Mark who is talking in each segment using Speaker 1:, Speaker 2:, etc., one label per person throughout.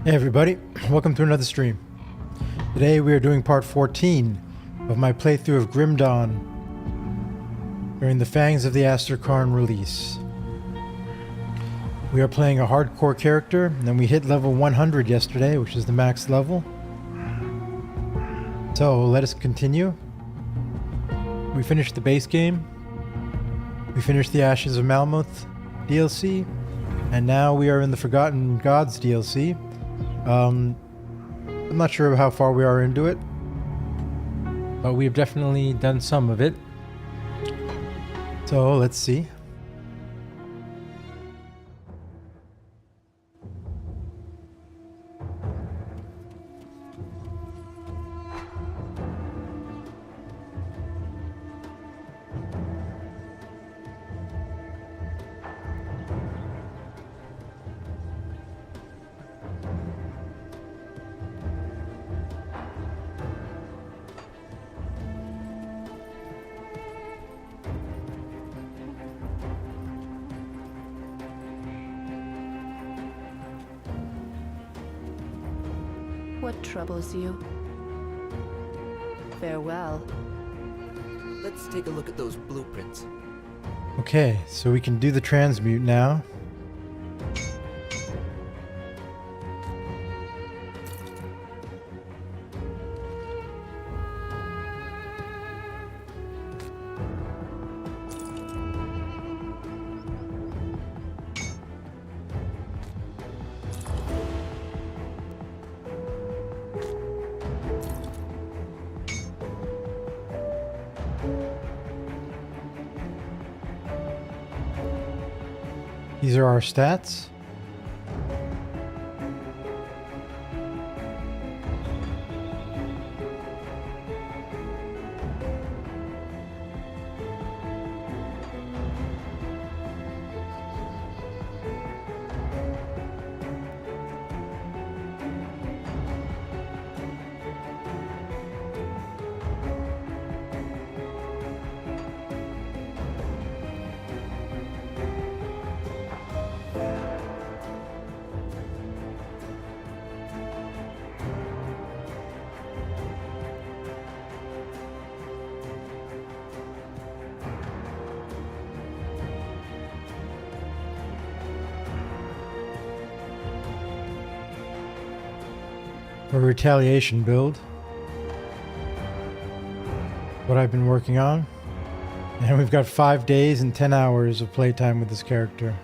Speaker 1: Hey everybody, welcome to another stream. Today we are doing part 14 of my playthrough of Grim Dawn during the Fangs of the Asterkarn release. We are playing a hardcore character, and we hit level 100 yesterday, which is the max level. So let us continue. We finished the base game. We finished the Ashes of Malmuth DLC, and now we are in the Forgotten Gods DLC. I'm not sure how far we are into it, but we've definitely done some of it. So let's see.
Speaker 2: What troubles you? Farewell.
Speaker 3: Let's take a look at those blueprints.
Speaker 1: Okay, so we can do the transmute now. These are our stats. A retaliation build. What I've been working on. And we've got 5 days and 10 hours of playtime with this character.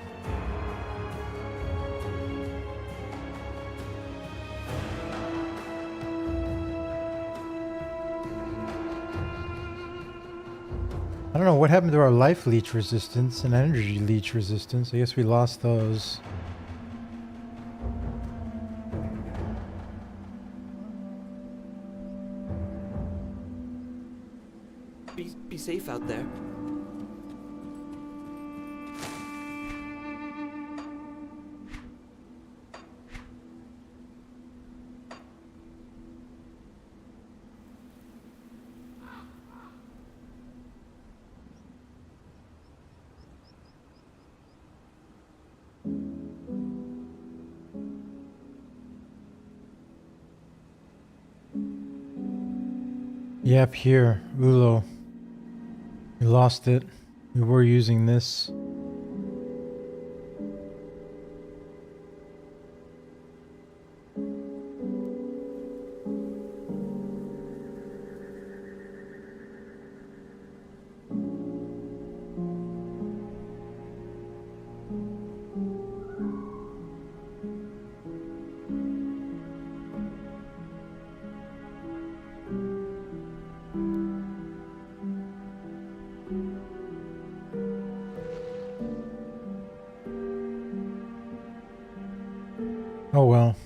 Speaker 1: I don't know what happened to our life leech resistance and energy leech resistance. I guess we lost those.
Speaker 3: Be safe out there.
Speaker 1: Yep, here, Ulo. We lost it. We were using this. Oh well.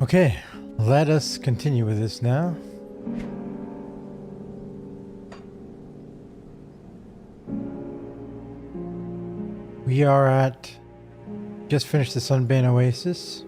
Speaker 1: Okay, let us continue with this now. We are at... just finished the Sunbane Oasis.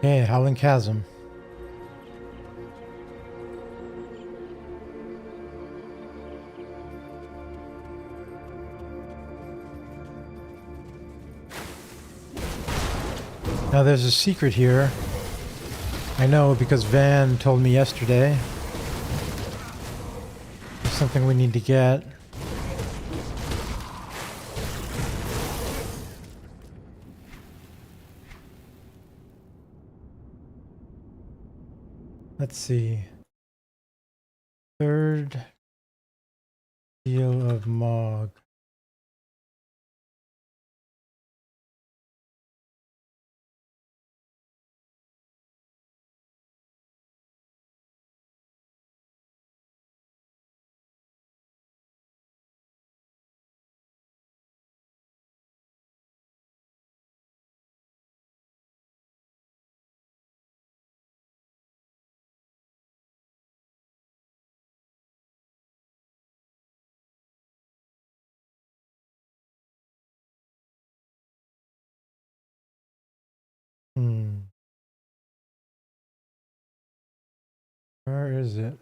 Speaker 1: Okay, Howling Chasm. Now there's a secret here. I know because Van told me yesterday. It's something we need to get. Let's see. Third Seal of Mog. Where is it?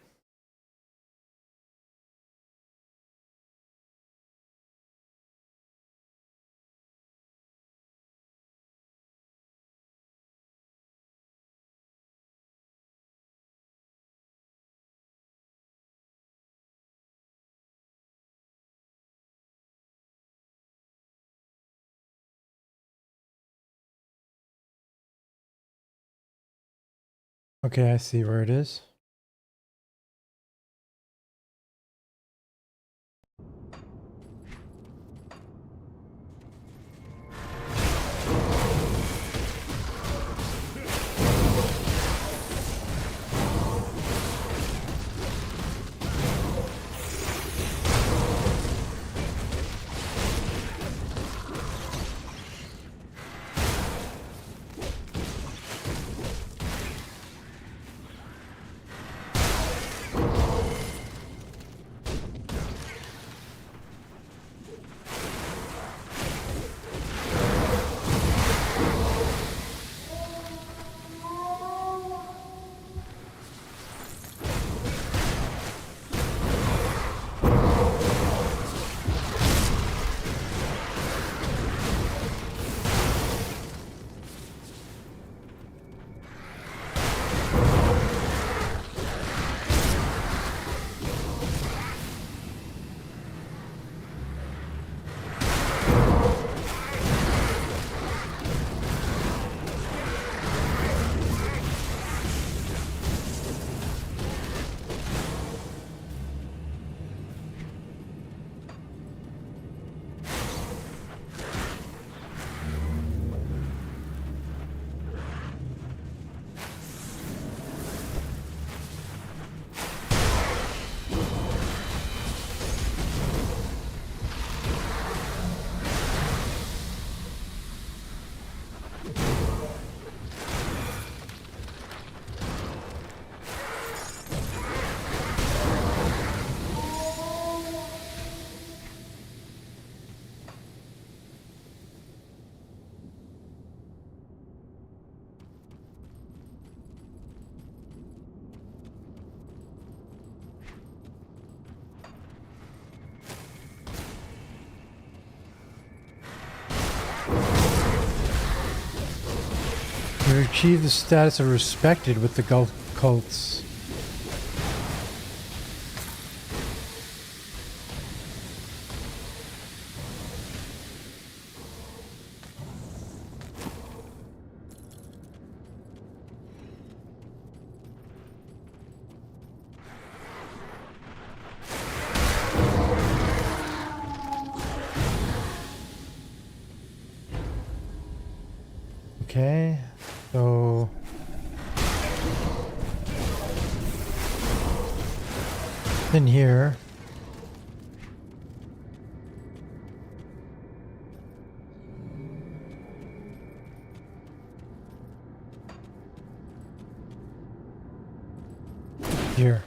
Speaker 1: Okay, I see where it is. You achieve the status of respected with the Gulf cults. Okay, so in here, here.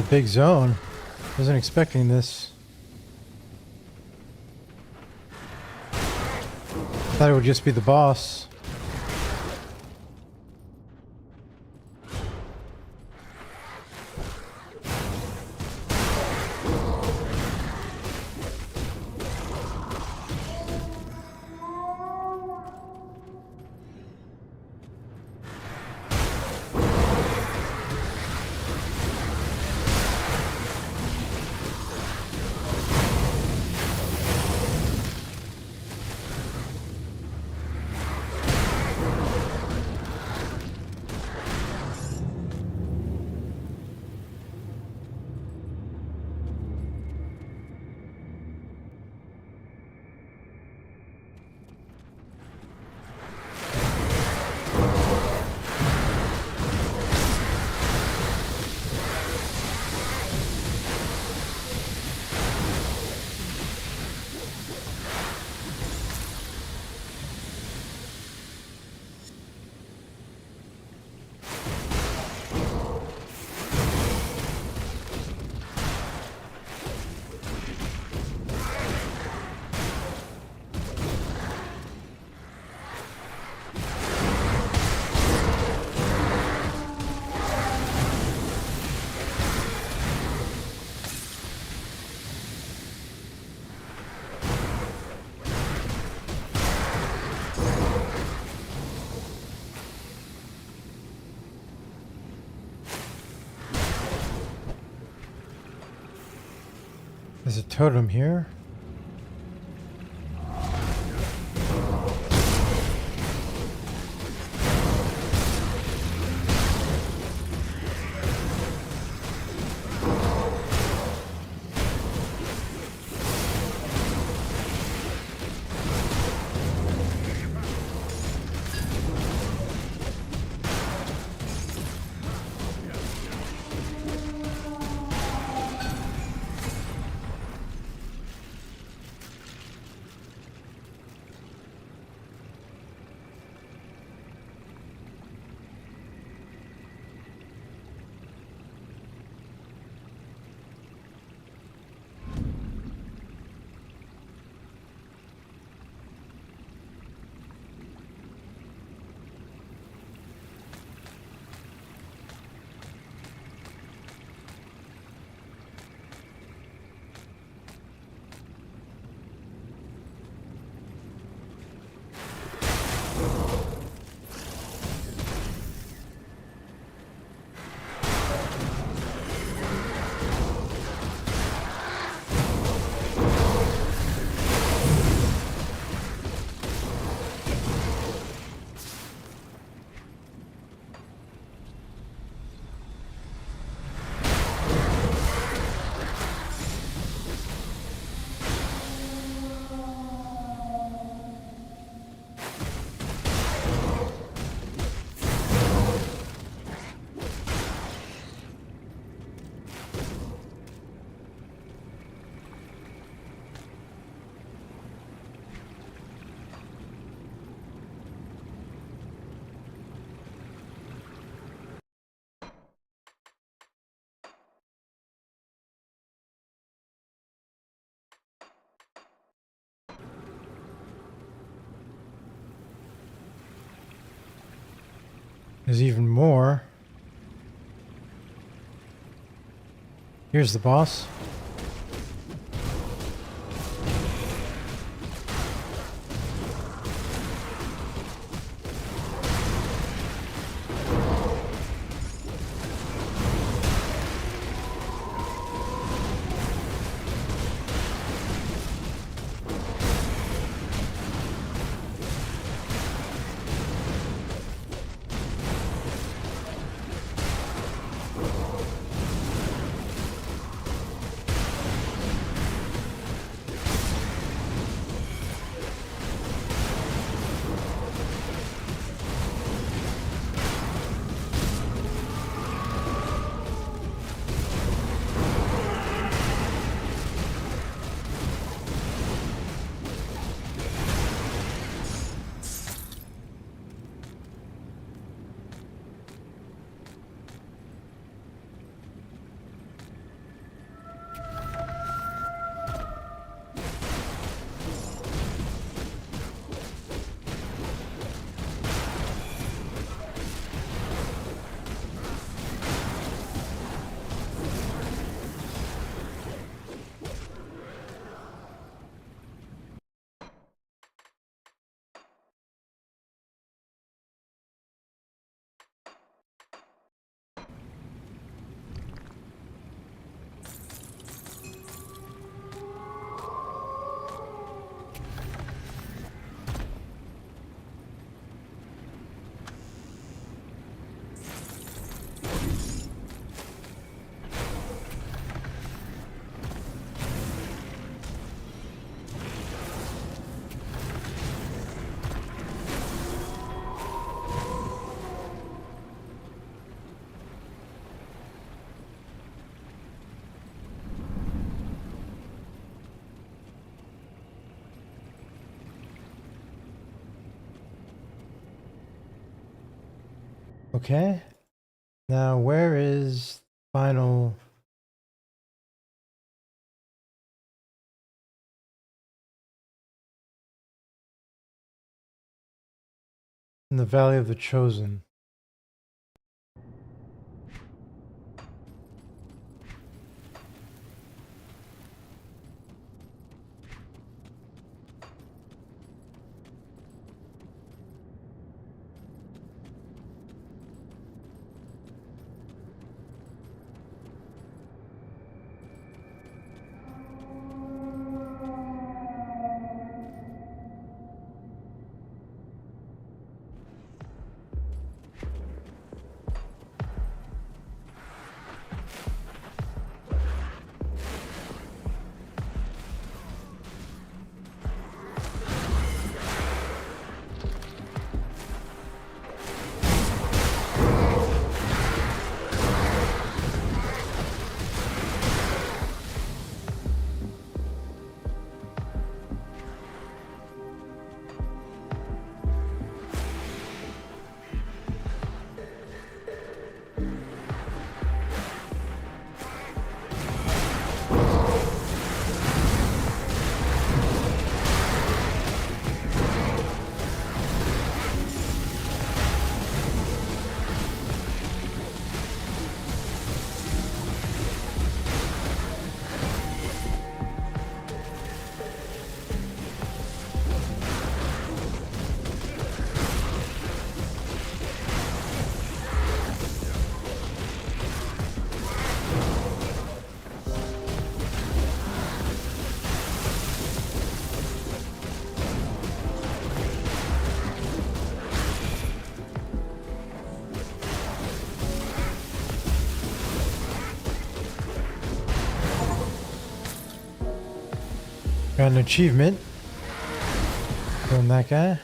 Speaker 1: a big zone. Wasn't expecting this. Thought it would just be the boss. There's a totem here. There's even more. Here's the boss. Okay. Now, where is final? In the Valley of the Chosen. Got an achievement. Killing that guy.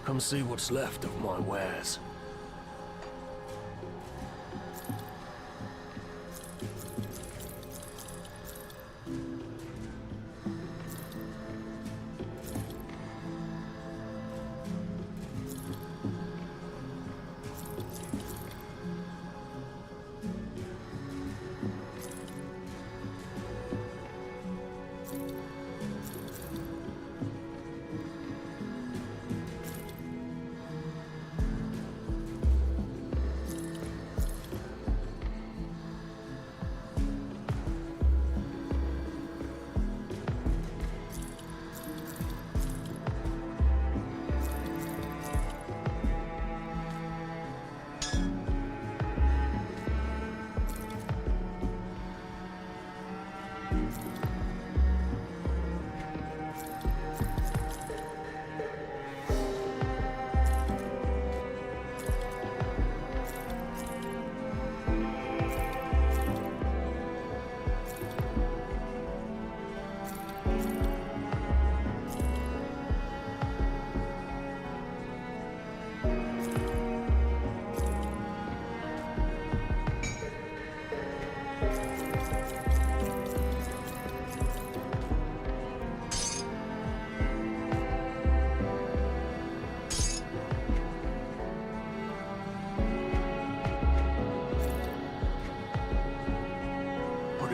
Speaker 4: Come see what's left of my wares.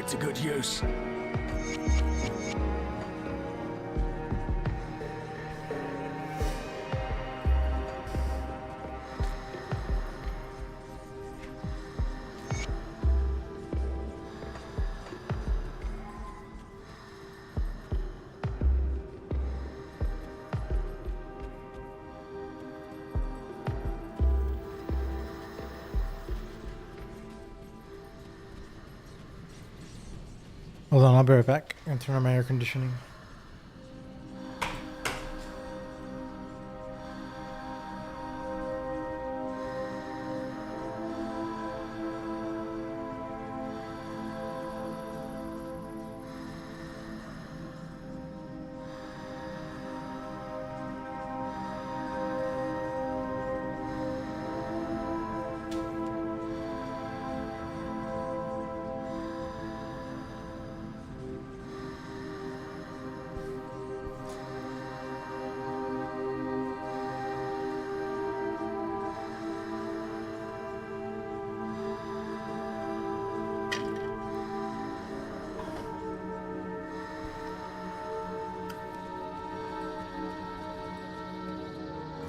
Speaker 4: it to good use.
Speaker 1: Hold on, I'll be right back. I'm gonna turn on my air conditioning.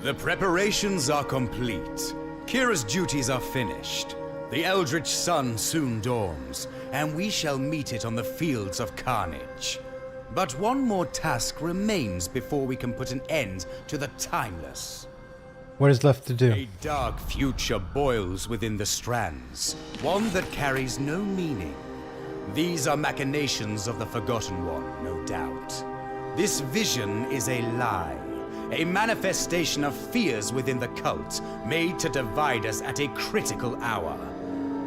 Speaker 5: The preparations are complete. Kira's duties are finished. The Eldritch sun soon dawns, and we shall meet it on the fields of carnage. But one more task remains before we can put an end to the Timeless.
Speaker 1: What is left to do?
Speaker 5: A dark future boils within the strands, one that carries no meaning. These are machinations of the Forgotten One, no doubt. This vision is a lie. A manifestation of fears within the cult, made to divide us at a critical hour.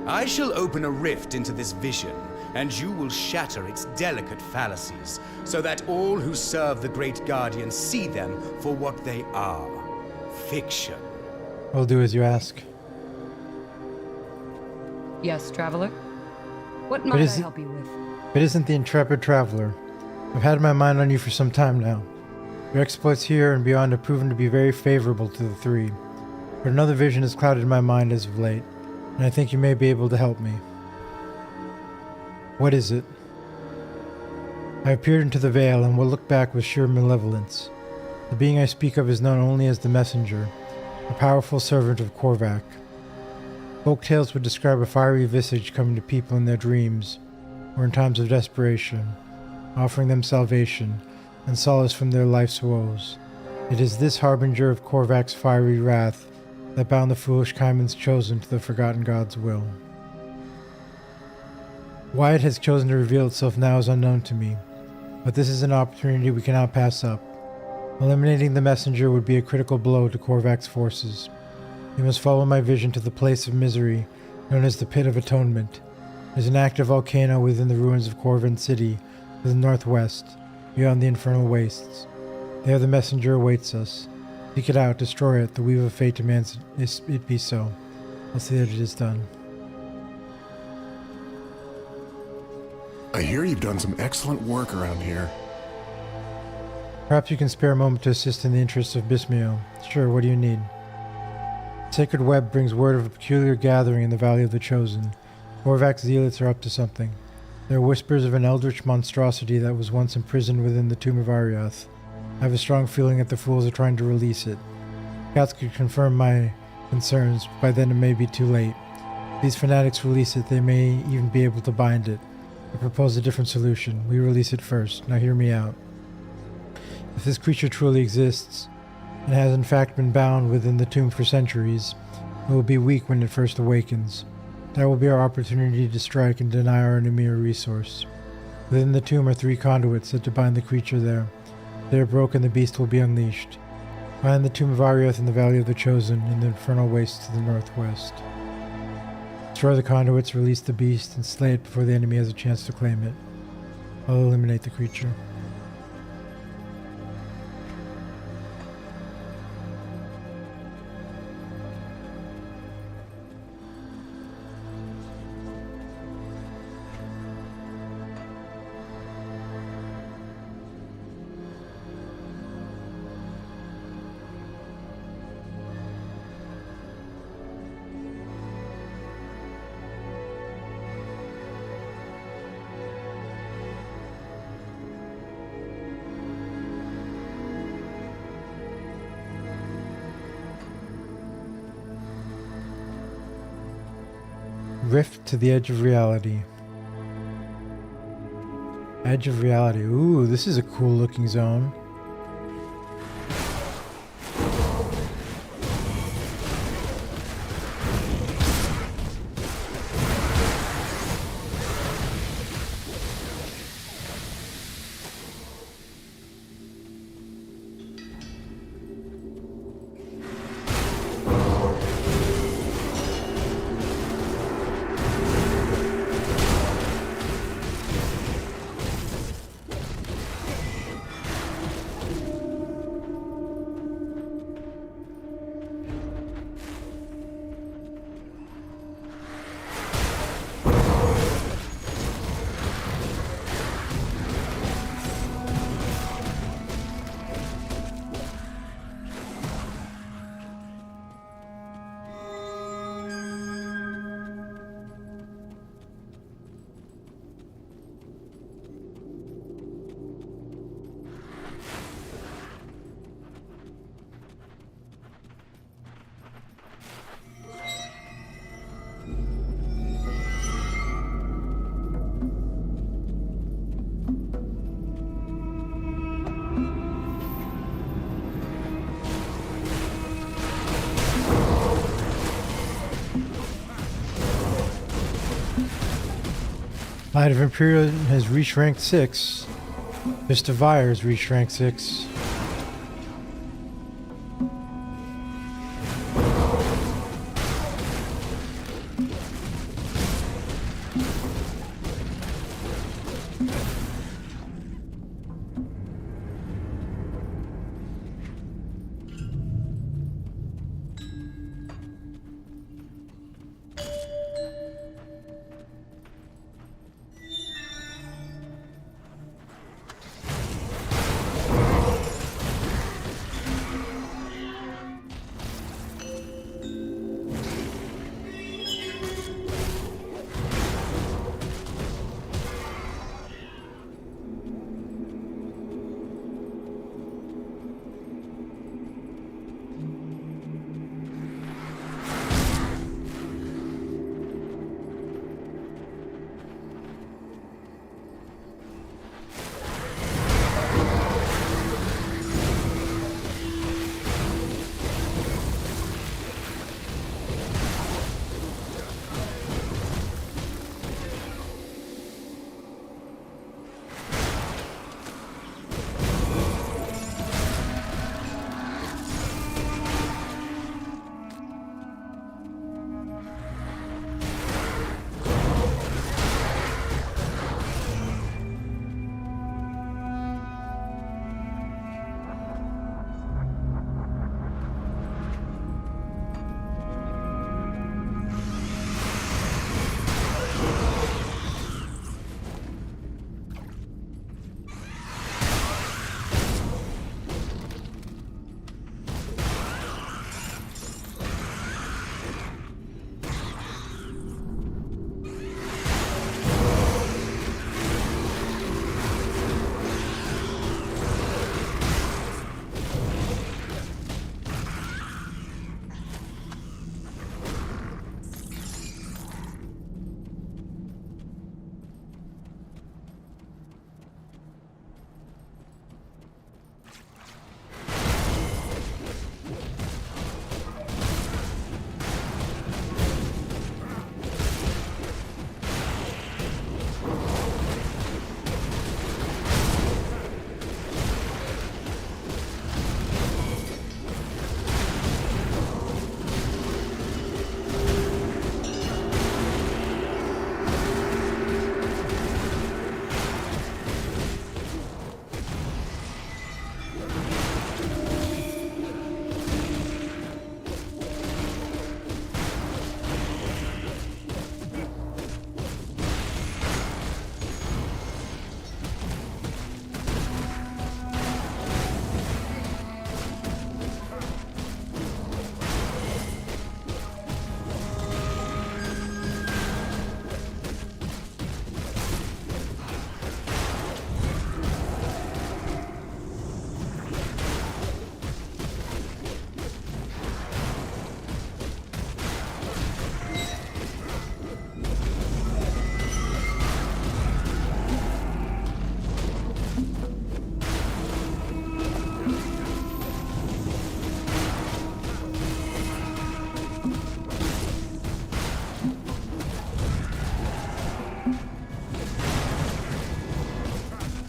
Speaker 5: I shall open a rift into this vision, and you will shatter its delicate fallacies, so that all who serve the Great Guardian see them for what they are. Fiction.
Speaker 1: I'll do as you ask.
Speaker 6: Yes, traveler? What
Speaker 1: But
Speaker 6: might I
Speaker 1: is it-
Speaker 6: help you with?
Speaker 1: But isn't the intrepid traveler? I've had my mind on you for some time now. Your exploits here and beyond have proven to be very favorable to the three. But another vision has clouded my mind as of late, and I think you may be able to help me. What is it? I have peered into the veil and will look back with sheer malevolence. The being I speak of is known only as the Messenger, a powerful servant of Korvac. Folk tales would describe a fiery visage coming to people in their dreams, or in times of desperation, offering them salvation and solace from their life's woes. It is this harbinger of Korvac's fiery wrath that bound the foolish Kaiman's chosen to the Forgotten God's will. Why it has chosen to reveal itself now is unknown to me, but this is an opportunity we cannot pass up. Eliminating the messenger would be a critical blow to Korvac's forces. We must follow my vision to the place of misery, known as the Pit of Atonement. It is an active volcano within the ruins of Corvin City, to the northwest, beyond the infernal wastes. There the messenger awaits us. Seek it out, destroy it, the weave of fate demands it be so. I'll see that it is done.
Speaker 7: I hear you've done some excellent work around here.
Speaker 1: Perhaps you can spare a moment to assist in the interests of Bismio. Sure, what do you need? Sacred Web brings word of a peculiar gathering in the Valley of the Chosen. Korvac's zealots are up to something. There are whispers of an eldritch monstrosity that was once imprisoned within the tomb of Arioth. I have a strong feeling that the fools are trying to release it. Gods could confirm my concerns, but by then it may be too late. If these fanatics release it, they may even be able to bind it. I propose a different solution. We release it first. Now hear me out. If this creature truly exists, and has in fact been bound within the tomb for centuries, it will be weak when it first awakens. That will be our opportunity to strike and deny our enemy a resource. Within the tomb are 3 conduits set to bind the creature there. If they are broken, the beast will be unleashed. Find the tomb of Arioth in the Valley of the Chosen, in the infernal wastes to the northwest. Destroy the conduits, release the beast, and slay it before the enemy has a chance to claim it. I'll eliminate the creature. Rift to the edge of reality. Edge of reality. Ooh, this is a cool looking zone. Light of Imperium has reached rank 6. Fist of Fire has reached rank 6.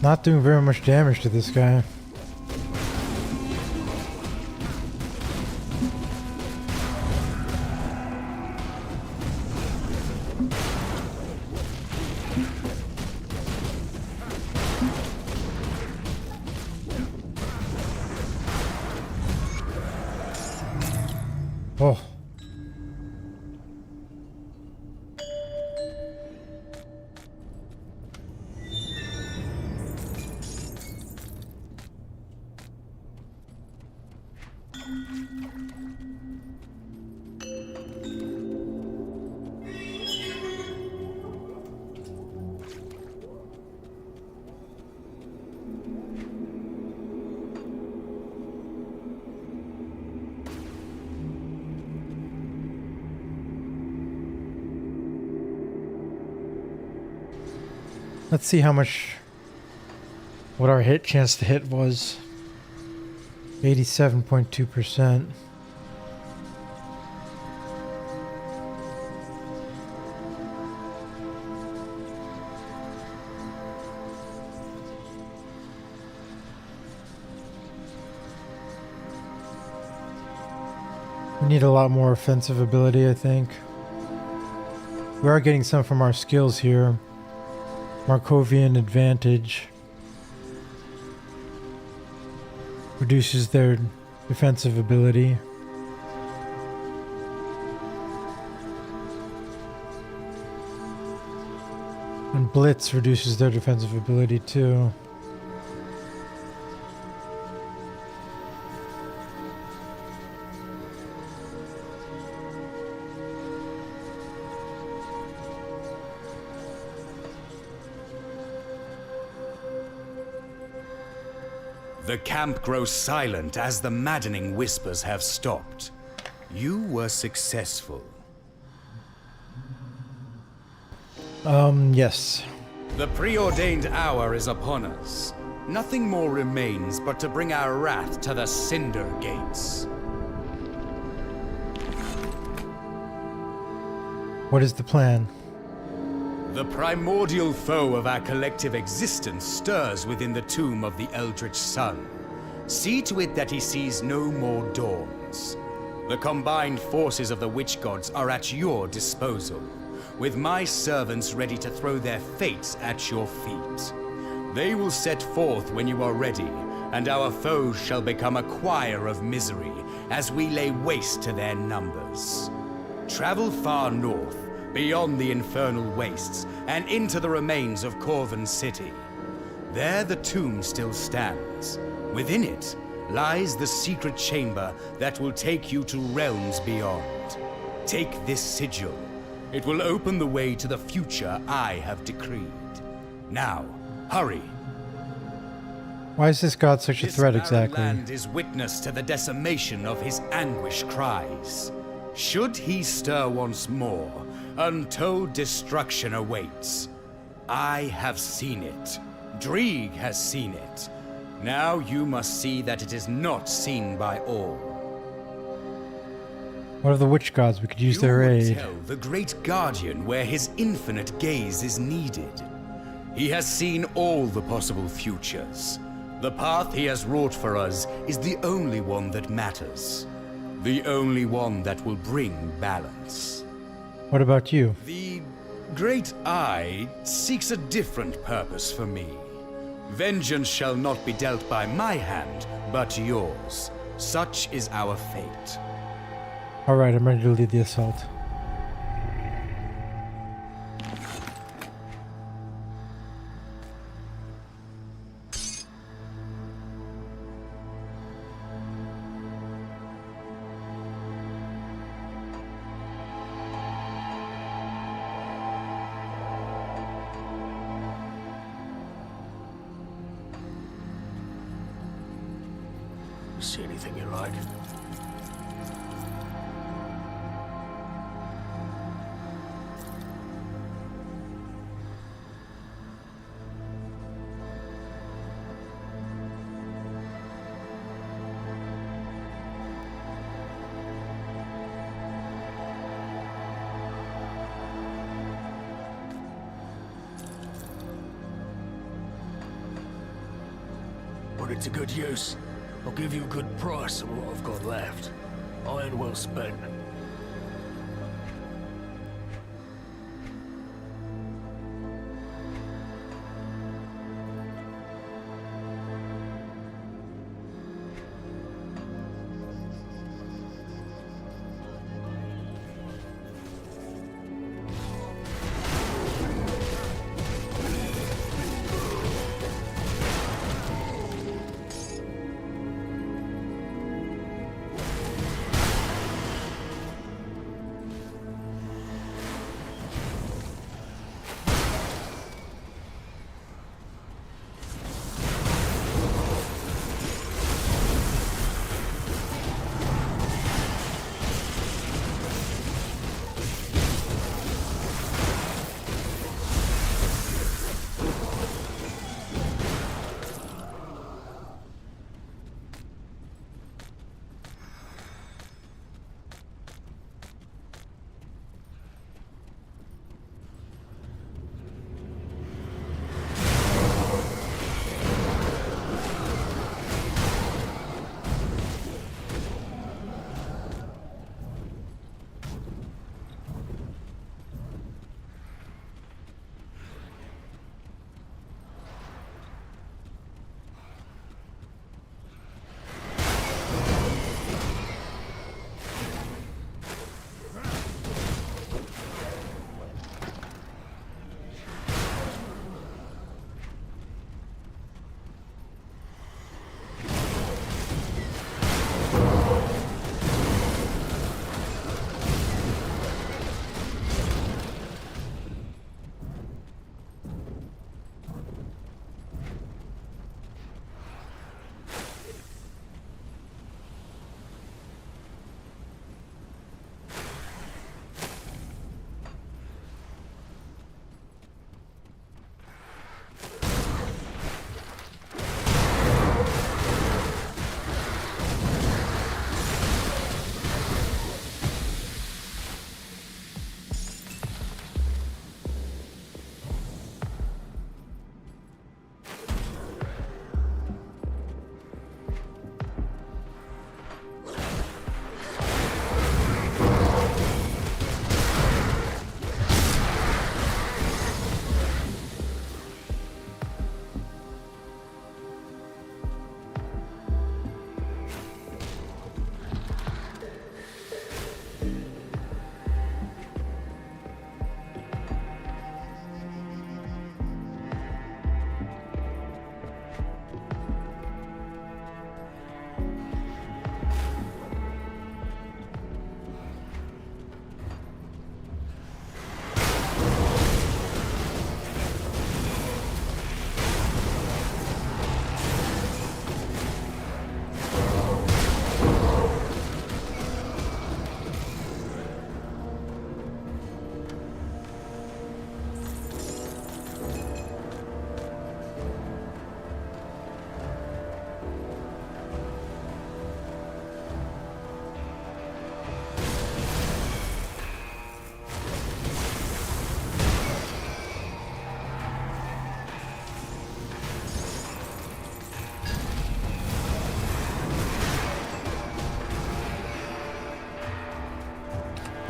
Speaker 1: Not doing very much damage to this guy. Oh. Let's see what our hit chance to hit was. 87.2%. We need a lot more offensive ability, I think. We are getting some from our skills here. Markovian advantage reduces their defensive ability. And Blitz reduces their defensive ability too.
Speaker 5: The camp grows silent as the maddening whispers have stopped. You were successful.
Speaker 1: Yes.
Speaker 5: The preordained hour is upon us. Nothing more remains but to bring our wrath to the Cinder Gates.
Speaker 1: What is the plan?
Speaker 5: The primordial foe of our collective existence stirs within the tomb of the Eldritch Sun. See to it that he sees no more dawns. The combined forces of the witch gods are at your disposal, with my servants ready to throw their fates at your feet. They will set forth when you are ready, and our foes shall become a choir of misery as we lay waste to their numbers. Travel far north, beyond the infernal wastes, and into the remains of Corvin City. There the tomb still stands. Within it lies the secret chamber that will take you to realms beyond. Take this sigil. It will open the way to the future I have decreed. Now, hurry.
Speaker 1: Why is this god such a threat exactly?
Speaker 5: This land is witness to the decimation of his anguish cries. Should he stir once more, untold destruction awaits. I have seen it. Dreeg has seen it. Now you must see that it is not seen by all.
Speaker 1: What of the witch gods? We could use their aid.
Speaker 5: You will tell the great guardian where his infinite gaze is needed. He has seen all the possible futures. The path he has wrought for us is the only one that matters. The only one that will bring balance.
Speaker 1: What about you?
Speaker 5: The Great Eye seeks a different purpose for me. Vengeance shall not be dealt by my hand, but yours. Such is our fate.
Speaker 1: Alright, I'm ready to lead the assault.
Speaker 4: See anything you like? to good use. I'll give you a good price on what I've got left. Iron well spent.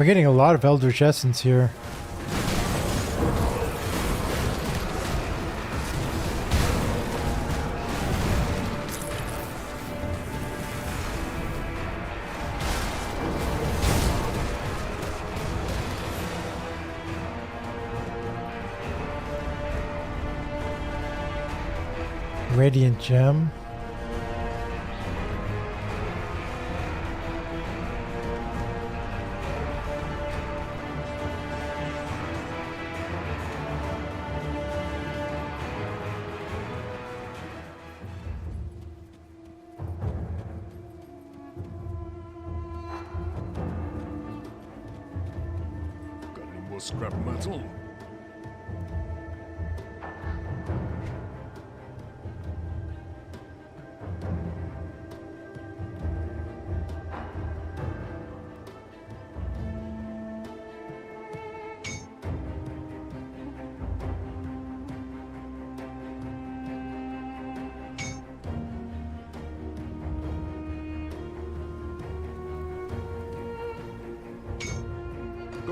Speaker 1: We're getting a lot of Eldritch Essence here. Radiant Gem.
Speaker 7: Got any more scrap metal?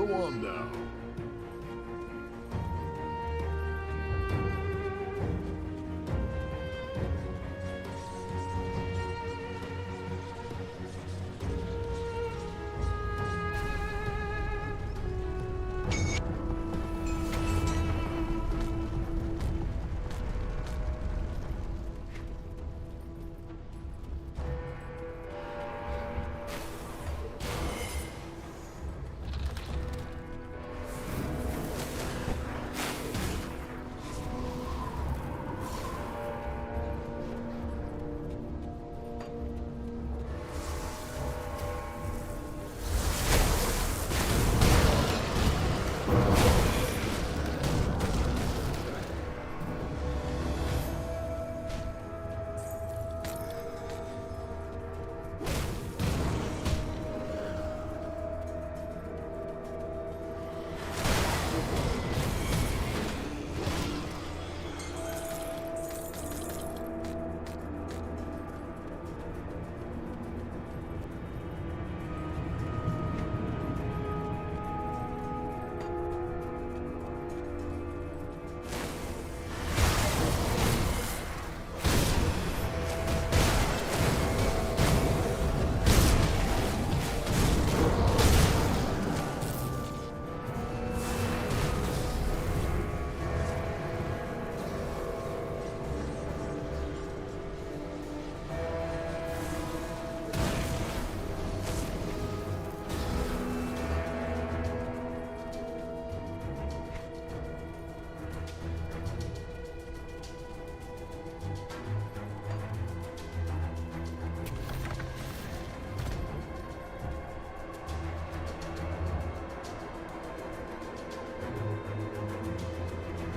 Speaker 8: Go on now.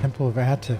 Speaker 1: Temple of Atif.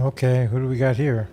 Speaker 1: Okay, who do we got here?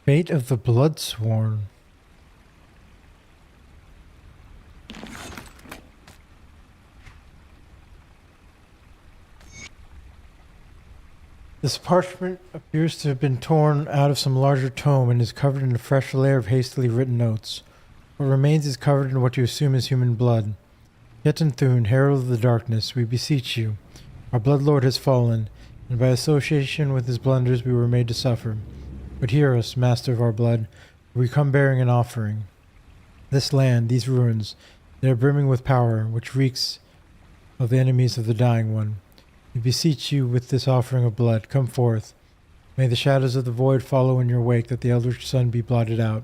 Speaker 1: Fate of the Bloodsworn. This parchment appears to have been torn out of some larger tome and is covered in a fresh layer of hastily written notes. What remains is covered in what you assume is human blood. Yetanthun, Herald of the Darkness, we beseech you. Our Bloodlord has fallen, and by association with his blunders we were made to suffer. But hear us, Master of our blood, for we come bearing an offering. This land, these ruins, they are brimming with power, which reeks of the enemies of the Dying One. We beseech you with this offering of blood, come forth. May the shadows of the void follow in your wake, that the Eldritch Sun be blotted out.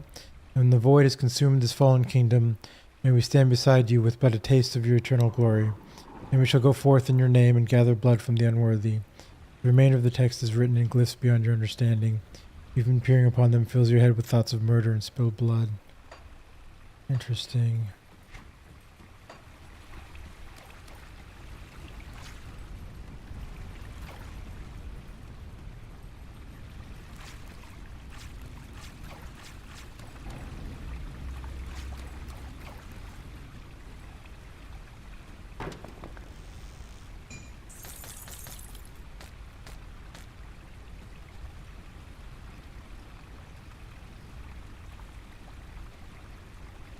Speaker 1: And when the void has consumed this fallen kingdom, may we stand beside you with but a taste of your eternal glory. And we shall go forth in your name and gather blood from the unworthy. The remainder of the text is written in glyphs beyond your understanding. Even peering upon them fills your head with thoughts of murder and spilled blood. Interesting.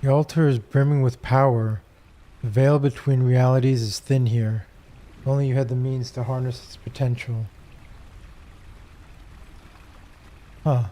Speaker 1: The altar is brimming with power. The veil between realities is thin here. If only you had the means to harness its potential. Huh.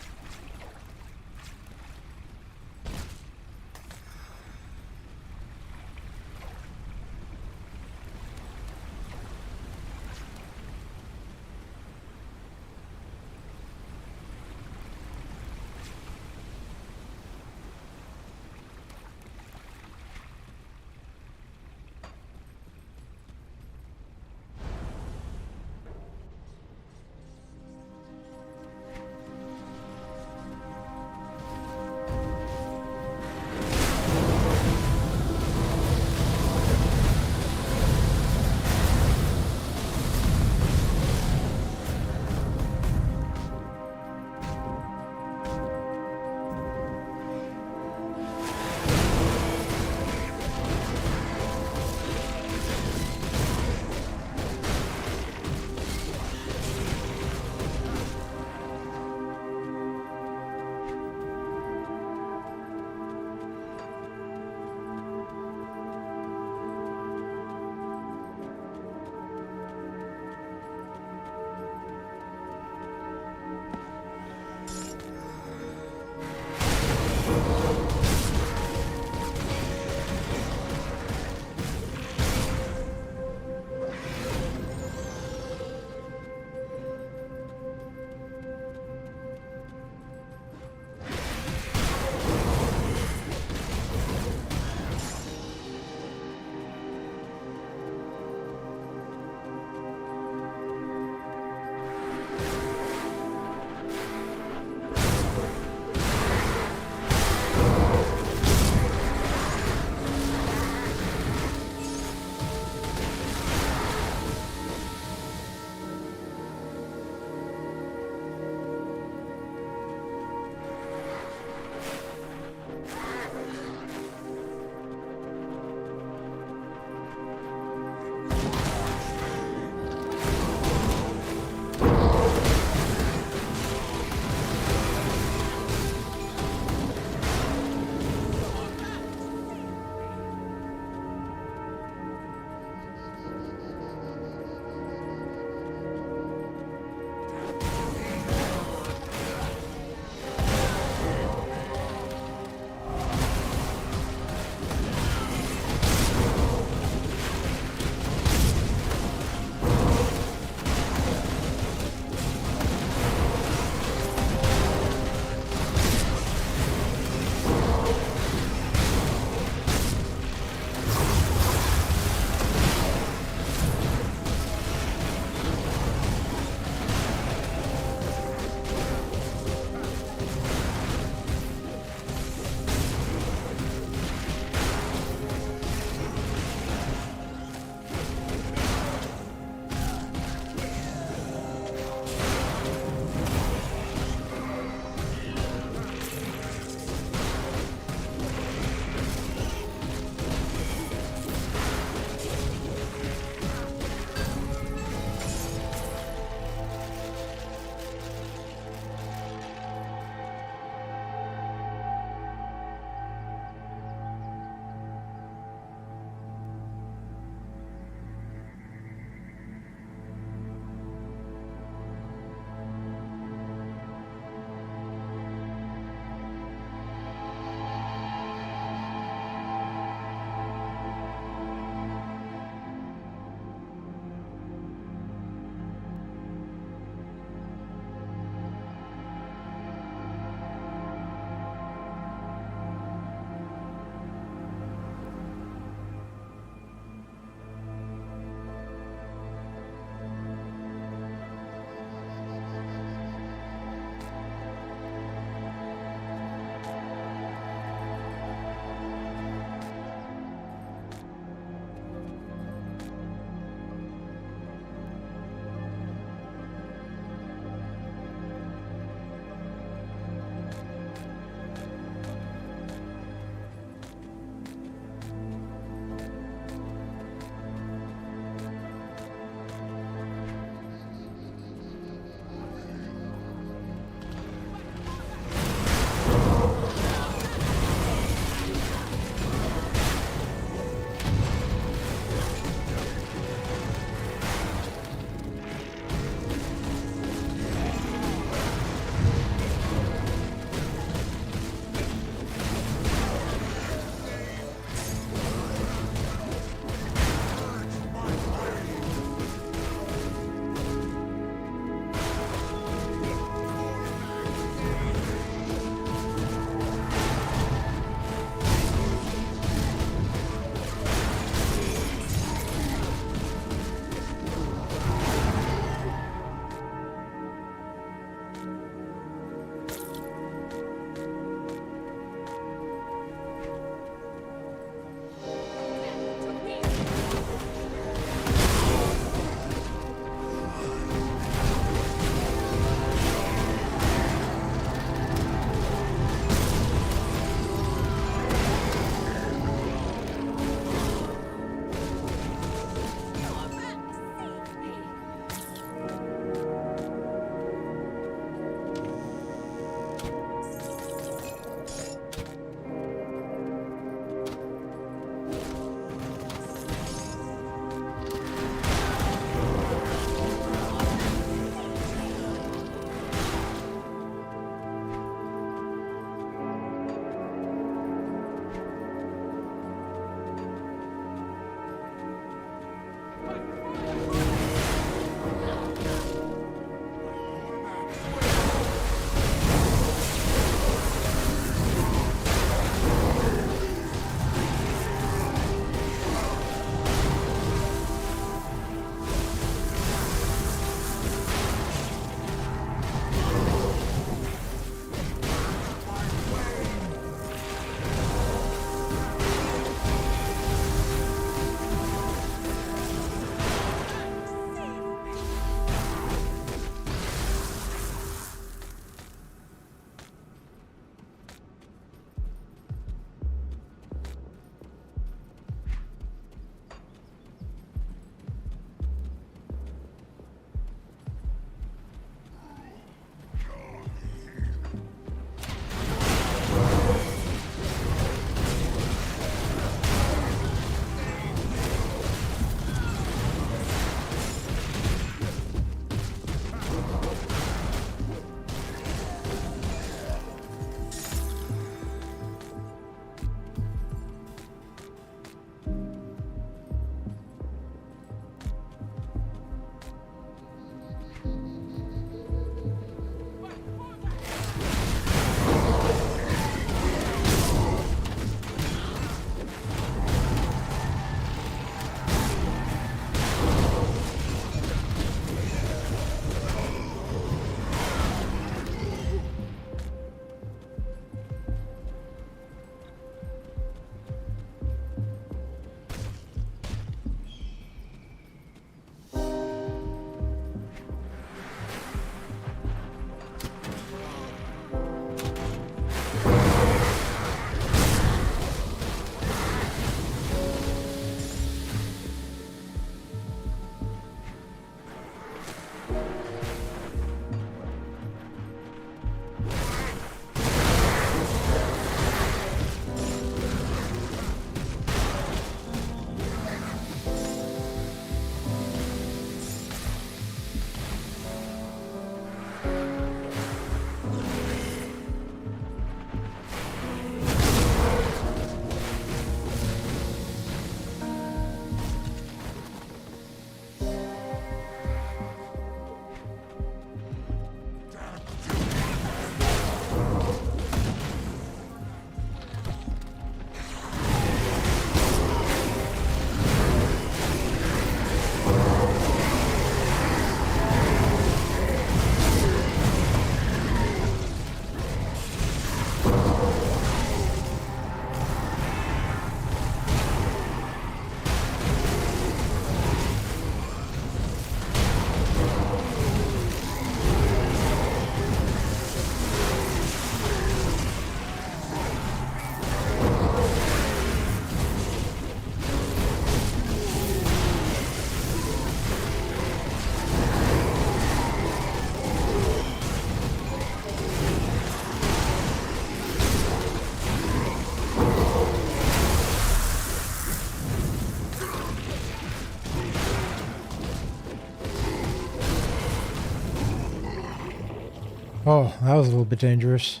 Speaker 1: Oh, that was a little bit dangerous.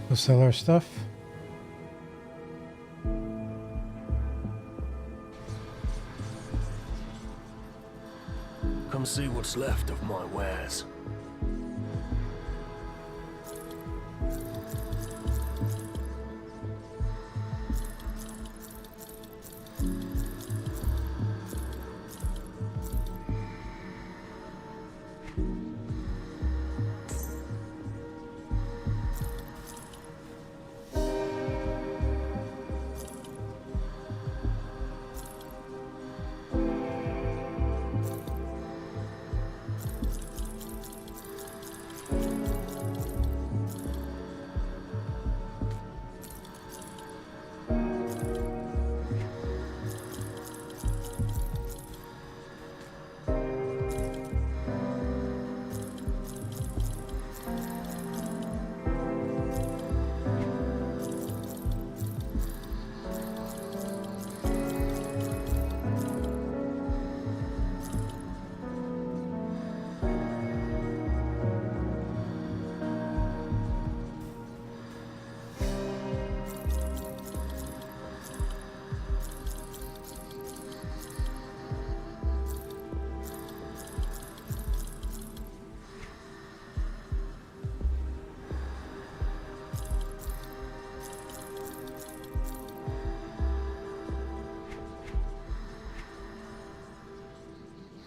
Speaker 1: We'll sell our stuff.
Speaker 4: Come see what's left of my wares.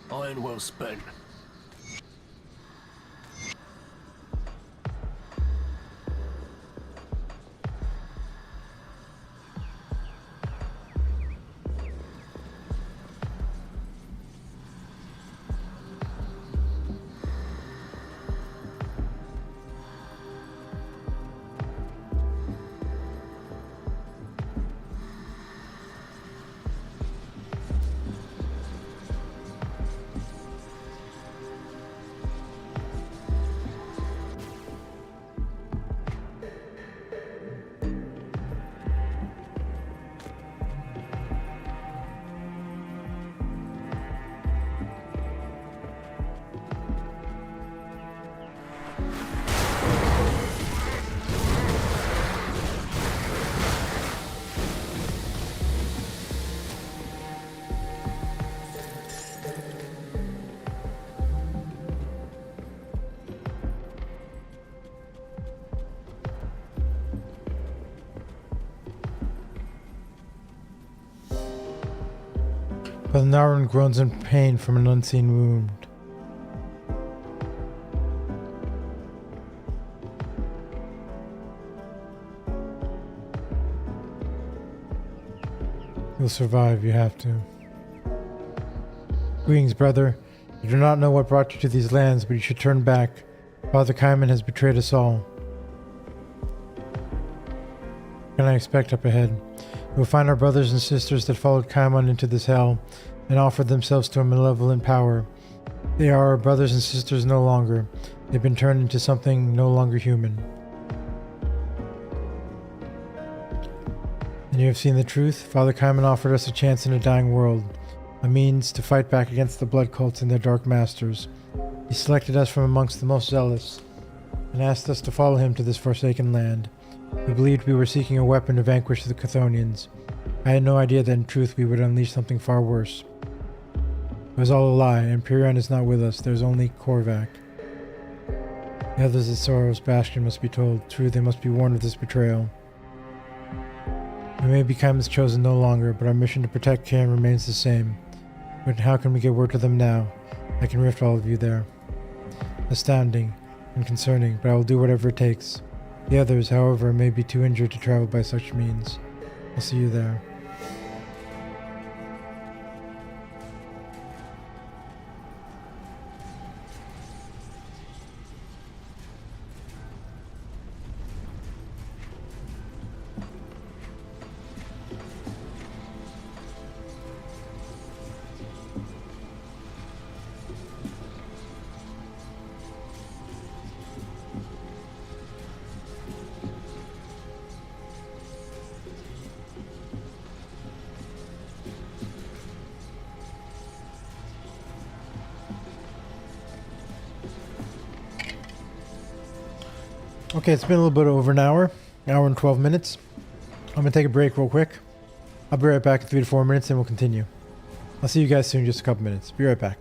Speaker 4: Iron well spent.
Speaker 1: But Narwin groans in pain from an unseen wound. You'll survive, you have to. Greetings, brother. You do not know what brought you to these lands, but you should turn back. Father Kaiman has betrayed us all. What can I expect up ahead? We will find our brothers and sisters that followed Kaiman into this hell and offered themselves to a malevolent power. They are our brothers and sisters no longer. They've been turned into something no longer human. And you have seen the truth? Father Kaiman offered us a chance in a dying world, a means to fight back against the blood cults and their dark masters. He selected us from amongst the most zealous and asked us to follow him to this forsaken land. We believed we were seeking a weapon to vanquish the Chthonians. I had no idea that in truth we would unleash something far worse. It was all a lie. Empyrean is not with us. There's only Korvac. The others at Sorrow's Bastion must be told. True, they must be warned of this betrayal. We may become as chosen no longer, but our mission to protect Cairn remains the same. But how can we get word to them now? I can rift all of you there. Astounding and concerning, but I will do whatever it takes. The others, however, may be too injured to travel by such means. I'll see you there. Okay, it's been a little bit over an hour and 12 minutes. I'm gonna take a break real quick. I'll be right back in 3 to 4 minutes and we'll continue. I'll see you guys soon, just a couple minutes. Be right back.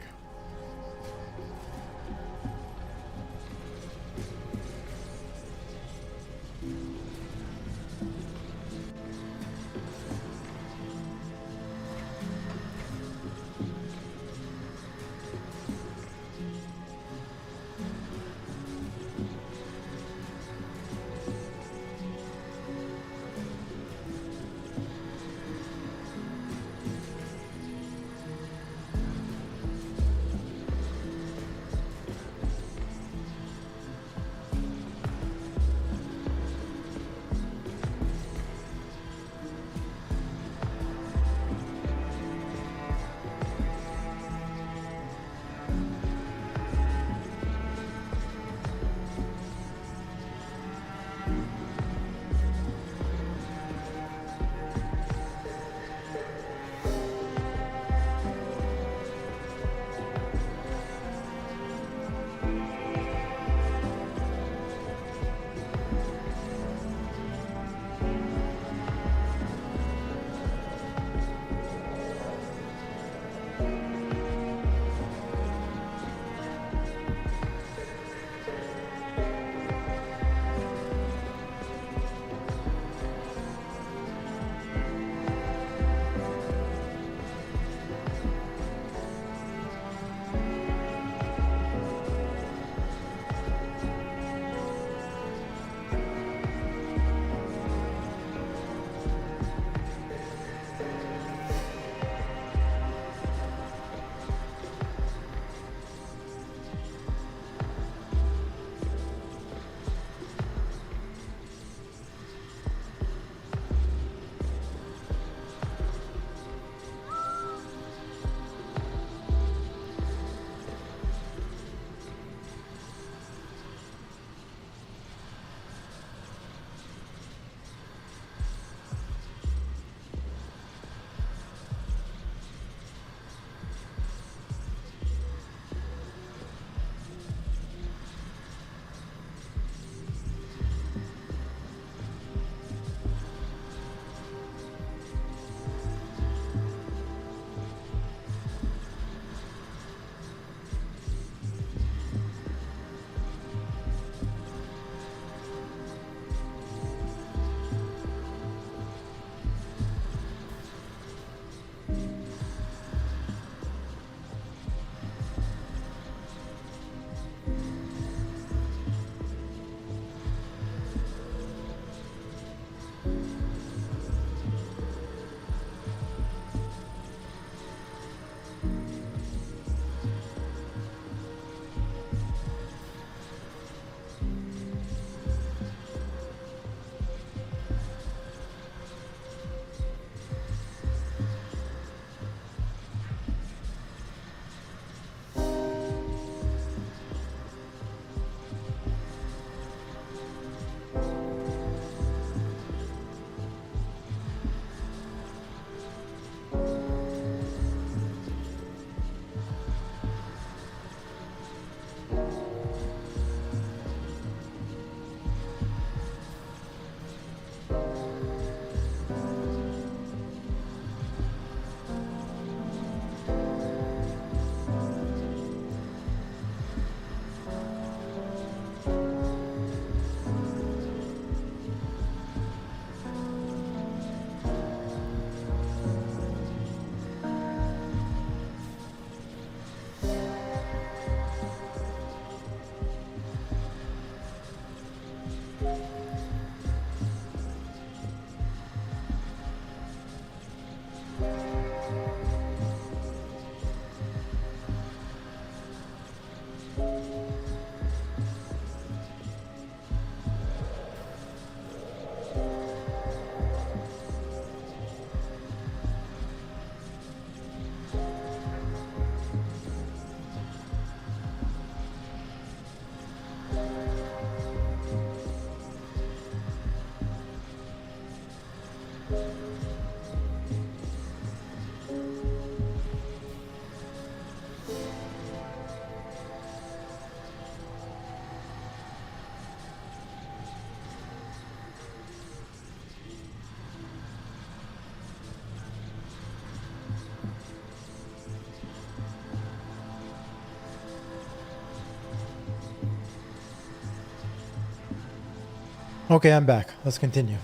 Speaker 1: Okay, I'm back. Let's continue.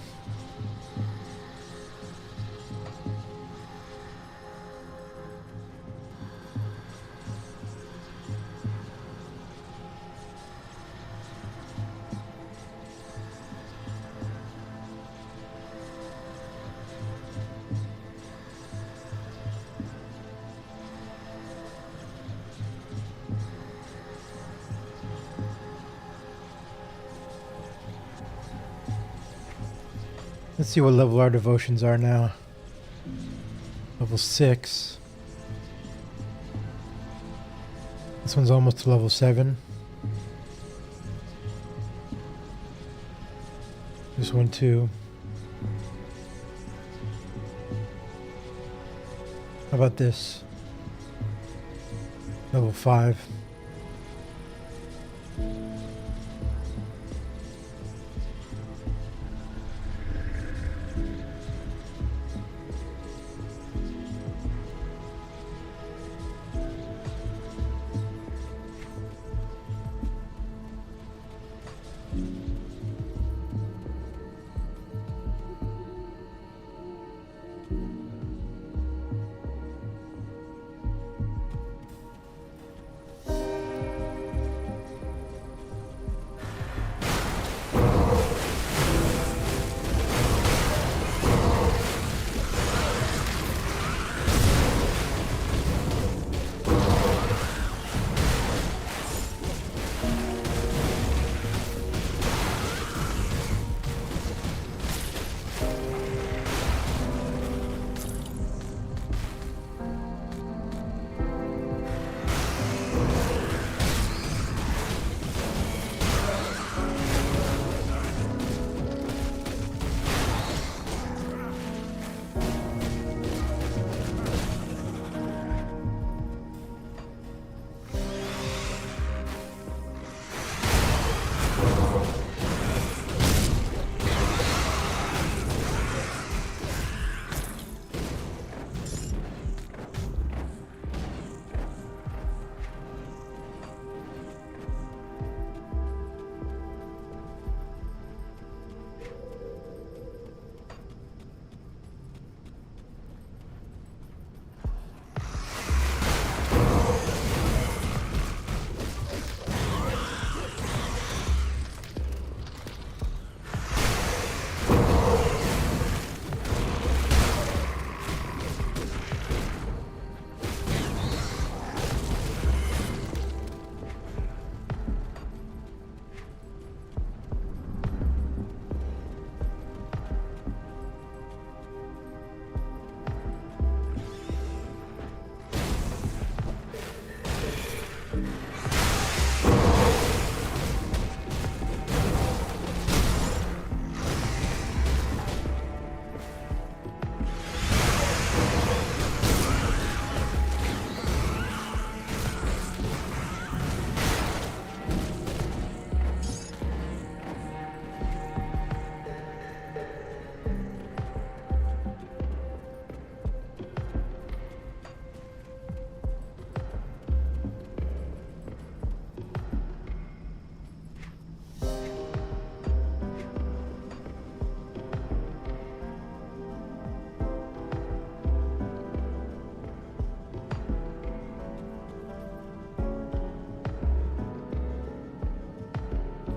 Speaker 1: Let's see what level our devotions are now. Level 6. This one's almost to level 7. This one too. How about this? Level 5.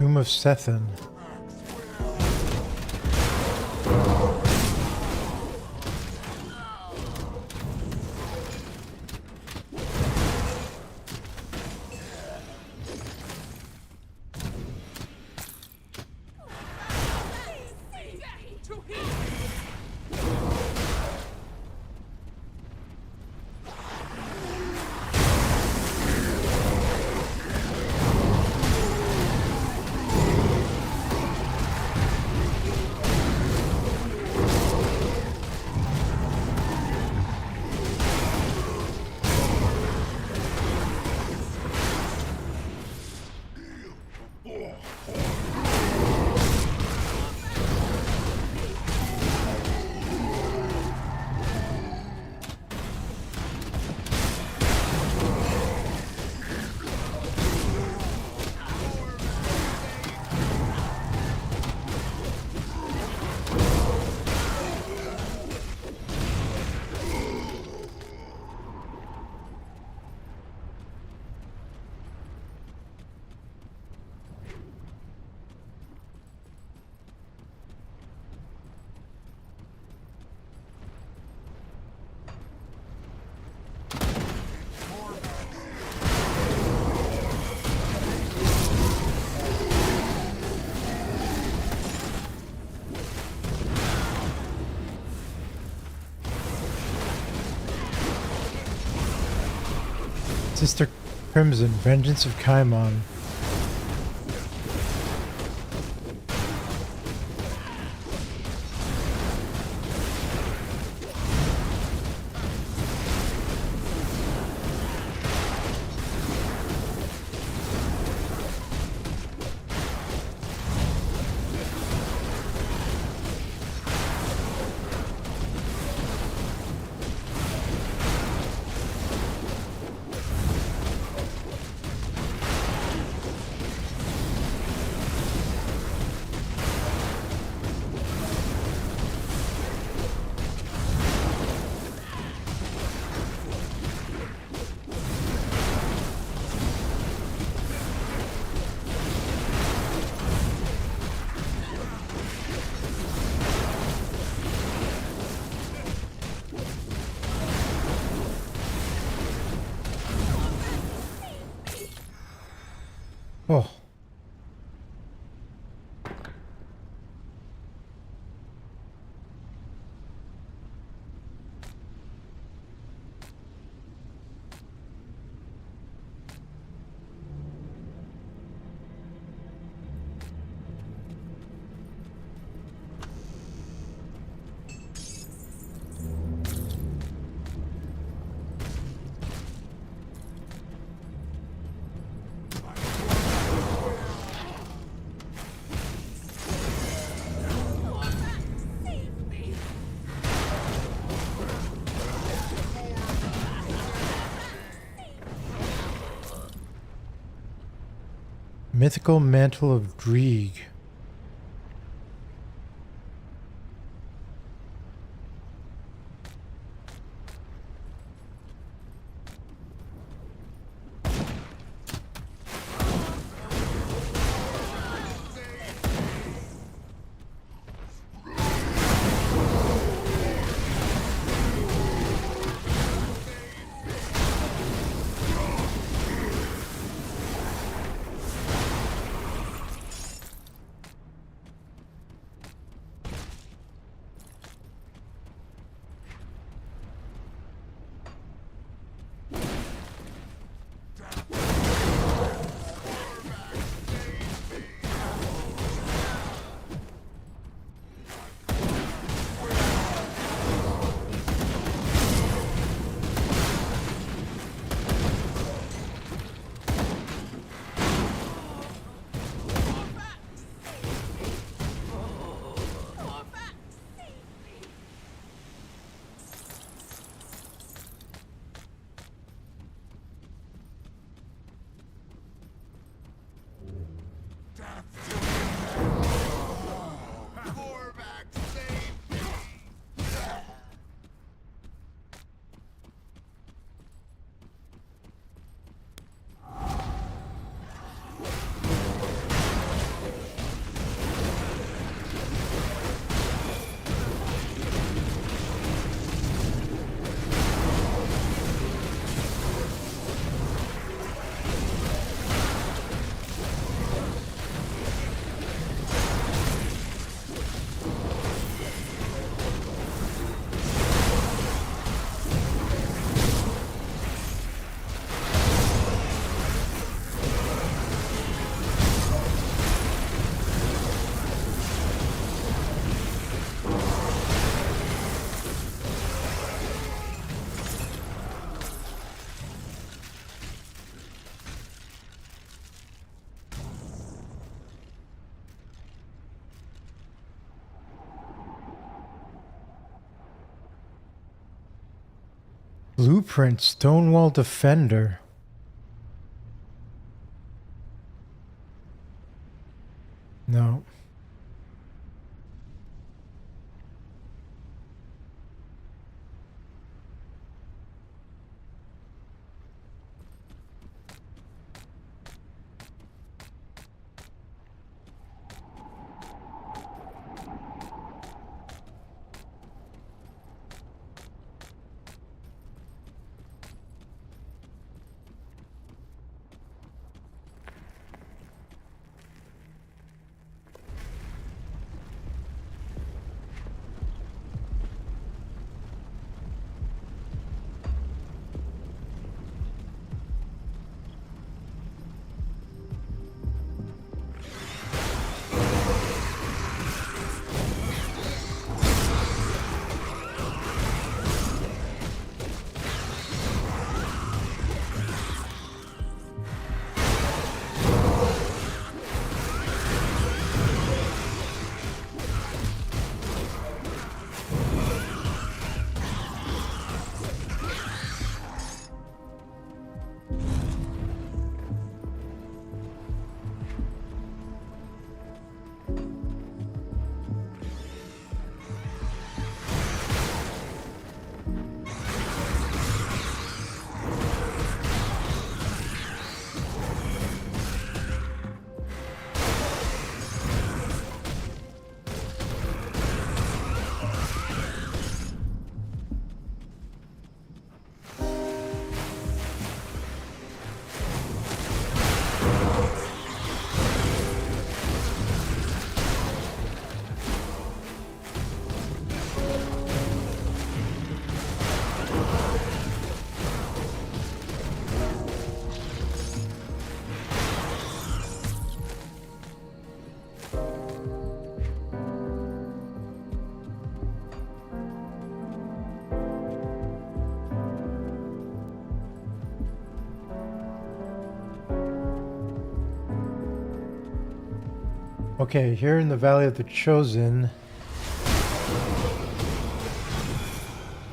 Speaker 1: Tomb of Sethan. Sister Crimson, Vengeance of Kaimon. Oh. Mythical Mantle of Drieg. Blueprint Stonewall Defender. No. Okay, here in the Valley of the Chosen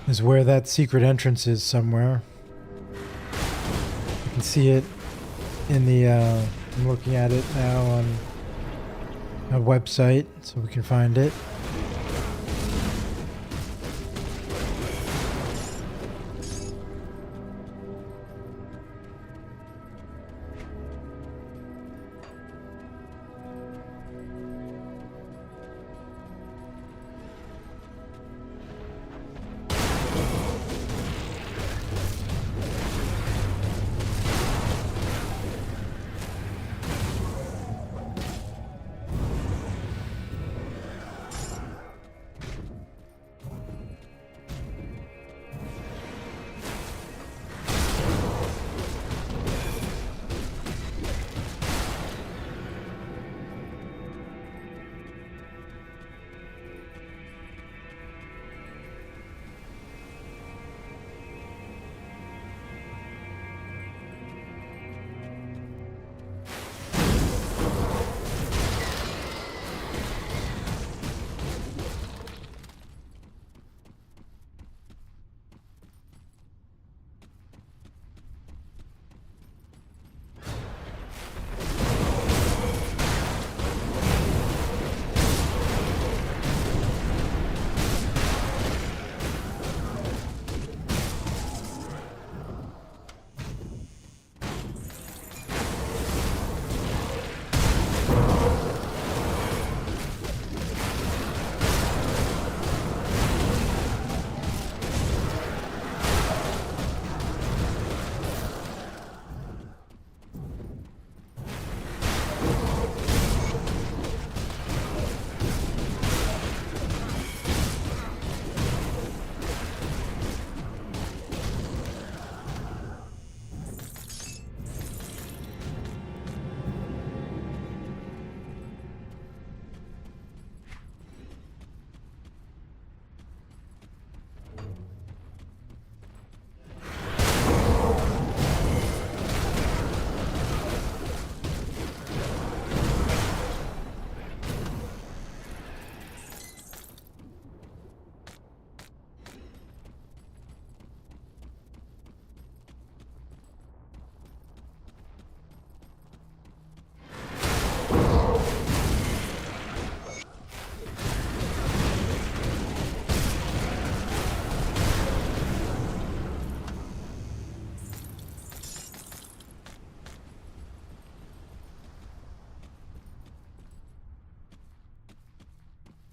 Speaker 1: is where that secret entrance is somewhere. You can see it in the, I'm looking at it now on a website so we can find it.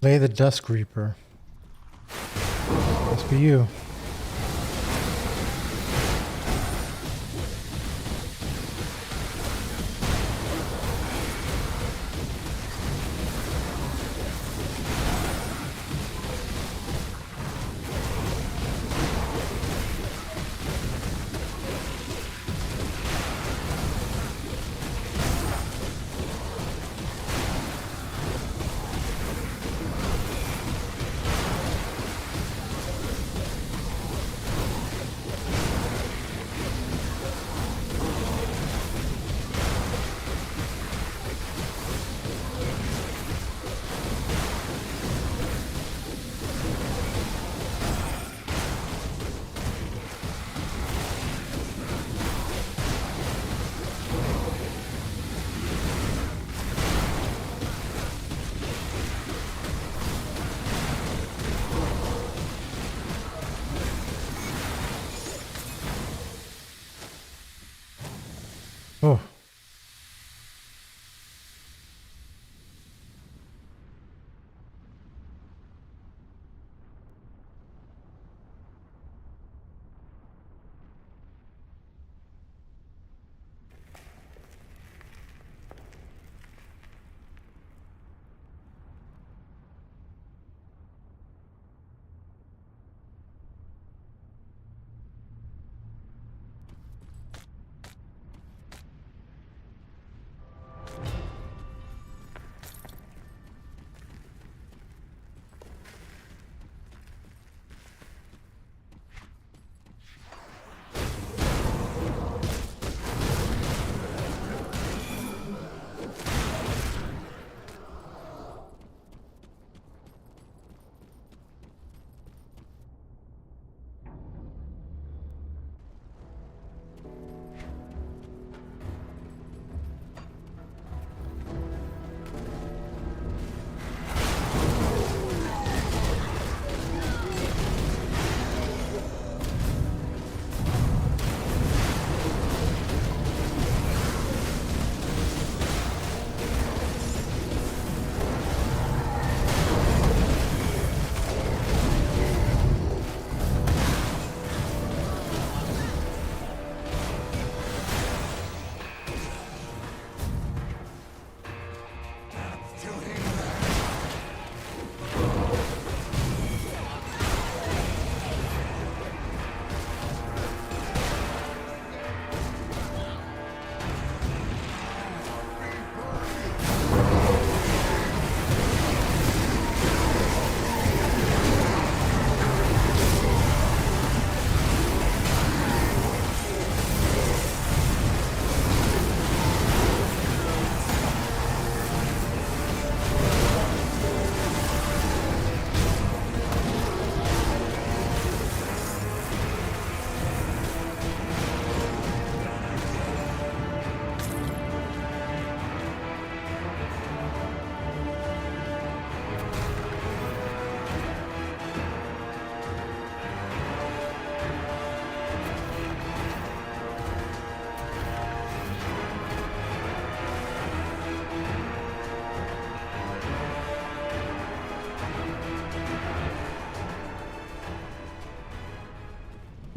Speaker 1: Lay the Dusk Reaper. Must be you. Oh.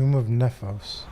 Speaker 1: Tomb of Nephos.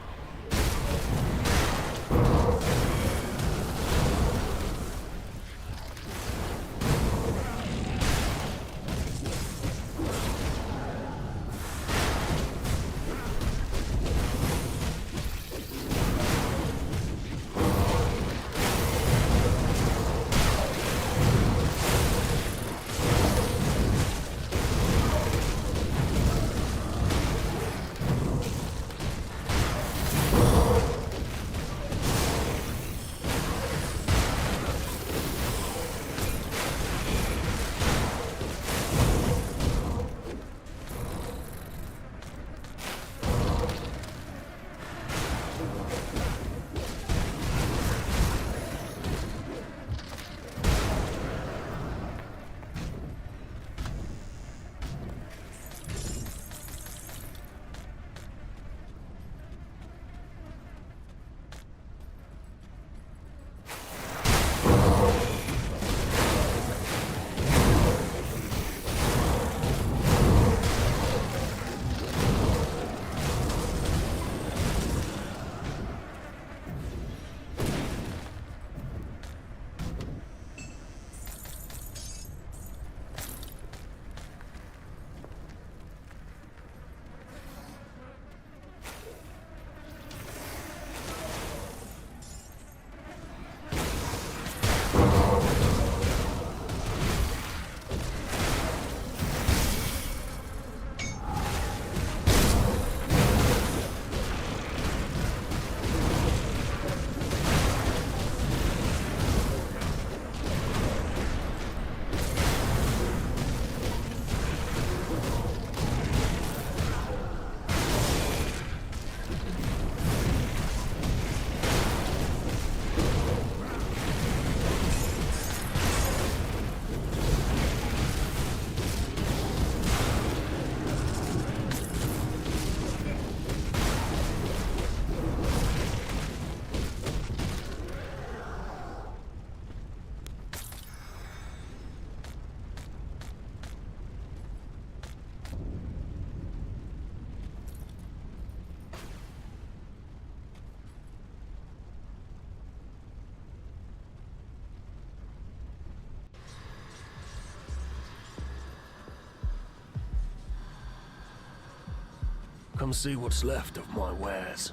Speaker 4: Come see what's left of my wares.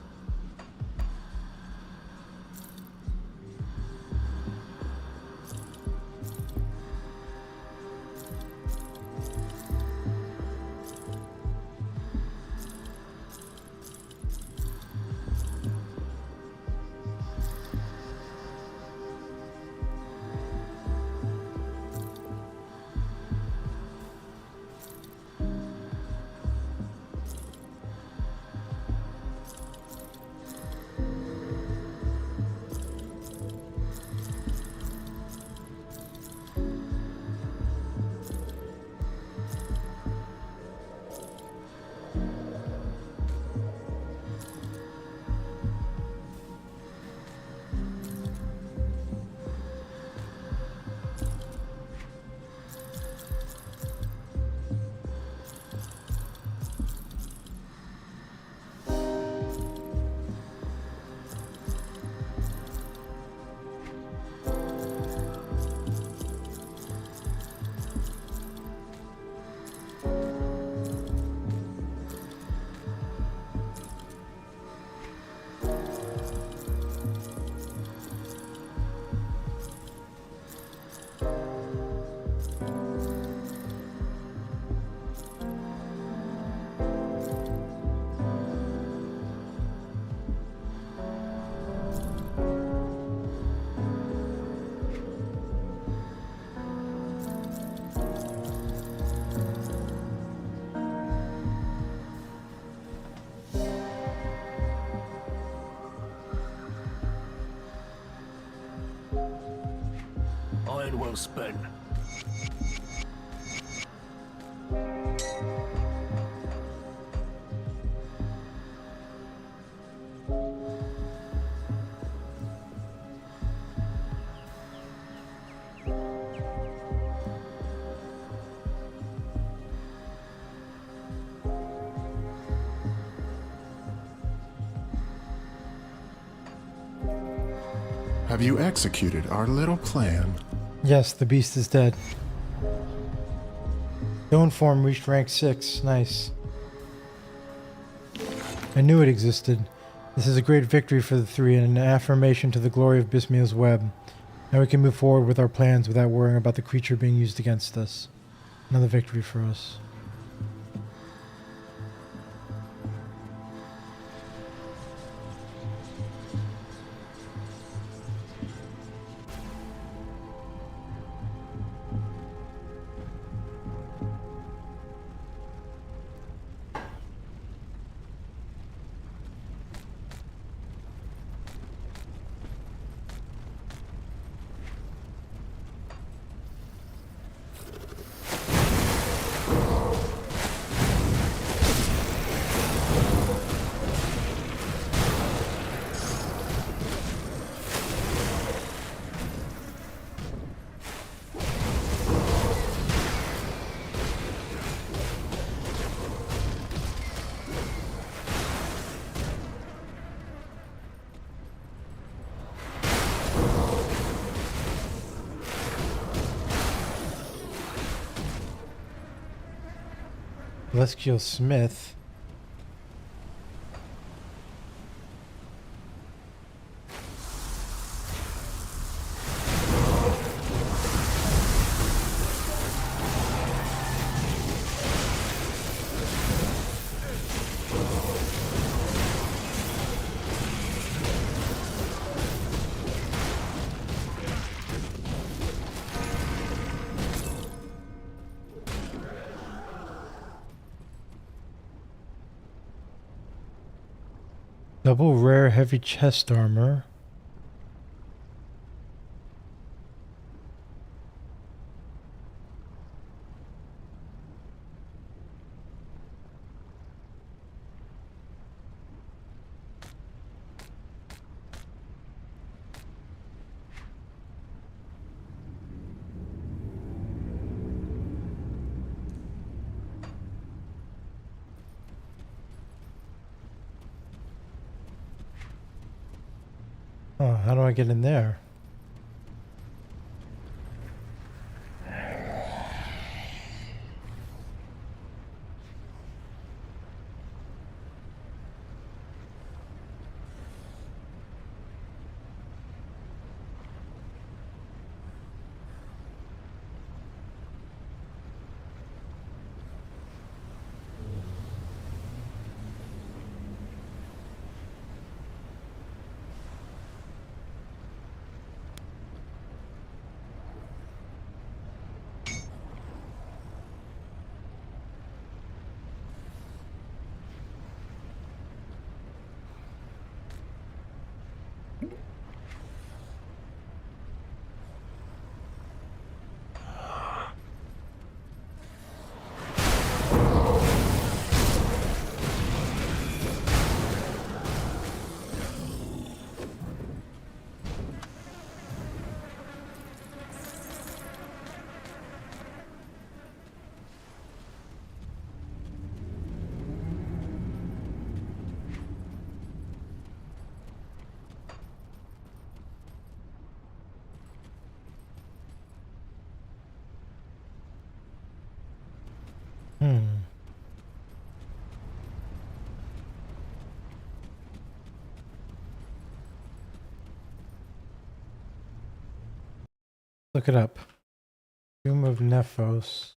Speaker 4: Iron well spent.
Speaker 7: Have you executed our little plan?
Speaker 1: Yes, the beast is dead. Stone form reached rank 6. Nice. I knew it existed. This is a great victory for the three and an affirmation to the glory of Bismiel's web. Now we can move forward with our plans without worrying about the creature being used against us. Another victory for us. Celestial Smith. Double rare heavy chest armor. Oh, how do I get in there? Look it up. Tomb of Nephos.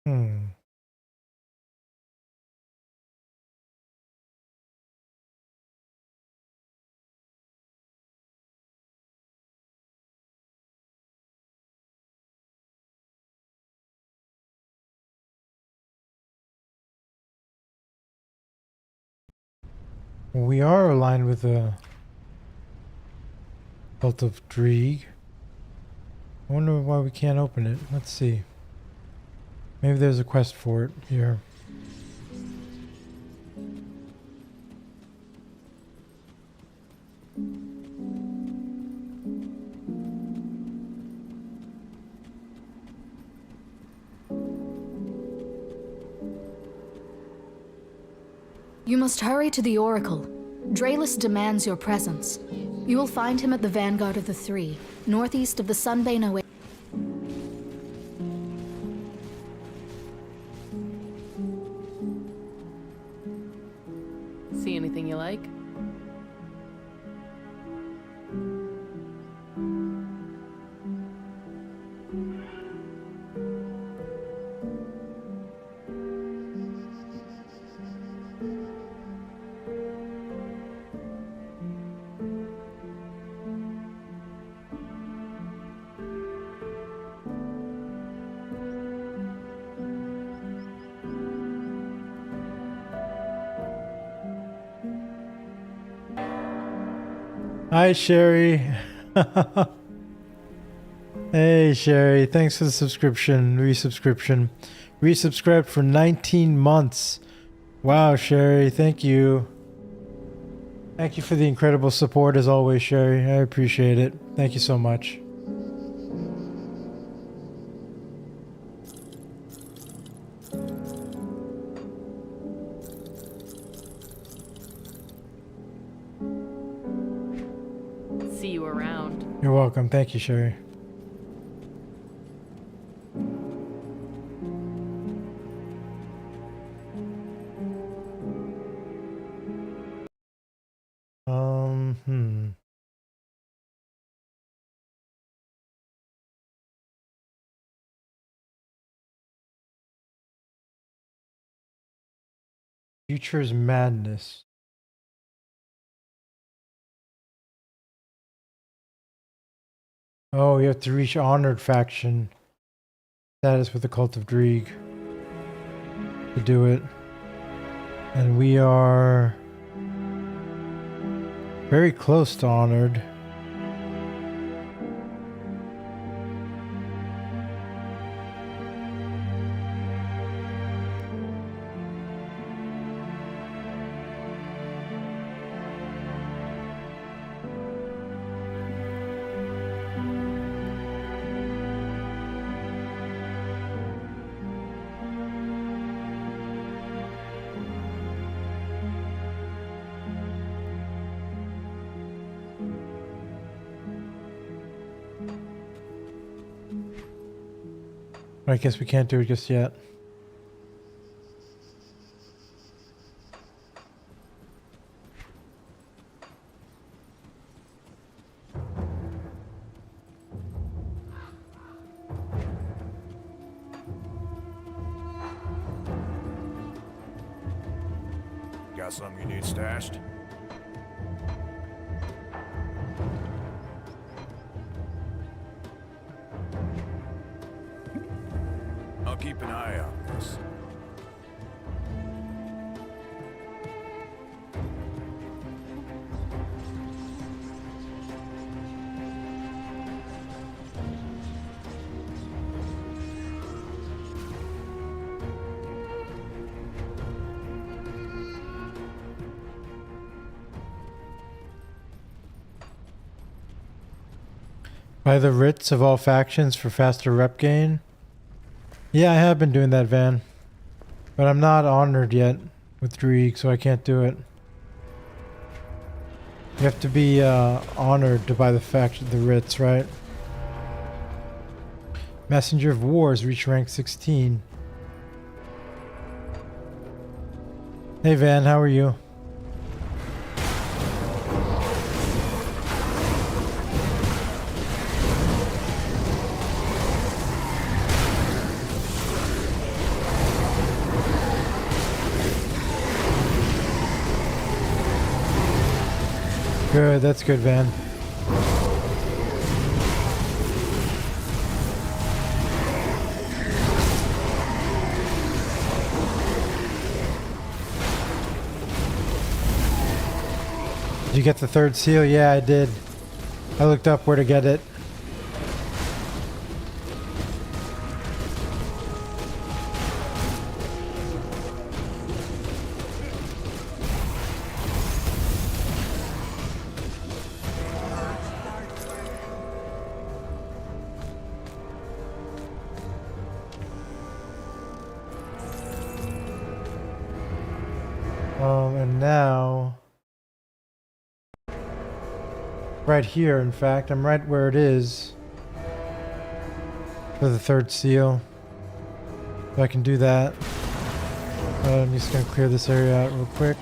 Speaker 1: Hmm. We are aligned with the Cult of Drieg. I wonder why we can't open it. Let's see. Maybe there's a quest for it here.
Speaker 8: You must hurry to the Oracle. Draelus demands your presence. You will find him at the Vanguard of the Three, northeast of the Sunbane Oasis.
Speaker 2: See anything you like?
Speaker 1: Hi, Sherry. Hey, Sherry. Thanks for the subscription. Resubscribed for 19 months. Wow, Sherry. Thank you. Thank you for the incredible support as always, Sherry. I appreciate it. Thank you so much.
Speaker 2: See you around.
Speaker 1: You're welcome. Thank you, Sherry. Hmm. Future's madness. Oh, you have to reach honored faction status with the Cult of Drieg to do it. And we are very close to honored. I guess we can't do it just yet.
Speaker 9: Got something you need stashed? I'll keep an eye on this.
Speaker 1: Buy the writs of all factions for faster rep gain. Yeah, I have been doing that, Van. But I'm not honored yet with Dreeg, so I can't do it. You have to be honored to buy the writs, right? Messenger of Wars reached rank 16. Hey Van, how are you? Good, that's good, Van. Did you get the third seal? Yeah, I did. I looked up where to get it. And now, right here, in fact, I'm right where it is for the third seal. So I can do that. I'm just gonna clear this area out real quick.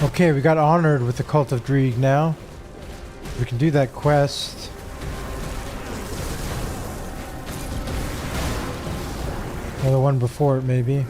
Speaker 1: Okay, we got honored with the Cult of Dreeg now. We can do that quest. Or the one before it, maybe.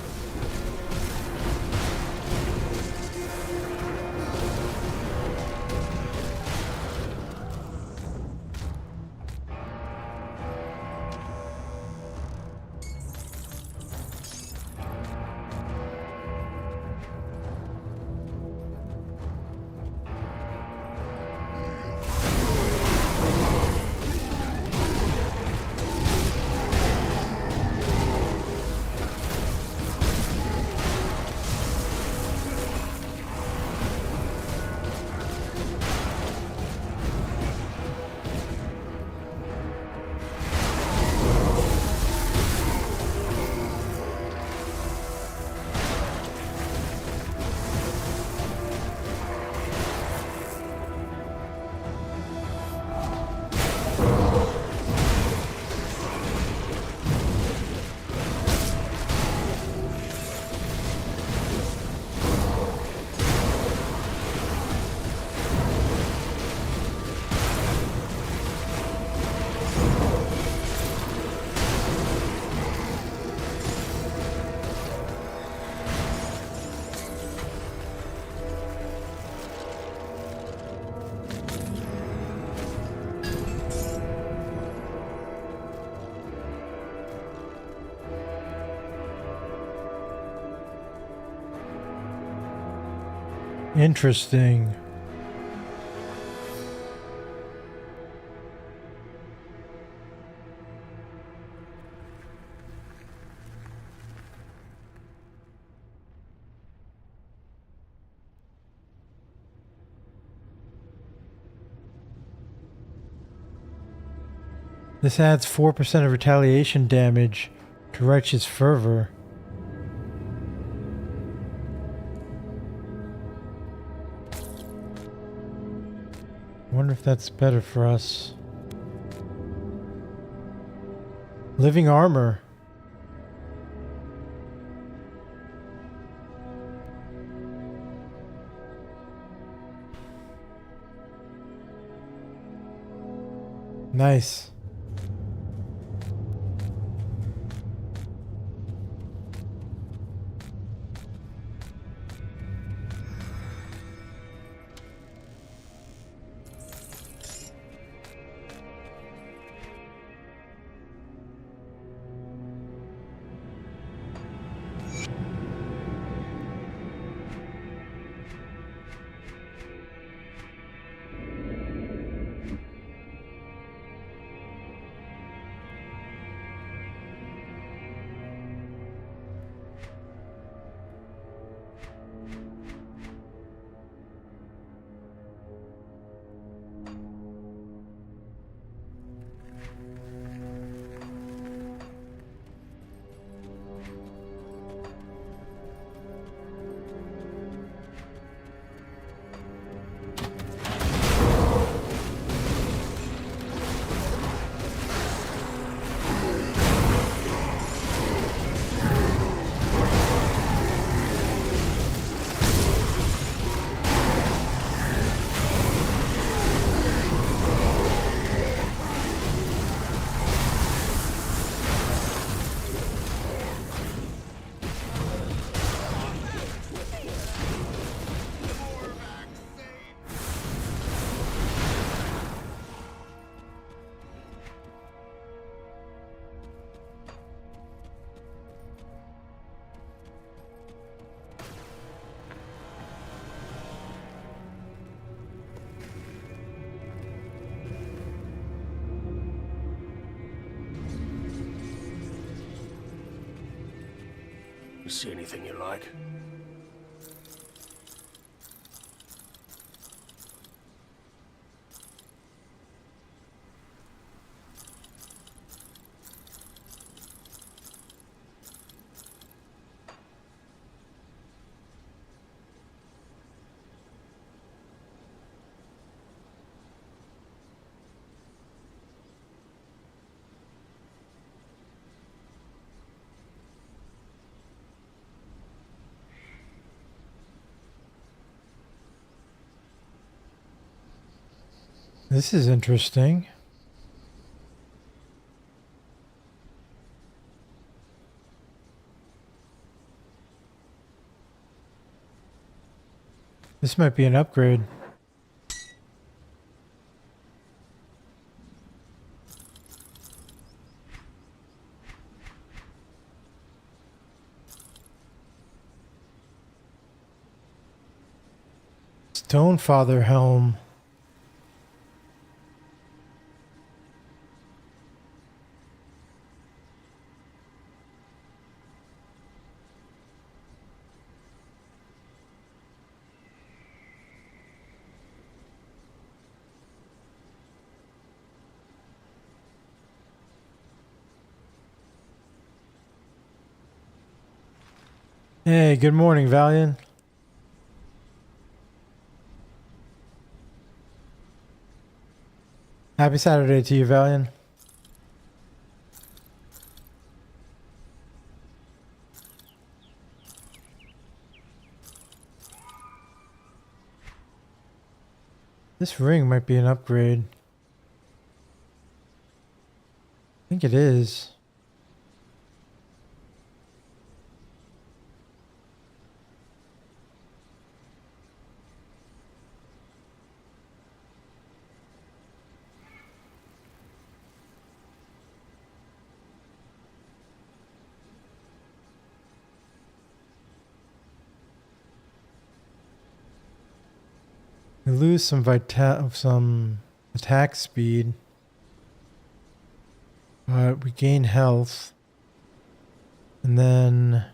Speaker 1: Interesting. This adds 4% of retaliation damage to Righteous Fervor. I wonder if that's better for us. Living armor. Nice.
Speaker 4: You see anything you like?
Speaker 1: This is interesting. This might be an upgrade. Stonefather helm. Hey, good morning, Valiant. Happy Saturday to you, Valiant. This ring might be an upgrade. I think it is. We lose some attack speed, but we gain health, and then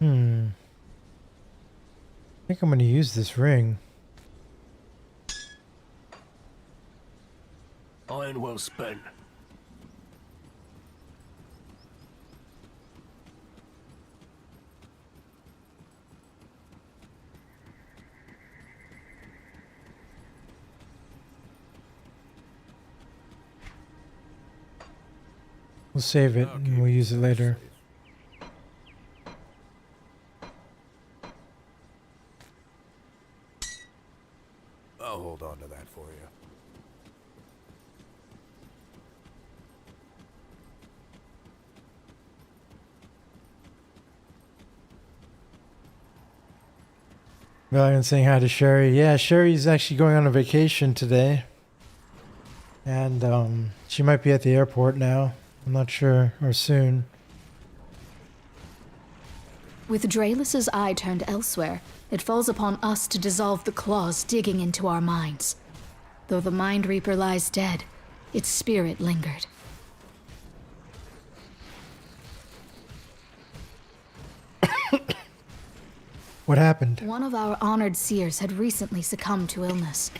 Speaker 1: I think I'm going to use this ring.
Speaker 4: Iron well spent.
Speaker 1: We'll save it and we'll use it later.
Speaker 9: I'll hold on to that for you.
Speaker 1: Valiant saying hi to Sherry. Yeah, Sherry's actually going on a vacation today. And she might be at the airport now. I'm not sure, or soon.
Speaker 8: With Draelus's eye turned elsewhere, it falls upon us to dissolve the claws digging into our minds. Though the Mind Reaper lies dead, its spirit lingered.
Speaker 1: What happened?
Speaker 8: One of our honored seers had recently succumbed to illness.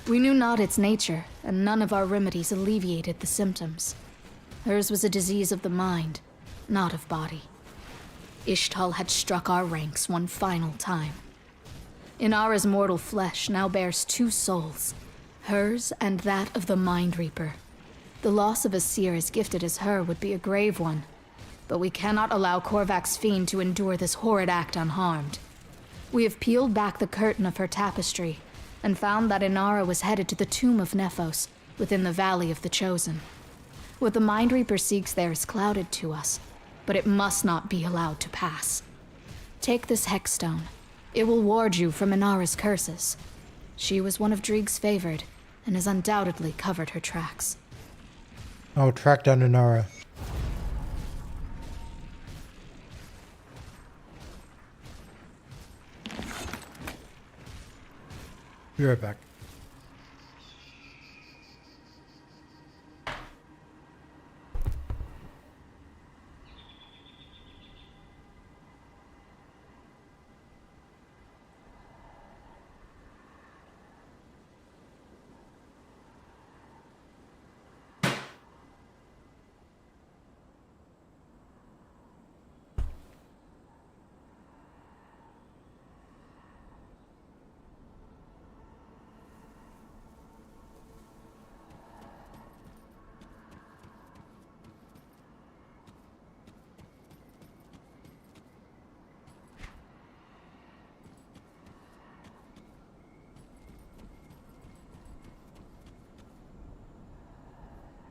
Speaker 8: We knew not its nature, and none of our remedies alleviated the symptoms. Hers was a disease of the mind, not of body. Ishtal had struck our ranks one final time. Inara's mortal flesh now bears two souls, hers and that of the Mind Reaper. The loss of a seer as gifted as her would be a grave one, but we cannot allow Korvac's fiend to endure this horrid act unharmed. We have peeled back the curtain of her tapestry, and found that Inara was headed to the tomb of Nephos, within the Valley of the Chosen. What the Mind Reaper seeks there is clouded to us, but it must not be allowed to pass. Take this hexstone. It will ward you from Inara's curses. She was one of Dreeg's favored, and has undoubtedly covered her tracks.
Speaker 1: Oh, track down Inara. Be right back.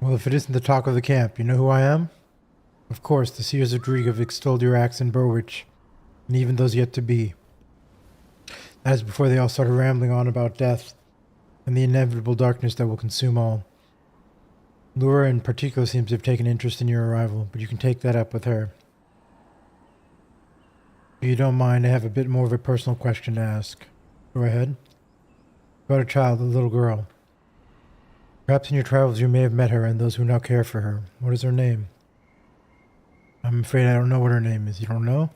Speaker 1: Well, if it isn't the talk of the camp, you know who I am? Of course, the Seers of Dreeg have extolled your acts in Burwich, and even those yet to be. That is before they all started rambling on about death, and the inevitable darkness that will consume all. Lura in particular seems to have taken interest in your arrival, but you can take that up with her. If you don't mind, I have a bit more of a personal question to ask. Go ahead. About a child, a little girl. Perhaps in your travels you may have met her and those who now care for her. What is her name? I'm afraid I don't know what her name is. You don't know?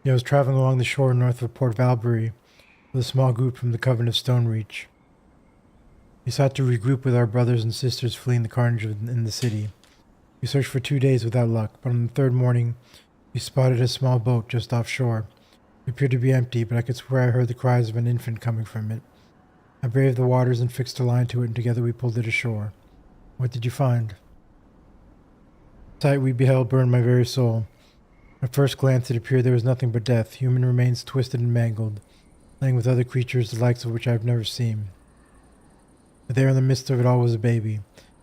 Speaker 1: Yeah, I was traveling along the shore north of Port Valbury with a small group from the Coven of Stonereach. We sought to regroup with our brothers and sisters fleeing the carnage in the city. We searched for 2 days without luck, but on the third morning we spotted a small boat just offshore. It appeared to be empty, but I could swear I heard the cries of an infant coming from it. I braved the waters and fixed a line to it, and together we pulled it ashore. What did you find? The sight we beheld burned my very soul. At first glance it appeared there was nothing but death, human remains twisted and mangled, laying with other creatures the likes of which I have never seen. But there in the midst of it all was a baby,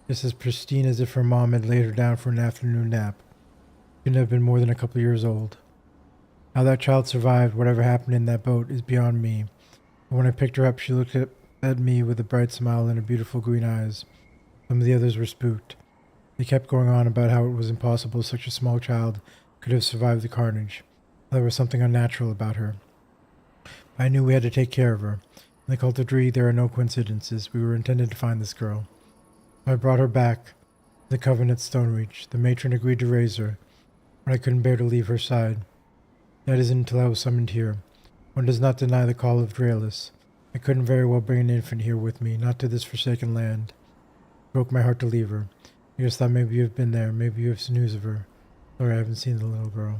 Speaker 1: just as pristine as if her mom had laid her down for an afternoon nap. She couldn't have been more than a couple years old. How that child survived whatever happened in that boat is beyond me. But when I picked her up, she looked at me with a bright smile and her beautiful green eyes. Some of the others were spooked. They kept going on about how it was impossible such a small child could have survived the carnage. There was something unnatural about her. I knew we had to take care of her. In the cult of Dreeg, there are no coincidences. We were intended to find this girl. I brought her back to the Coven at Stonereach. The matron agreed to raise her, but I couldn't bear to leave her side. That isn't until I was summoned here. One does not deny the call of Draelus. I couldn't very well bring an infant here with me, not to this forsaken land. Broke my heart to leave her. I just thought maybe you've been there. Maybe you have some news of her. Sorry, I haven't seen the little girl.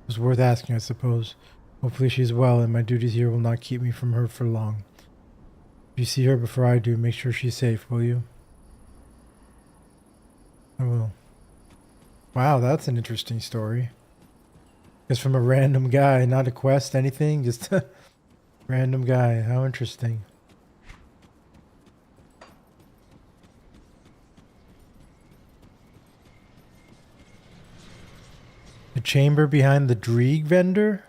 Speaker 1: It was worth asking, I suppose. Hopefully she's well, and my duties here will not keep me from her for long. If you see her before I do, make sure she's safe, will you? I will. Wow, that's an interesting story. Just from a random guy, not a quest, anything, just a random guy. How interesting. The chamber behind the Dreeg vendor?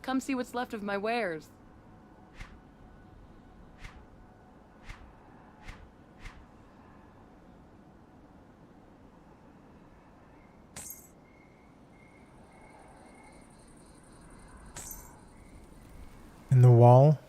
Speaker 2: Come see what's left of my wares.
Speaker 1: In the wall?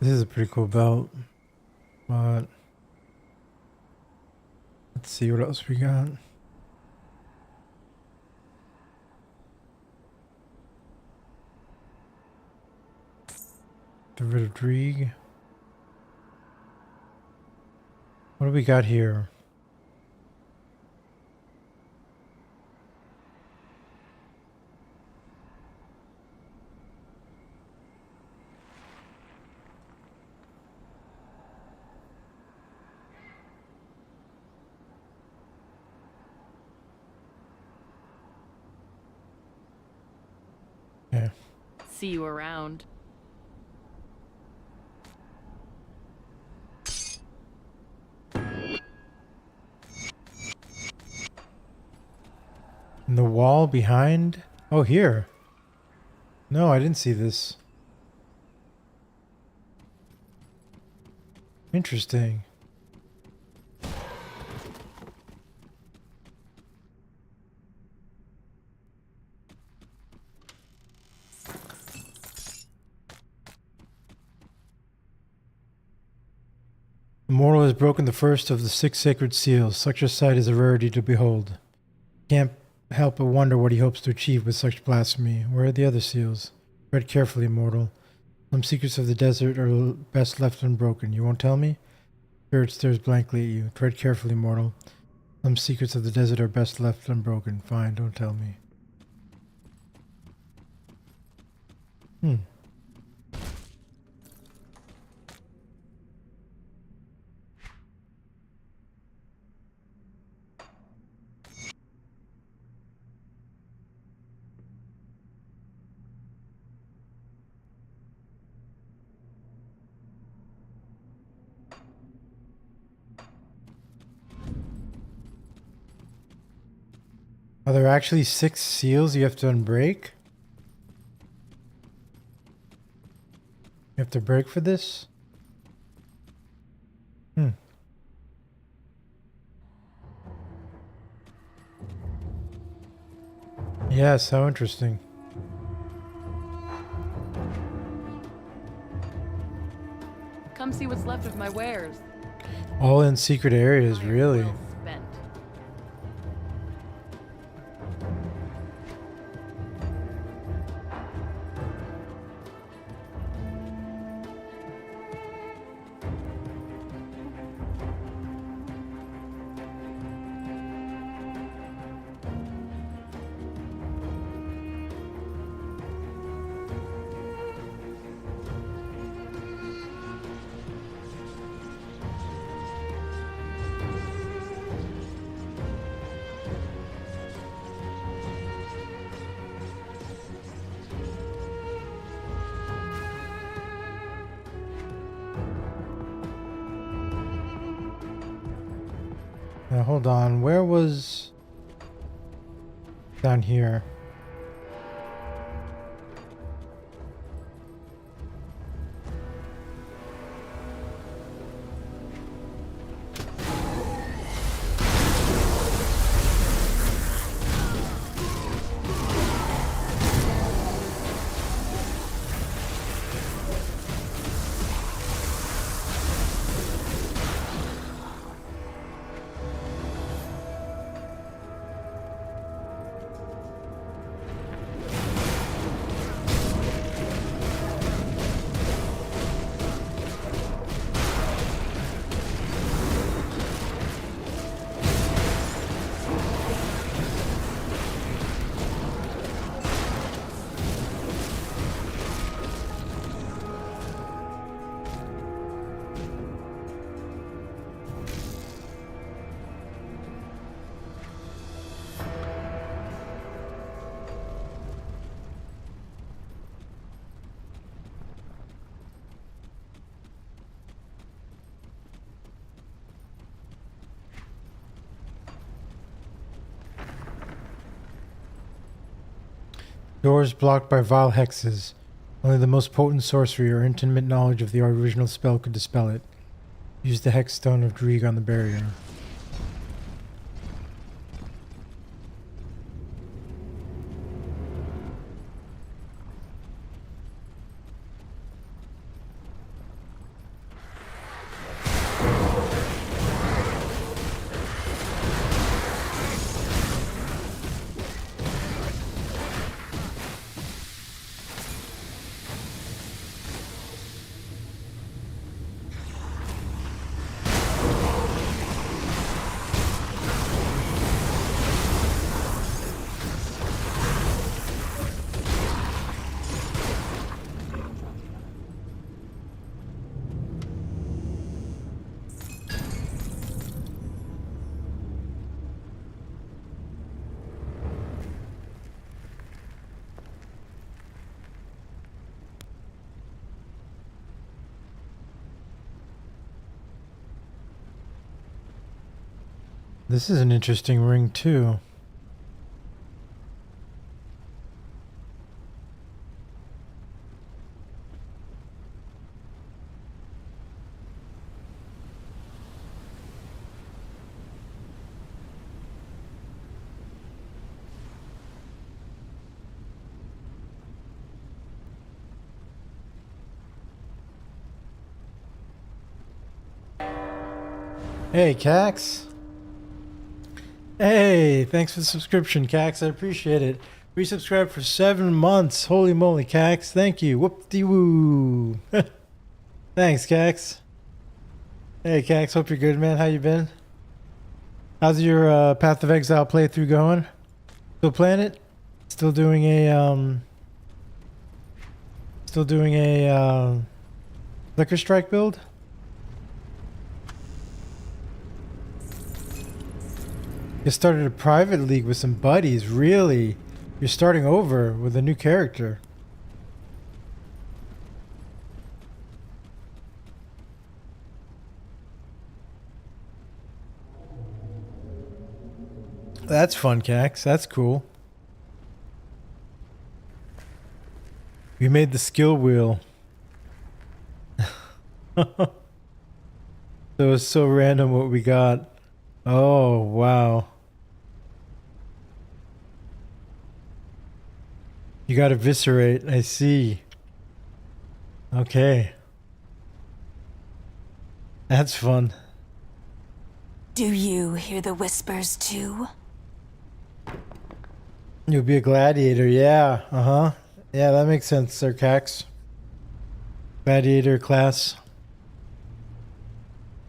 Speaker 1: This is a pretty cool belt, but let's see what else we got. Get rid of Dreeg. What do we got here? Yeah.
Speaker 2: See you around.
Speaker 1: In the wall behind? Oh, here. No, I didn't see this. Interesting. The mortal has broken the first of the 6 sacred seals. Such a sight is a rarity to behold. Can't help but wonder what he hopes to achieve with such blasphemy. Where are the other seals? Tread carefully, mortal. Some secrets of the desert are best left unbroken. You won't tell me? Spirit stares blankly at you. Tread carefully, mortal. Some secrets of the desert are best left unbroken. Fine, don't tell me. Are there actually 6 seals you have to unbreak? You have to break for this? Yes, how interesting.
Speaker 2: Come see what's left of my wares.
Speaker 1: All in secret areas,
Speaker 2: Iron
Speaker 1: really.
Speaker 2: well spent.
Speaker 1: Now hold on, where was... Down here. Doors blocked by vile hexes. Only the most potent sorcery or intimate knowledge of the original spell could dispel it. Use the hex stone of Drieg on the barrier. This is an interesting ring too. Hey, Cax. Hey, thanks for the subscription, Cax. I appreciate it. Resubscribed for 7 months. Holy moly, Cax. Thank you. Whoop-de-woo. Thanks, Cax. Hey, Cax. Hope you're good, man. How you been? How's your Path of Exile playthrough going? Still playing it? Still doing a Liquor Strike build? You started a private league with some buddies, really? You're starting over with a new character. That's fun, Cax. That's cool. We made the skill wheel. So it's so random what we got. Oh, wow. You got eviscerate, I see. Okay. That's fun.
Speaker 10: Do you hear the whispers too?
Speaker 1: You'll be a gladiator, yeah. Uh-huh. Yeah, that makes sense, Sir Cax. Gladiator class.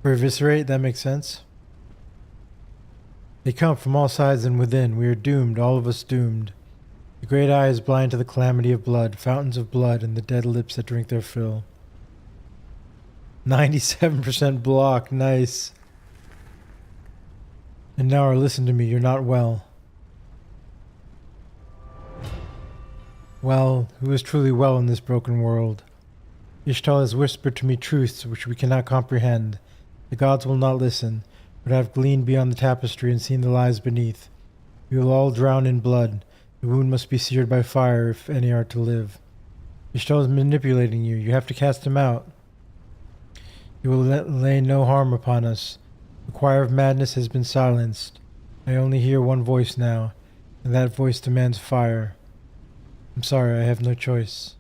Speaker 1: For eviscerate, that makes sense. They come from all sides and within. We are doomed, all of us doomed. The great eye is blind to the calamity of blood, fountains of blood, and the dead lips that drink their fill. 97% block, nice. And now, listen to me, you're not well. Well, who is truly well in this broken world? Ishtal has whispered to me truths which we cannot comprehend. The gods will not listen, but have gleaned beyond the tapestry and seen the lies beneath. We will all drown in blood. The wound must be seared by fire if any are to live. Ishtal is manipulating you. You have to cast him out. He will lay no harm upon us. The choir of madness has been silenced. I only hear one voice now, and that voice demands fire. I'm sorry, I have no choice.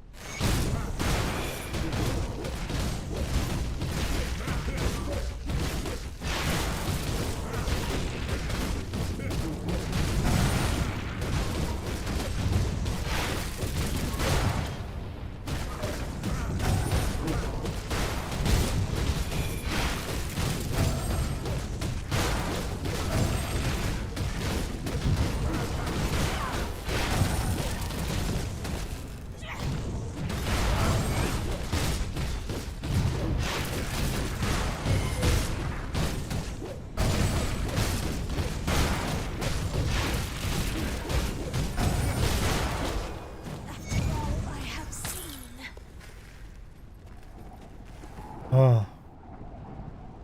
Speaker 1: Oh.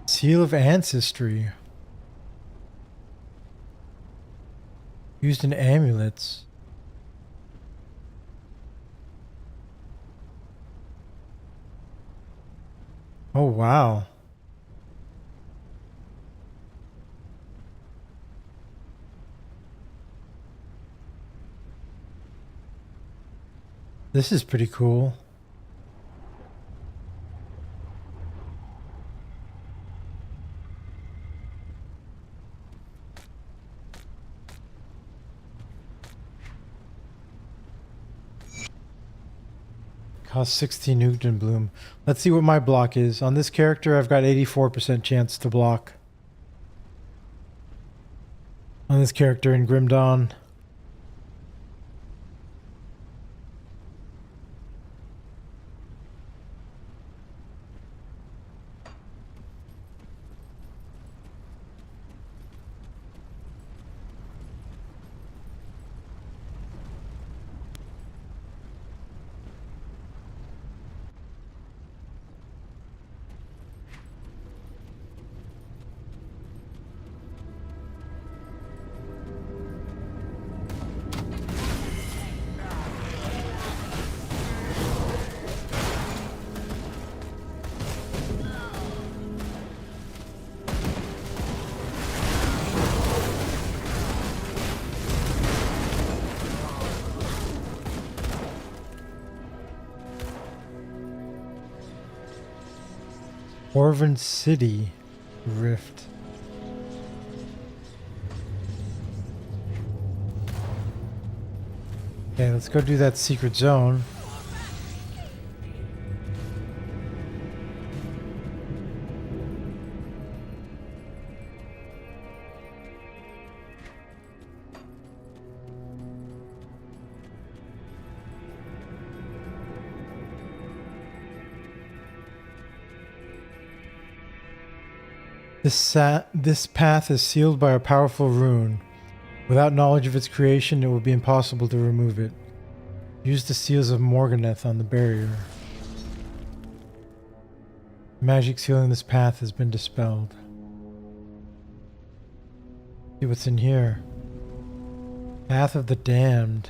Speaker 1: Seal of Ancestry. Used in amulets. Oh, wow. This is pretty cool. Cost 16 Newton Bloom. Let's see what my block is. On this character, I've got 84% chance to block. On this character in Grim Dawn. Orvan City Rift. Okay, let's go do that secret zone. This path is sealed by a powerful rune. Without knowledge of its creation, it will be impossible to remove it. Use the seals of Morganeth on the barrier. The magic sealing this path has been dispelled. See what's in here. Path of the Damned.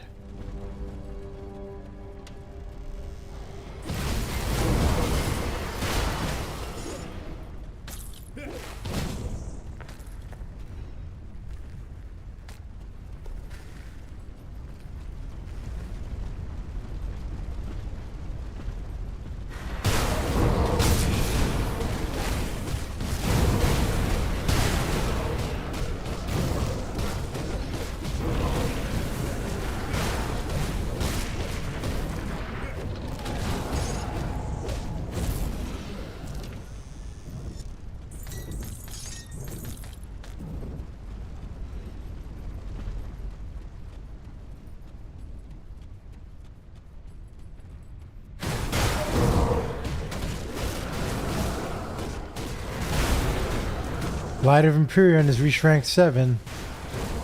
Speaker 1: Light of Empyrean is reached rank 7.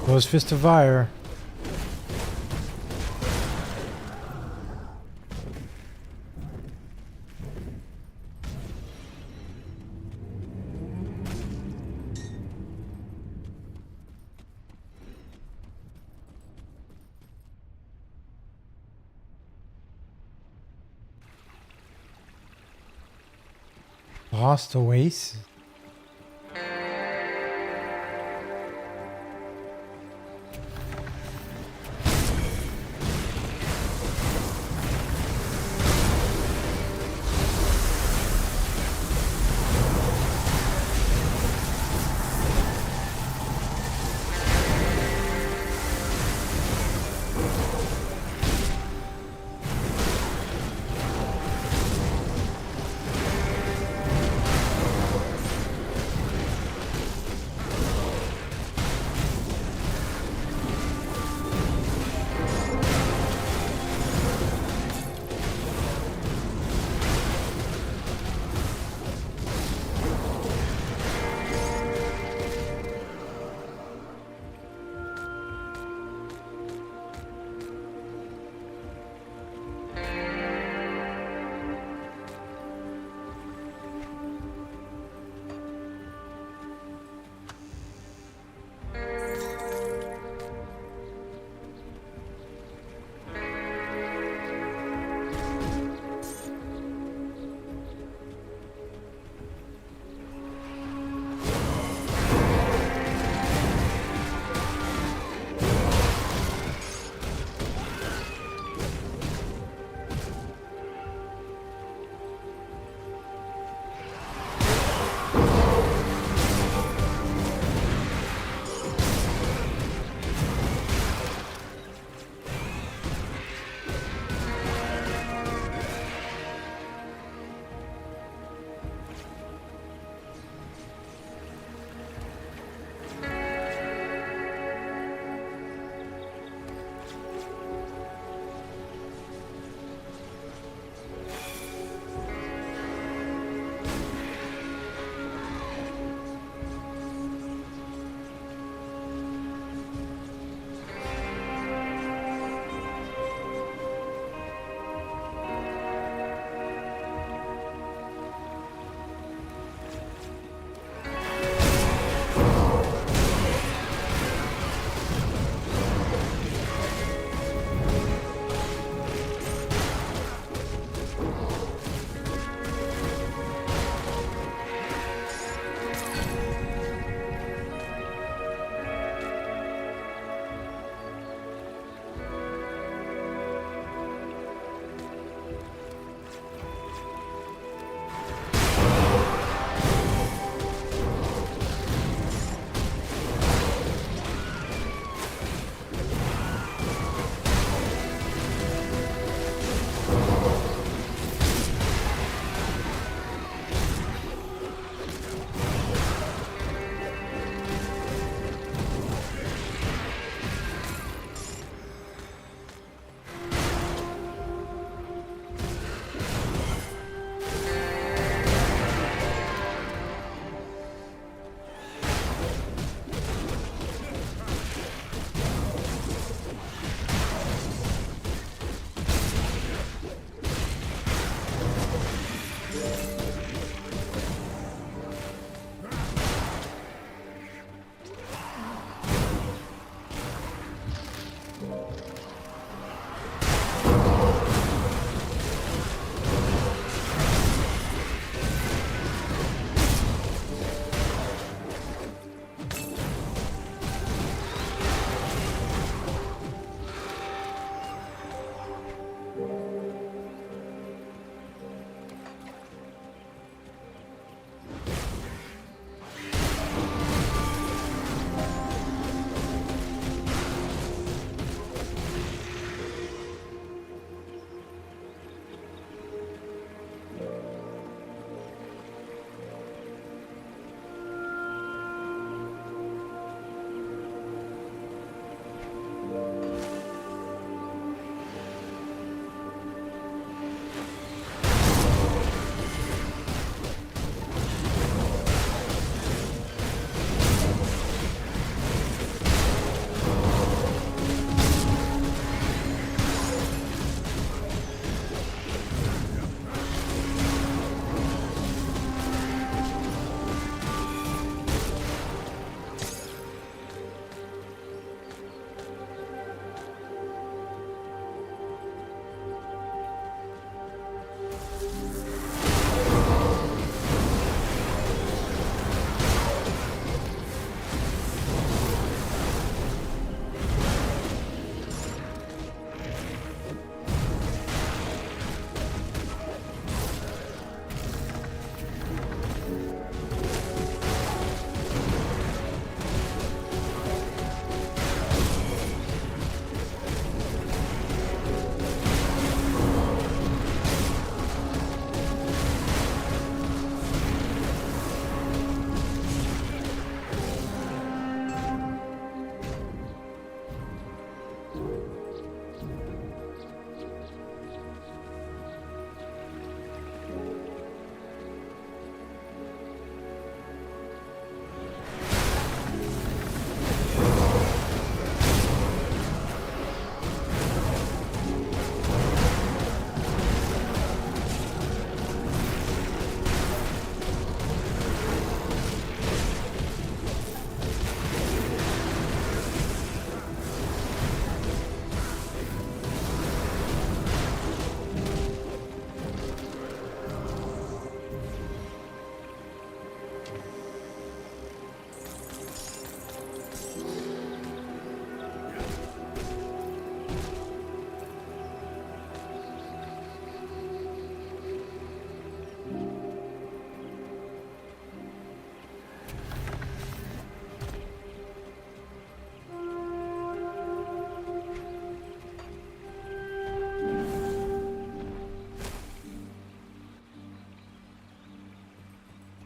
Speaker 1: Rose Fist of Fire. Lost Oasis.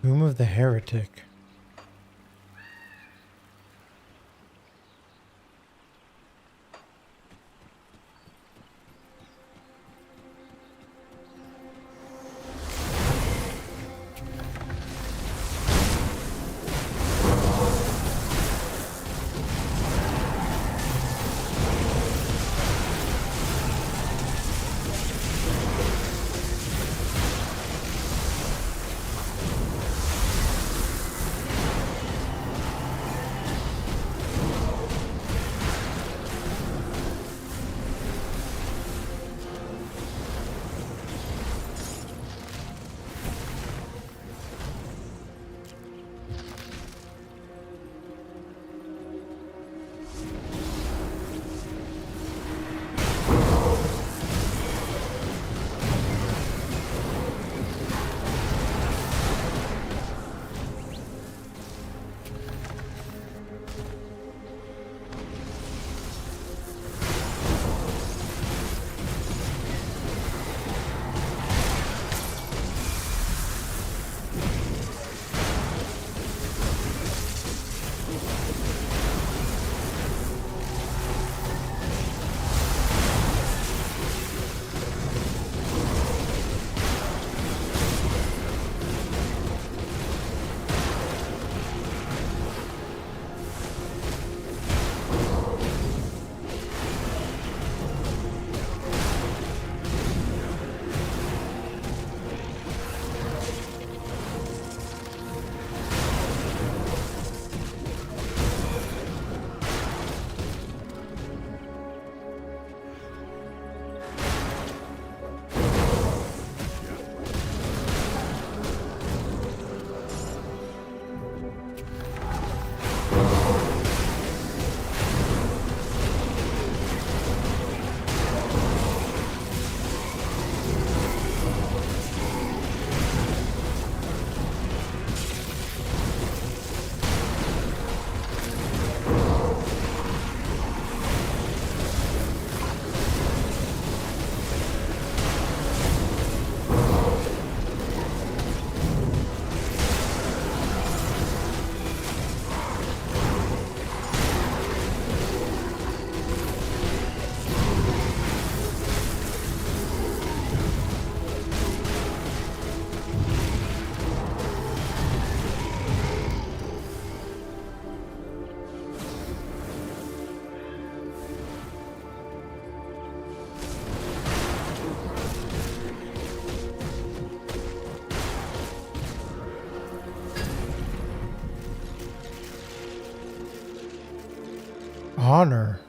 Speaker 1: Tomb of the Heretic. Honor.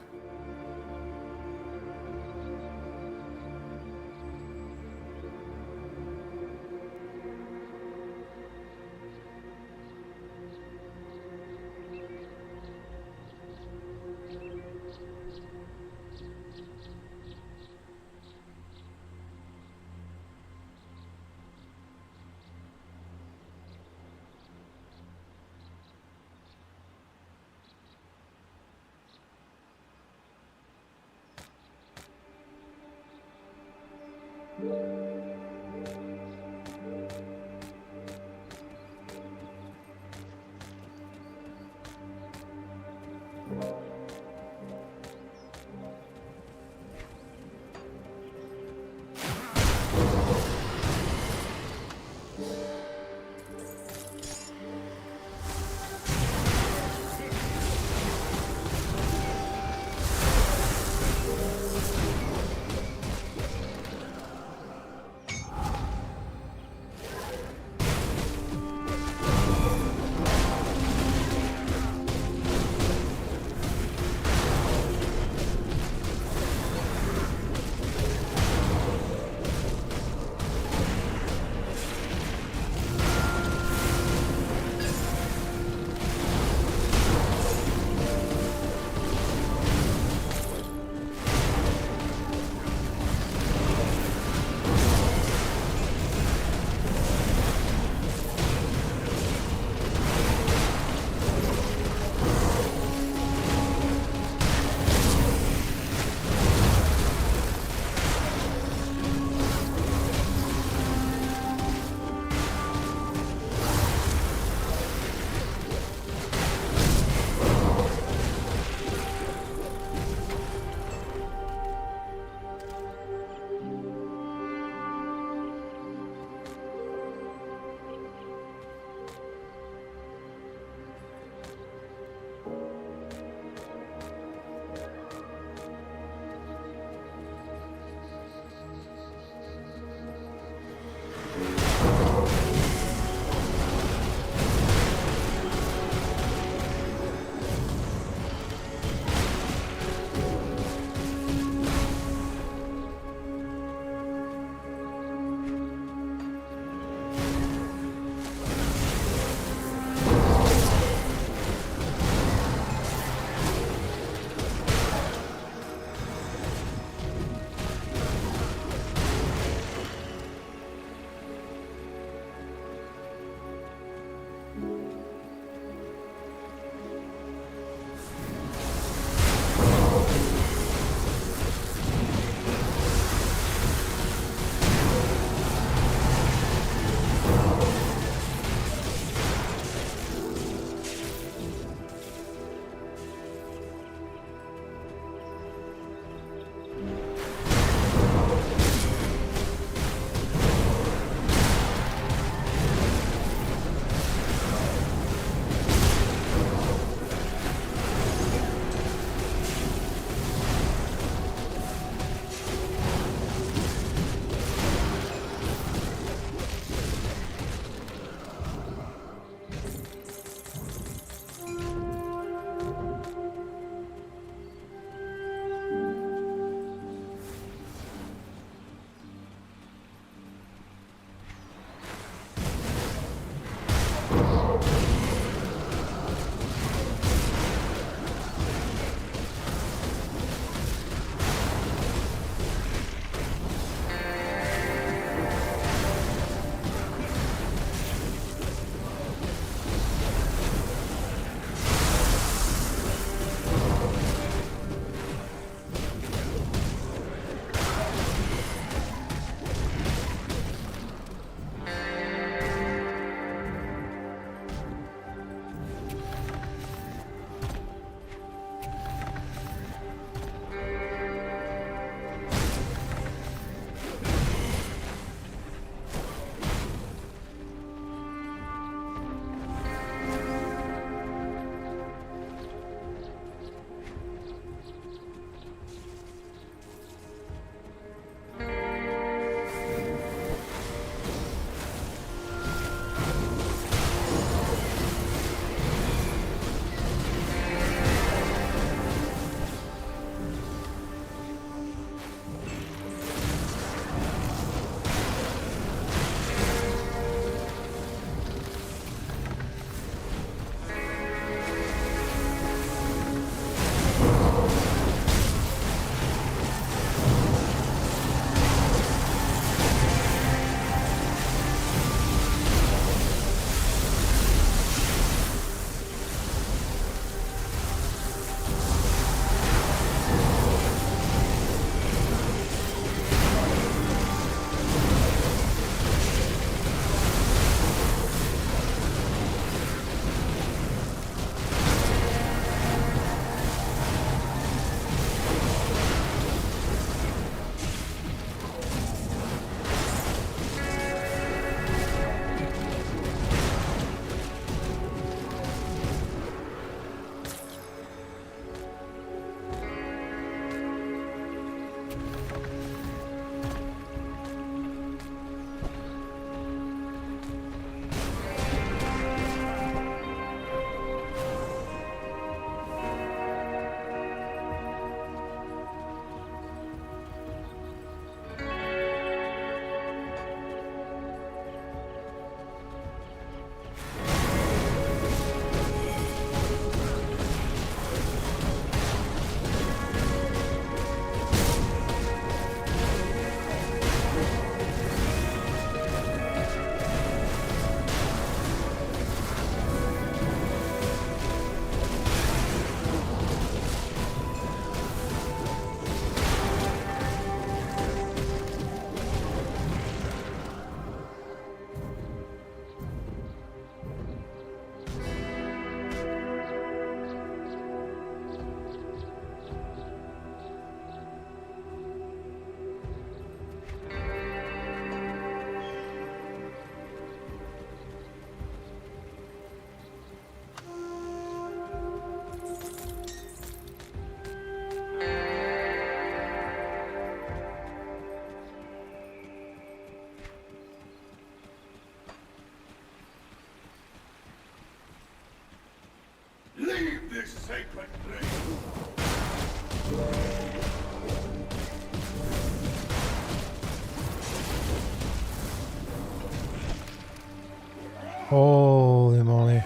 Speaker 1: Holy moly.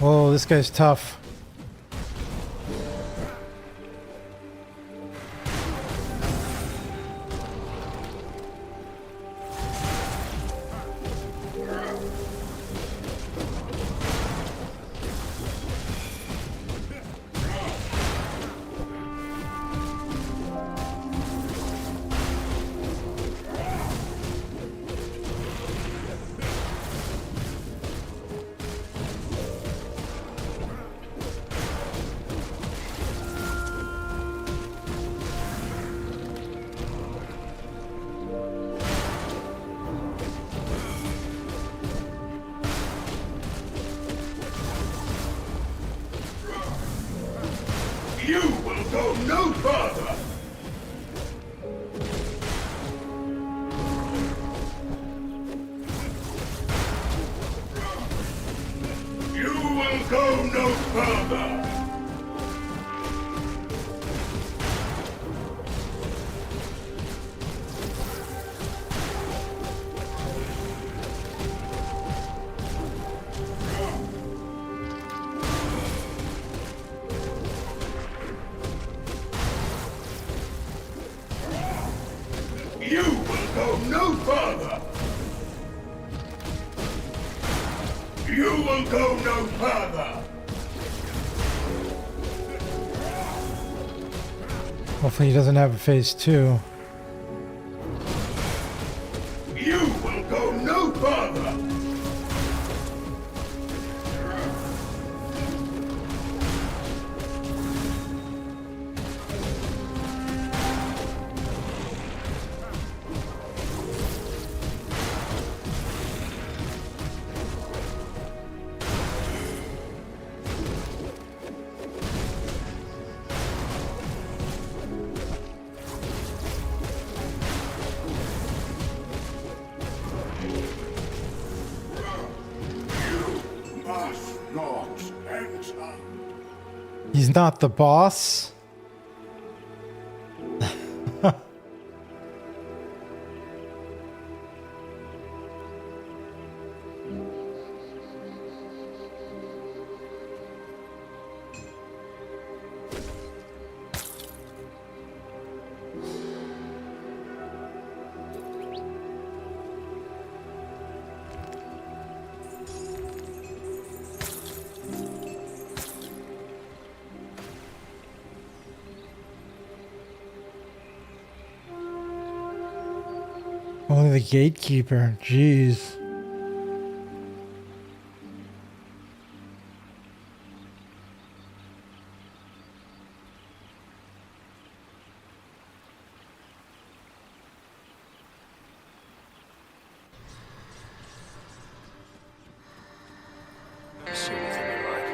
Speaker 1: Oh, this guy's tough.
Speaker 11: You will go no further! You will go no further! You will go no further! You will go no further!
Speaker 1: Hopefully he doesn't have a phase 2.
Speaker 11: You will go no further! Must not enter.
Speaker 1: He's not the boss. Only the gatekeeper. Jeez.
Speaker 4: See anything you like?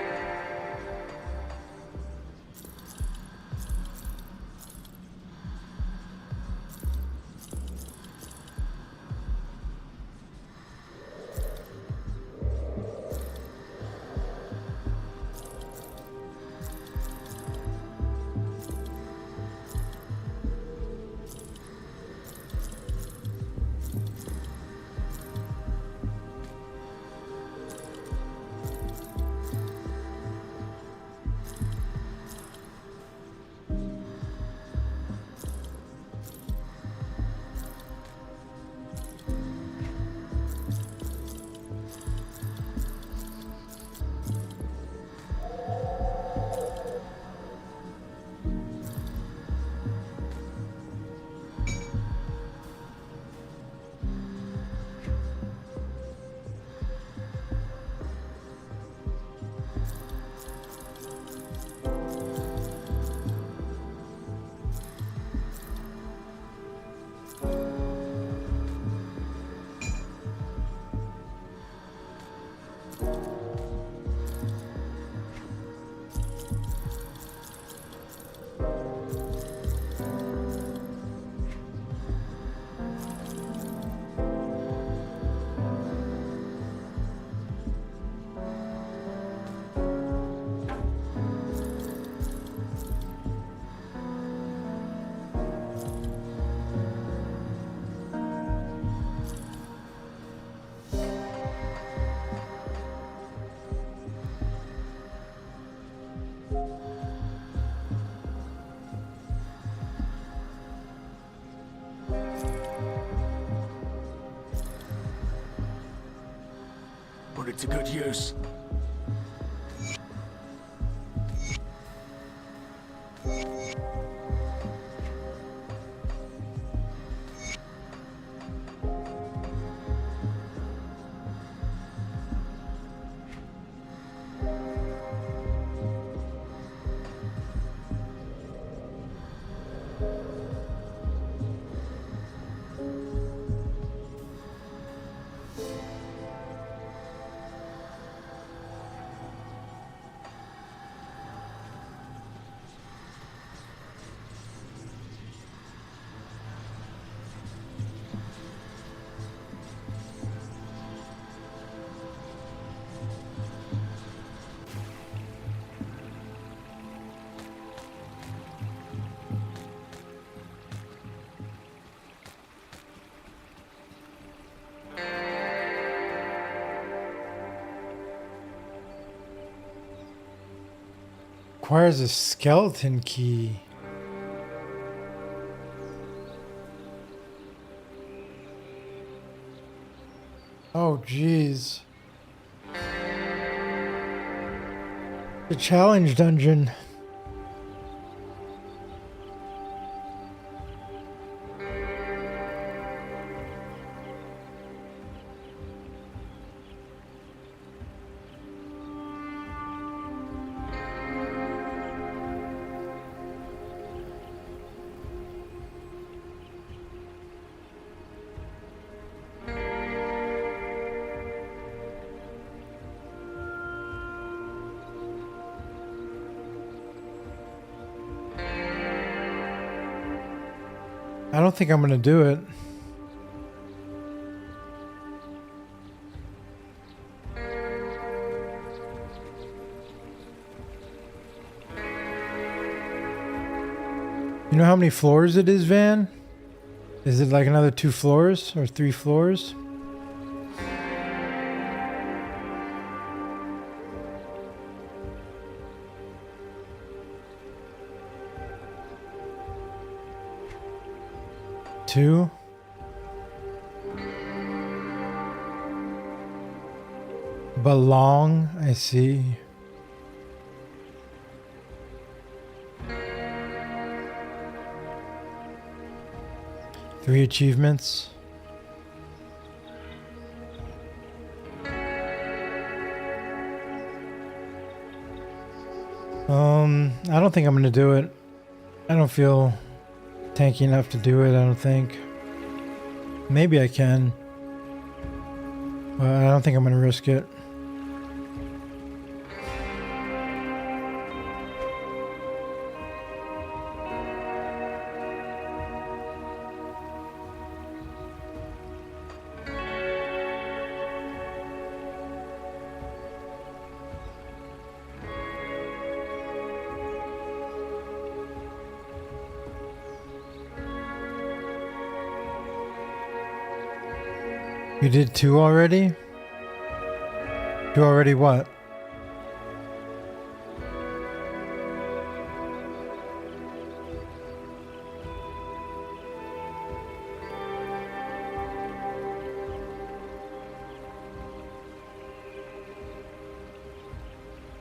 Speaker 4: Put it to good use.
Speaker 1: Requires a skeleton key. Oh, jeez. The challenge dungeon. I don't think I'm gonna do it. You know how many floors it is, Van? Is it like another 2 floors or 3 floors? Two. Belong, I see. Three achievements. I don't think I'm gonna do it. I don't feel tanky enough to do it, I don't think. Maybe I can. But I don't think I'm gonna risk it. You did 2 already? 2 already what?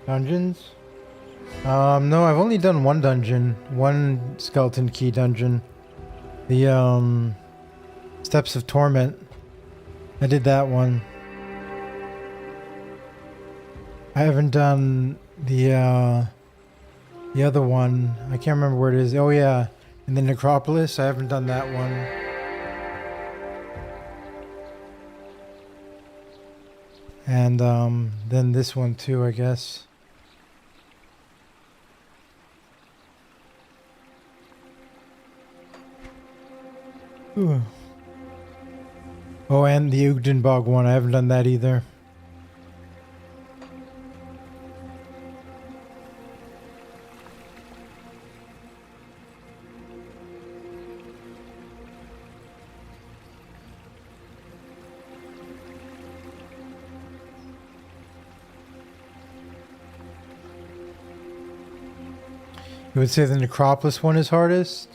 Speaker 1: Dungeons? No, I've only done 1 dungeon. 1 skeleton key dungeon. The, Steps of Torment. I did that one. I haven't done the other one. I can't remember where it is. Oh yeah, in the Necropolis. I haven't done that one. And then this one too, I guess. Ooh. Oh, and the Ugdenbog one. I haven't done that either. You would say the Necropolis one is hardest?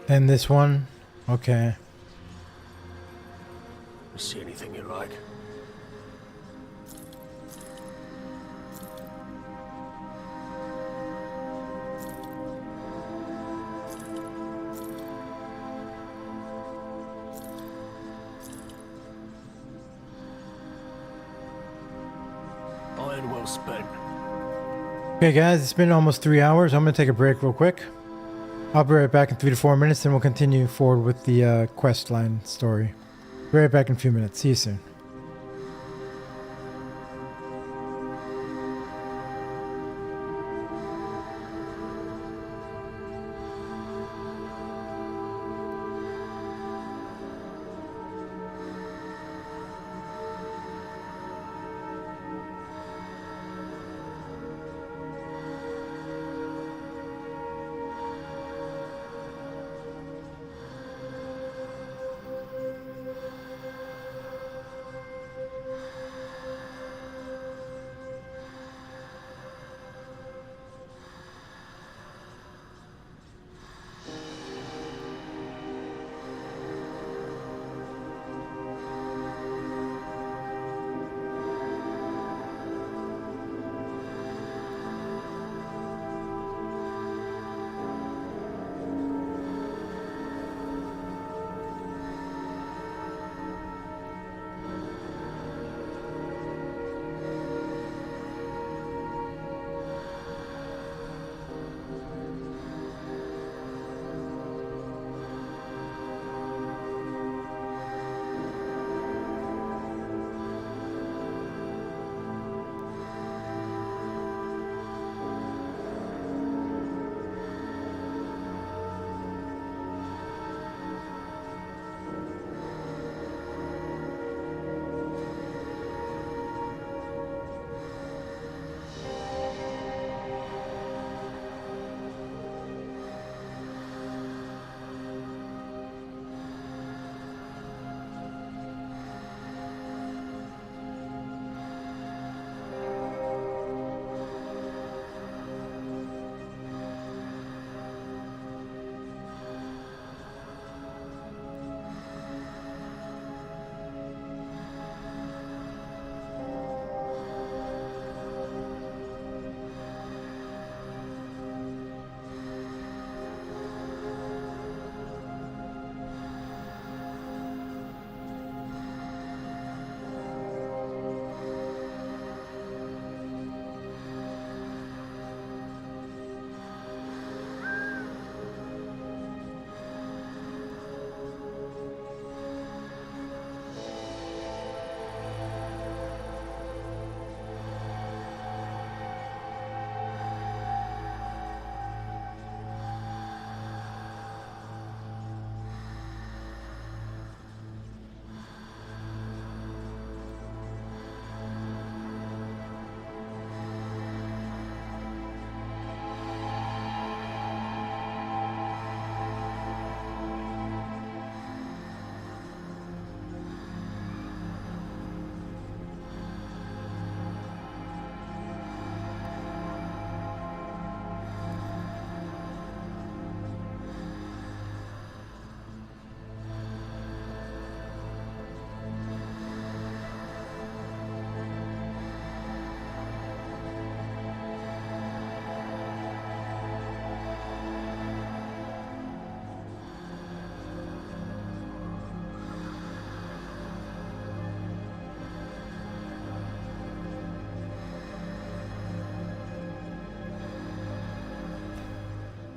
Speaker 1: And this one? Okay.
Speaker 4: See anything you like? Iron well spent.
Speaker 1: Okay guys, it's been almost 3 hours. I'm gonna take a break real quick. I'll be right back in 3 to 4 minutes, then we'll continue forward with the quest line story. Be right back in a few minutes. See you soon.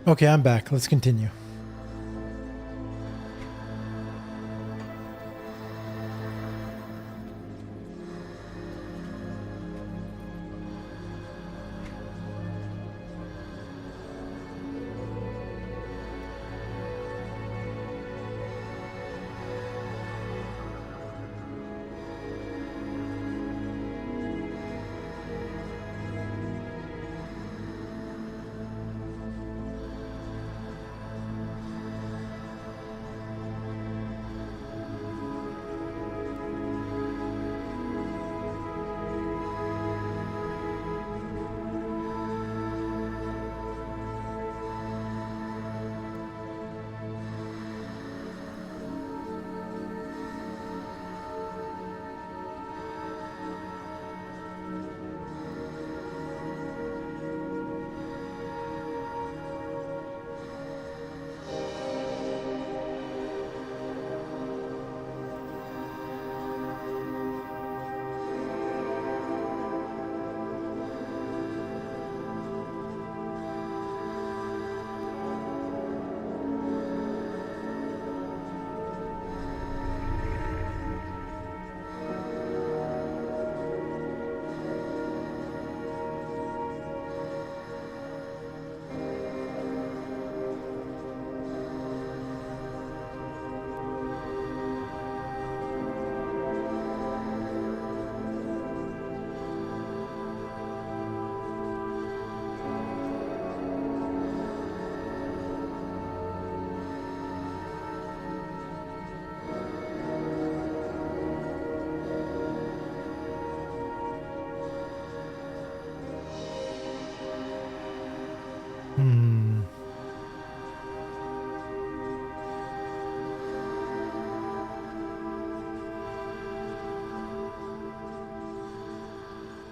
Speaker 1: Okay, I'm back. Let's continue.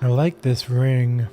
Speaker 1: I like this ring.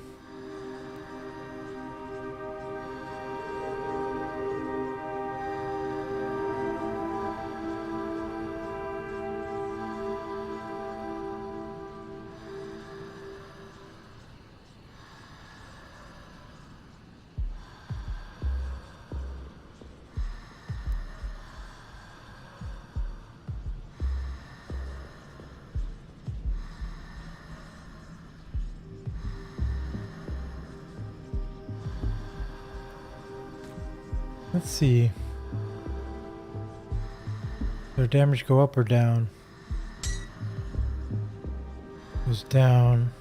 Speaker 1: Let's see. Their damage go up or down? Goes down.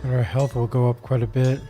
Speaker 1: And our health will go up quite a bit.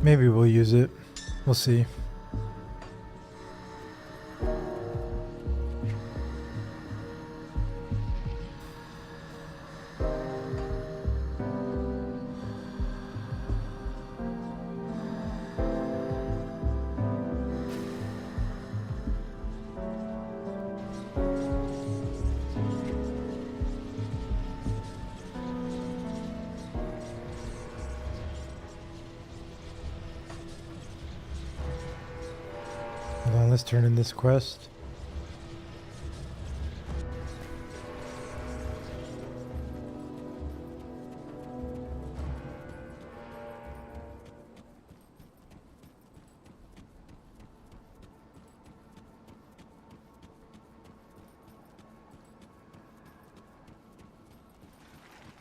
Speaker 1: Maybe we'll use it. We'll see. Hold on, let's turn in this quest.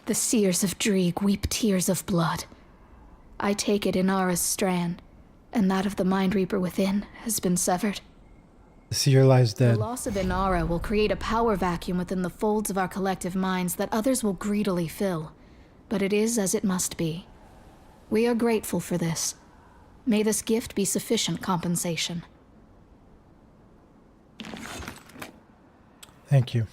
Speaker 8: The seers of Dreeg weep tears of blood. I take it Inara's strand, and that of the Mind Reaper within has been severed.
Speaker 1: The seer lies
Speaker 8: The
Speaker 1: dead.
Speaker 8: loss of Inara will create a power vacuum within the folds of our collective minds that others will greedily fill. But it is as it must be. We are grateful for this. May this gift be sufficient compensation.
Speaker 1: Thank you.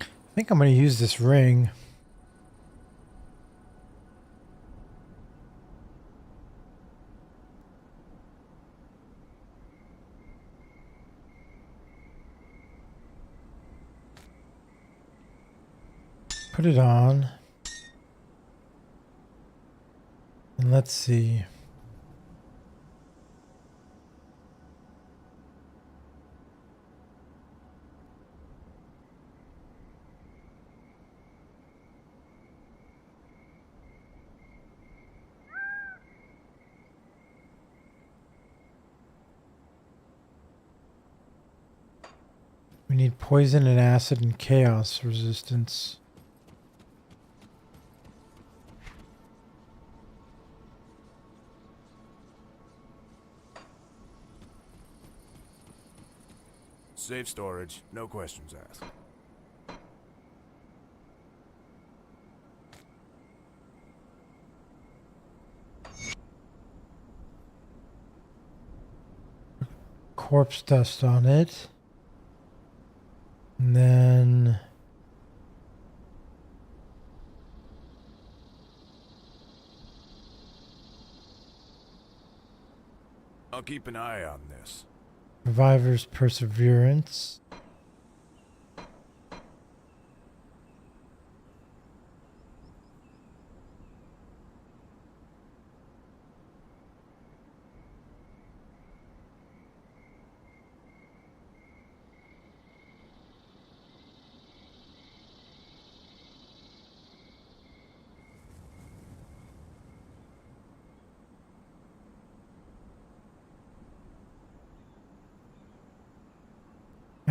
Speaker 1: I think I'm going to use this ring. Put it on. And let's see. We need poison and acid and chaos resistance.
Speaker 9: Safe storage, no questions asked.
Speaker 1: Corpse dust on it. And then
Speaker 9: keep an eye on this.
Speaker 1: Survivor's Perseverance.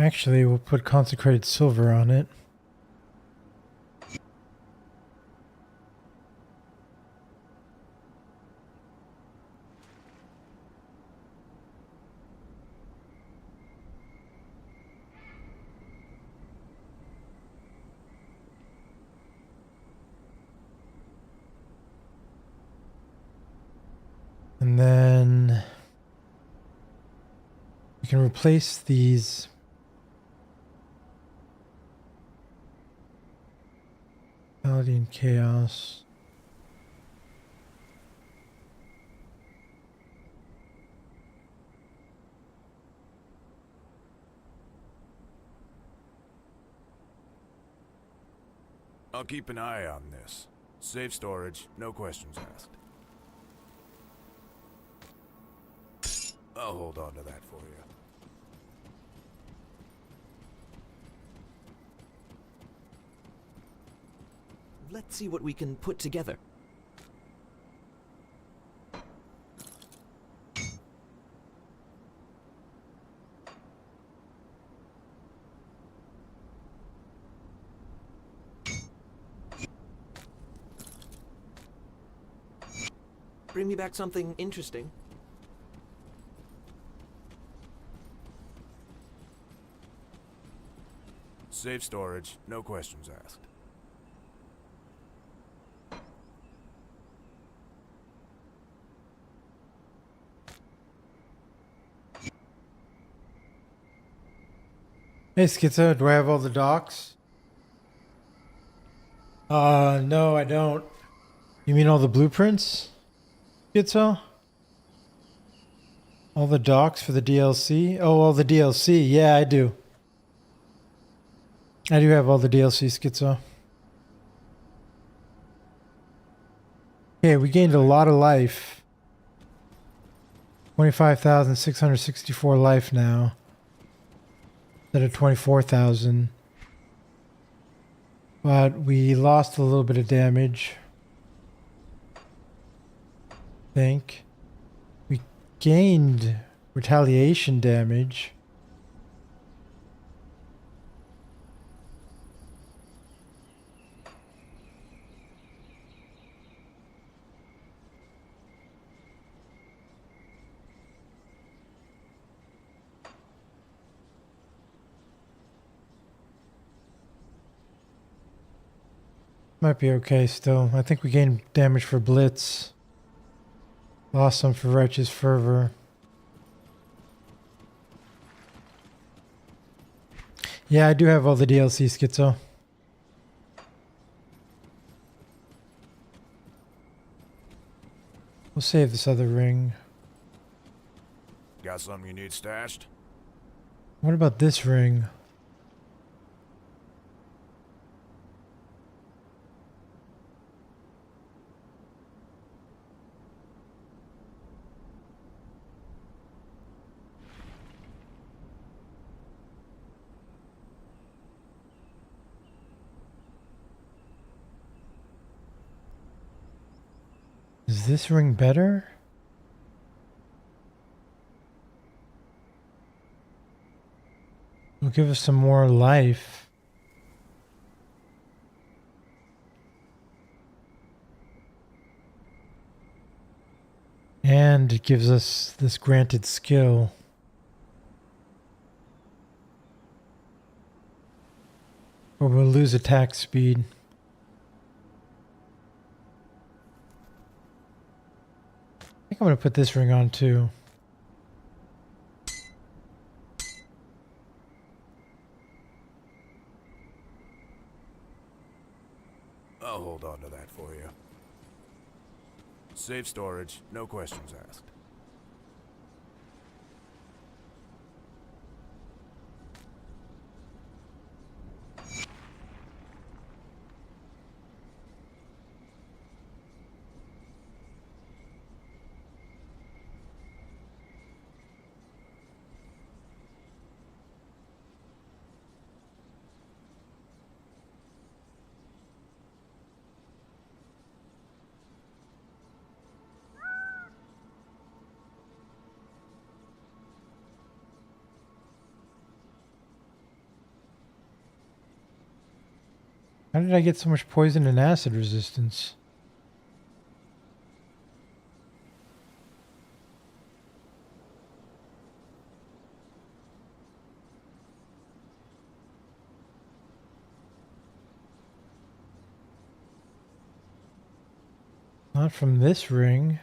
Speaker 1: Actually, we'll put consecrated silver on it. And then we can replace these Paladin Chaos.
Speaker 9: I'll keep an eye on this. Safe storage, no questions asked. I'll hold on to that for you.
Speaker 3: Let's see what we can put together. Bring me back something interesting.
Speaker 9: Safe storage, no questions asked.
Speaker 1: Hey Schizo, do I have all the docs? No, I don't. You mean all the blueprints? Schizo? All the docs for the DLC? Oh, all the DLC. Yeah, I do. I do have all the DLC, Schizo. Okay, we gained a lot of life. 25,664 life now. Instead of 24,000. But we lost a little bit of damage. I think. We gained retaliation damage. Might be okay still. I think we gained damage for Blitz. Lost some for Righteous Fervor. Yeah, I do have all the DLC, Schizo. We'll save this other ring.
Speaker 9: Got something you need stashed?
Speaker 1: What about this ring? Is this ring better? It'll give us some more life. And it gives us this granted skill. Or we'll lose attack speed. I think I'm going to put this ring on too.
Speaker 9: I'll hold on to that for you. Safe storage, no questions asked.
Speaker 1: How did I get so much poison and acid resistance? Not from this ring.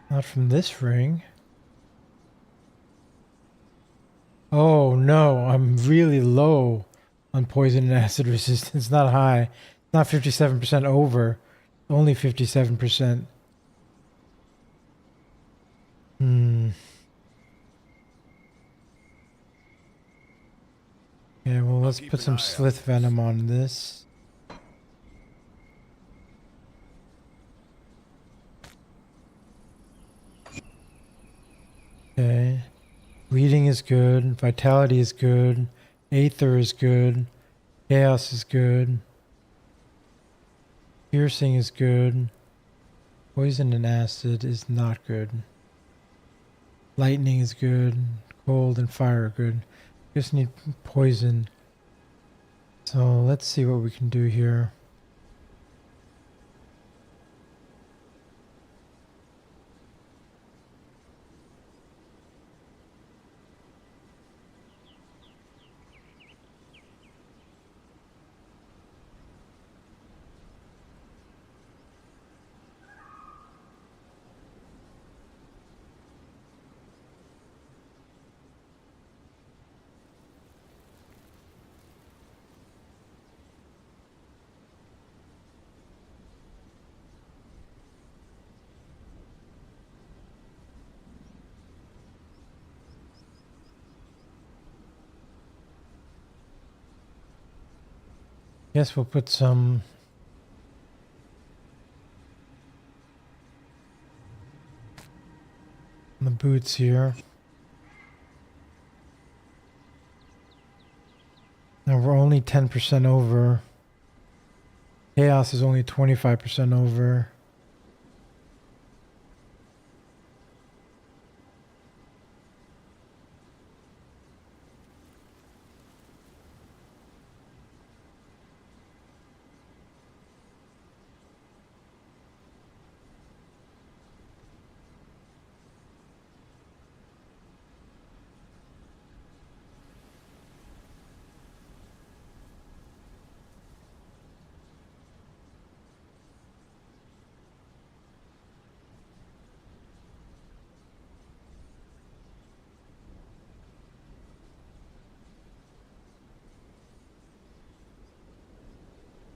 Speaker 1: Not from this ring. Oh no, I'm really low on poison and acid resistance. Not high. Not 57% over. Only 57%. Yeah, well, let's put some slith venom on this. Okay. Bleeding is good. Vitality is good. Aether is good. Chaos is good. Piercing is good. Poison and acid is not good. Lightning is good. Cold and fire are good. Just need poison. So let's see what we can do here. Guess we'll put some on the boots here. Now we're only 10% over. Chaos is only 25% over.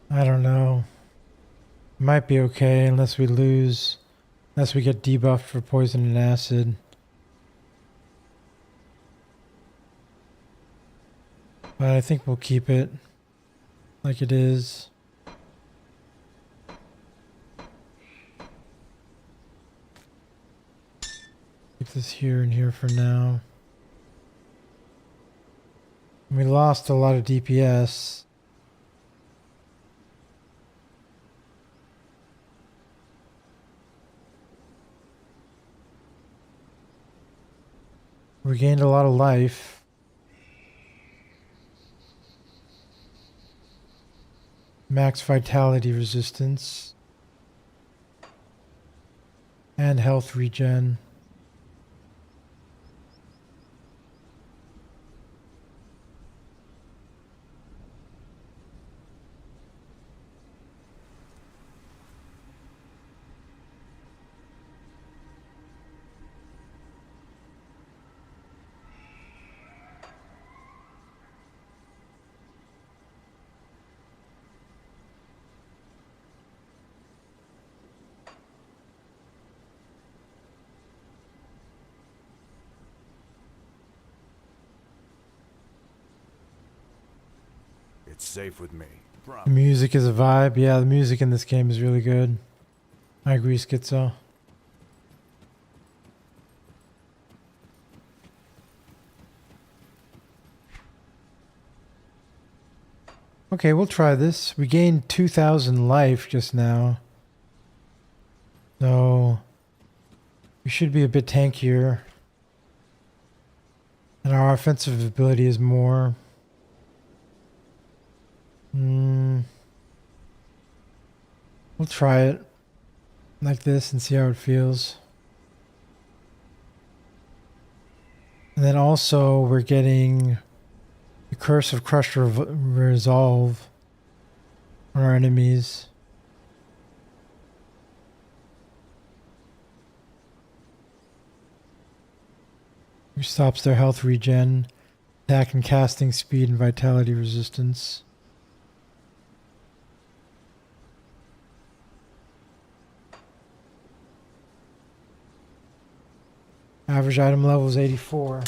Speaker 1: I don't know. Might be okay unless we lose, unless we get debuffed for poison and acid. But I think we'll keep it like it is. Keep this here and here for now. We lost a lot of DPS. We gained a lot of life. Max vitality resistance. And health regen.
Speaker 9: It's safe with me.
Speaker 1: The music is a vibe. Yeah, the music in this game is really good. I agree, Schizo. Okay, we'll try this. We gained 2,000 life just now. So we should be a bit tankier. And our offensive ability is more. We'll try it like this and see how it feels. And then also we're getting the Curse of Crushed Resolve on our enemies. Which stops their health regen, attack and casting speed, and vitality resistance. Average item level is 84.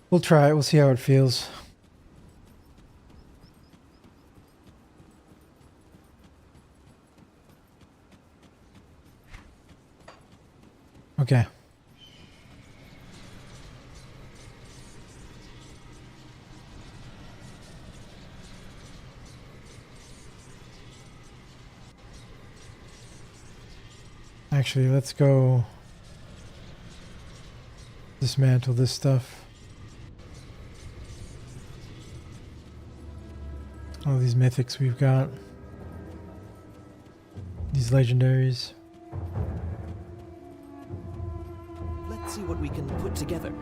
Speaker 1: We'll try it. We'll see how it feels. Okay. Actually, let's go dismantle this stuff. All these mythics we've got. These legendaries.
Speaker 3: Let's see what we can put together.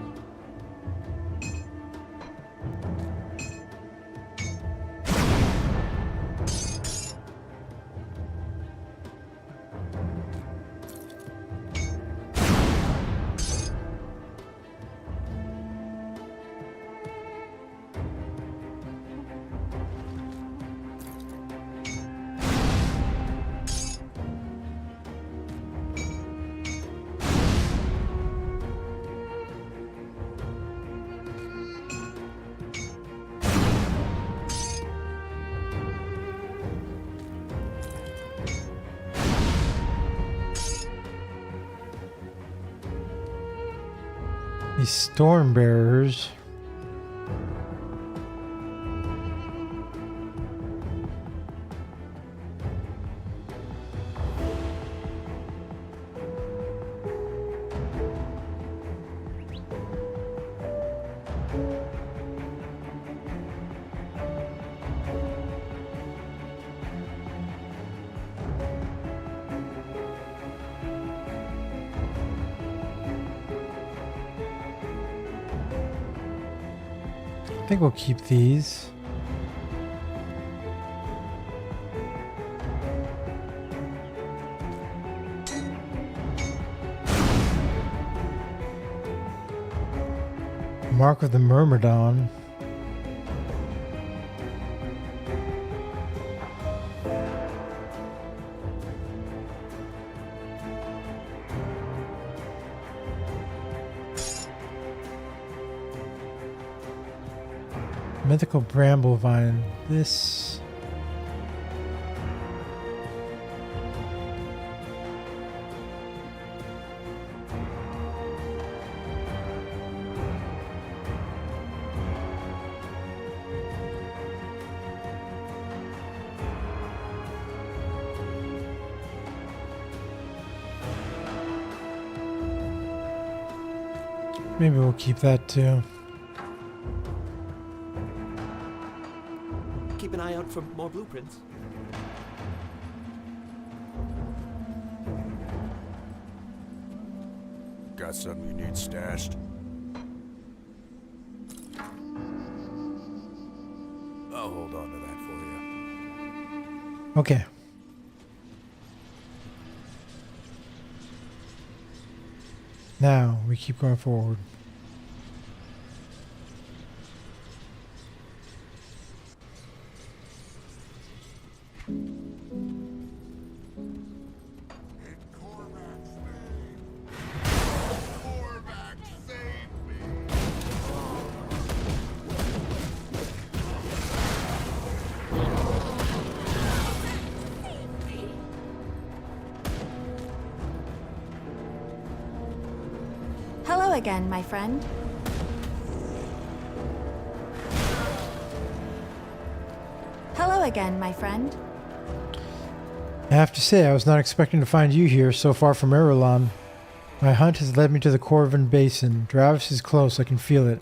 Speaker 3: These storm bearers. I think we'll keep these. Mark of the Myrmidon. Mythical Bramble Vine. This... maybe we'll keep that too. Keep an eye out for more blueprints.
Speaker 9: Got something you need stashed? I'll hold on to that for you.
Speaker 1: Okay. Now we keep going forward.
Speaker 10: Hello again, my friend. Hello again, my friend.
Speaker 1: I have to say, I was not expecting to find you here, so far from Irulan. My hunt has led me to the Corvin Basin. Dravis is close, I can feel it.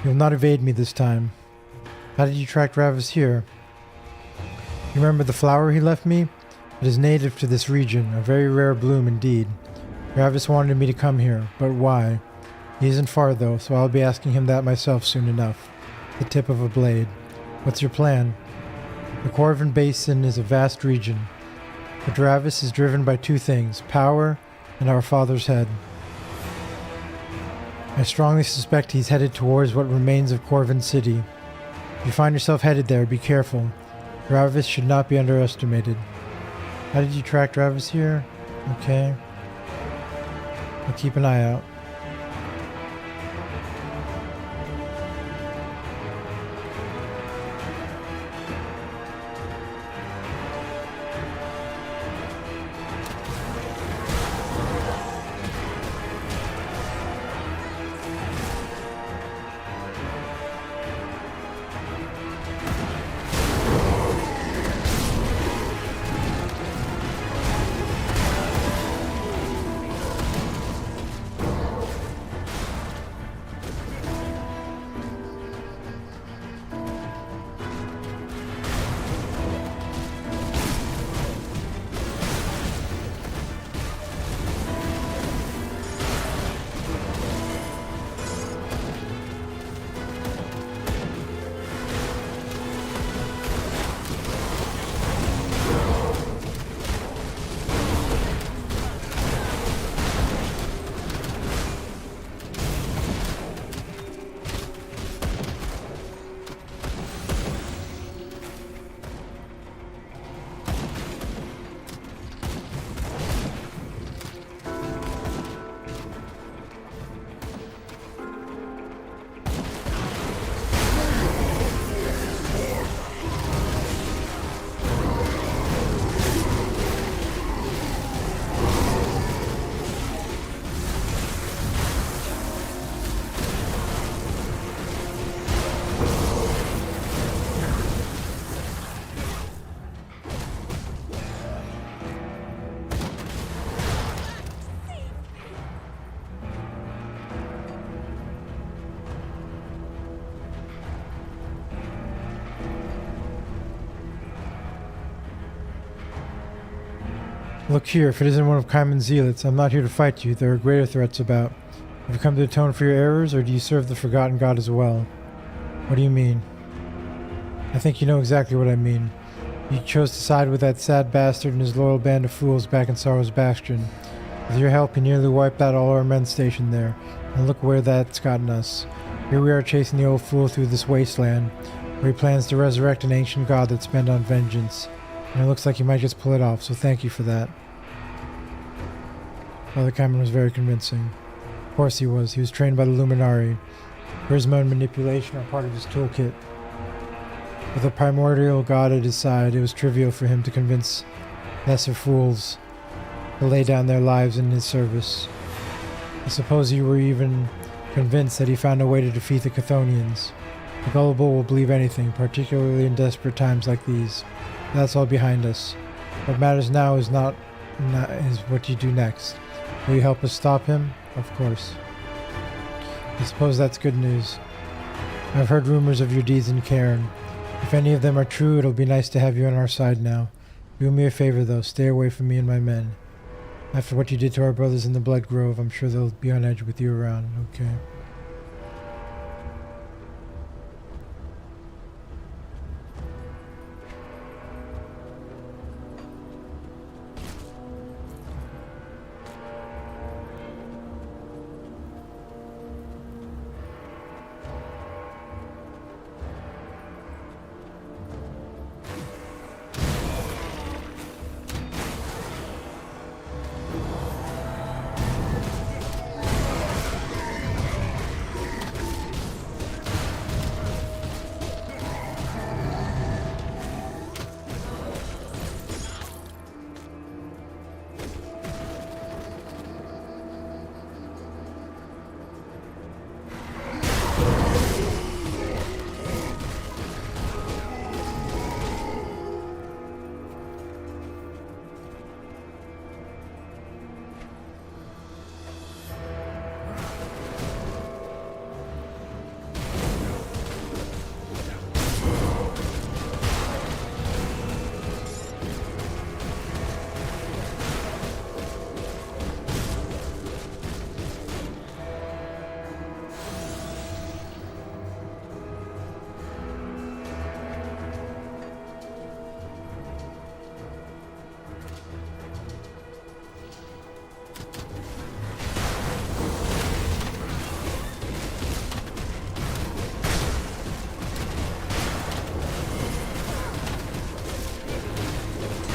Speaker 1: You will not evade me this time. How did you track Dravis here? You remember the flower he left me? It is native to this region, a very rare bloom indeed. Dravis wanted me to come here, but why? He isn't far though, so I'll be asking him that myself soon enough. The tip of a blade. What's your plan? The Corvin Basin is a vast region, but Dravis is driven by two things, power and our father's head. I strongly suspect he's headed towards what remains of Corvin City. If you find yourself headed there, be careful. Dravis should not be underestimated. How did you track Dravis here? Okay. I'll keep an eye out. Look here, if it isn't one of Kaiman's zealots, I'm not here to fight you. There are greater threats about. Have you come to atone for your errors, or do you serve the Forgotten God as well? What do you mean? I think you know exactly what I mean. You chose to side with that sad bastard and his loyal band of fools back in Sorrow's Bastion. With your help, he nearly wiped out all our men stationed there, and look where that's gotten us. Here we are chasing the old fool through this wasteland, where he plans to resurrect an ancient god that's bent on vengeance. And it looks like he might just pull it off, so thank you for that. Father Kaiman was very convincing. Of course he was. He was trained by the Luminari. Charisma and manipulation are part of his toolkit. With a primordial god at his side, it was trivial for him to convince lesser fools to lay down their lives in his service. I suppose you were even convinced that he found a way to defeat the Chthonians. The gullible will believe anything, particularly in desperate times like these. That's all behind us. What matters now is is what you do next. Will you help us stop him? Of course. I suppose that's good news. I've heard rumors of your deeds in Cairn. If any of them are true, it'll be nice to have you on our side now. Do me a favor though, stay away from me and my men. After what you did to our brothers in the Blood Grove, I'm sure they'll be on edge with you around, okay?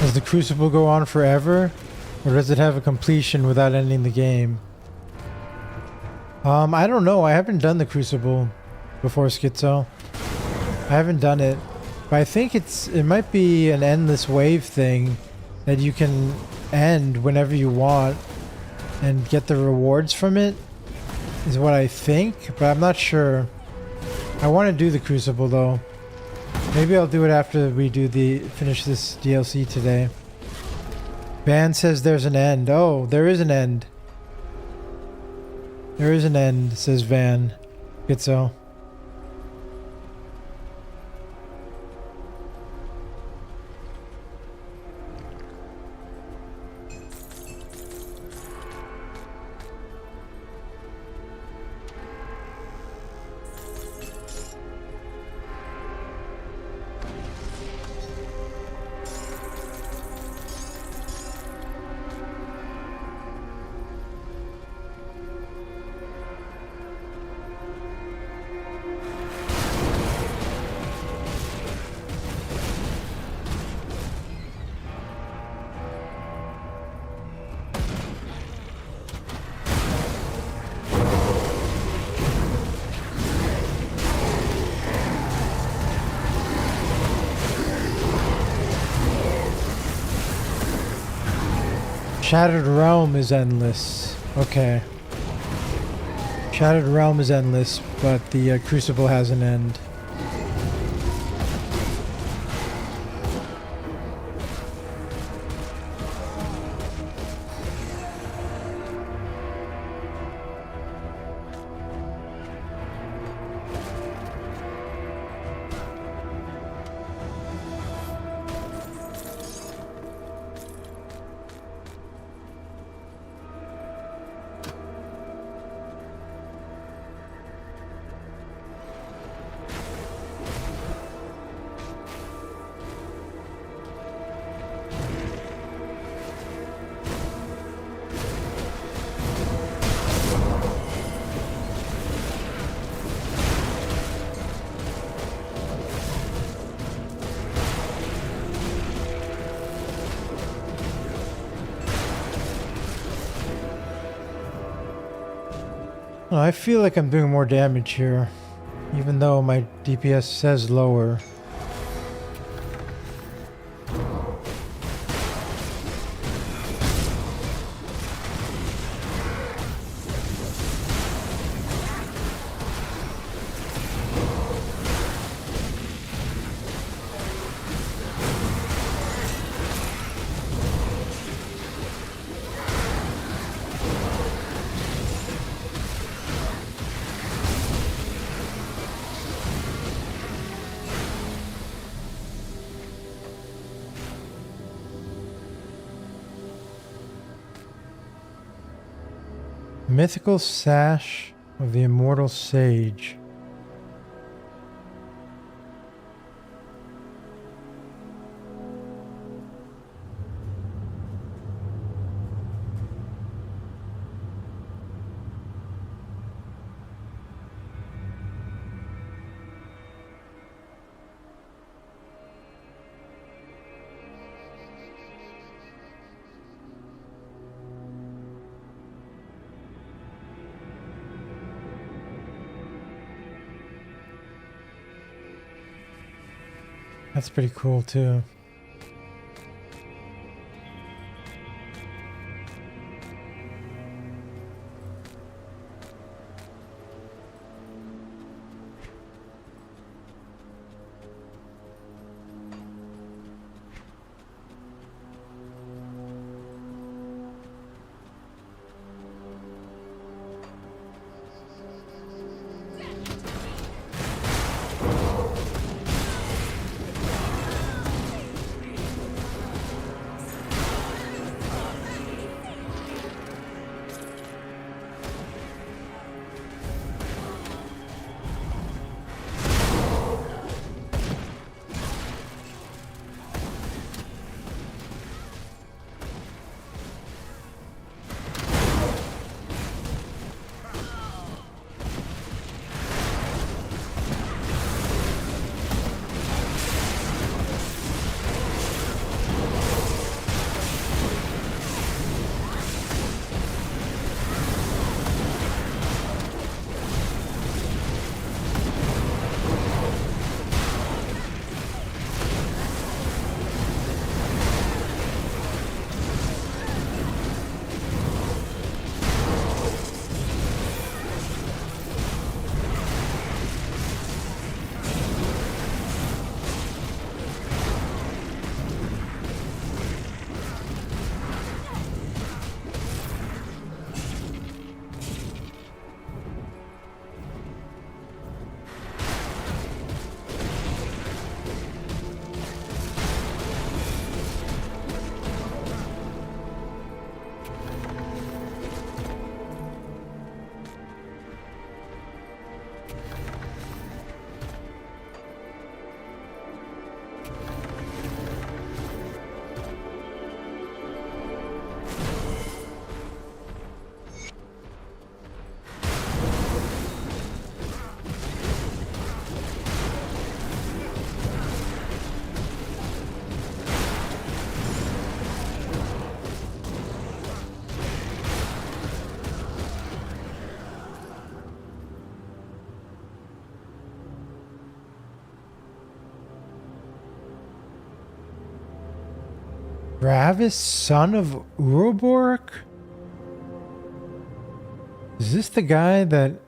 Speaker 1: Does the Crucible go on forever? Or does it have a completion without ending the game? I don't know. I haven't done the Crucible before, Schizo. I haven't done it. But I think it might be an endless wave thing that you can end whenever you want and get the rewards from it, is what I think, but I'm not sure. I want to do the Crucible though. Maybe I'll do it after we finish this DLC today. Van says there's an end. Oh, there is an end. There is an end, says Van. Schizo. Shattered Realm is endless. Okay. Shattered Realm is endless, but the Crucible has an end. Oh, I feel like I'm doing more damage here, even though my DPS says lower. Mythical Sash of the Immortal Sage. That's pretty cool too. Ravis, son of Uroborg? Is this the guy that...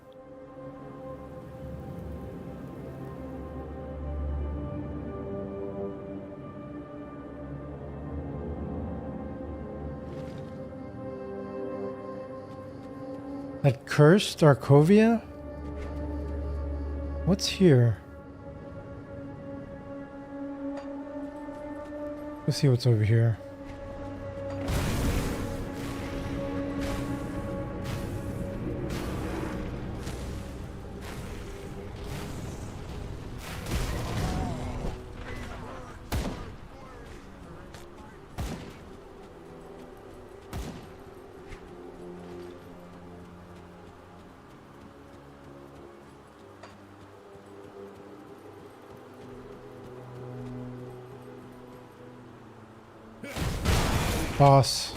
Speaker 1: that cursed Arkovia? What's here? Let's see what's over here. Boss.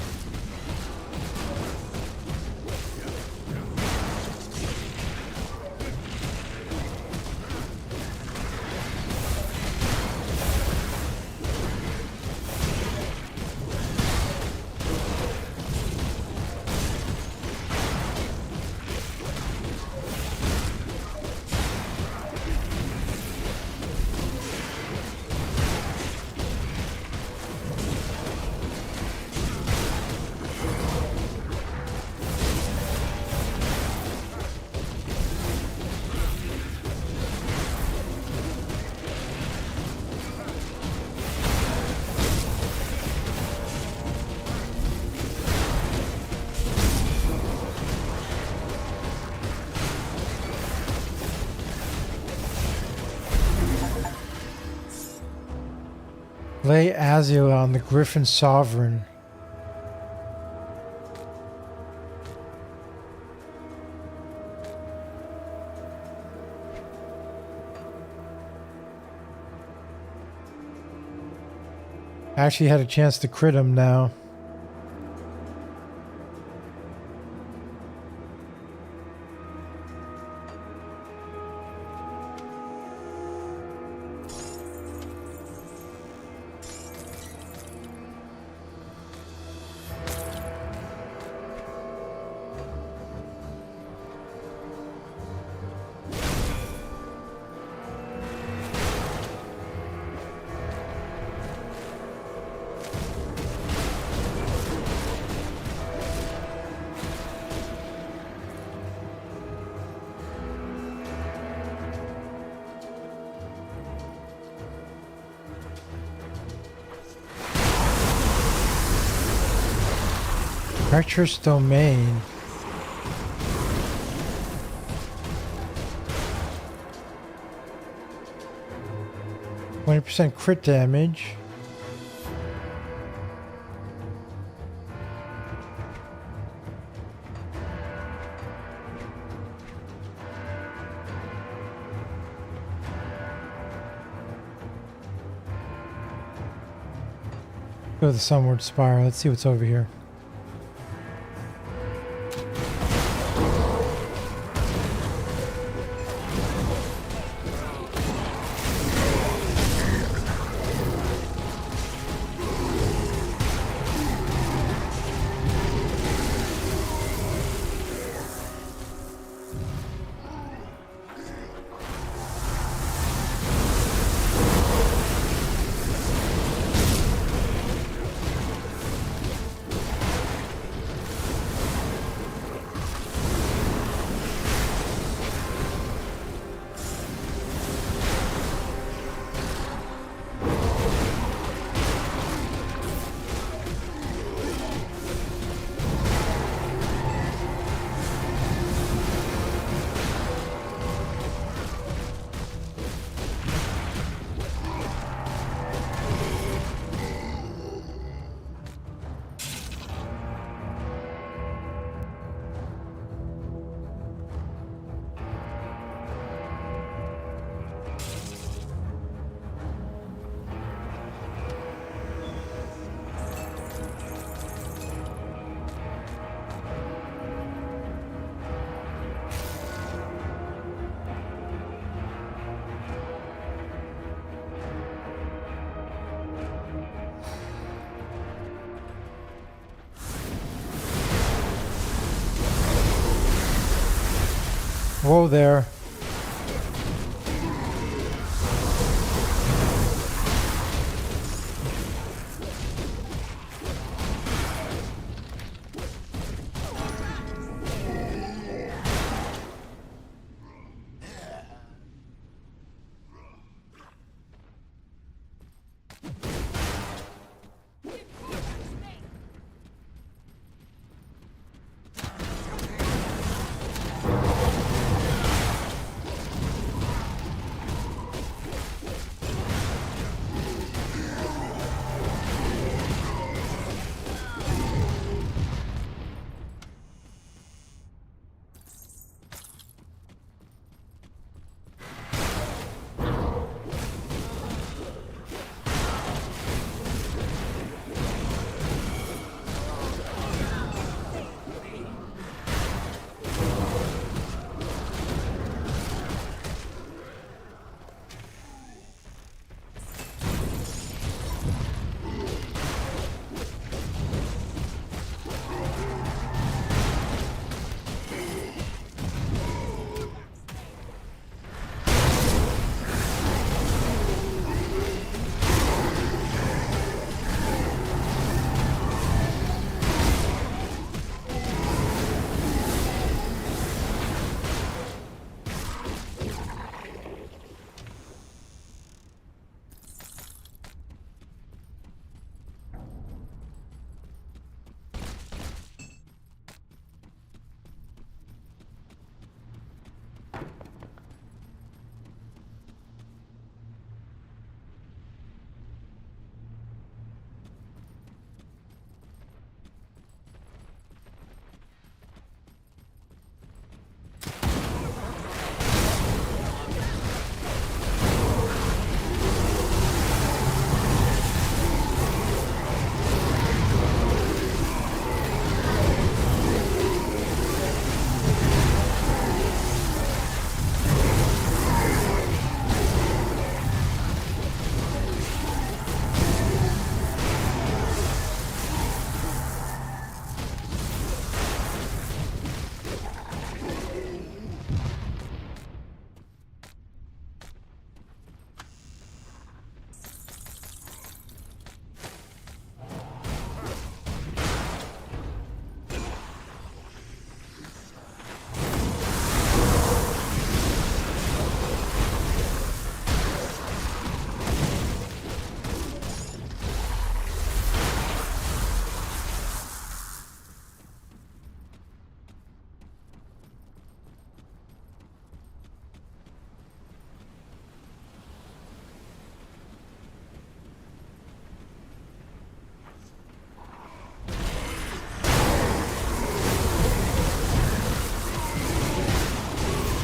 Speaker 1: Lay Azula on the Griffin Sovereign. I actually had a chance to crit him now. Treacherous Domain. %20 crit damage. Go to the Sunward Spiral. Let's see what's over here. Whoa there.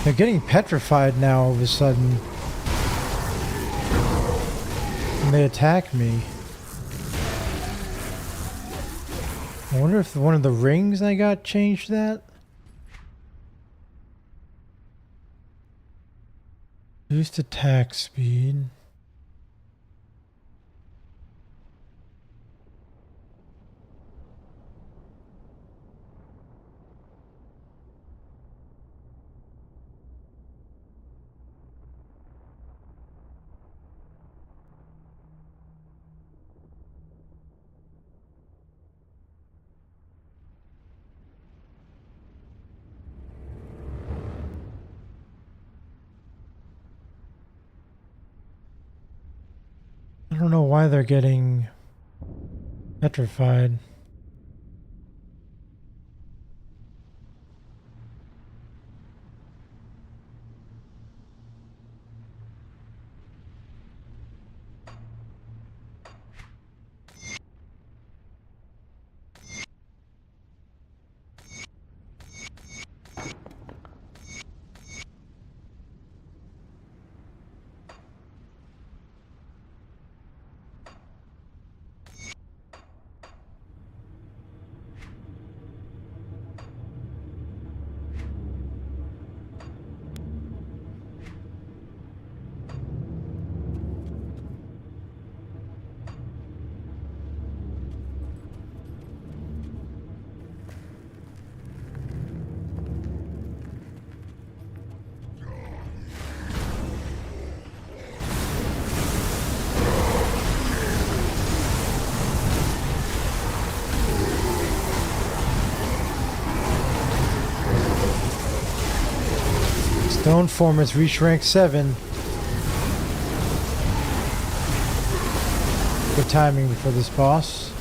Speaker 1: They're getting petrified now all of a sudden. And they attack me. I wonder if one of the rings I got changed that? Boost attack speed. I don't know why they're getting petrified. Stone Formers reach rank 7. Good timing for this boss.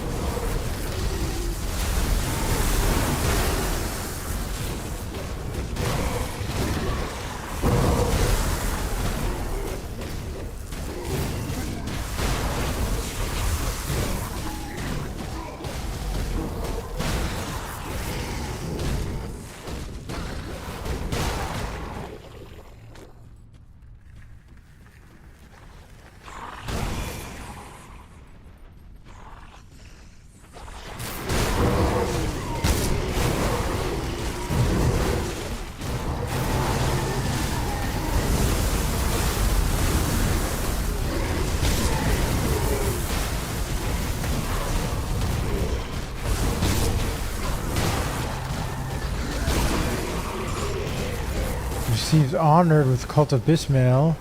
Speaker 1: Receives honored with Cult of Bismail.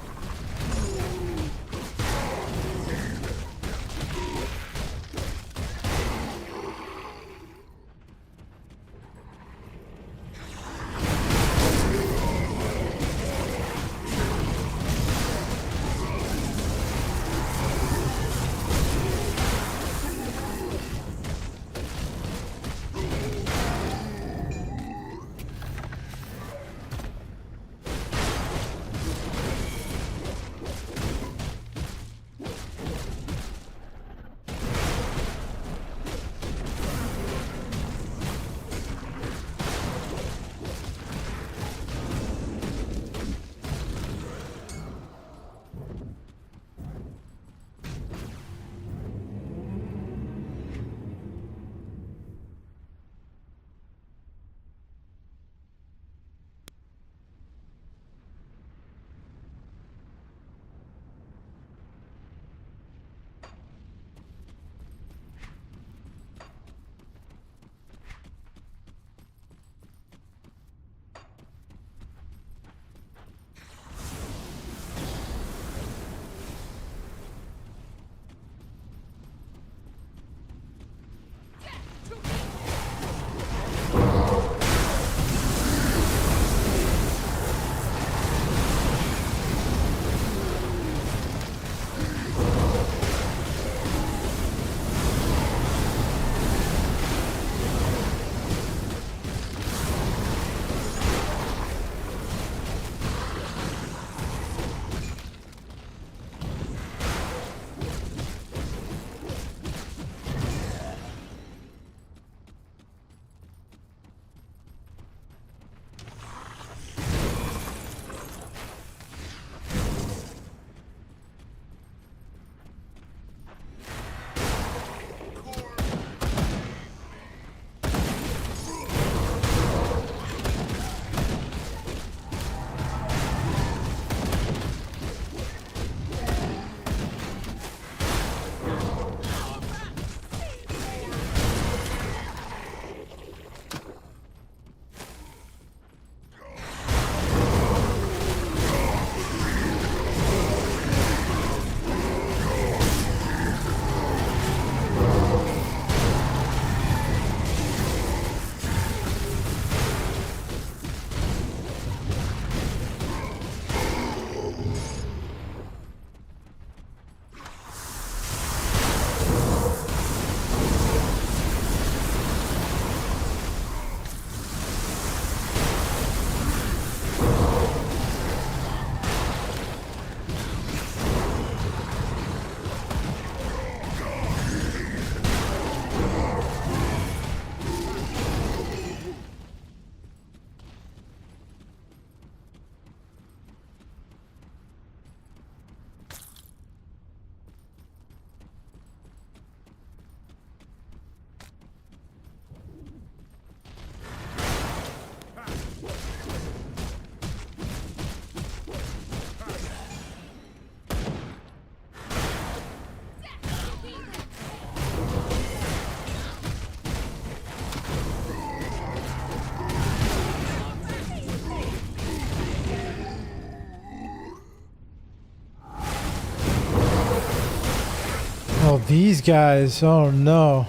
Speaker 1: Oh, these guys. Oh, no.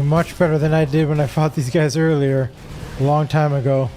Speaker 1: much better than I did when I fought these guys earlier, a long time ago.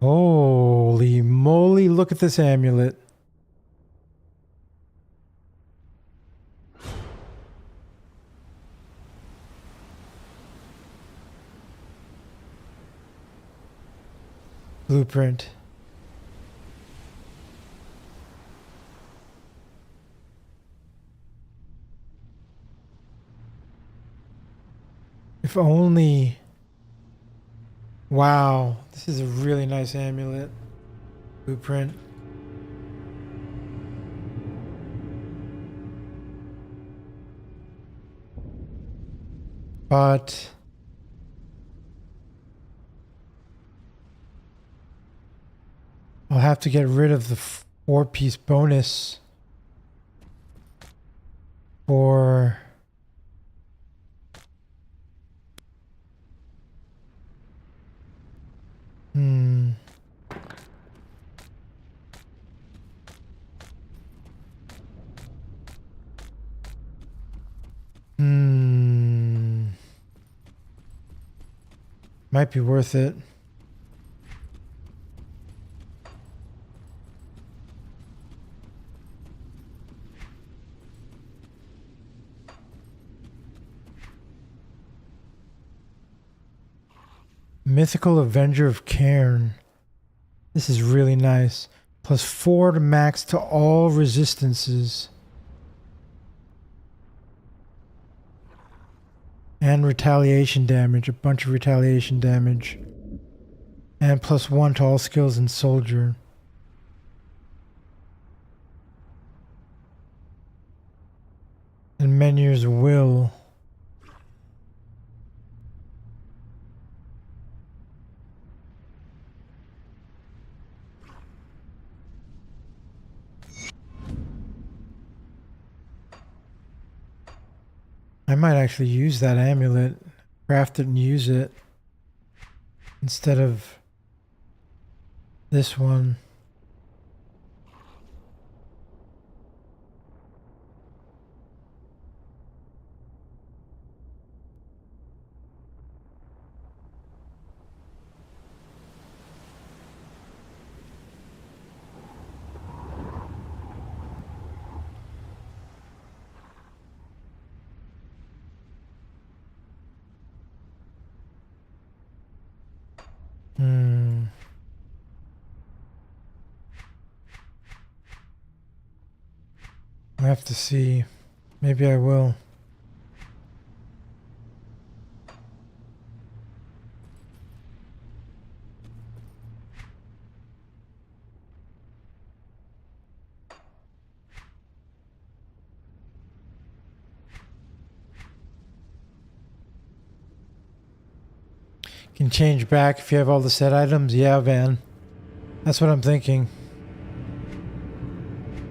Speaker 1: Holy moly, look at this amulet. Blueprint. If only... Wow, this is a really nice amulet. Blueprint. But I'll have to get rid of the 4-piece bonus for might be worth it. Mythical Avenger of Cairn. This is really nice. Plus 4 to max to all resistances. And retaliation damage. A bunch of retaliation damage. And plus 1 to all skills in soldier. And Menhir's Will. I might actually use that amulet, craft it and use it instead of this one. I have to see. Maybe I will. Can change back if you have all the set items? Yeah, Van. That's what I'm thinking.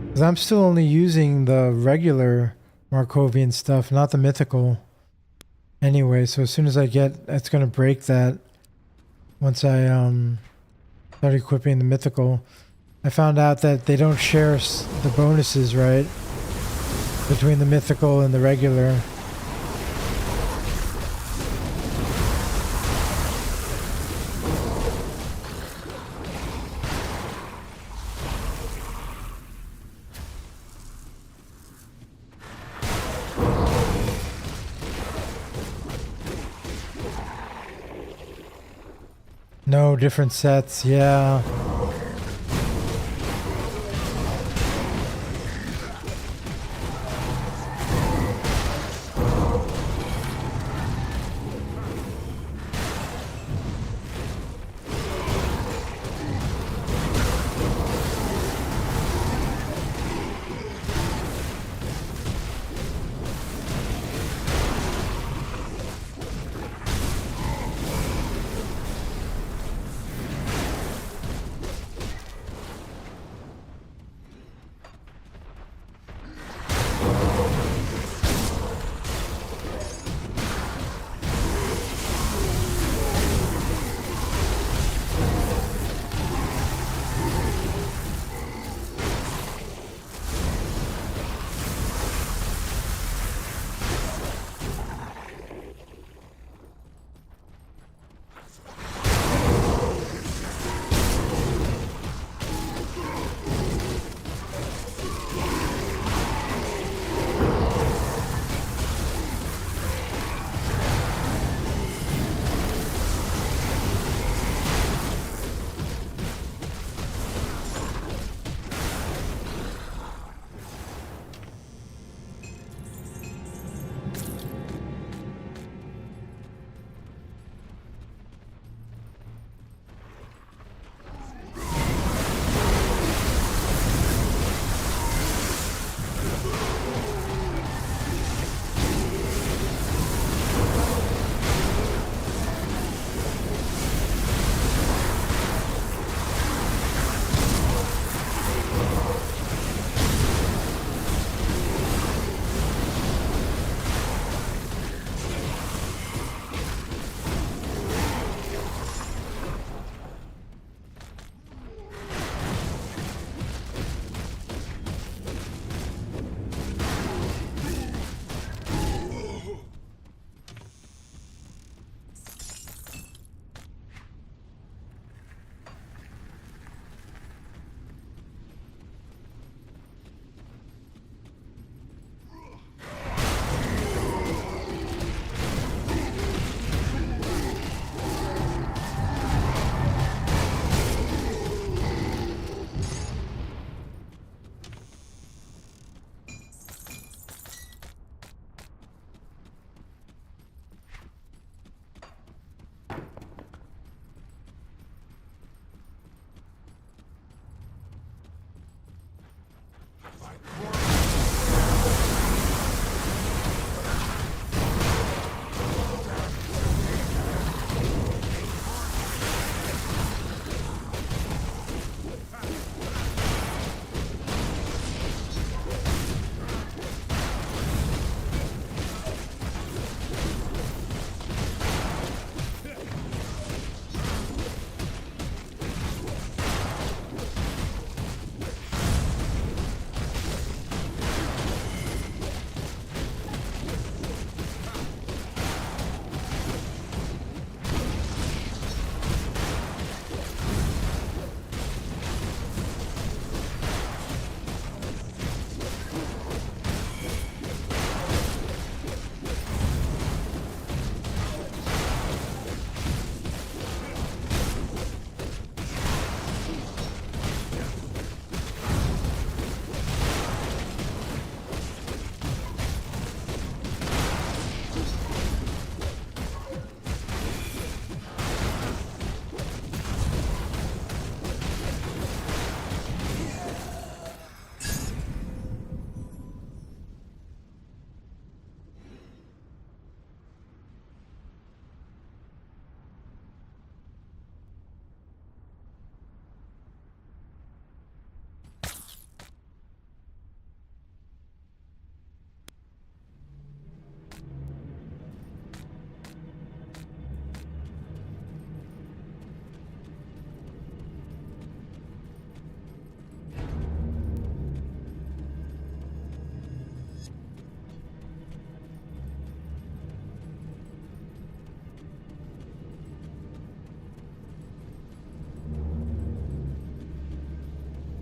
Speaker 1: Because I'm still only using the regular Markovian stuff, not the mythical. Anyway, so as soon as I get... It's going to break that once I start equipping the mythical. I found out that they don't share the bonuses, right? Between the mythical and the regular. No, different sets, yeah.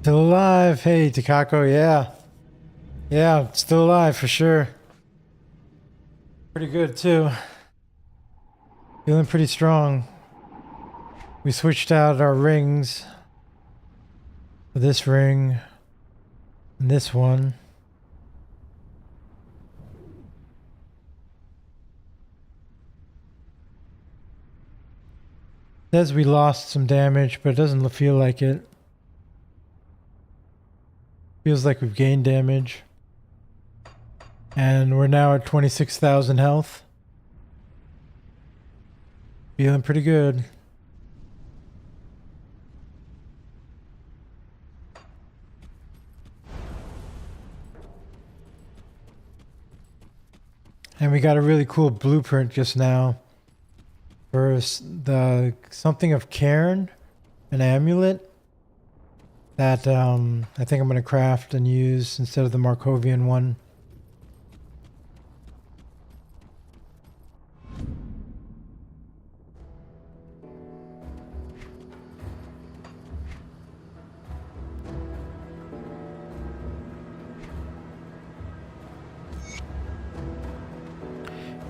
Speaker 1: Still alive. Hey, Takako, yeah. Yeah, still alive for sure. Pretty good, too. Feeling pretty strong. We switched out our rings. This ring. And this one. Says we lost some damage, but it doesn't feel like it. Feels like we've gained damage. And we're now at 26,000 health. Feeling pretty good. And we got a really cool blueprint just now. For the something of Cairn, an amulet that I think I'm going to craft and use instead of the Markovian one.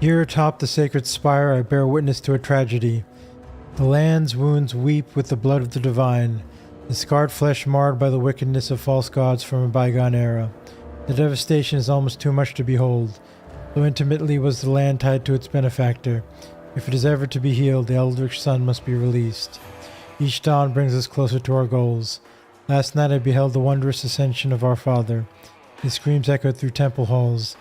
Speaker 1: Here atop the sacred spire I bear witness to a tragedy. The land's wounds weep with the blood of the divine, the scarred flesh marred by the wickedness of false gods from a bygone era. The devastation is almost too much to behold. So intimately was the land tied to its benefactor. If it is ever to be healed, the eldritch sun must be released. Each dawn brings us closer to our goals. Last night I beheld the wondrous ascension of our Father. His screams echoed through temple halls.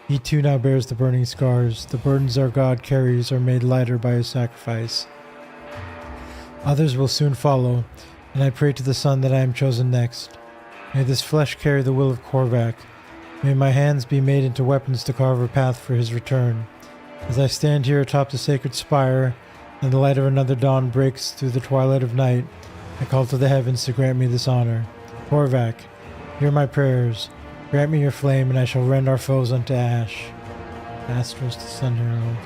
Speaker 1: He too now bears the burning scars. The burdens our God carries are made lighter by his sacrifice. Others will soon follow, and I pray to the sun that I am chosen next. May this flesh carry the will of Korvac. May my hands be made into weapons to carve a path for his return. As I stand here atop the sacred spire, and the light of another dawn breaks through the twilight of night, I call to the heavens to grant me this honor. Korvac, hear my prayers. Grant me your flame, and I shall rend our foes unto ash. Astros to Sun Herald.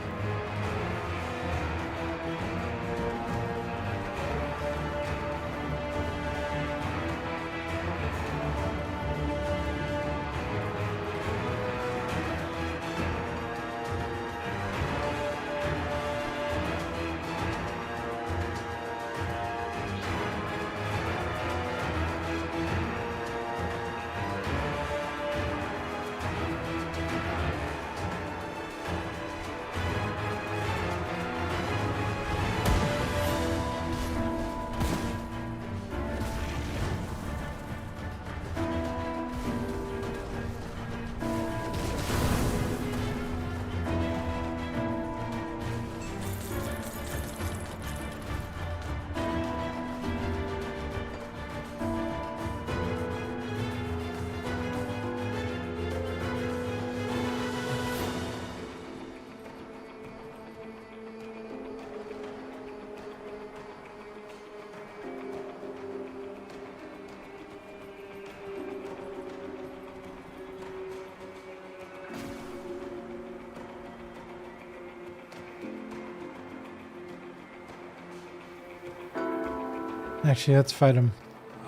Speaker 1: Actually, let's fight him.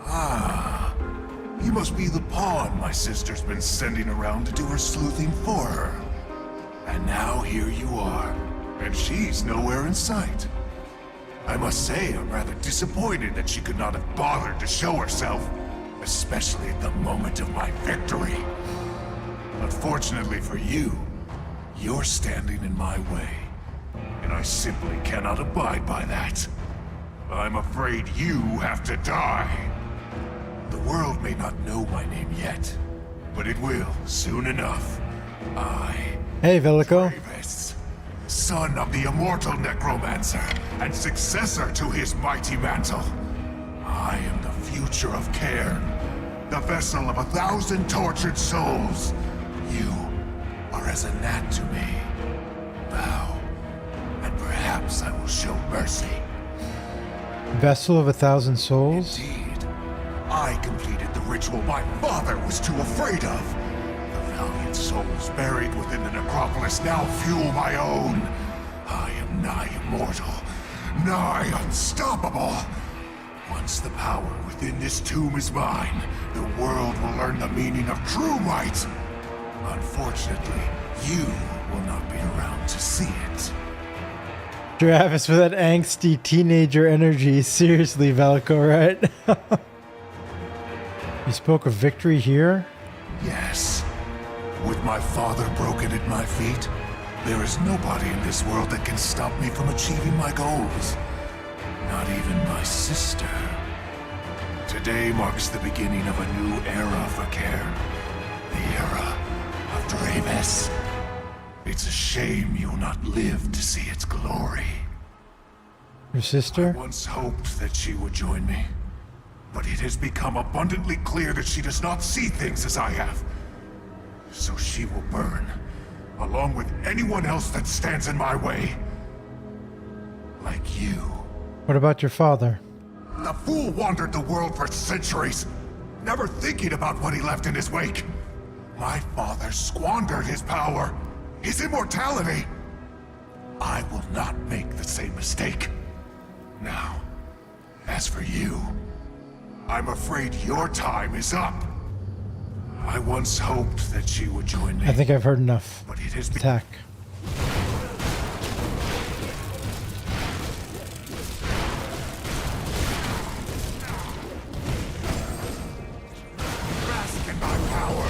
Speaker 11: Ah, you must be the pawn my sister's been sending around to do her sleuthing for her. And now here you are, and she's nowhere in sight. I must say I'm rather disappointed that she could not have bothered to show herself, especially at the moment of my victory. Unfortunately for you, you're standing in my way, and I simply cannot abide by that. I'm afraid you have to die. The world may not know my name yet, but it will soon enough.
Speaker 1: Hey, Velico.
Speaker 11: Travis, son of the immortal necromancer and successor to his mighty mantle. I am the future of Cairn, the vessel of 1,000 tortured souls. You are as a gnat to me. Bow, and perhaps I will show mercy.
Speaker 1: Vessel of 1,000 souls?
Speaker 11: Indeed. I completed the ritual my father was too afraid of. The valiant souls buried within the necropolis now fuel my own. I am nigh immortal, nigh unstoppable. Once the power within this tomb is mine, the world will learn the meaning of true might. Unfortunately, you will not be around to see it.
Speaker 1: Travis with that angsty teenager energy. Seriously, Valko, right? You spoke of victory here?
Speaker 11: Yes. With my father broken at my feet, there is nobody in this world that can stop me from achieving my goals. Not even my sister. Today marks the beginning of a new era for Cairn. The era of Dravis. It's a shame you'll not live to see its glory.
Speaker 1: Your sister?
Speaker 11: I once hoped that she would join me, but it has become abundantly clear that she does not see things as I have. So she will burn, along with anyone else that stands in my way. Like you.
Speaker 1: What about your father?
Speaker 11: The fool wandered the world for centuries, never thinking about what he left in his wake. My father squandered his power, his immortality. I will not make the same mistake. Now, as for you, I'm afraid your time is up. I once hoped that she would join me.
Speaker 1: I think I've heard enough.
Speaker 11: But it has been
Speaker 1: Attack.
Speaker 11: bask in my power.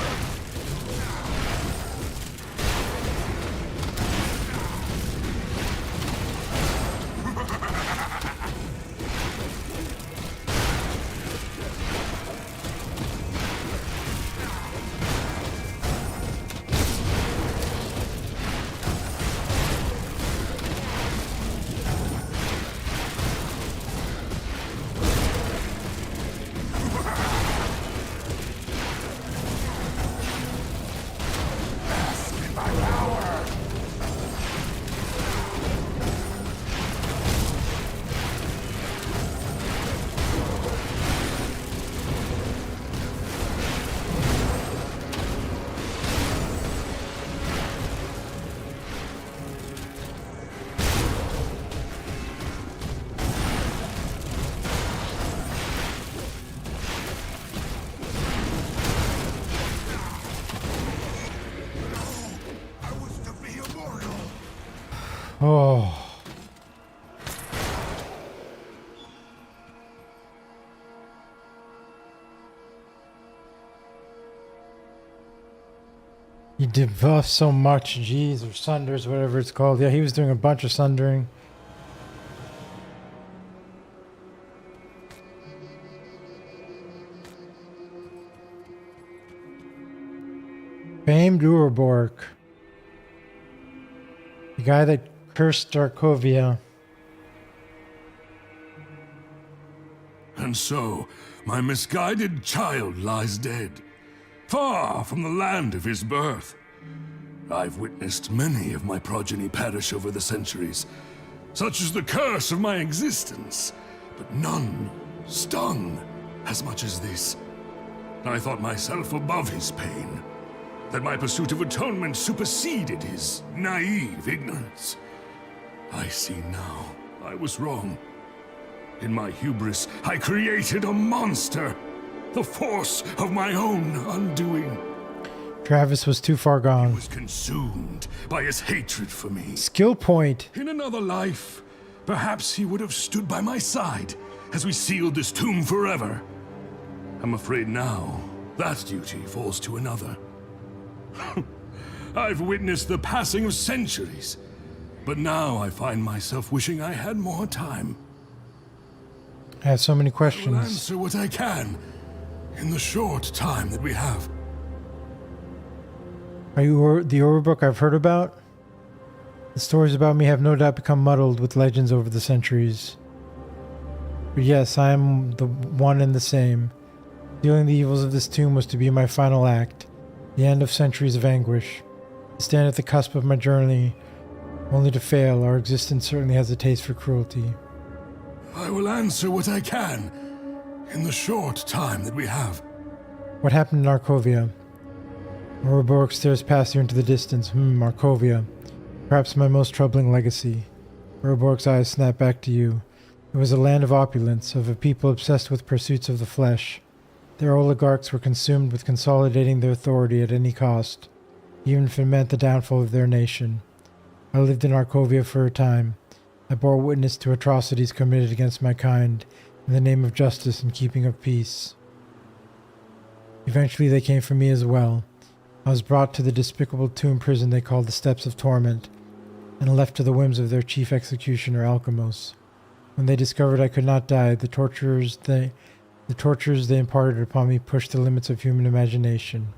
Speaker 1: Oh. He debuffs so much, jeez, or sunders, whatever it's called. Yeah, he was doing a bunch of sundering. Famed Uroborg. The guy that cursed Darkovia.
Speaker 4: And so, my misguided child lies dead, far from the land of his birth. I've witnessed many of my progeny perish over the centuries, such as the curse of my existence, but none stung as much as this. I thought myself above his pain, that my pursuit of atonement superseded his naive ignorance. I see now I was wrong. In my hubris, I created a monster, the force of my own undoing.
Speaker 1: Travis was too far
Speaker 4: I
Speaker 1: gone.
Speaker 4: was consumed by his hatred for me.
Speaker 1: Skill point.
Speaker 4: In another life, perhaps he would have stood by my side as we sealed this tomb forever. I'm afraid now that duty falls to another. I've witnessed the passing of centuries, but now I find myself wishing I had more time.
Speaker 1: I have so many
Speaker 4: I will
Speaker 1: questions.
Speaker 4: answer what I can in the short time that we have.
Speaker 1: Are you the Uroborg I've heard about? The stories about me have no doubt become muddled with legends over the centuries. But yes, I am the one and the same. Dealing the evils of this tomb was to be my final act, the end of centuries of anguish. I stand at the cusp of my journey, only to fail. Our existence certainly has a taste for cruelty.
Speaker 4: I will answer what I can in the short time that we have.
Speaker 1: What happened in Arkovia? Uroborg stares past you into the distance. Arkovia. Perhaps my most troubling legacy. Uroborg's eyes snap back to you. It was a land of opulence, of a people obsessed with pursuits of the flesh. Their oligarchs were consumed with consolidating their authority at any cost, even if it meant the downfall of their nation. I lived in Arkovia for a time. I bore witness to atrocities committed against my kind in the name of justice and keeping of peace. Eventually they came for me as well. I was brought to the despicable tomb prison they called the Steps of Torment, and left to the whims of their chief executioner Alchemos. When they discovered I could not die, the tortures they imparted upon me pushed the limits of human imagination.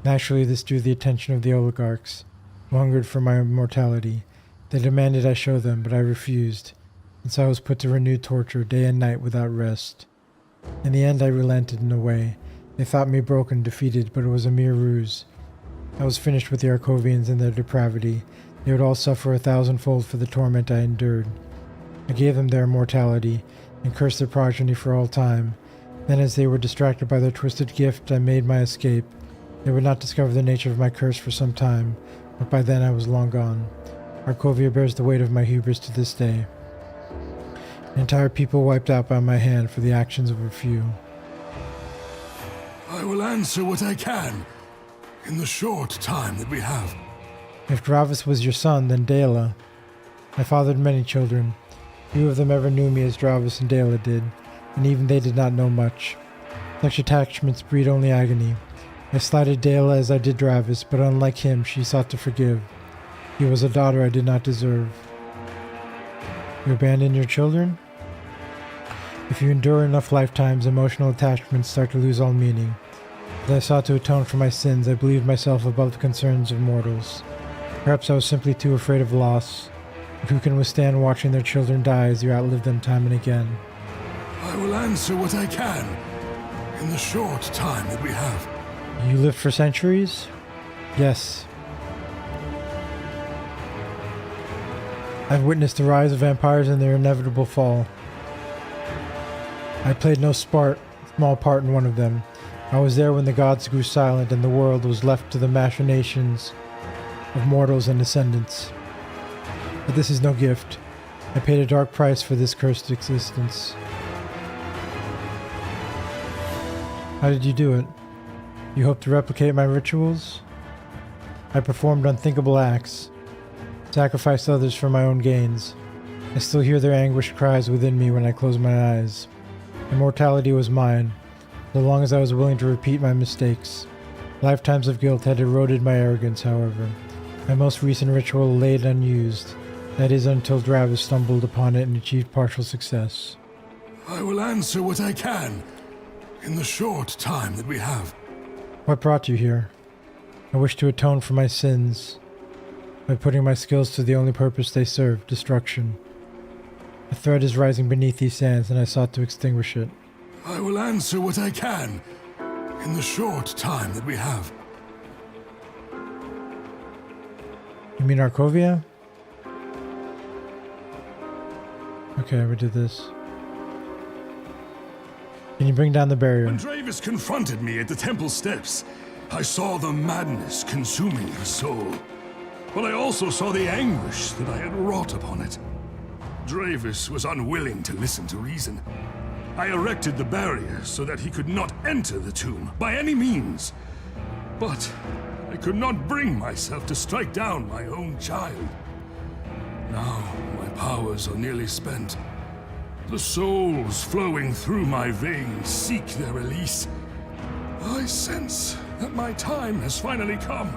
Speaker 1: Naturally, this drew the attention of the oligarchs, who hungered for my immortality. They demanded I show them, but I refused, and so I was put to renewed torture day and night without rest. In the end, I relented in a way. They thought me broken, defeated, but it was a mere ruse. I was finished with the Arkovians and their depravity. They would all suffer 1,000-fold for the torment I endured. I gave them their immortality, and cursed their progeny for all time. Then, as they were distracted by their twisted gift, I made my escape. They would not discover the nature of my curse for some time, but by then I was long gone. Arkovia bears the weight of my hubris to this day. An entire people wiped out by my hand for the actions of a few.
Speaker 4: I will answer what I can, in the short time that we have.
Speaker 1: If Dravis was your son, then Dela. I fathered many children. Few of them ever knew me as Dravis and Dela did, and even they did not know much. Such attachments breed only agony. I slighted Dela as I did Dravis, but unlike him, she sought to forgive. He was a daughter I did not deserve. You abandon your children? If you endure enough lifetimes, emotional attachments start to lose all meaning. As I sought to atone for my sins, I believed myself above the concerns of mortals. Perhaps I was simply too afraid of loss. But who can withstand watching their children die as you outlive them time and again?
Speaker 4: I will answer what I can, in the short time that we have.
Speaker 1: You lived for centuries? Yes. I've witnessed the rise of empires and their inevitable fall. I played no small part in one of them. I was there when the gods grew silent and the world was left to the machinations of mortals and descendants. But this is no gift. I paid a dark price for this cursed existence. How did you do it? You hope to replicate my rituals? I performed unthinkable acts, sacrificed others for my own gains. I still hear their anguished cries within me when I close my eyes. Immortality was mine, so long as I was willing to repeat my mistakes. Lifetimes of guilt had eroded my arrogance, however. My most recent ritual laid unused, that is until Dravis stumbled upon it and achieved partial success.
Speaker 4: I will answer what I can, in the short time that we have.
Speaker 1: What brought you here? I wish to atone for my sins by putting my skills to the only purpose they serve, destruction. A threat is rising beneath these sands, and I sought to extinguish it.
Speaker 4: I will answer what I can, in the short time that we have.
Speaker 1: You mean Arkovia? Okay, we did this. Can you bring down the barrier?
Speaker 4: When Dravis confronted me at the temple steps, I saw the madness consuming her soul. But I also saw the anguish that I had wrought upon it. Dravis was unwilling to listen to reason. I erected the barrier so that he could not enter the tomb by any means. But I could not bring myself to strike down my own child. Now my powers are nearly spent. The souls flowing through my veins seek their release. I sense that my time has finally come.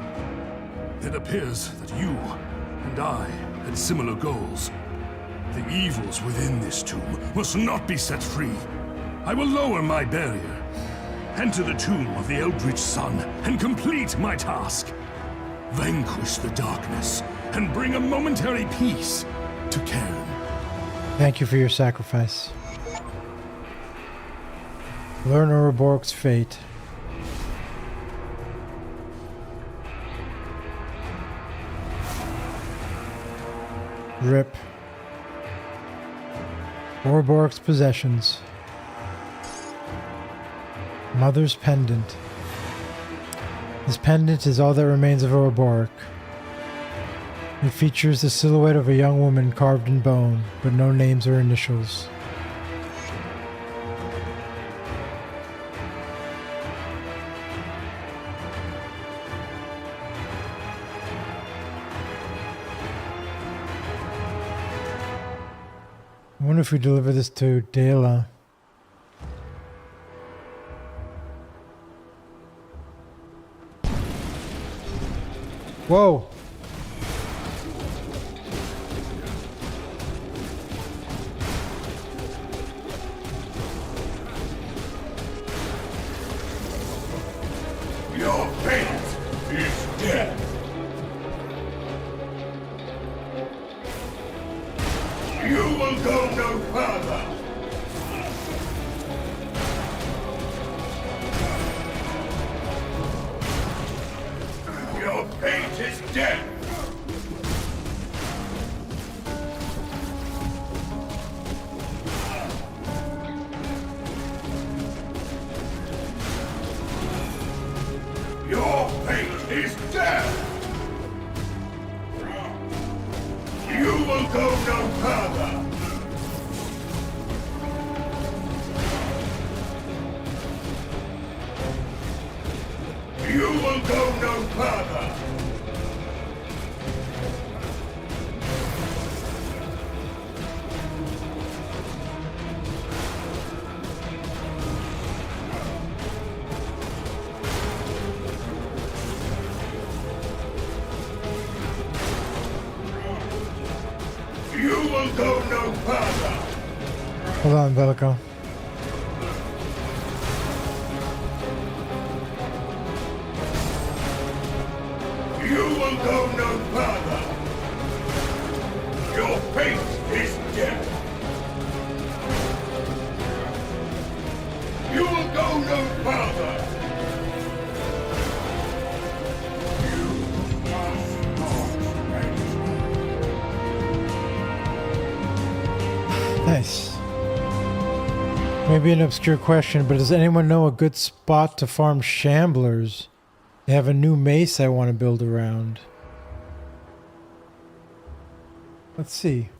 Speaker 4: It appears that you and I had similar goals. The evils within this tomb must not be set free. I will lower my barrier, enter the tomb of the Eldritch Sun, and complete my task. Vanquish the darkness, and bring a momentary peace to Cairn.
Speaker 1: Thank you for your sacrifice. Learn Ouroboric's fate. Rip. Ouroboric's possessions. Mother's pendant. This pendant is all that remains of Ouroboros. It features the silhouette of a young woman carved in bone, but no names or initials. I wonder if we deliver this to Dela. Whoa!
Speaker 11: Your fate is death. You will go no further. Your fate is death. Your fate is death. You will go no further. You will go no further. You will go no further.
Speaker 1: Hold on, Bellico.
Speaker 11: You will go no further. Your fate is death. You will go no further. You must not
Speaker 1: Nice. Maybe an obscure question, but does anyone know a good spot to farm shamblers? They have a new mace I want to build around. Let's see.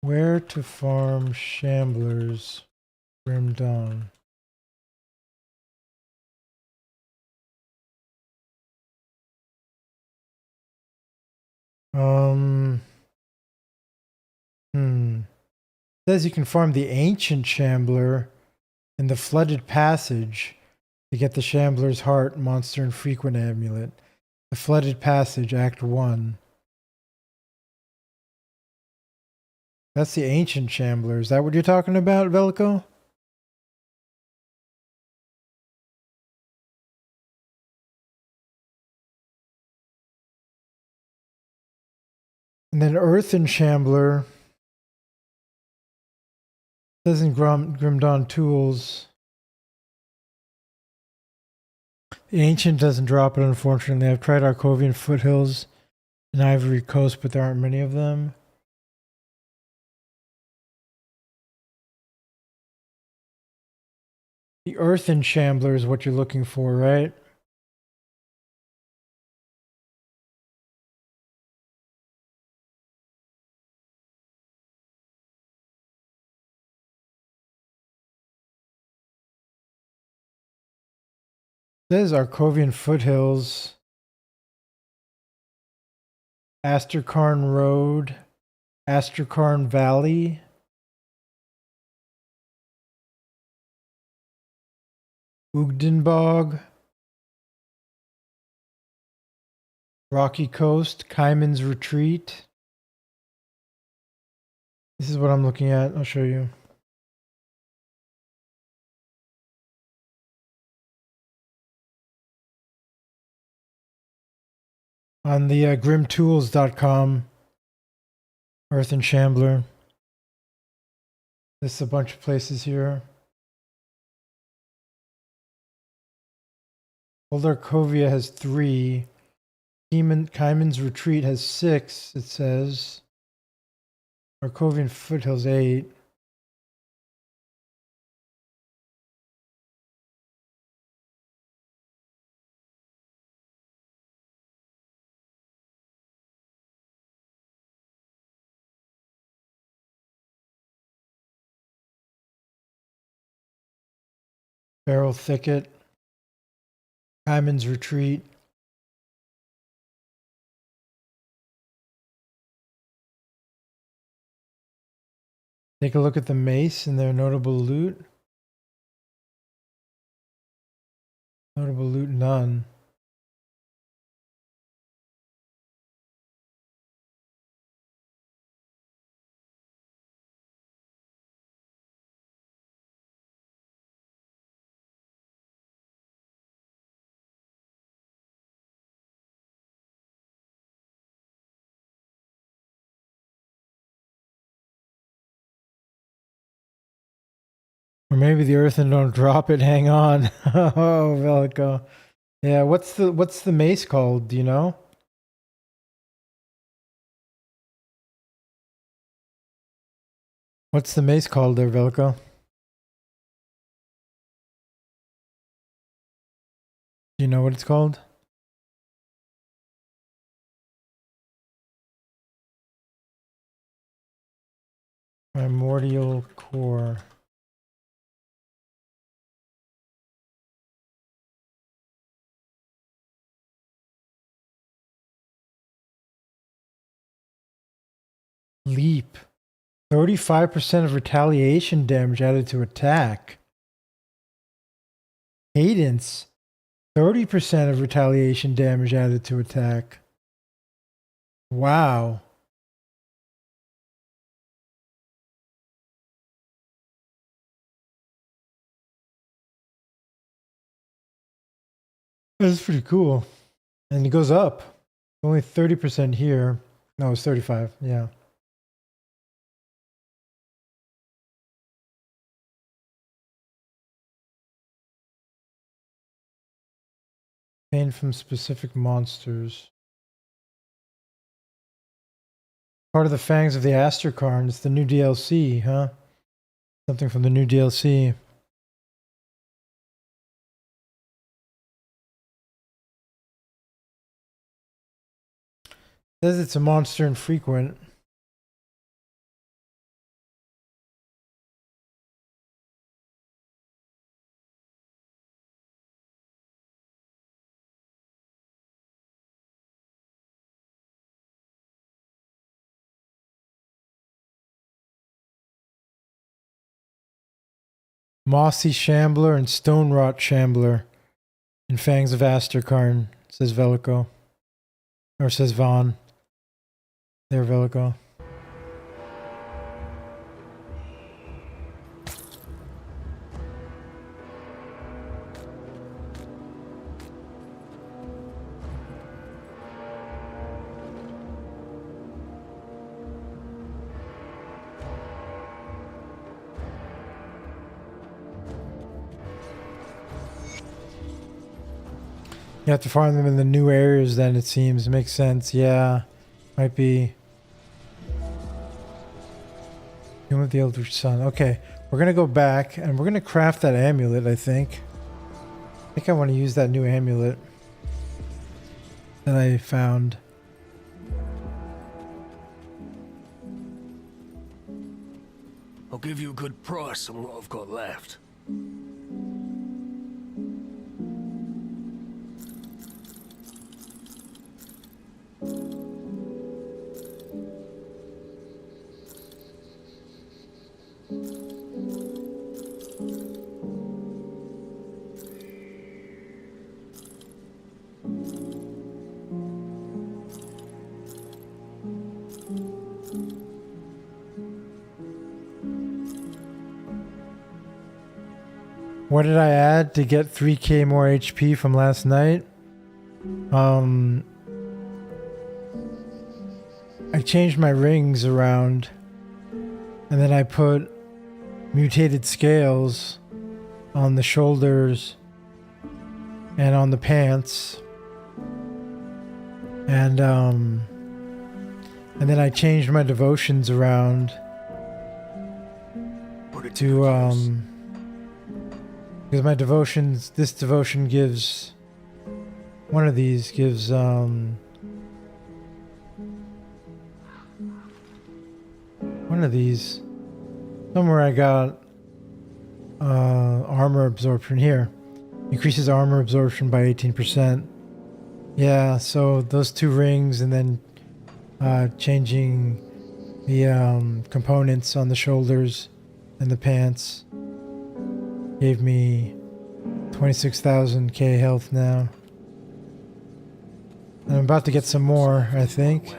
Speaker 1: Where to farm shamblers? Grim Dawn. Says you can farm the ancient shambler in the flooded passage to get the shambler's heart, monster and frequent amulet. The flooded passage, Act 1. That's the ancient shambler. Is that what you're talking about, Velico? And then Earthen Shambler. Says in Grim Dawn Tools. The Ancient doesn't drop it, unfortunately. I've tried Arcovian Foothills and Ivory Coast, but there aren't many of them. The Earthen Shambler is what you're looking for, right? There's Arcovian Foothills, Asterkarn Road, Asterkarn Valley, Ugdenbog, Rocky Coast, Kaiman's Retreat. This is what I'm looking at. I'll show you. On the grimtools.com, Earthen Shambler. There's a bunch of places here. Old Arcovia has 3. Kaiman's Retreat has 6, it says. Arcovian Foothills 8. Barrel Thicket, Hyman's Retreat. Take a look at the mace and their notable loot. Notable loot none. Or maybe the earthen don't drop it. Hang on. Oh, Velico. Yeah, what's the mace called? Do you know? What's the mace called there, Velico? Do you know what it's called? Primordial core. Leap. 35% of retaliation damage added to attack. Cadence. 30% of retaliation damage added to attack. Wow. That's pretty cool. And it goes up. Only 30% here. No, it's 35. Yeah. Pain from specific monsters. Part of the Fangs of the Asterkarn. It's the new DLC, huh? Something from the new DLC. Says it's a monster infrequent. Mossy Shambler and Stone Rot Shambler in Fangs of Asterkarn, says Velico. Or says Vaughn. There, Velico. You have to farm them in the new areas then, it seems. Makes sense, yeah. Might be... Tomb of the Eldritch Sun. Okay, we're gonna go back and we're gonna craft that amulet, I think. I think I want to use that new amulet that I found.
Speaker 12: I'll give you a good price on what I've got left.
Speaker 1: What did I add to get 3k more HP from last night? I changed my rings around and then I put mutated scales on the shoulders and on the pants, and then I changed my devotions around to because my devotions, this devotion gives, one of these gives one of these, somewhere I got armor absorption here. Increases armor absorption by 18%. Yeah, so those two rings and then changing the components on the shoulders and the pants. Gave me 26,000 K health now. And I'm about to get some more, I think.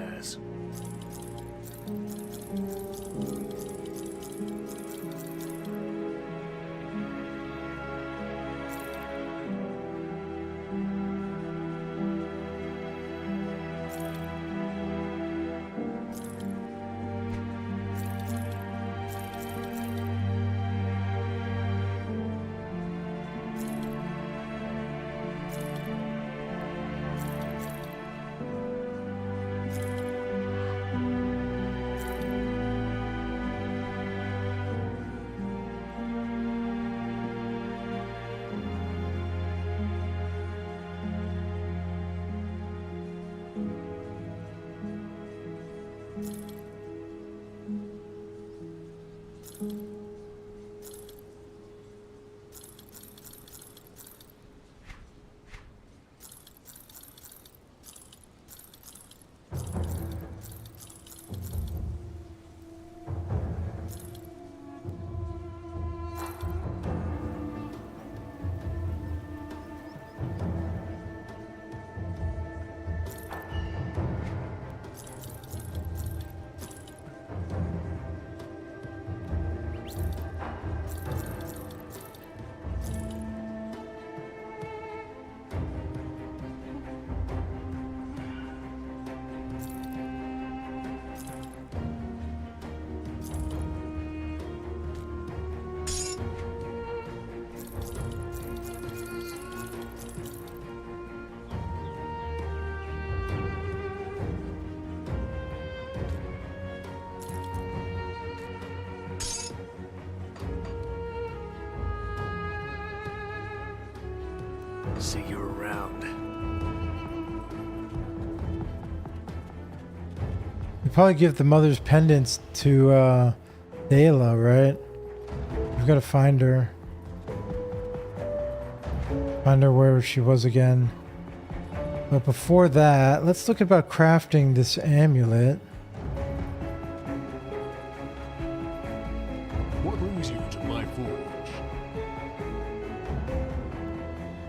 Speaker 12: See you around.
Speaker 1: You probably give the mother's pendants to Dayla, right? We've got to find her. Find her where she was again. But before that, let's look about crafting this amulet.
Speaker 11: What brings you to my forge?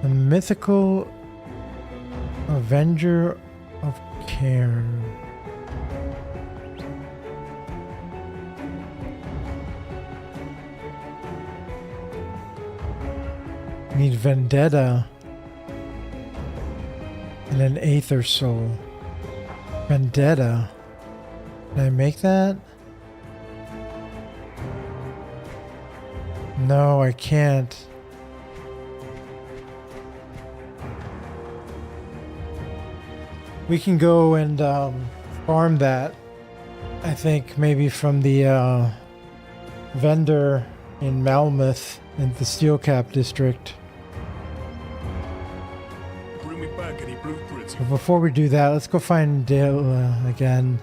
Speaker 1: The mythical Avenger of Cairn. We need Vendetta and an Aether Soul. Vendetta. Can I make that? No, I can't. We can go and farm that. I think maybe from the vendor in Malmouth in the Steel Cap district.
Speaker 11: Bring me back any blueprints.
Speaker 1: But before we do that, let's go find Dale again.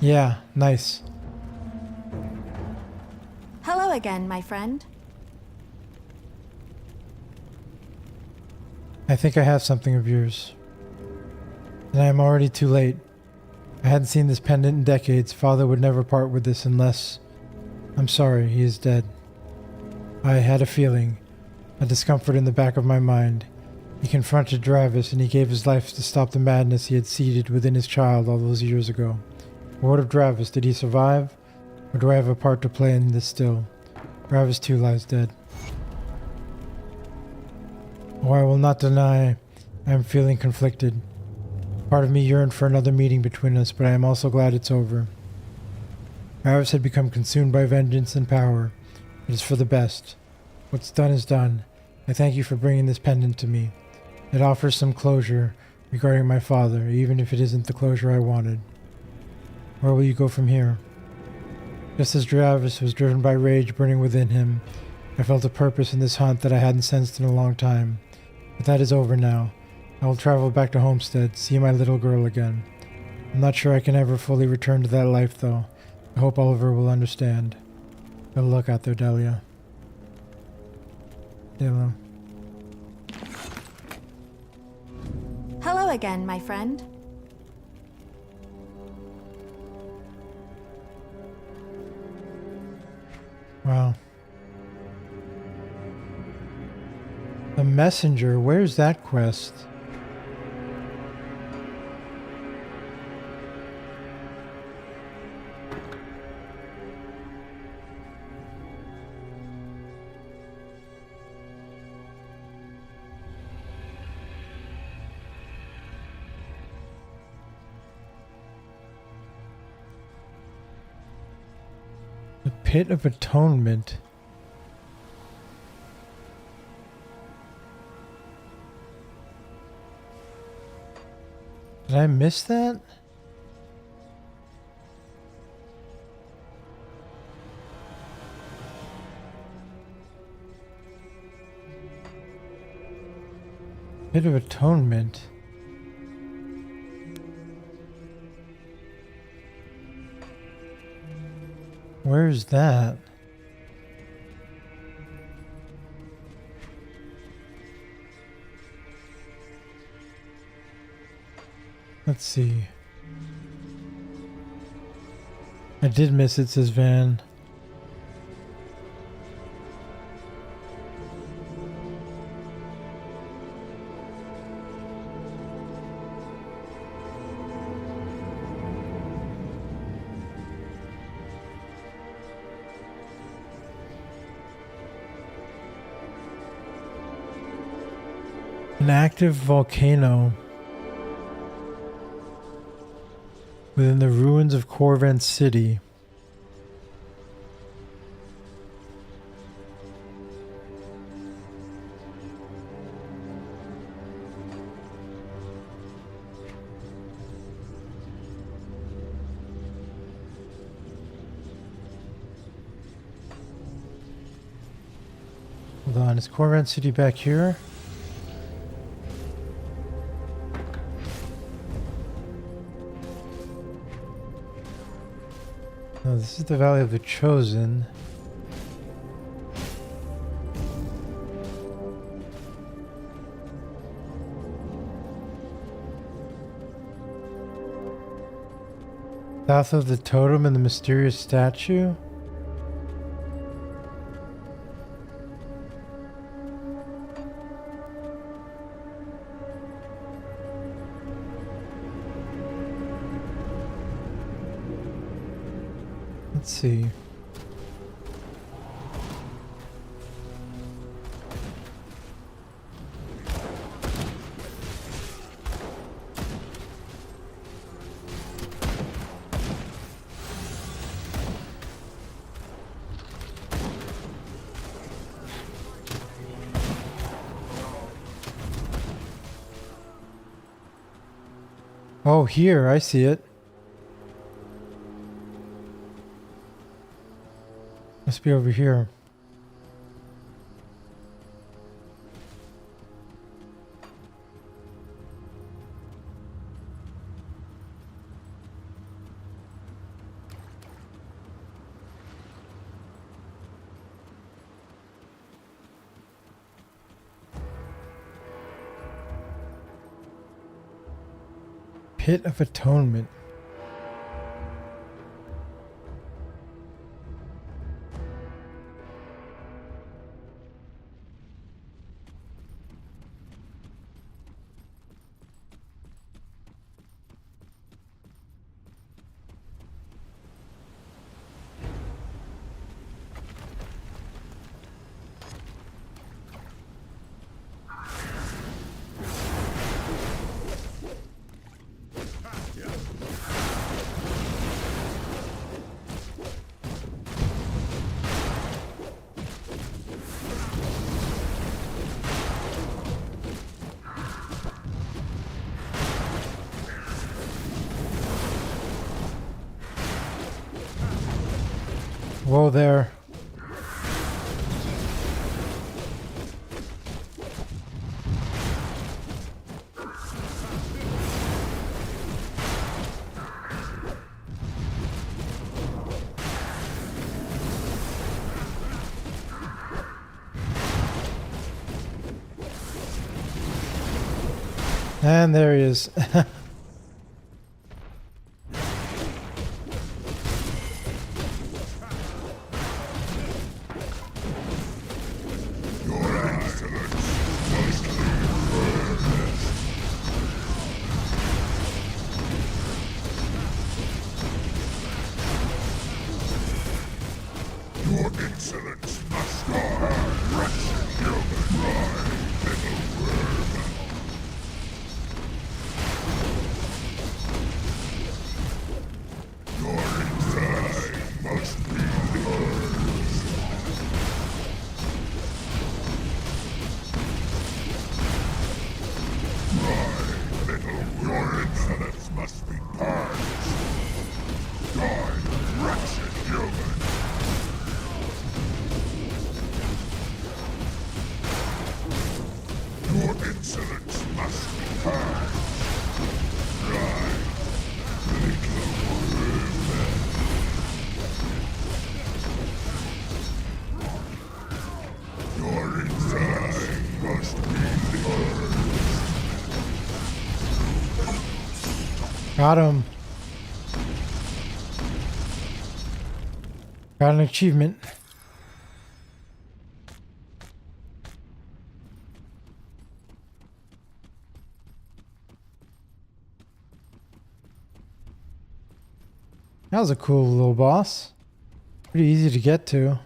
Speaker 1: Yeah, nice.
Speaker 10: Hello again, my friend.
Speaker 1: I think I have something of yours. And I am already too late. I hadn't seen this pendant in decades. Father would never part with this unless... I'm sorry, he is dead. I had a feeling, a discomfort in the back of my mind. He confronted Dravis and he gave his life to stop the madness he had seeded within his child all those years ago. What of Dravis? Did he survive? Or do I have a part to play in this still? Dravis too lies dead. Oh, I will not deny I am feeling conflicted. Part of me yearned for another meeting between us, but I am also glad it's over. Dravis had become consumed by vengeance and power. It is for the best. What's done is done. I thank you for bringing this pendant to me. It offers some closure regarding my father, even if it isn't the closure I wanted. Where will you go from here? Just as Dravis was driven by rage burning within him, I felt a purpose in this hunt that I hadn't sensed in a long time. But that is over now. I will travel back to Homestead, see my little girl again. I'm not sure I can ever fully return to that life, though. I hope Oliver will understand. Good luck out there, Delia. Delia.
Speaker 10: Hello again, my friend.
Speaker 1: Wow. The messenger, where's that quest? The Pit of Atonement. Did I miss that? Pit of Atonement. Where's that? Let's see. I did miss it, says Van. An active volcano within the ruins of Corvent City. Hold on, is Corvent City back here? No, this is the Valley of the Chosen. South of the totem and the mysterious statue? Let's see. Oh, here, I see it. Must be over here. Pit of Atonement. Whoa there. And there he is.
Speaker 11: Your insolence must die. Wretched human lie, little worm. Your inside must be yours. Die, little worm. Your insolence must be purged. Die, wretched human. Your insolence must be purged. Right, little worm. Your inside must be purged.
Speaker 1: Got him. Got an achievement. That was a cool little boss. Pretty easy to get to.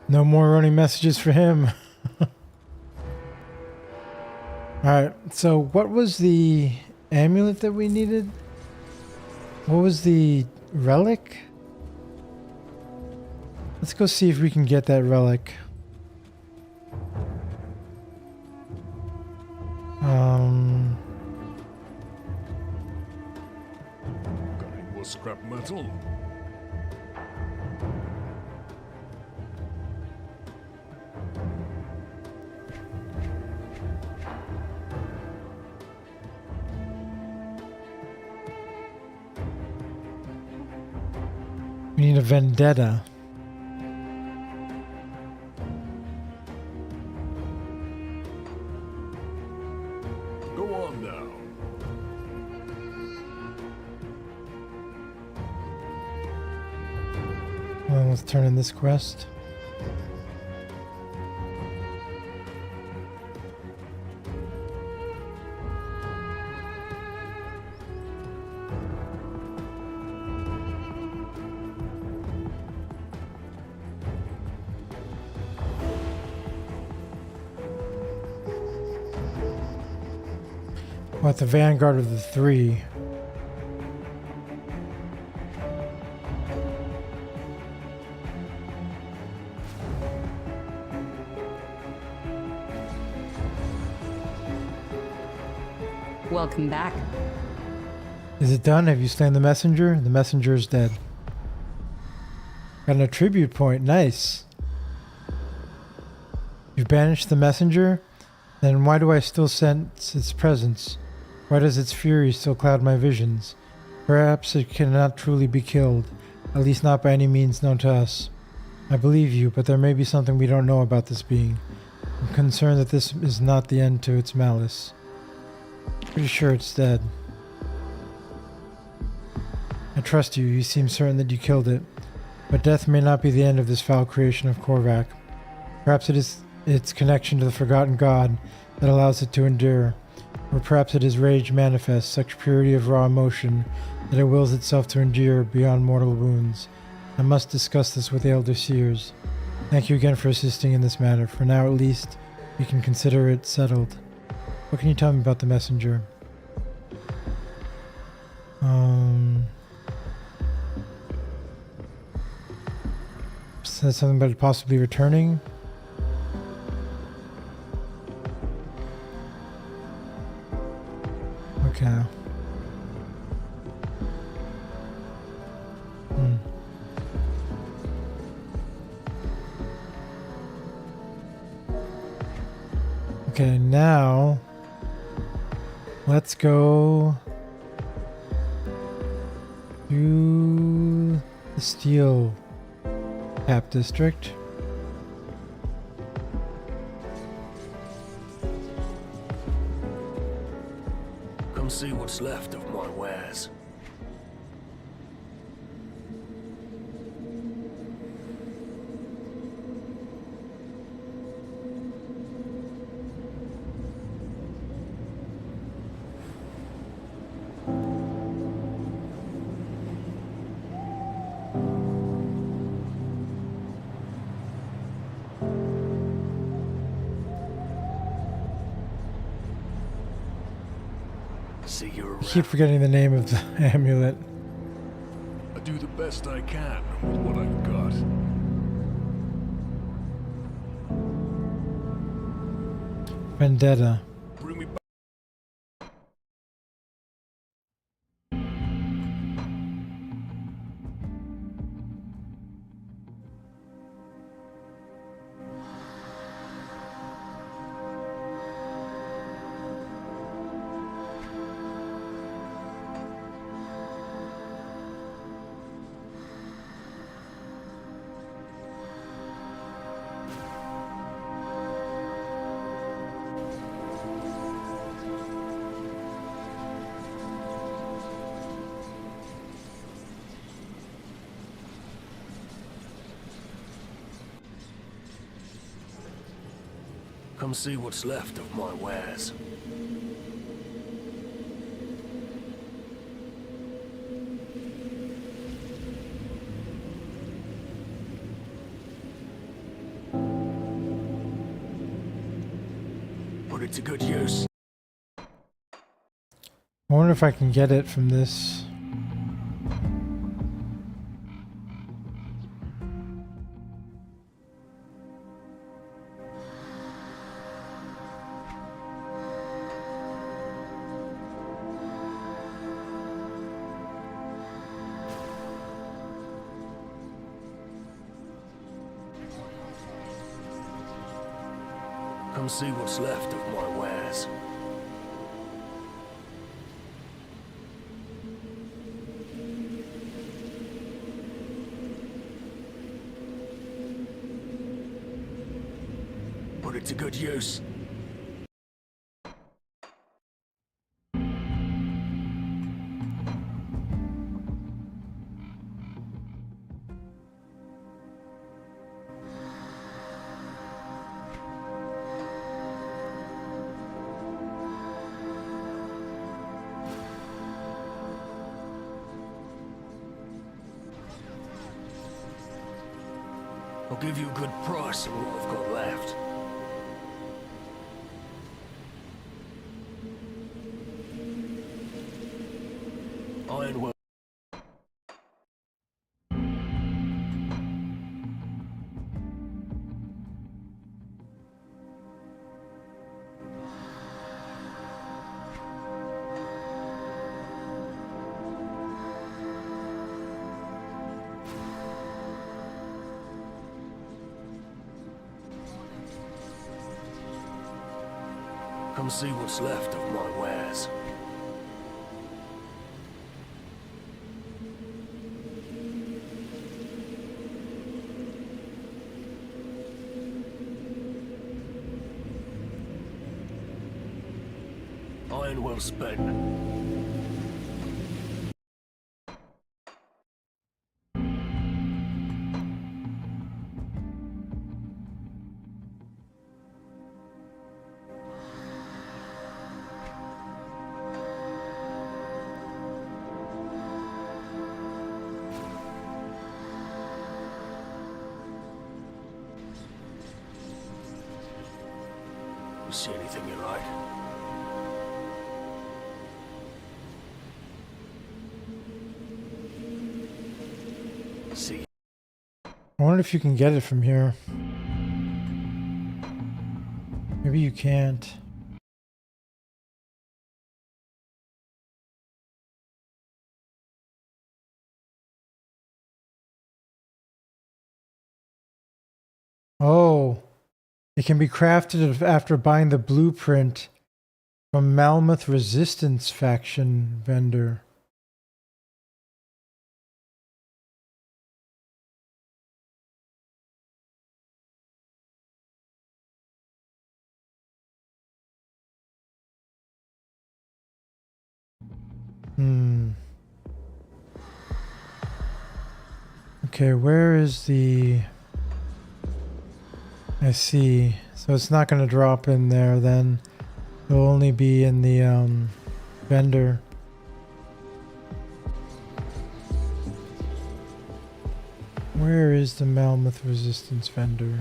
Speaker 1: No more running messages for him. Alright, so what was the amulet that we needed? What was the relic? Let's go see if we can get that relic.
Speaker 4: Got any more scrap metal?
Speaker 1: We need a vendetta.
Speaker 4: Go on now.
Speaker 1: Well, let's turn in this quest. What, the vanguard of the three?
Speaker 6: Welcome back.
Speaker 1: Is it done? Have you slain the messenger? The messenger is dead. Got an attribute point. Nice. You've banished the messenger? Then why do I still sense its presence? Why does its fury still cloud my visions? Perhaps it cannot truly be killed, at least not by any means known to us. I believe you, but there may be something we don't know about this being. I'm concerned that this is not the end to its malice. Pretty sure it's dead. I trust you. You seem certain that you killed it. But death may not be the end of this foul creation of Korvac. Perhaps it is its connection to the forgotten god that allows it to endure. Or perhaps it is rage manifest, such purity of raw emotion that it wills itself to endure beyond mortal wounds. I must discuss this with the Elder Seers. Thank you again for assisting in this matter. For now at least, we can consider it settled. What can you tell me about the messenger? Says something about it possibly returning. Okay. Okay, now let's go To the Steel Cap District.
Speaker 12: Come see what's left of my wares. See you
Speaker 1: I
Speaker 12: around.
Speaker 1: keep forgetting the name of the amulet.
Speaker 9: I do the best I can with what I've got.
Speaker 1: Vendetta.
Speaker 9: Bring me back.
Speaker 12: Come see what's left of my wares. Put it to good use.
Speaker 1: I wonder if I can get it from this.
Speaker 12: Come see what's left of my wares. Put it to good use. I'll give you a good price on what I've got left. Iron will. Come see what's left of my wares. Iron well spent. You see anything you like? See.
Speaker 1: I wonder if you can get it from here. Maybe you can't. Oh, it can be crafted after buying the blueprint from Mammoth Resistance faction vendor. Okay, where is the... I see. So it's not going to drop in there then. It'll only be in the vendor. Where is the Mammoth Resistance vendor?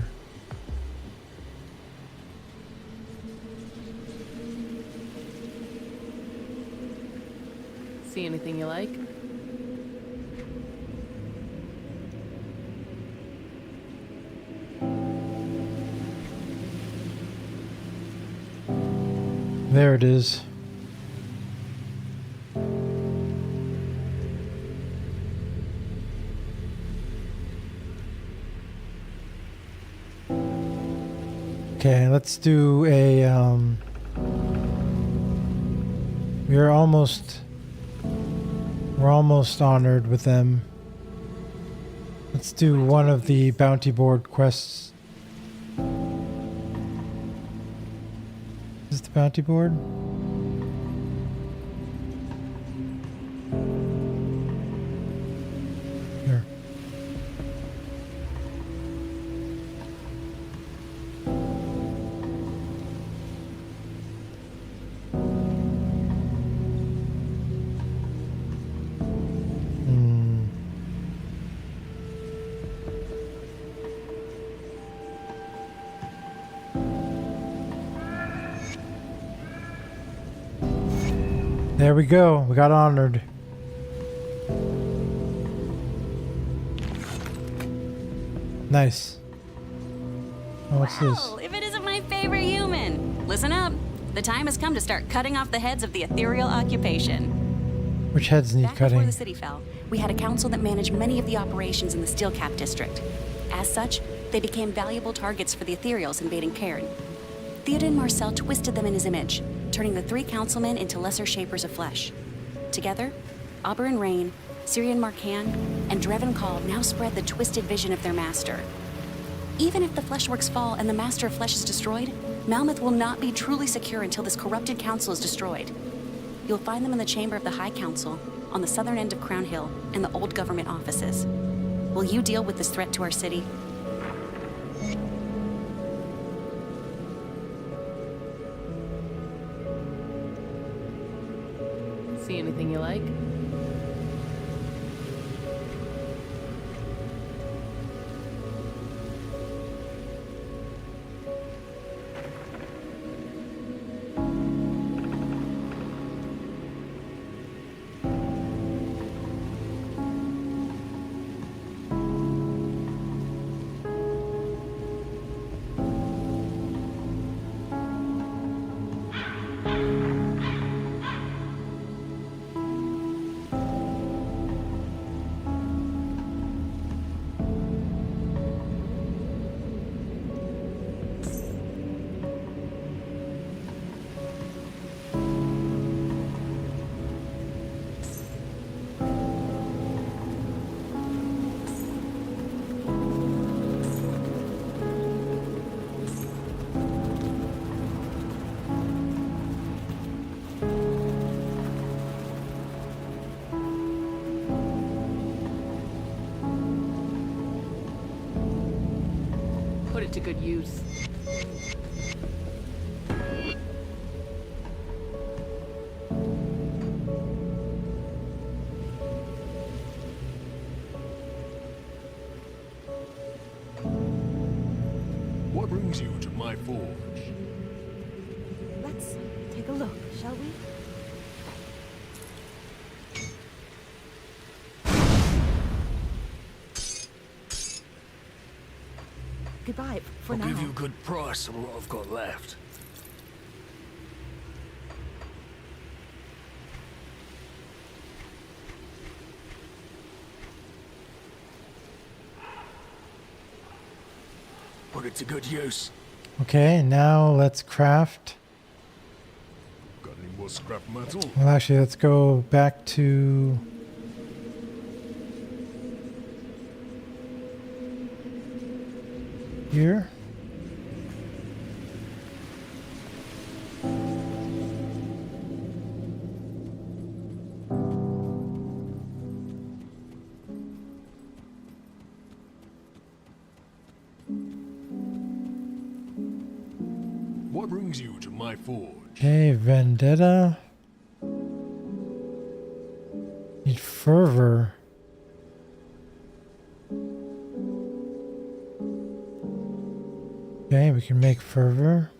Speaker 2: See anything you like?
Speaker 1: There it is. Okay, let's do a we're almost honored with them. Let's do one of the bounty board quests. Is this the bounty board? Here. There we go. We got honored. Nice. Oh, what's this?
Speaker 6: If it isn't my favorite human. Listen up. The time has come to start cutting off the heads of the ethereal occupation.
Speaker 1: Which heads need
Speaker 6: Back before
Speaker 1: cutting?
Speaker 6: the city fell, we had a council that managed many of the operations in the Steelcap district. As such, they became valuable targets for the ethereals invading Cairn. Theoden Marcel twisted them in his image, turning the 3 councilmen into lesser shapers of flesh. Together, Oberyn Rain, Syrian Marcan, and Dreven Call now spread the twisted vision of their master. Even if the Fleshworks fall and the Master of Flesh is destroyed, Malmouth will not be truly secure until this corrupted council is destroyed. You'll find them in the chamber of the High Council, on the southern end of Crown Hill, and the old government offices. Will you deal with this threat to our city?
Speaker 2: See anything you like? Put it to good use.
Speaker 12: What brings you to my forge?
Speaker 10: Let's take a look, shall we? Goodbye for
Speaker 12: I'll
Speaker 10: now.
Speaker 12: give you a good price on what I've got left. Put it to good use.
Speaker 1: Okay, now let's craft.
Speaker 12: Got any more scrap metal?
Speaker 1: Well, actually, let's go back to... here.
Speaker 11: brings you to my forge?
Speaker 1: Okay, vendetta. Need fervor. Okay, we can make fervor.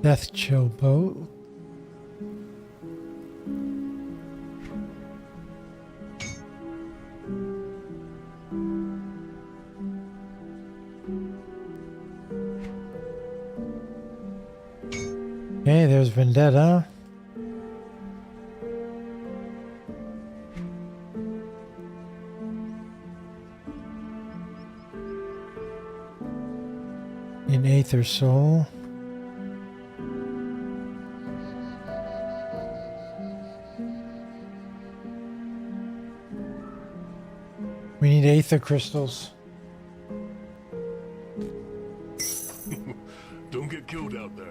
Speaker 1: Death chill boat. Okay, there's vendetta. In Aether Soul. We need Aether crystals.
Speaker 11: Don't get killed out there.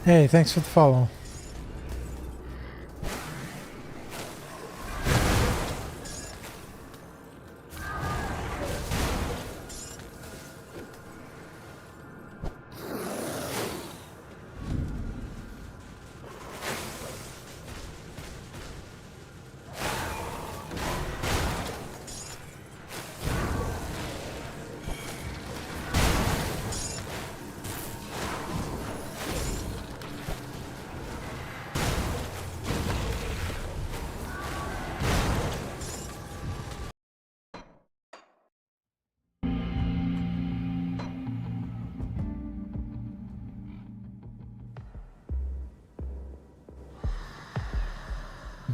Speaker 1: Hey, thanks for the follow.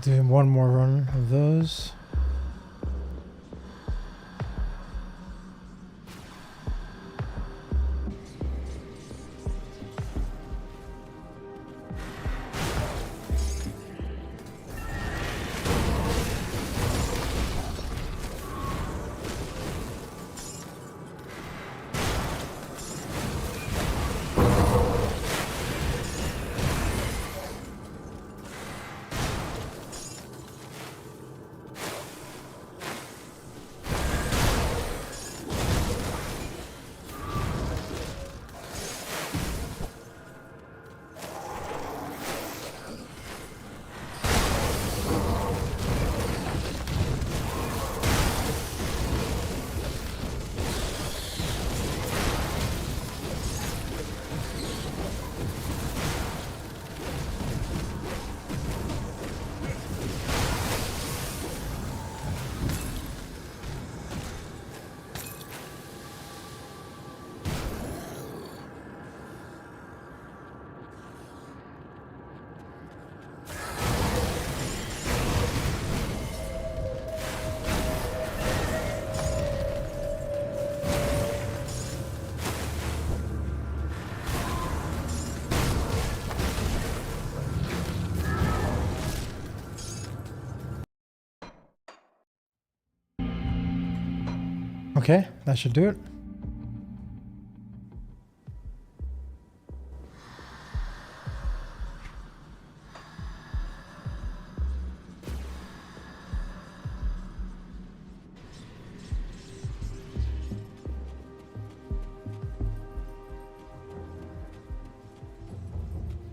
Speaker 1: Doing one more run of those. Okay, that should do it.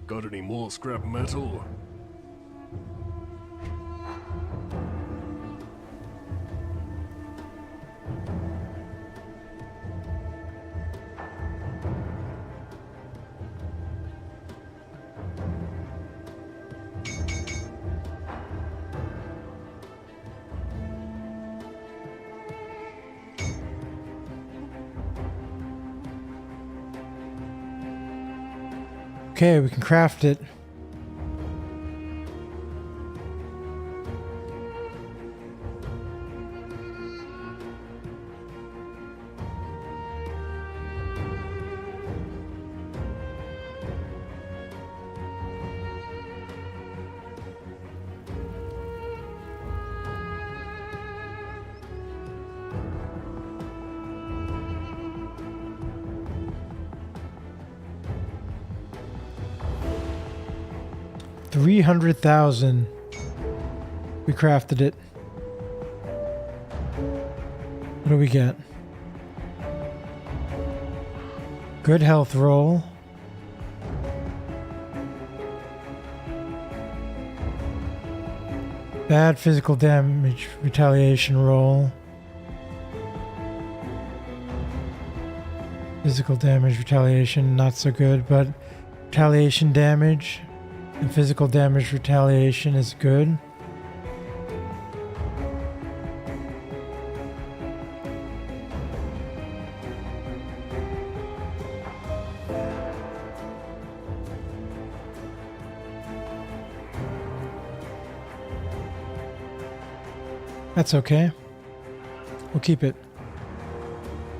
Speaker 11: Got any more scrap metal?
Speaker 1: Okay, we can craft it. $300,000. We crafted it. What do we get? Good health roll. Bad physical damage retaliation roll. Physical damage retaliation, not so good, but retaliation damage and physical damage retaliation is good. That's okay. We'll keep it.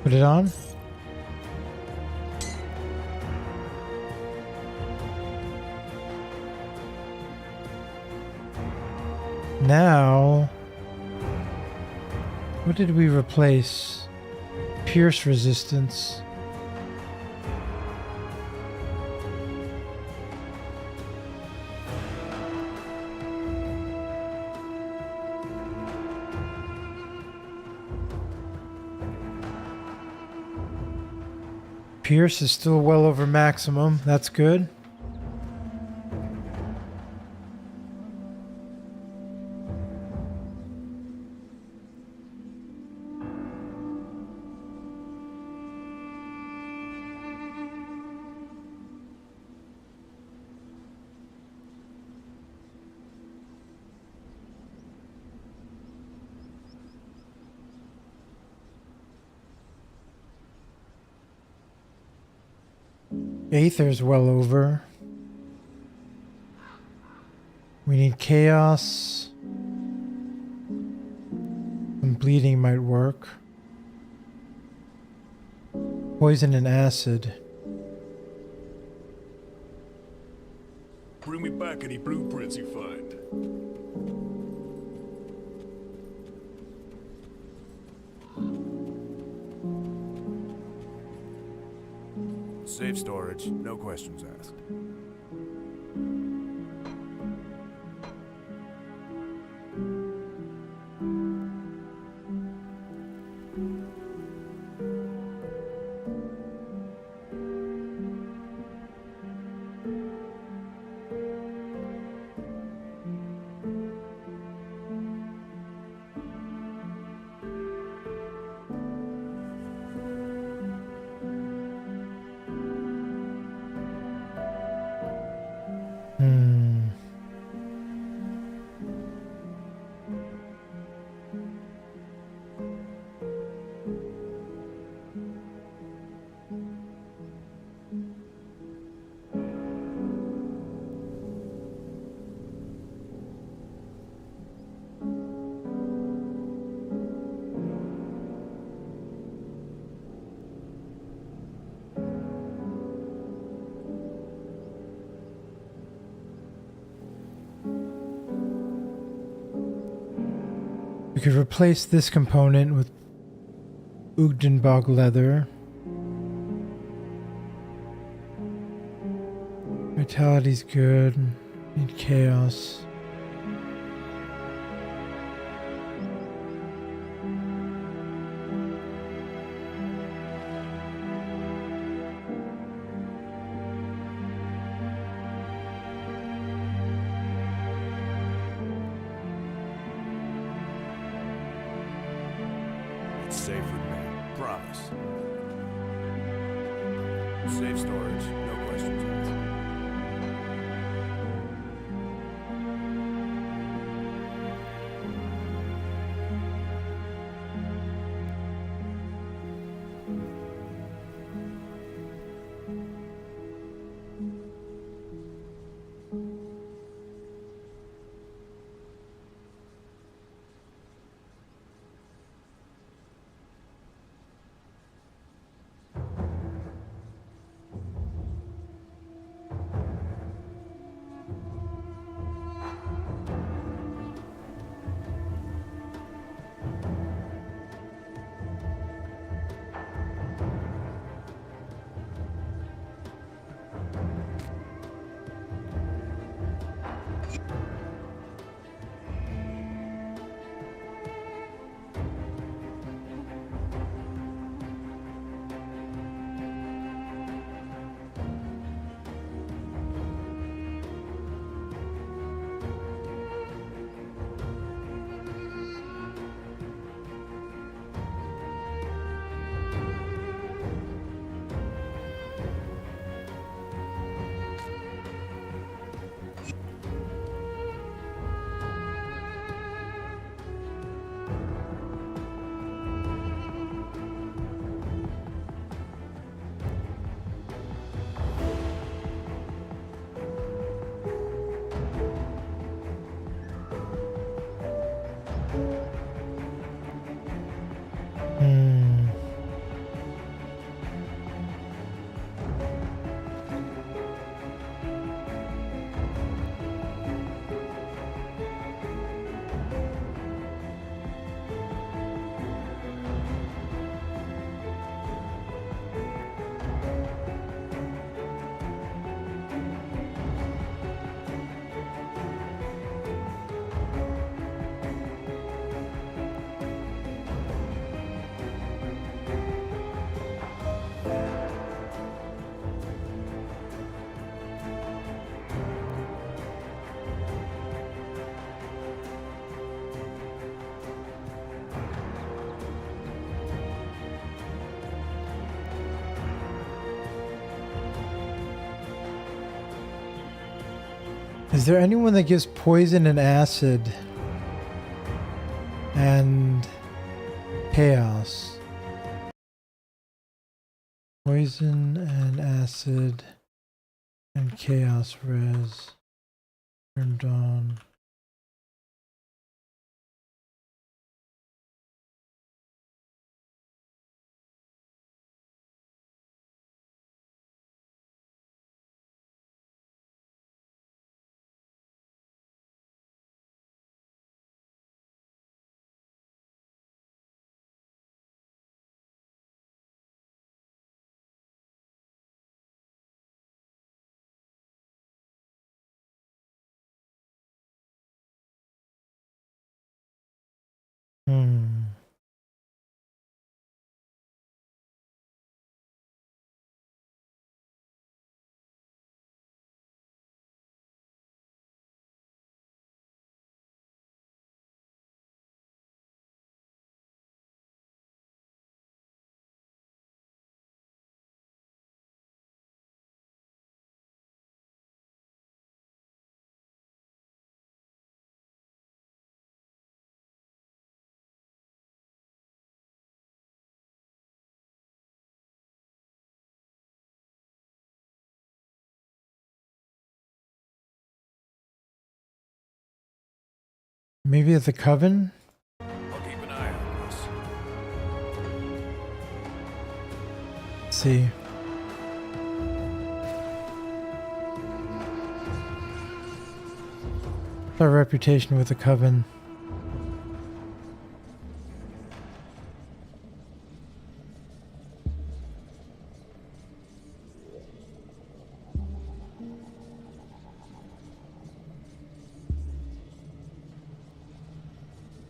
Speaker 1: Put it on. Now, what did we replace? Pierce resistance. Pierce is still well over maximum. That's good. Aether's well over. We need chaos. Some bleeding might work. Poison and acid.
Speaker 9: Bring me back any blueprints you find. Safe storage, no questions asked. We could replace this component with Ugdenbog leather. Vitality's good. Need chaos. It's safe with me, promise. Safe storage, no questions asked.
Speaker 1: Is there anyone that gives poison and acid and chaos? Poison and acid and chaos res turned on. Maybe at the coven?
Speaker 12: I'll keep an eye on this.
Speaker 1: Let's see. What's our reputation with the coven?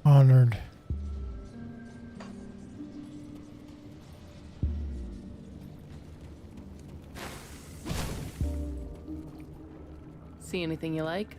Speaker 1: Honored.
Speaker 2: See anything you like?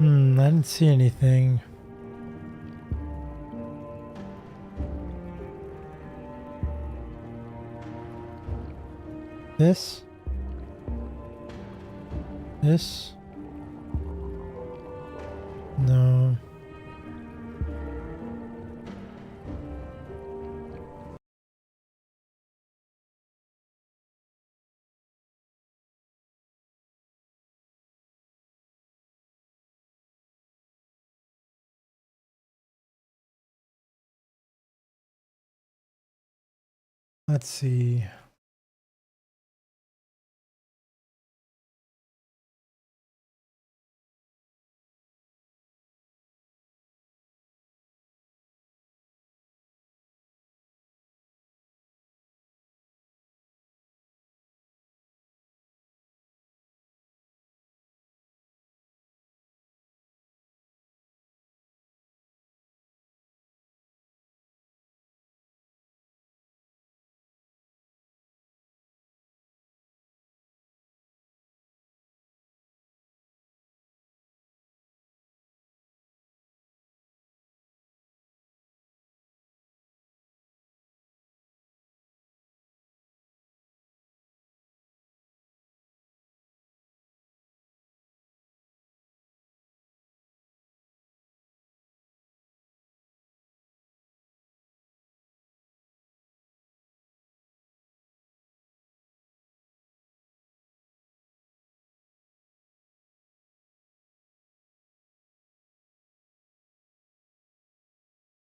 Speaker 2: I didn't see anything. This? This? No. Let's see.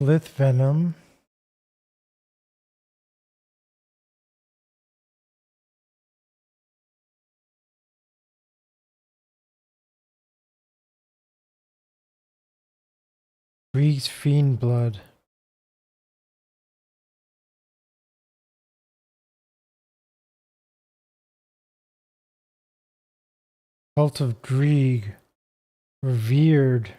Speaker 9: Lith venom. Grieg's fiend blood. Cult of Grieg. Revered.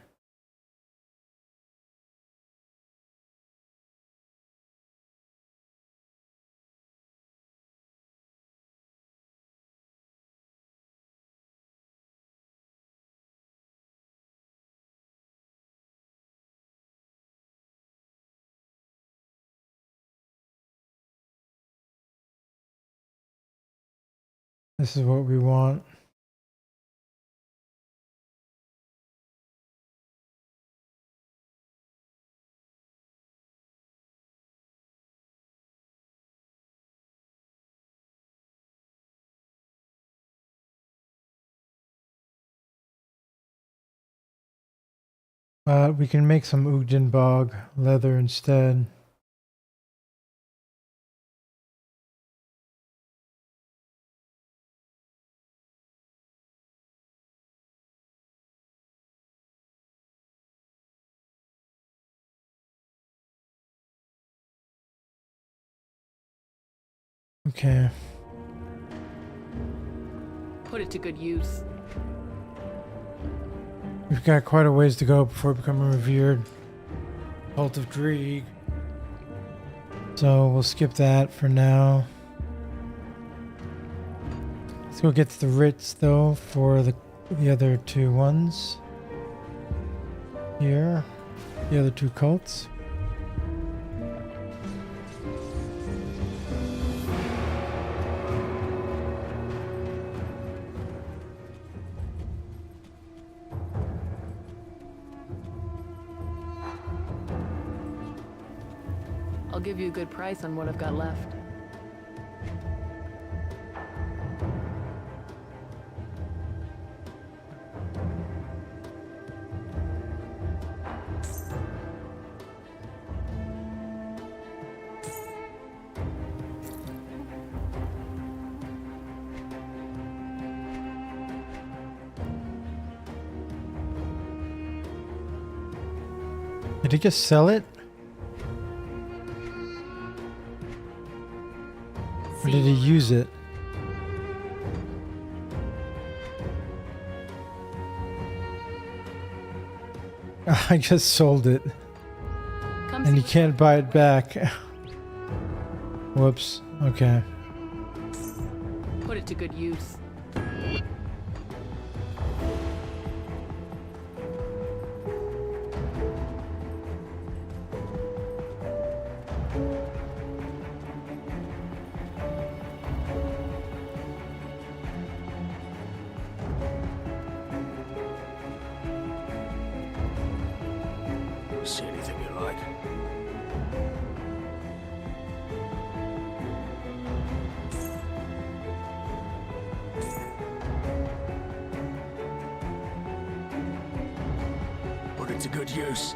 Speaker 9: This is what we want. We can make some Ugdenbog leather instead. Okay.
Speaker 13: Put it to good use.
Speaker 9: We've got quite a ways to go before becoming revered. Cult of Grieg. So we'll skip that for now. Let's go get to the writs though for the other two ones. Here. The other two cults.
Speaker 13: I'll give you a good price on what I've got left.
Speaker 9: Did he just sell it? Or did he use it? I just sold it. And you can't buy it back. Whoops. Okay.
Speaker 13: Put it to good use.
Speaker 12: See anything you like? Put it to good use.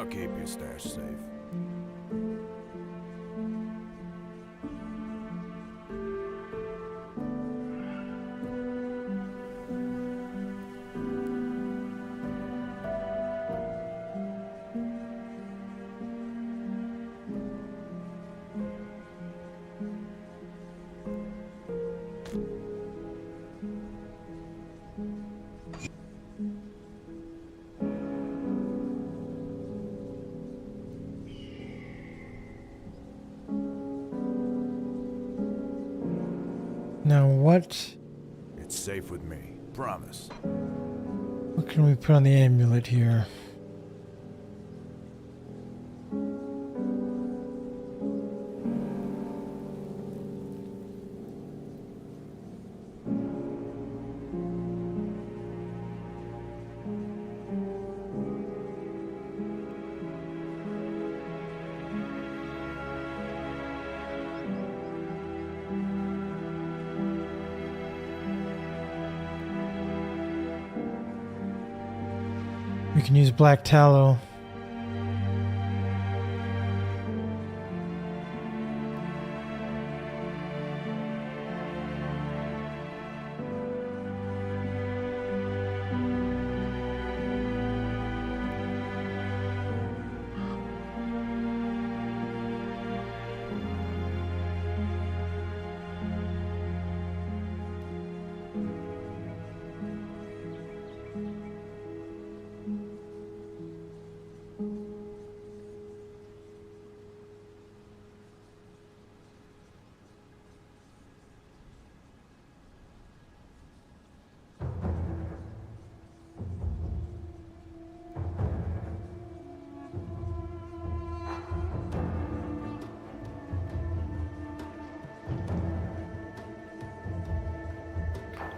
Speaker 14: keep your stash safe.
Speaker 9: Now what?
Speaker 14: It's safe with me. Promise.
Speaker 9: What can we put on the amulet here? We can use black tallow.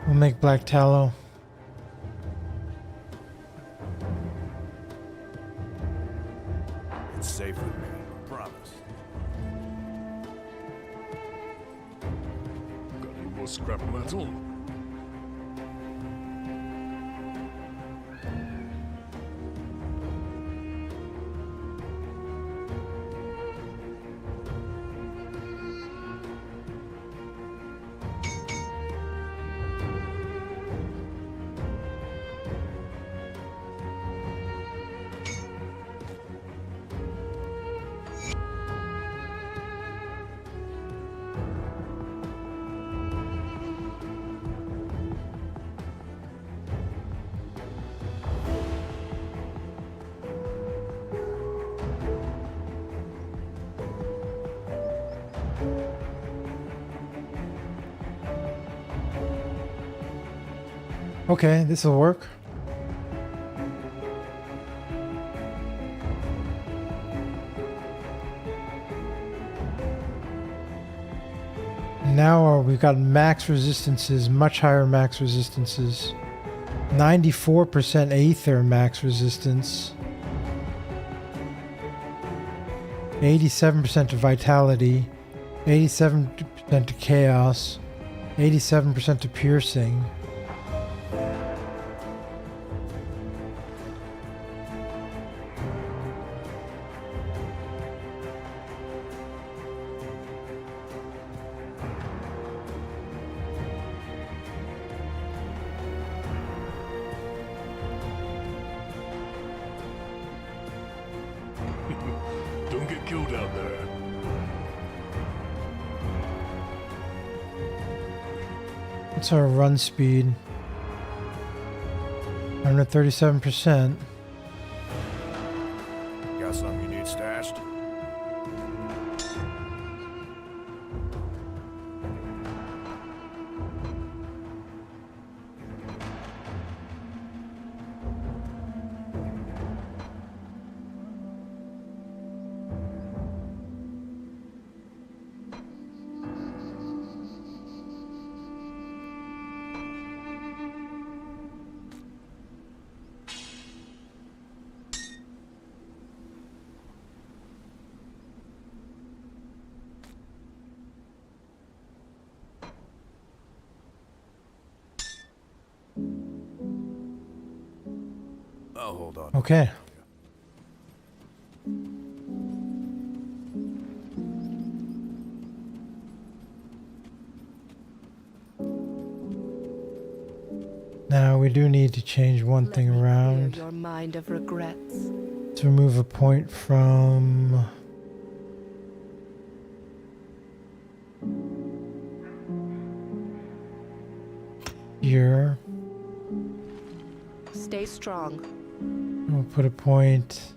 Speaker 9: We'll make black tallow.
Speaker 14: It's safe with me. Promise.
Speaker 4: Got any more scrap metal?
Speaker 9: Okay, this will work. Now we've got max resistances, much higher max resistances. 94% Aether max resistance. 87% to Vitality. 87% to Chaos. 87% to Piercing.
Speaker 4: Don't get killed out there.
Speaker 9: What's our run speed? 137%.
Speaker 14: Got something you need stashed? Oh, hold on.
Speaker 9: Okay. Now we do need to change one thing around.
Speaker 13: Your mind of regrets.
Speaker 9: To remove a point from here.
Speaker 13: Stay strong.
Speaker 9: We'll put a point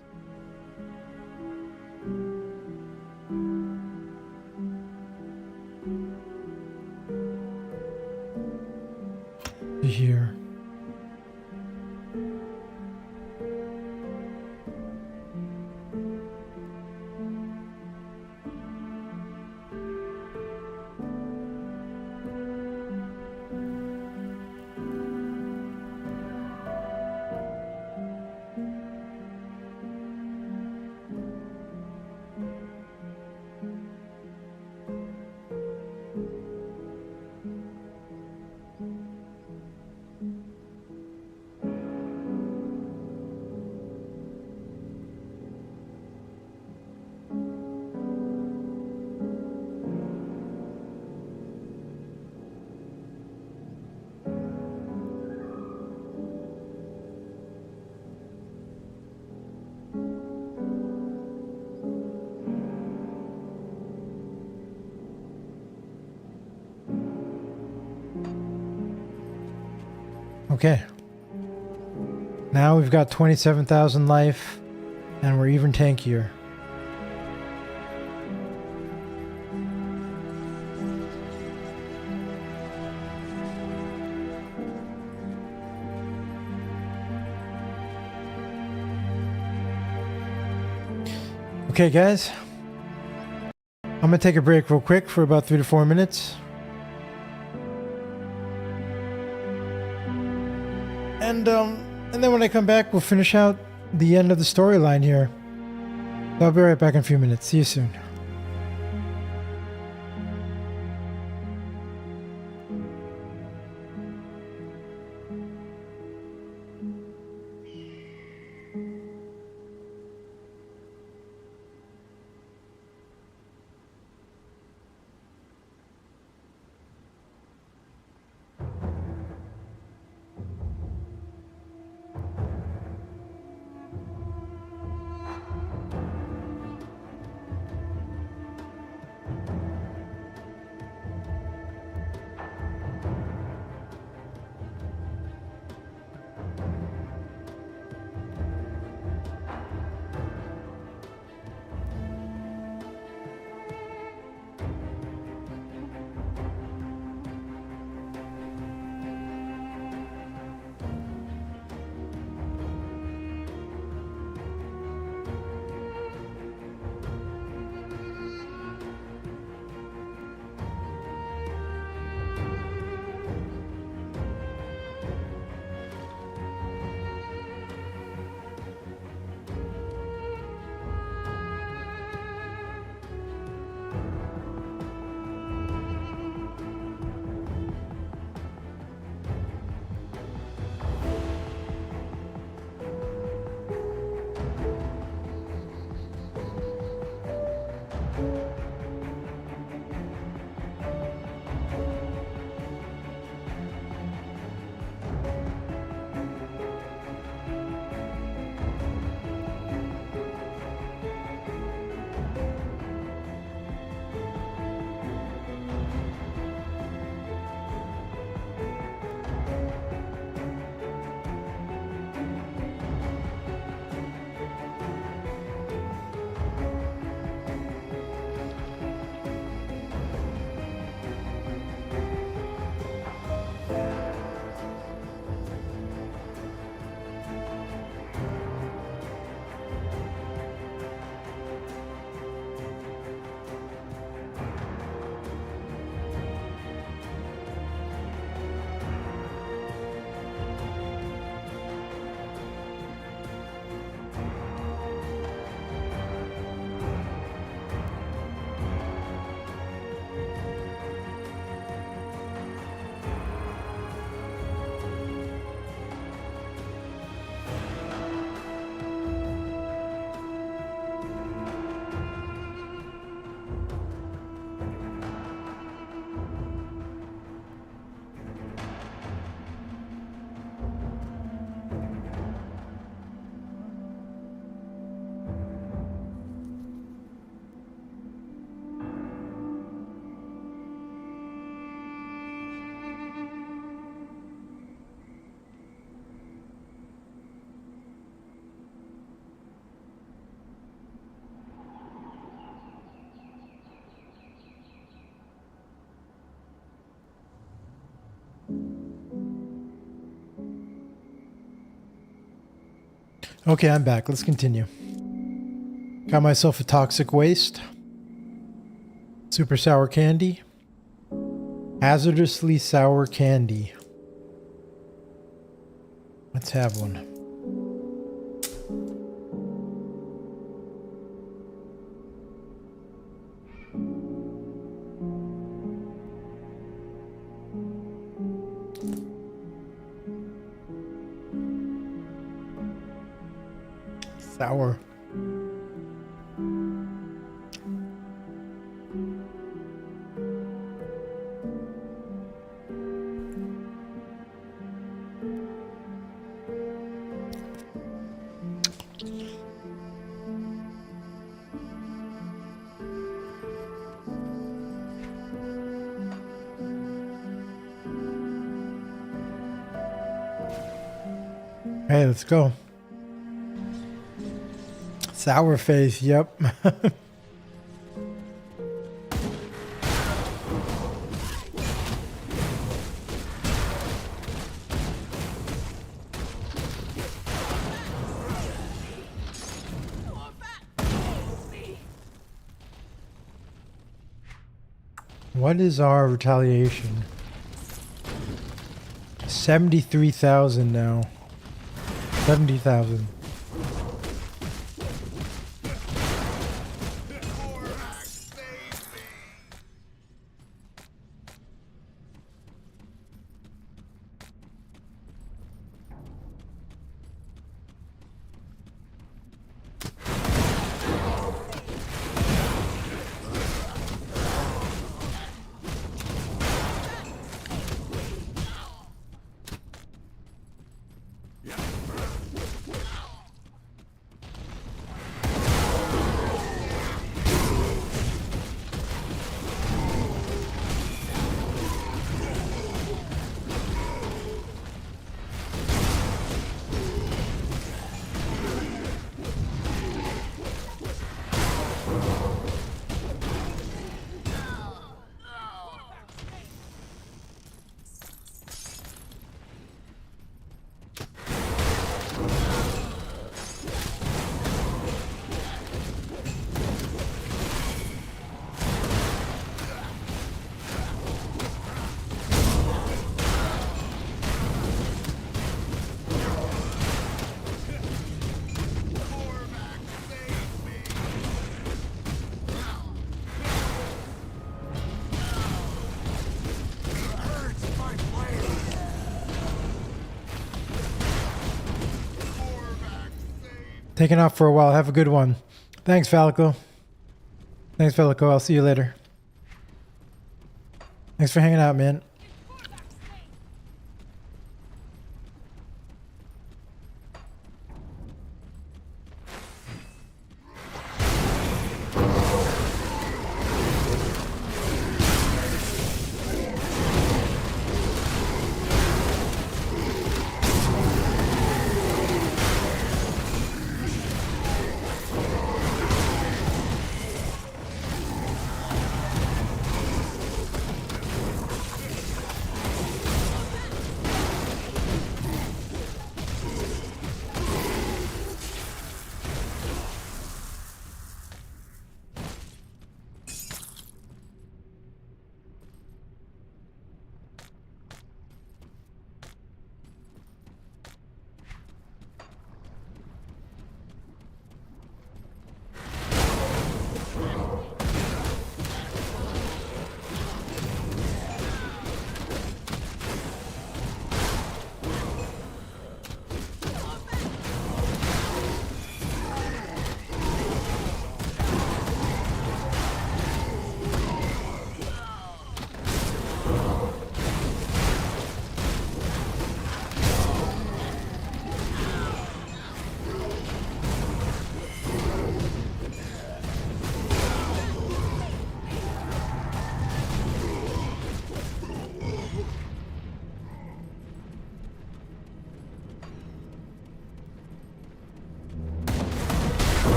Speaker 9: here. Okay. Now we've got 27,000 life, and we're even tankier. Okay, guys. I'm gonna take a break real quick for about 3 to 4 minutes. And then when I come back, we'll finish out the end of the storyline here. I'll be right back in a few minutes. See you soon.
Speaker 1: Okay, I'm back. Let's continue. Got myself a toxic waste. Super sour candy. Hazardously sour candy. Let's have one. Sour. Hey, let's go. Sour face, yep. What is our retaliation? 73,000 now. 70,000. Taking off for a while. Have a good one. Thanks, Falco. Thanks, Felico. I'll see you later. Thanks for hanging out, man.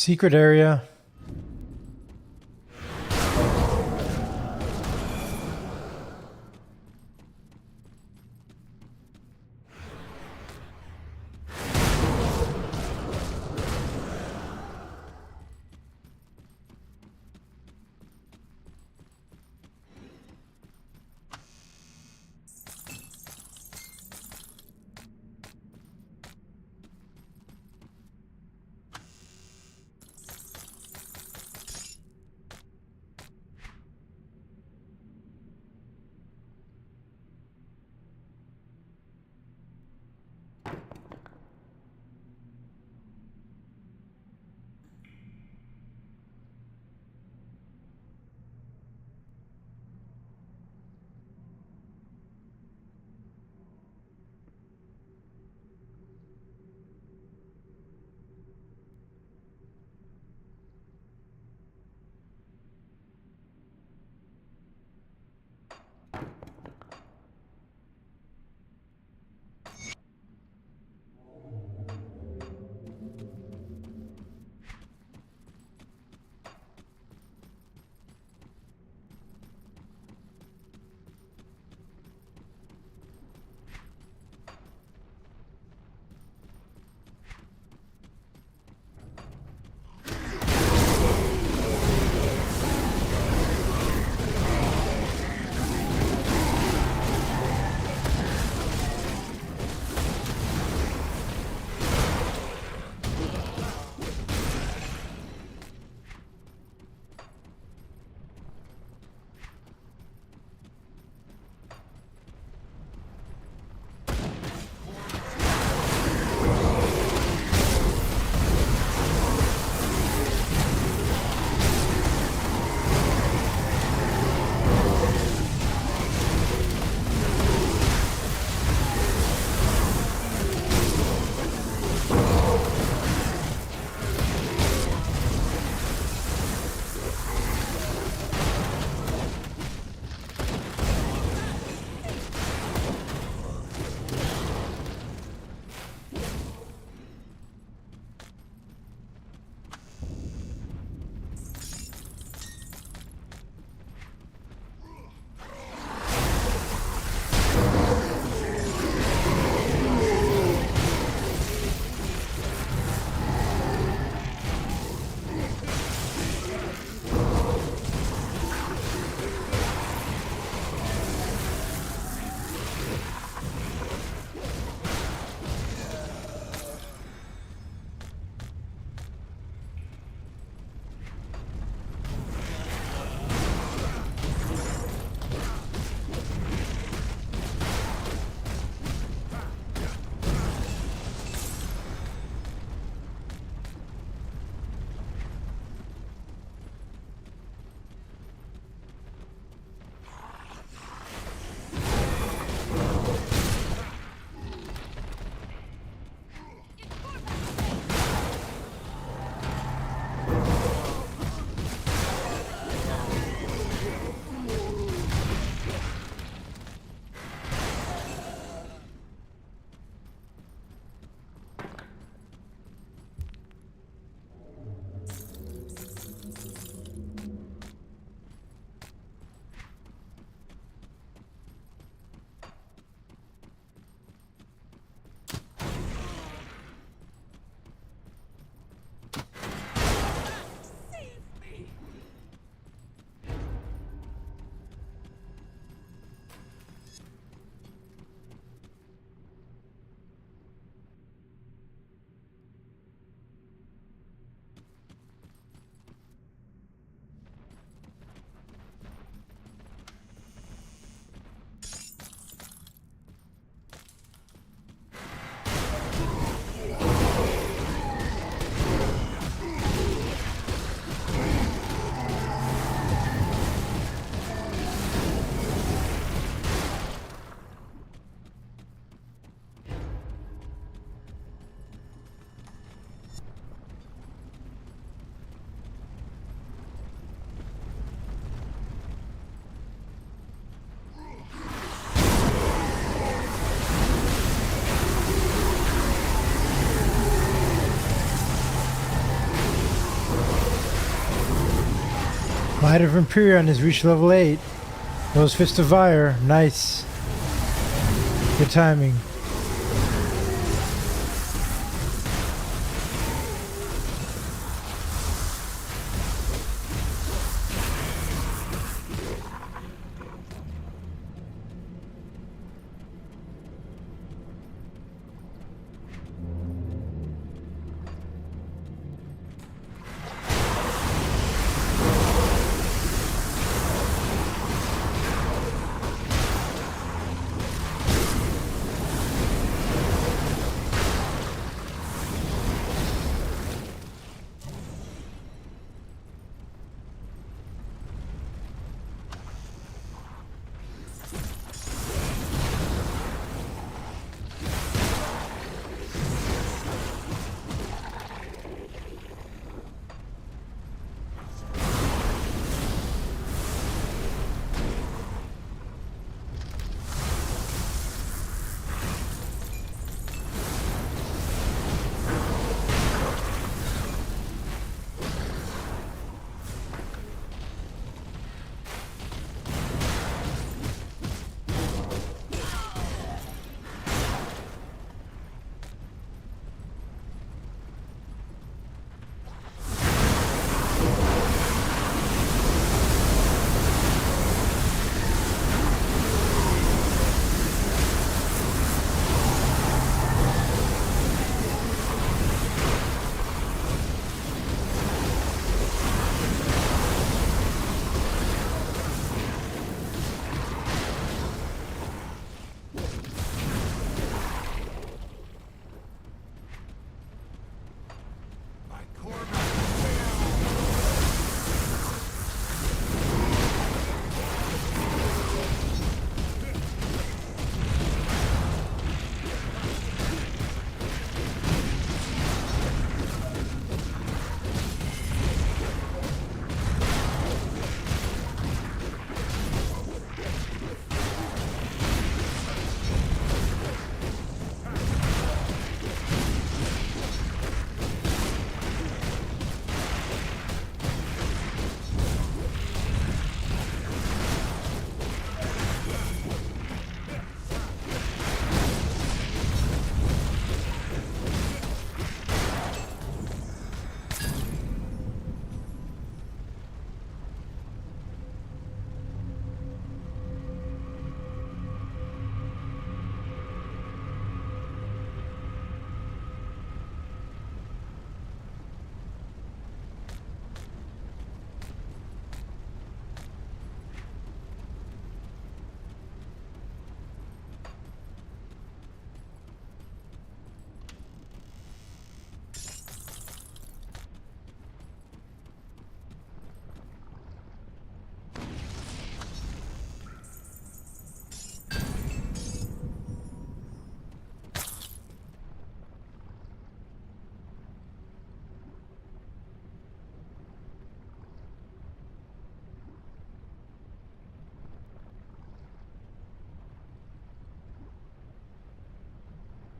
Speaker 1: Secret area. Light of Empyrean has reached level 8. Those Fist of Fire. Nice. Good timing.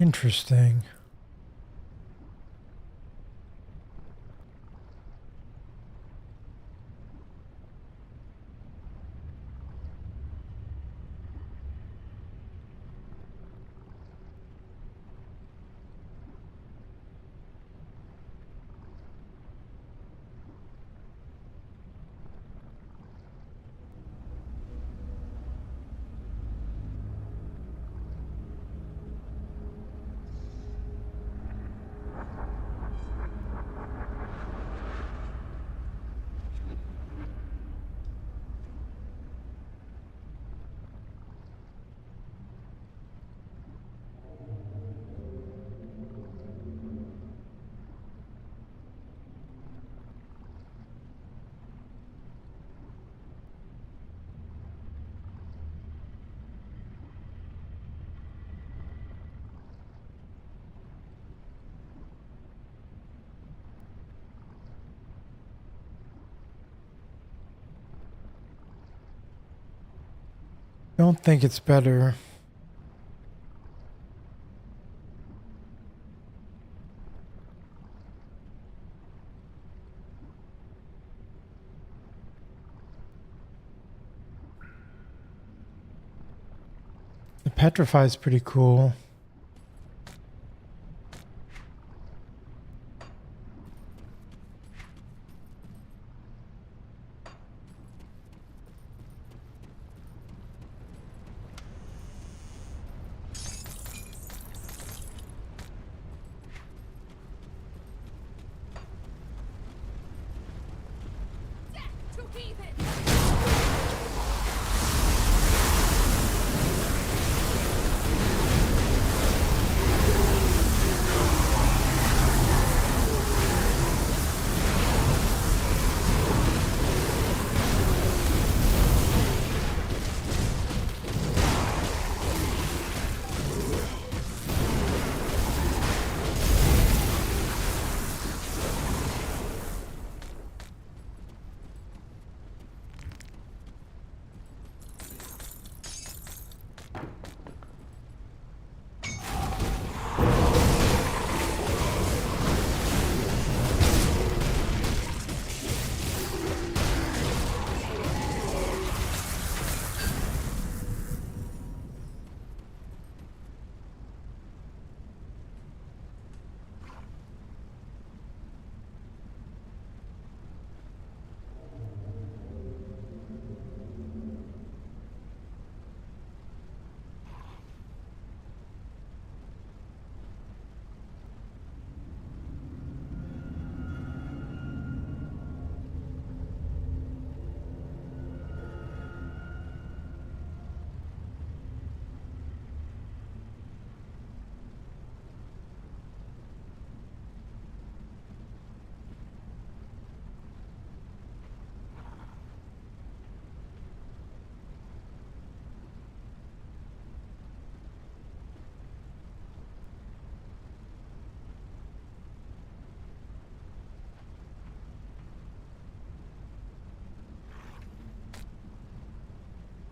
Speaker 1: Interesting. Don't think it's better.
Speaker 9: The petrify's pretty cool.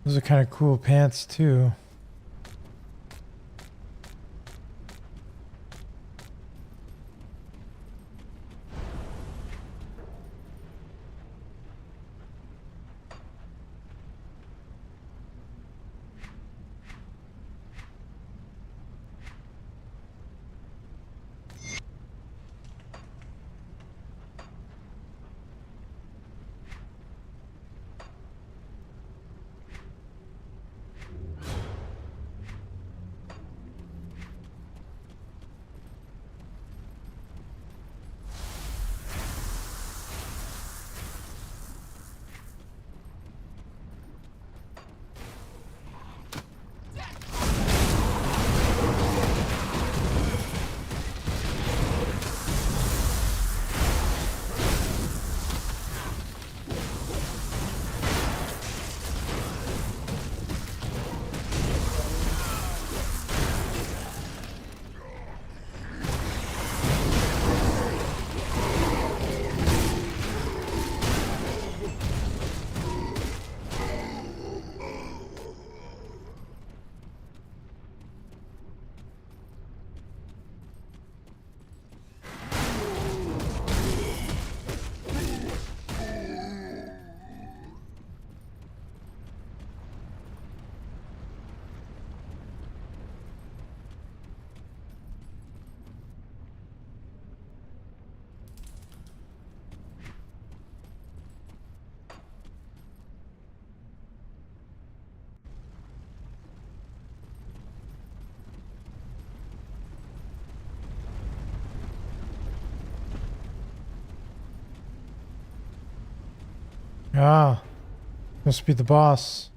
Speaker 9: Those are kind of cool pants too. Ah, must be the boss.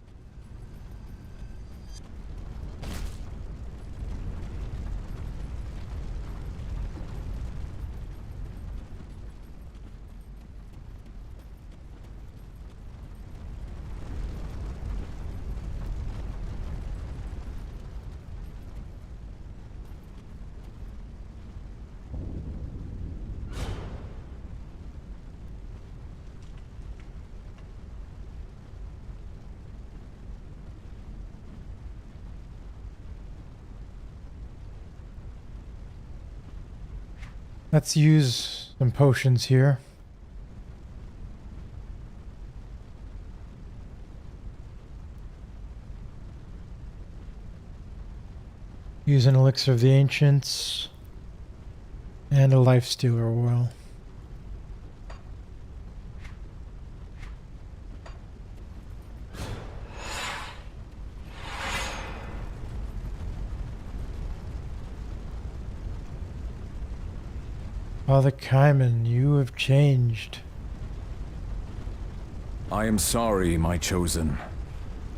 Speaker 9: Let's use some potions here. Use an elixir of the ancients. And a life stealer oil. Father Kaiman, you have changed.
Speaker 15: I am sorry, my chosen.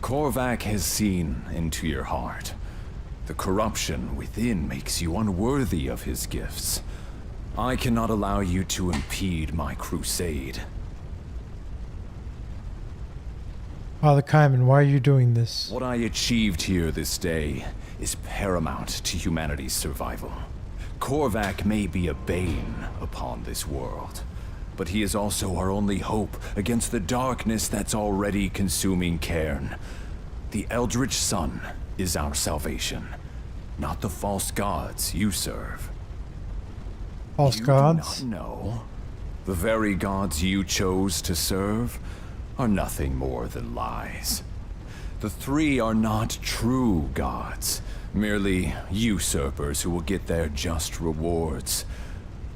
Speaker 15: Korvac has seen into your heart. The corruption within makes you unworthy of his gifts. I cannot allow you to impede my crusade.
Speaker 9: Father Kaiman, why are you doing this?
Speaker 15: What I achieved here this day is paramount to humanity's survival. Korvac may be a bane upon this world, but he is also our only hope against the darkness that's already consuming Cairn. The Eldritch Sun is our salvation, not the false gods you serve.
Speaker 9: False gods?
Speaker 15: You do not know. The very gods you chose to serve are nothing more than lies. The three are not true gods, merely usurpers who will get their just rewards.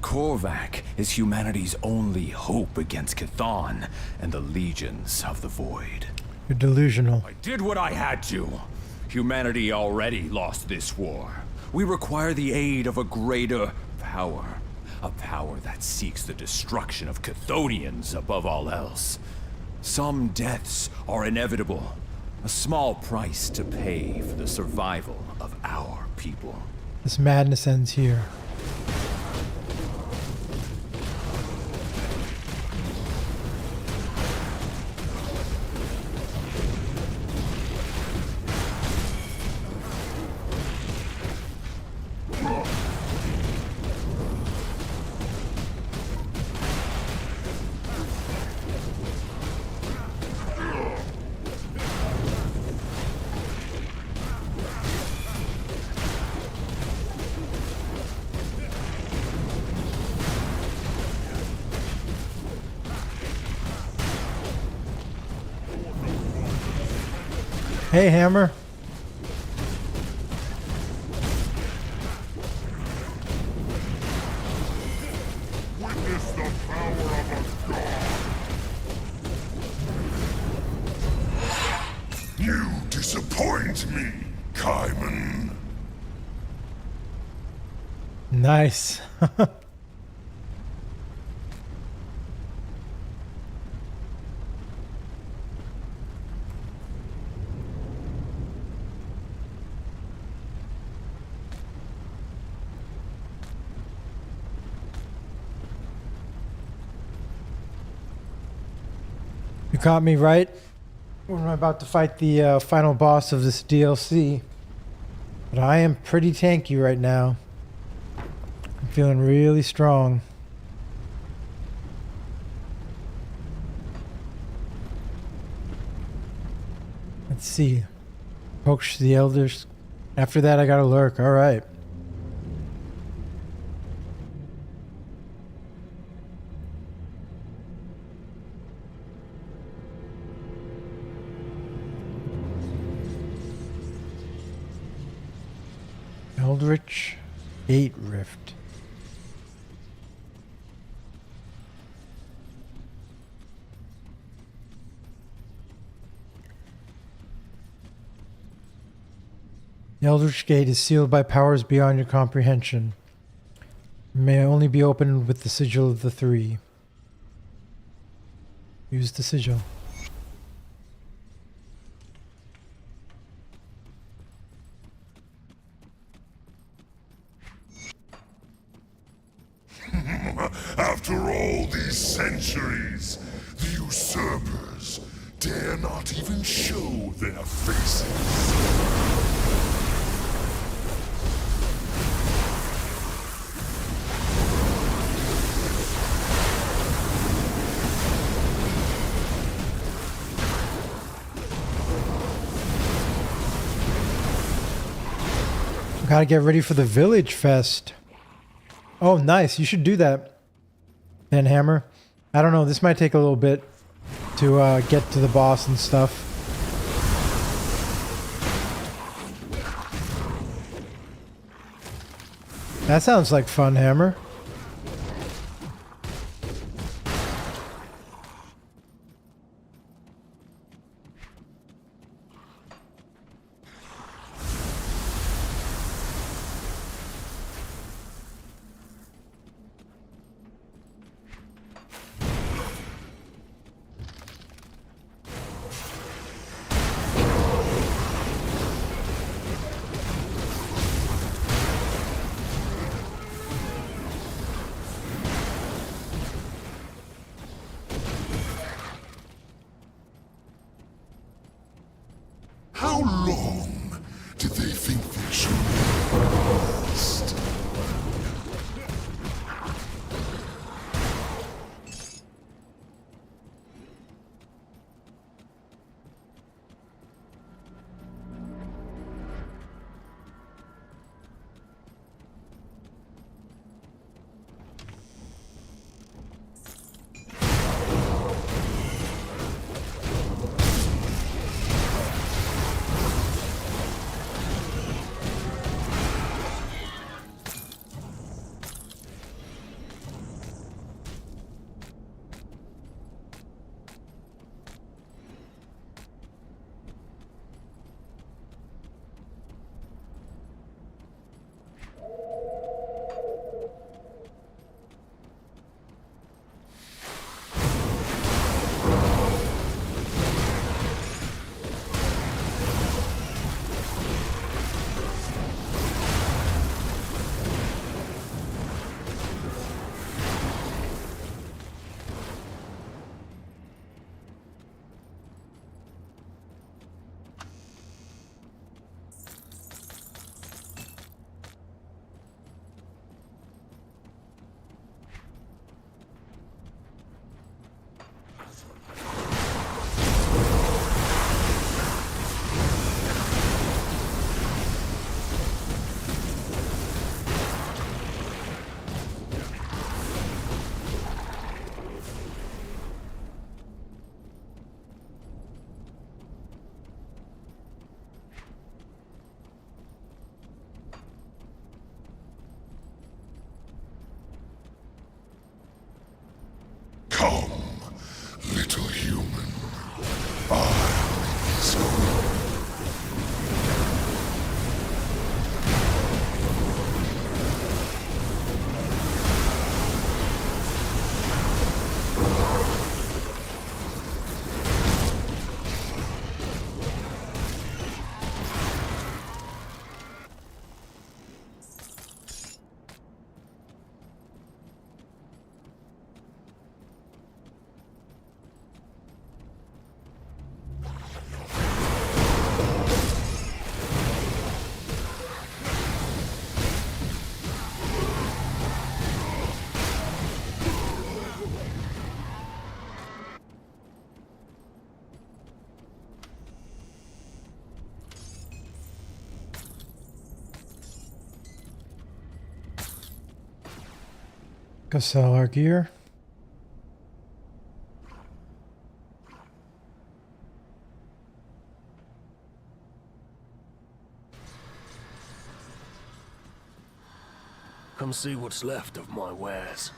Speaker 15: Korvac is humanity's only hope against Chthon and the legions of the Void.
Speaker 9: You're delusional.
Speaker 15: I did what I had to. Humanity already lost this war. We require the aid of a greater power. A power that seeks the destruction of Chthonians above all else. Some deaths are inevitable. A small price to pay for the survival of our people.
Speaker 9: This madness ends here. Hey, Hammer.
Speaker 11: Witness the power of a god. You disappoint me, Kaiman.
Speaker 9: Nice. You caught me right when I'm about to fight the final boss of this DLC. But I am pretty tanky right now. I'm feeling really strong. Let's see. Approach the elders. After that, I gotta lurk. All right. Eldritch Gate Rift. The Eldritch Gate is sealed by powers beyond your comprehension. It may only be opened with the sigil of the three. Use the sigil.
Speaker 11: After all these centuries, the usurpers dare not even show their faces.
Speaker 9: Gotta get ready for the Village Fest. Oh, nice. You should do that, then, Hammer. I don't know. This might take a little bit to get to the boss and stuff.
Speaker 1: That sounds like fun, Hammer.
Speaker 11: How long did they think they should last? Come, little human. I is good.
Speaker 1: Go sell our gear.
Speaker 12: Come see what's left of my wares.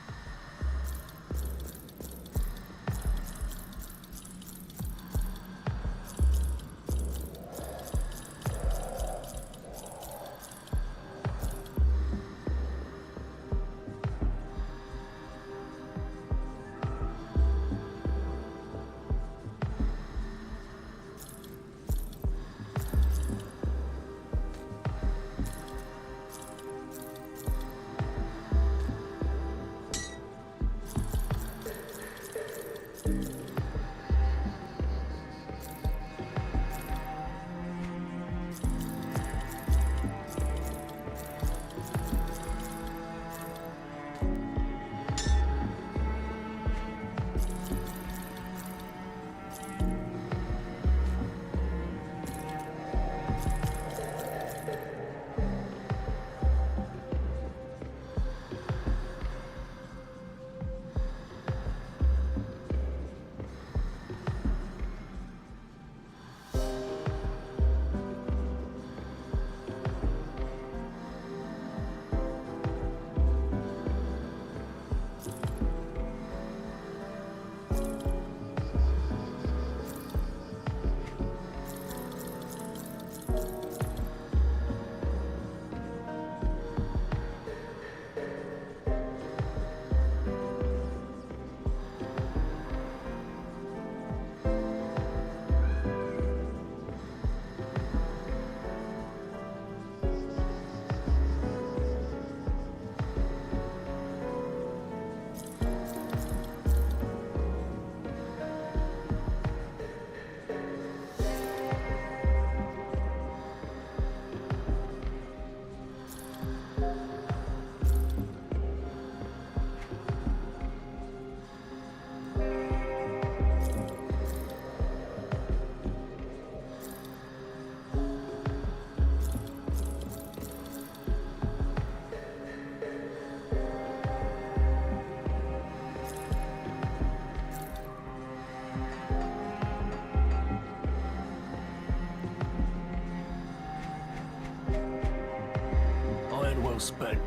Speaker 12: spent.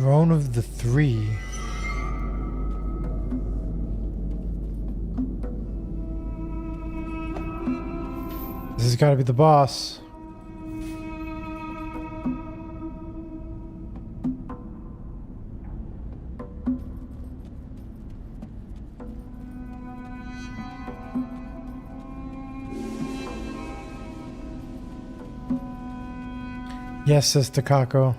Speaker 9: Throne of the Three. This has got to be the boss. Yes, says Takako.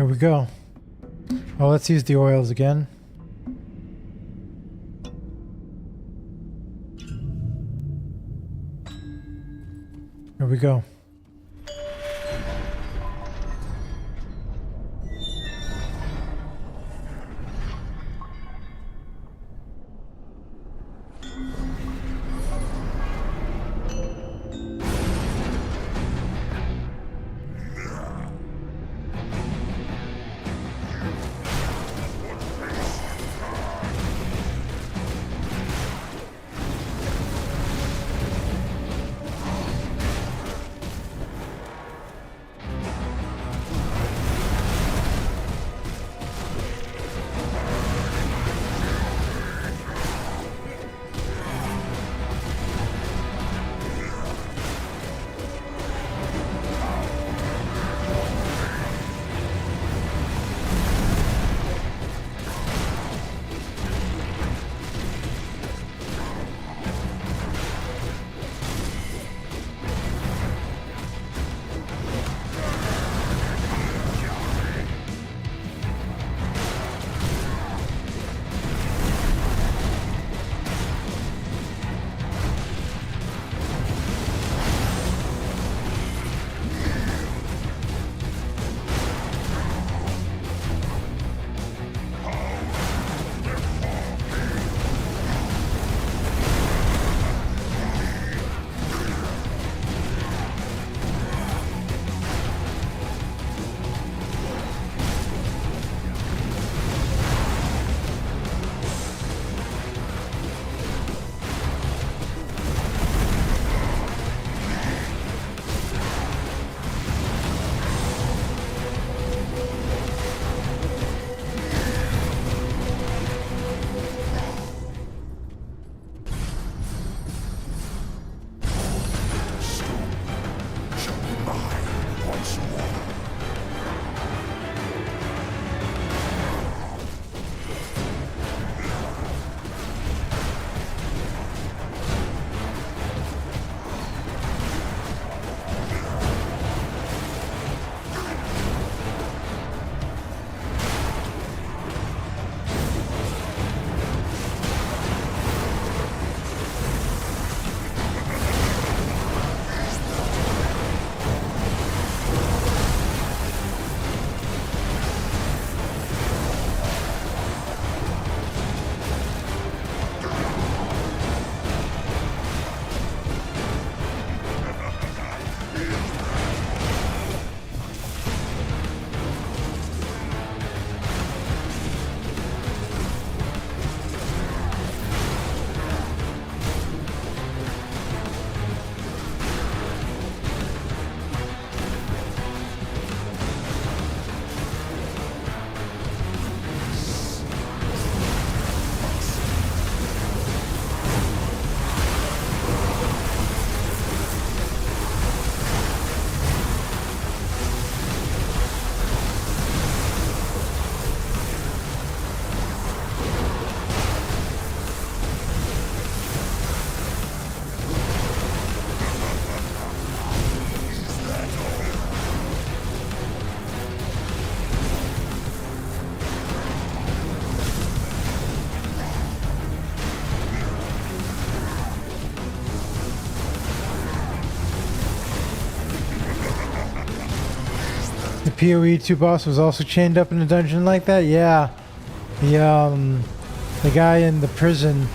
Speaker 9: Here we go. Oh, let's use the oils again. Here we go. PoE2 boss was also chained up in a dungeon like that? Yeah. The guy in the prison.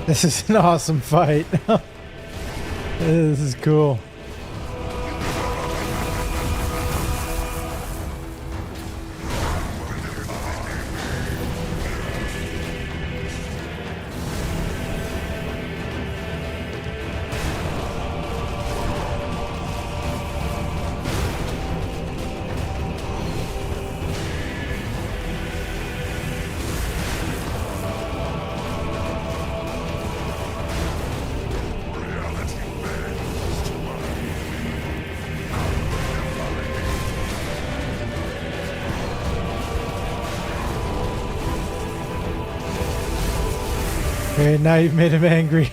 Speaker 9: This is an awesome fight. This is cool. Okay, now you've made him angry.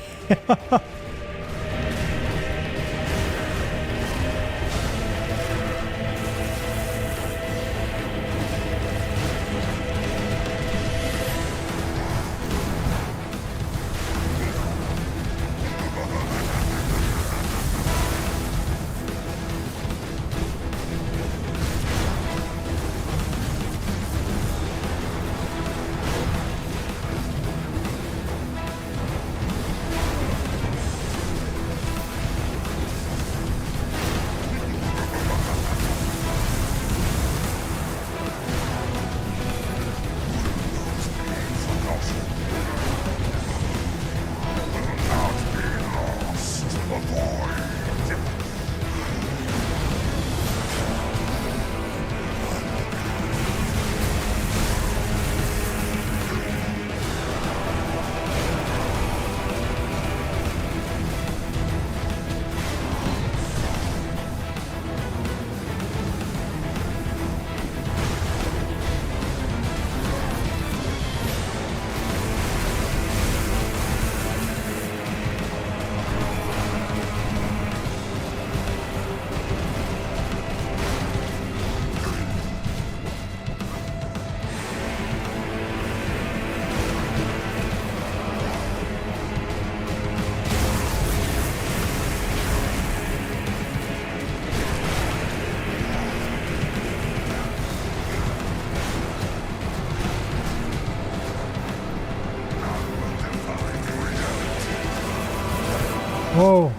Speaker 9: Whoa.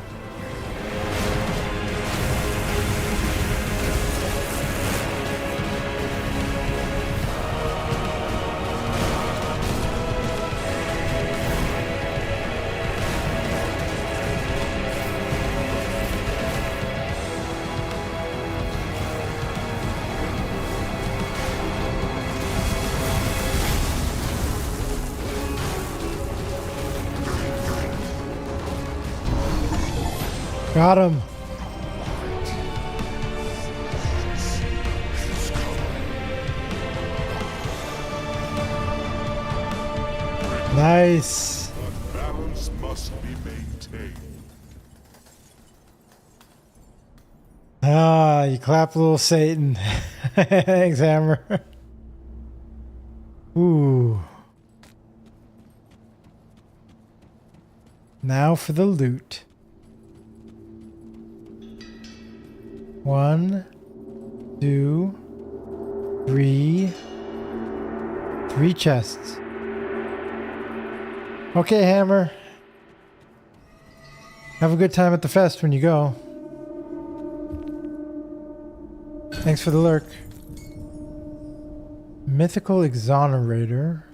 Speaker 9: Got him. Nice.
Speaker 11: The balance must be maintained.
Speaker 9: Ah, you clap little Satan. Thanks, Hammer. Ooh. Now for the loot. 1, 2, 3. 3 chests. Okay, Hammer. Have a good time at the fest when you go. Thanks for the lurk. Mythical Exonerator.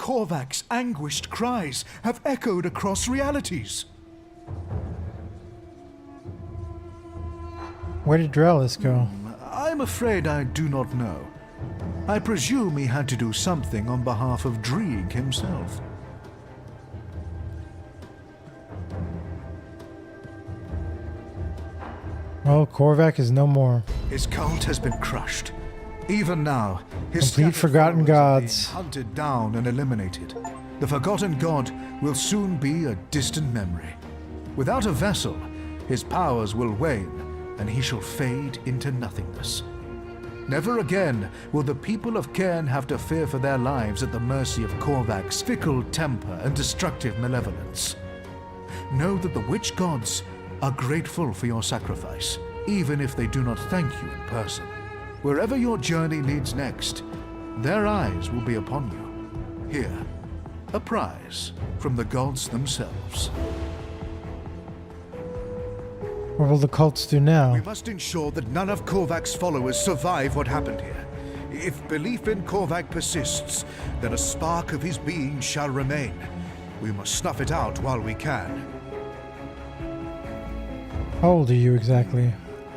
Speaker 11: Korvac's anguished cries have echoed across realities.
Speaker 9: Where did Drellis go?
Speaker 11: I'm afraid I do not know. I presume he had to do something on behalf of Drieg himself.
Speaker 9: Well, Korvac is no more.
Speaker 11: His cult has been crushed. Even now, his
Speaker 9: Complete
Speaker 11: scattered
Speaker 9: forgotten
Speaker 11: followers are being
Speaker 9: gods.
Speaker 11: hunted down and eliminated. The forgotten god will soon be a distant memory. Without a vessel, his powers will wane, and he shall fade into nothingness. Never again will the people of Cairn have to fear for their lives at the mercy of Korvac's fickle temper and destructive malevolence. Know that the witch gods are grateful for your sacrifice, even if they do not thank you in person. Wherever your journey leads next, their eyes will be upon you. Here, a prize from the gods themselves.
Speaker 9: What will the cults do now?
Speaker 11: We must ensure that none of Korvac's followers survive what happened here. If belief in Korvac persists, then a spark of his being shall remain. We must snuff it out while we can.
Speaker 9: How old are you exactly?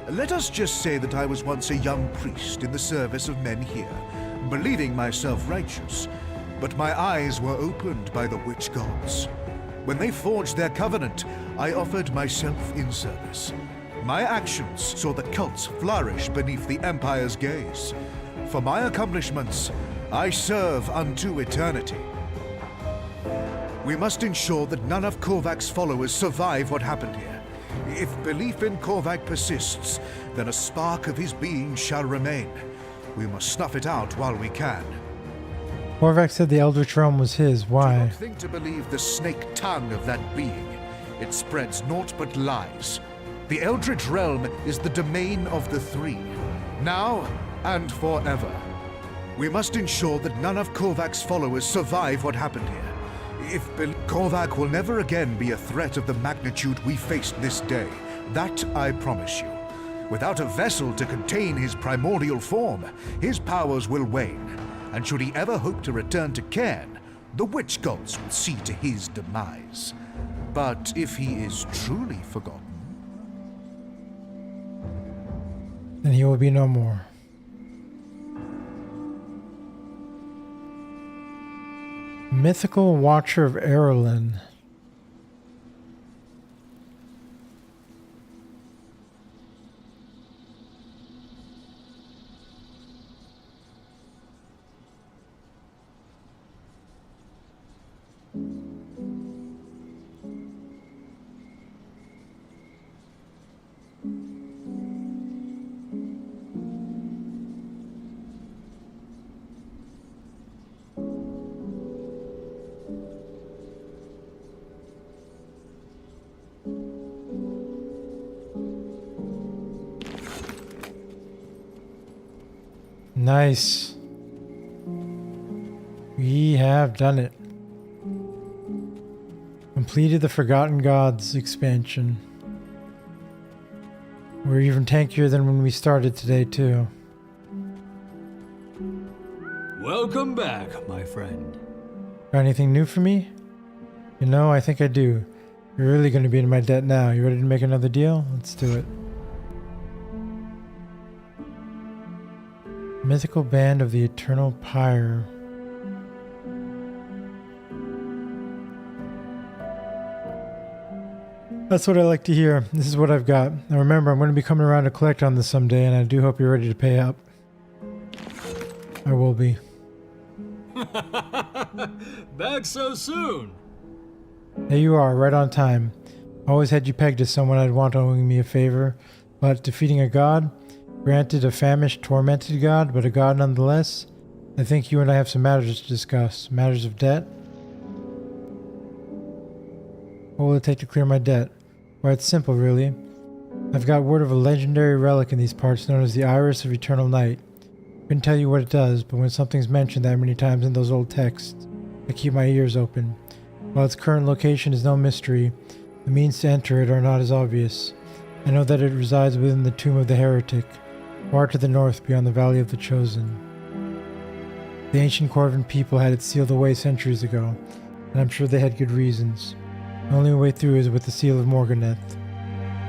Speaker 11: Let us just say that I was once a young priest in the service of men here, believing myself righteous, but my eyes were opened by the witch gods. When they forged their covenant, I offered myself in service. My actions saw the cults flourish beneath the Empire's gaze. For my accomplishments, I serve unto eternity. We must ensure that none of Korvac's followers survive what happened here. If belief in Korvac persists, then a spark of his being shall remain. We must snuff it out while we can.
Speaker 9: Korvac said the Eldritch Realm was his.
Speaker 11: Do
Speaker 9: Why?
Speaker 11: not think to believe the snake tongue of that being. It spreads naught but lies. The Eldritch Realm is the domain of the three, now and forever. We must ensure that none of Korvac's followers survive what happened here. Korvac will never again be a threat of the magnitude we faced this day. That I promise you. Without a vessel to contain his primordial form, his powers will wane. And should he ever hope to return to Cairn, the witch gods will see to his demise. But if he is truly forgotten,
Speaker 9: Then he will be no more. Mythical Watcher of Erlin. Nice. We have done it. Completed the Forgotten Gods expansion. We're even tankier than when we started today, too.
Speaker 12: Welcome back, my friend.
Speaker 9: Got anything new for me? You know, I think I do. You're really going to be in my debt now. You ready to make another deal? Let's do it. Mythical Band of the Eternal Pyre. That's what I like to hear. This is what I've got. Now remember, I'm going to be coming around to collect on this someday, and I do hope you're ready to pay up. I will be.
Speaker 12: Back so soon?
Speaker 9: There you are, right on time. Always had you pegged as someone I'd want owing me a favor, but defeating a god, granted a famished, tormented god, but a god nonetheless, I think you and I have some matters to discuss. Matters of debt? What will it take to clear my debt? Why, it's simple, really. I've got word of a legendary relic in these parts known as the Iris of Eternal Night. Couldn't tell you what it does, but when something's mentioned that many times in those old texts, I keep my ears open. While its current location is no mystery, the means to enter it are not as obvious. I know that it resides within the Tomb of the Heretic, far to the north beyond the Valley of the Chosen. The ancient Corvin people had it sealed away centuries ago, and I'm sure they had good reasons. The only way through is with the Seal of Morganeth.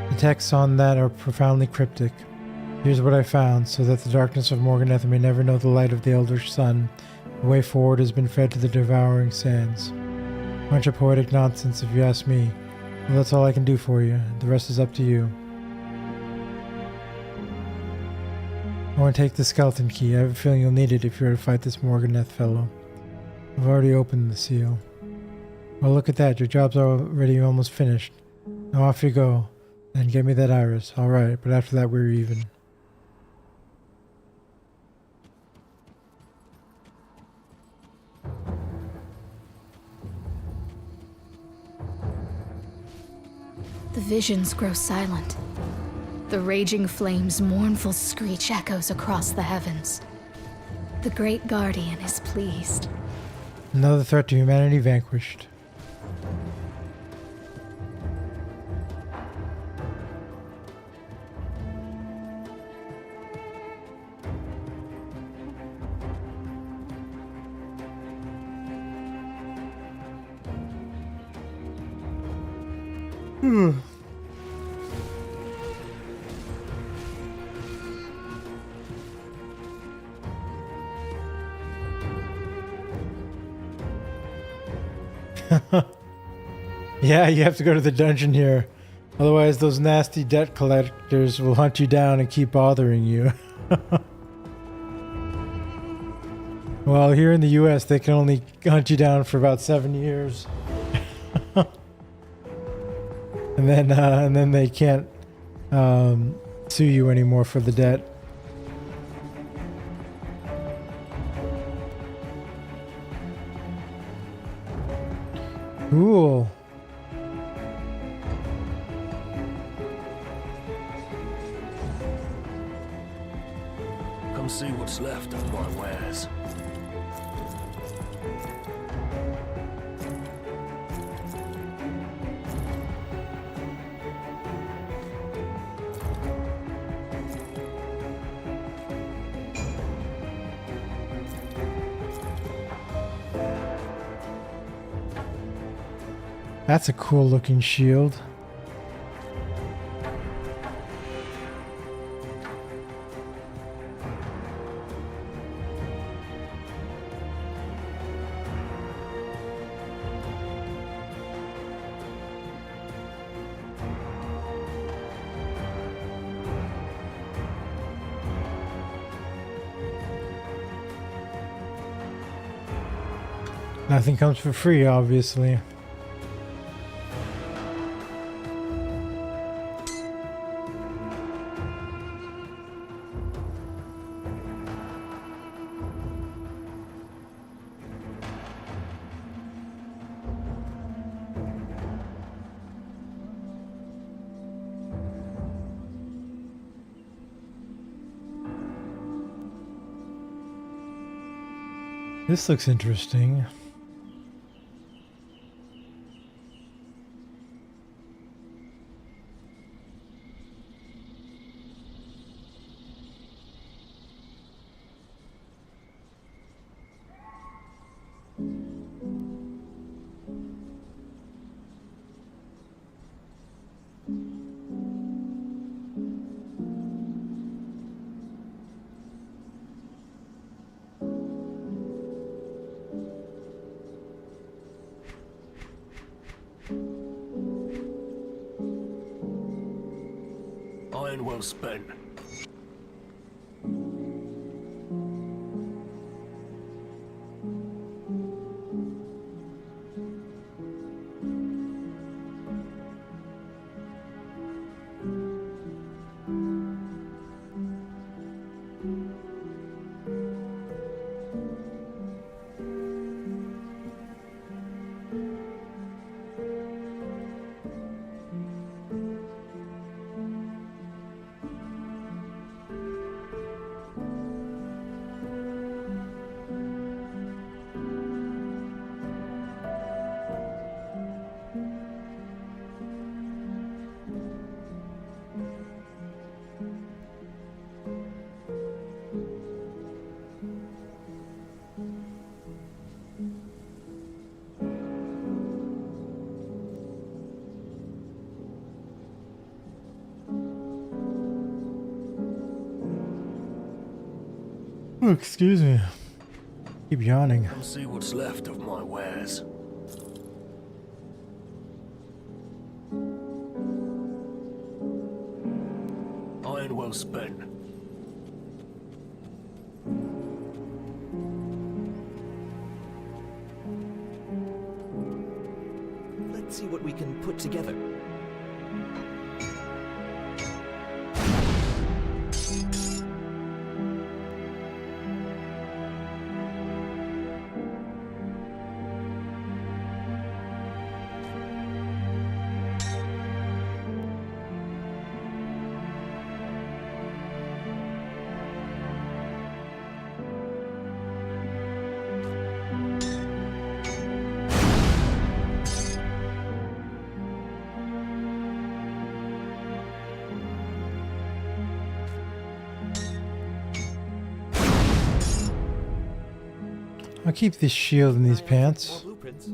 Speaker 9: The texts on that are profoundly cryptic. Here's what I found, so that the darkness of Morganeth may never know the light of the Eldritch Sun. The way forward has been fed to the devouring sands. Bunch of poetic nonsense if you ask me. Well, that's all I can do for you. The rest is up to you. I want to take the skeleton key. I have a feeling you'll need it if you're to fight this Morganeth fellow. I've already opened the seal. Well, look at that. Your job's already almost finished. Now off you go. And get me that iris. Alright, but after that we're even.
Speaker 8: The visions grow silent. The raging flame's mournful screech echoes across the heavens. The Great Guardian is pleased.
Speaker 9: Another threat to humanity vanquished. Yeah, you have to go to the dungeon here. Otherwise, those nasty debt collectors will hunt you down and keep bothering you. Well, here in the US, they can only hunt you down for about 7 years. and then they can't sue you anymore for the debt. Cool.
Speaker 12: Come see what's left of my wares.
Speaker 9: That's a cool looking shield. Nothing comes for free, obviously. This looks interesting.
Speaker 12: Iron well spent.
Speaker 1: Oh, excuse me. Keep yawning.
Speaker 12: Come see what's left of my wares. Iron well spent.
Speaker 3: Let's see what we can put together.
Speaker 1: I'll keep this shield in these pants.
Speaker 3: More blueprints.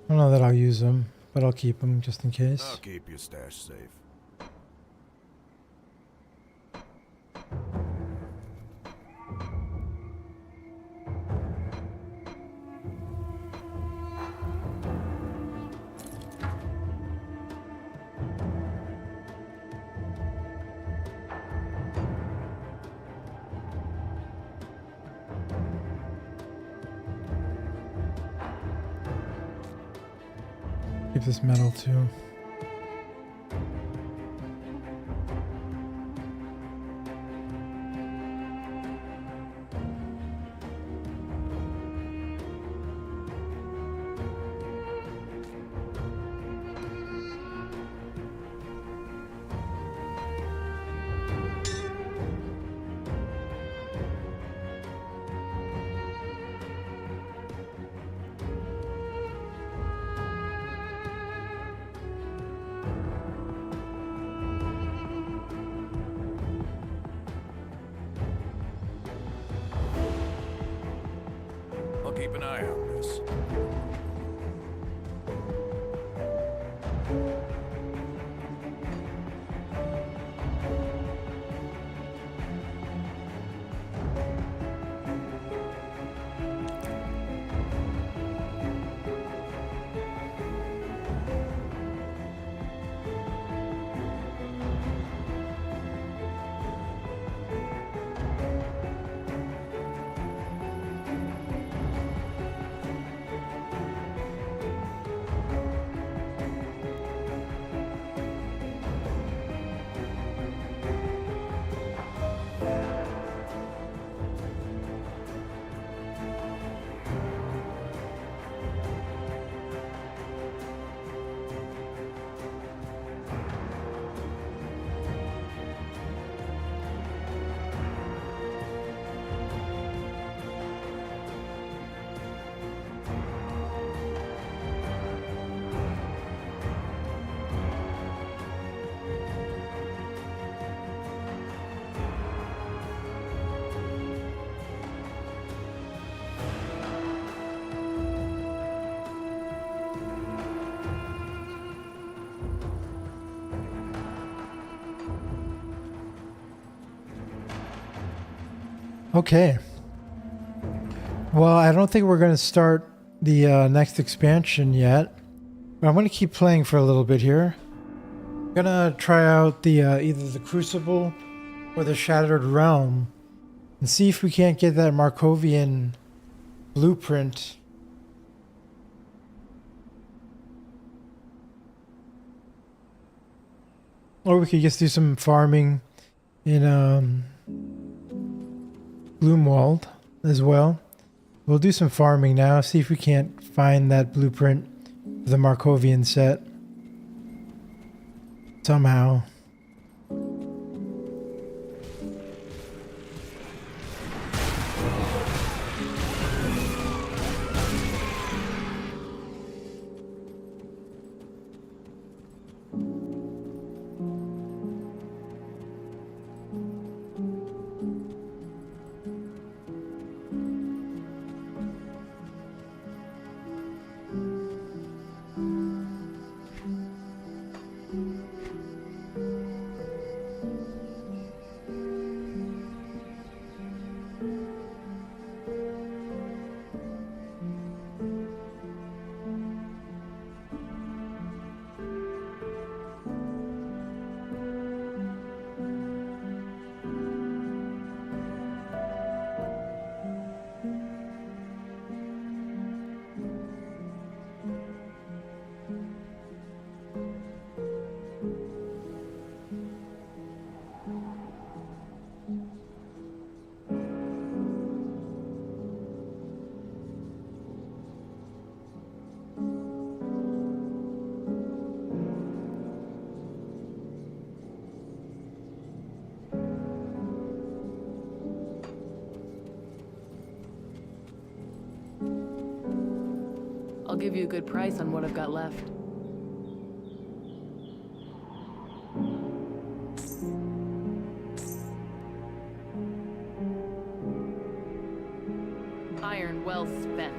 Speaker 1: I don't know that I'll use them, but I'll keep them just in case.
Speaker 14: I'll keep your stash safe.
Speaker 1: Keep this metal too.
Speaker 14: I'll keep an eye on this.
Speaker 1: Okay. Well, I don't think we're going to start the next expansion yet. But I'm going to keep playing for a little bit here. I'm going to try out the either the Crucible or the Shattered Realm and see if we can't get that Markovian blueprint. Or we could just do some farming in Gloomwald as well. We'll do some farming now, see if we can't find that blueprint for the Markovian set somehow.
Speaker 13: give you a good price on what I've got left. Iron well spent.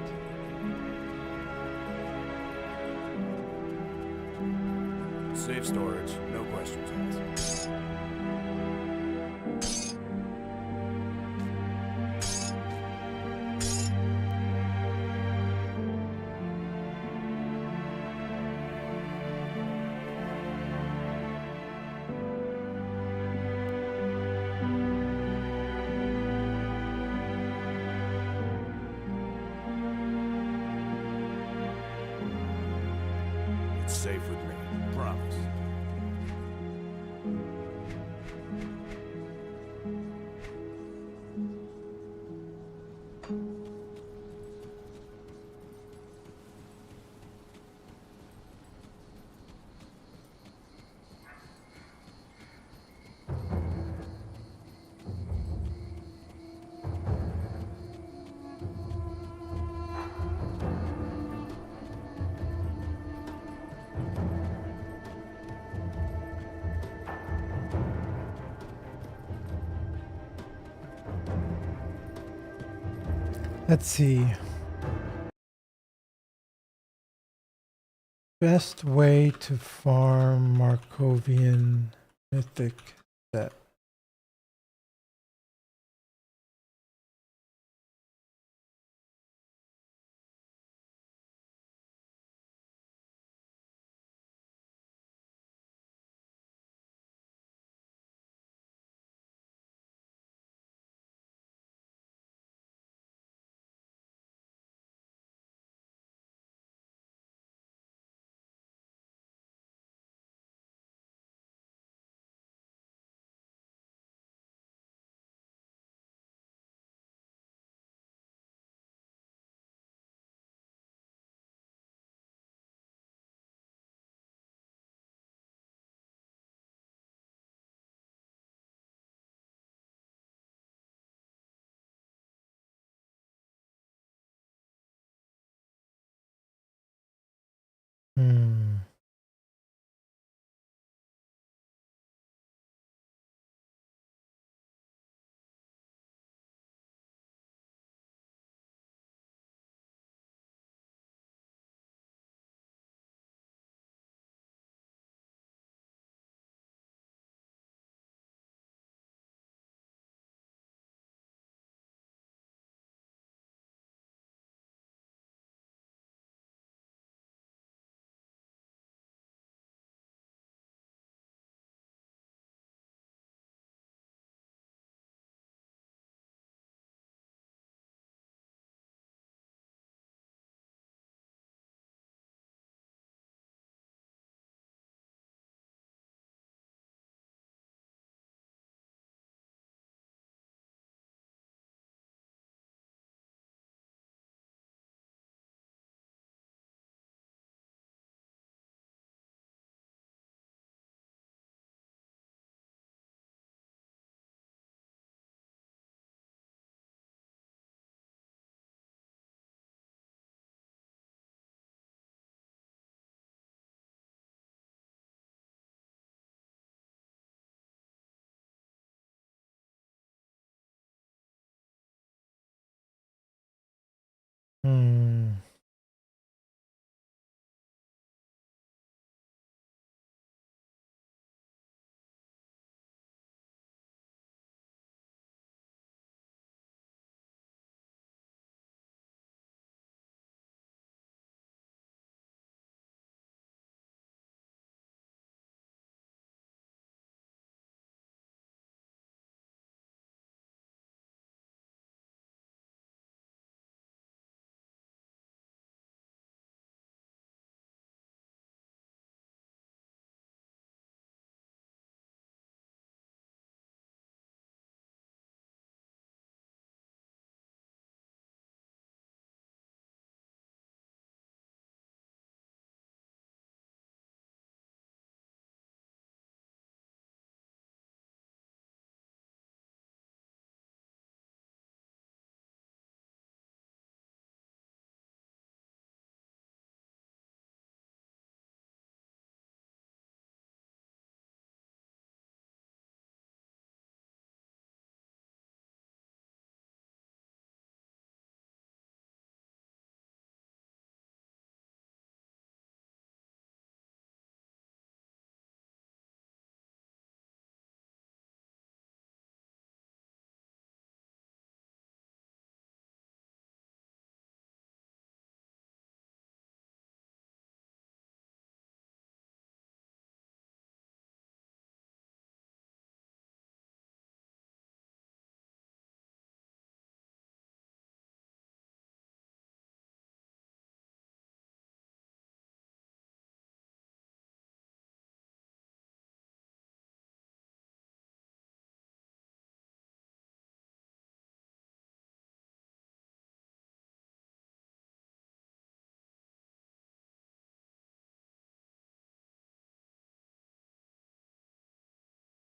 Speaker 14: Safe storage, no questions asked. It's safe with me, promise.
Speaker 2: Let's see. Best way to farm Markovian mythic set. Hmm. Hmm.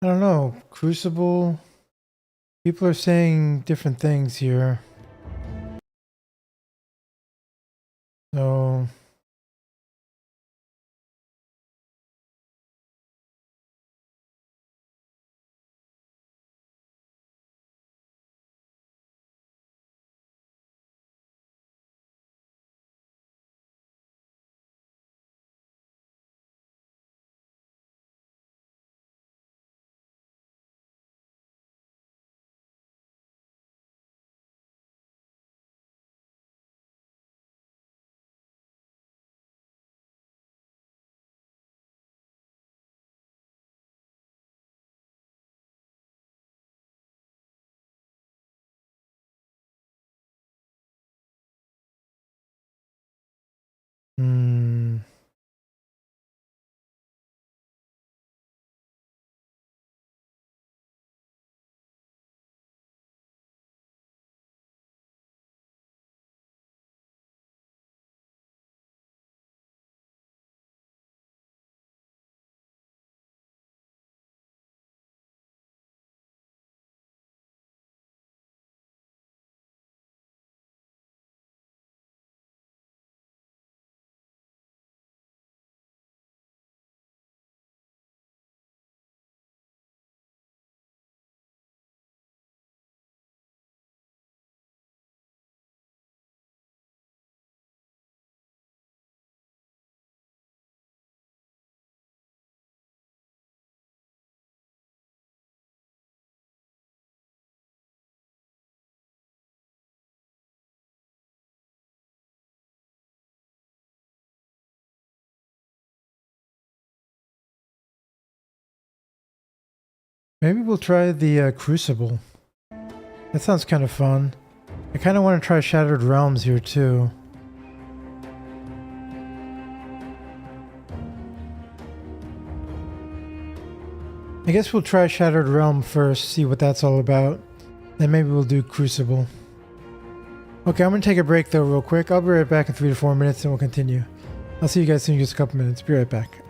Speaker 2: I don't know. Crucible. People are saying different things here. So. Hmm. Maybe we'll try the Crucible. That sounds kind of fun. I kind of want to try Shattered Realms here too. I guess we'll try Shattered Realm first, see what that's all about. Then maybe we'll do Crucible. Okay, I'm going to take a break though real quick. I'll be right back in 3 to 4 minutes and we'll continue. I'll see you guys soon in just a couple minutes. Be right back.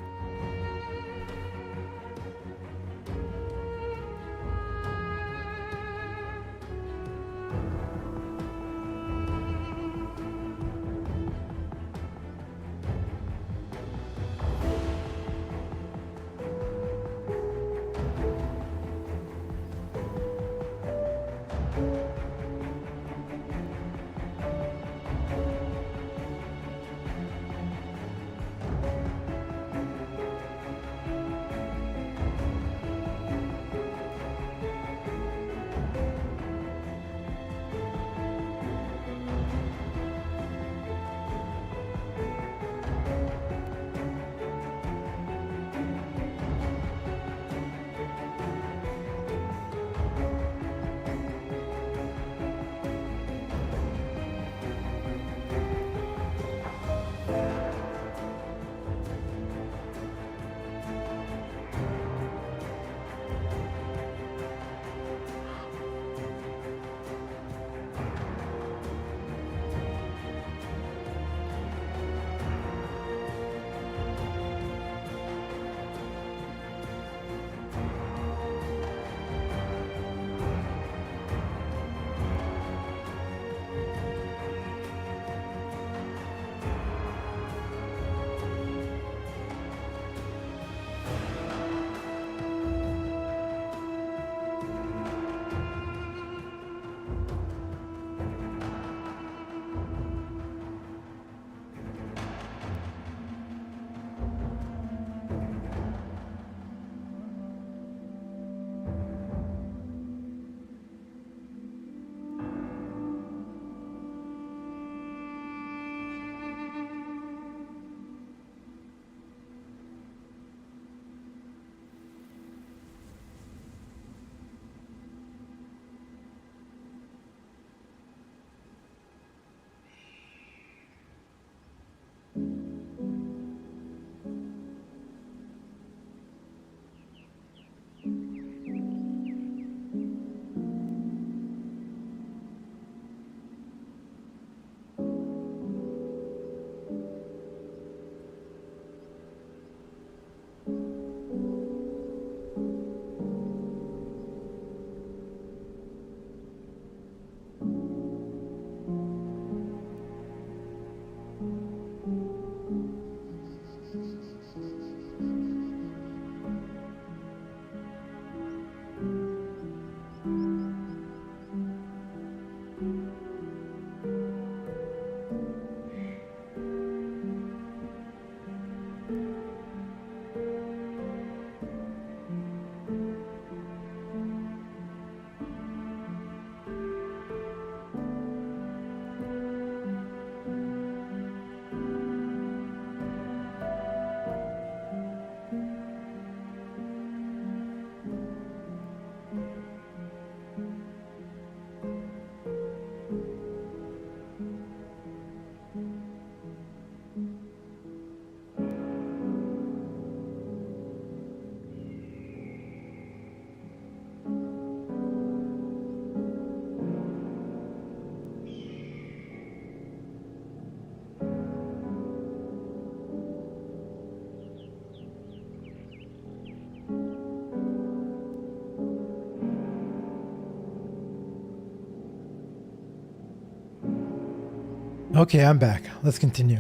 Speaker 2: Okay, I'm back. Let's continue.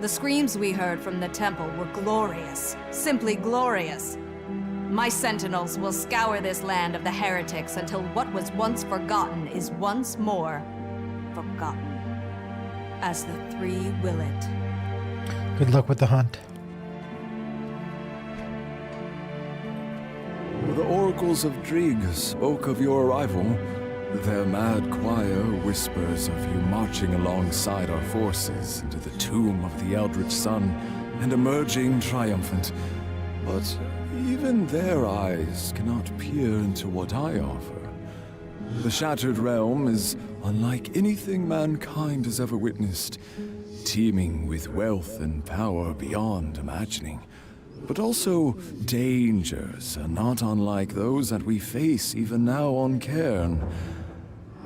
Speaker 16: The screams we heard from the temple were glorious. Simply glorious. My sentinels will scour this land of the heretics until what was once forgotten is once more forgotten. As the three will it.
Speaker 2: Good luck with the hunt.
Speaker 15: The oracles of Drieg spoke of your arrival. Their mad choir whispers of you marching alongside our forces into the tomb of the Eldritch Sun and emerging triumphant. But even their eyes cannot peer into what I offer. The Shattered Realm is unlike anything mankind has ever witnessed, teeming with wealth and power beyond imagining. But also dangers are not unlike those that we face even now on Cairn.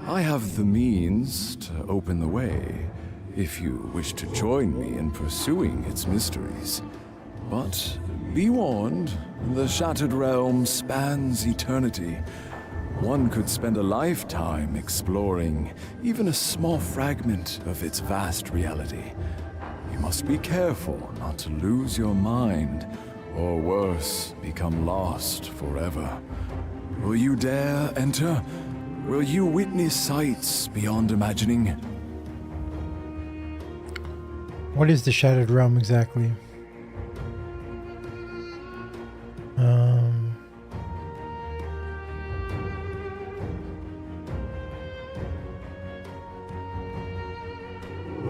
Speaker 15: I have the means to open the way, if you wish to join me in pursuing its mysteries. But be warned, the Shattered Realm spans eternity. One could spend a lifetime exploring even a small fragment of its vast reality. You must be careful not to lose your mind, or worse, become lost forever. Will you dare enter? Will you witness sights beyond imagining?
Speaker 2: What is the Shattered Realm exactly?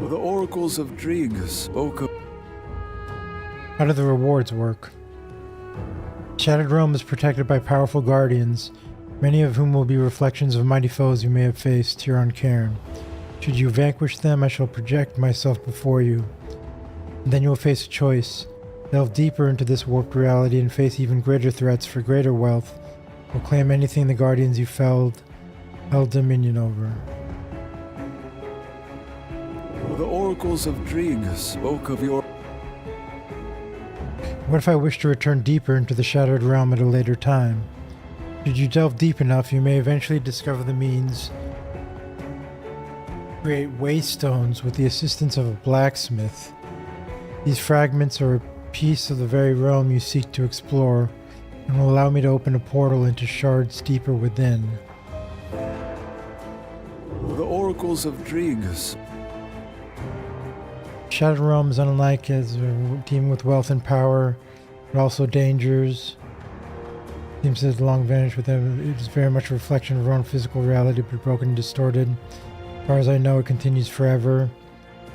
Speaker 15: The oracles of Drieg spoke of...
Speaker 2: How do the rewards work? Shattered Realm is protected by powerful guardians, many of whom will be reflections of mighty foes you may have faced here on Cairn. Should you vanquish them, I shall project myself before you. And then you will face a choice. Delve deeper into this warped reality and face even greater threats for greater wealth, or claim anything the guardians you held dominion over.
Speaker 15: The oracles of Drieg spoke of your...
Speaker 2: What if I wish to return deeper into the Shattered Realm at a later time? Should you delve deep enough, you may eventually discover the means to create waystones with the assistance of a blacksmith. These fragments are a piece of the very realm you seek to explore, and will allow me to open a portal into shards deeper within.
Speaker 15: The oracles of Drieg.
Speaker 2: Shattered Realm is unlike as a team with wealth and power, but also dangers. Seems to have long vanished with them. It is very much a reflection of our own physical reality, but broken and distorted. As far as I know, it continues forever.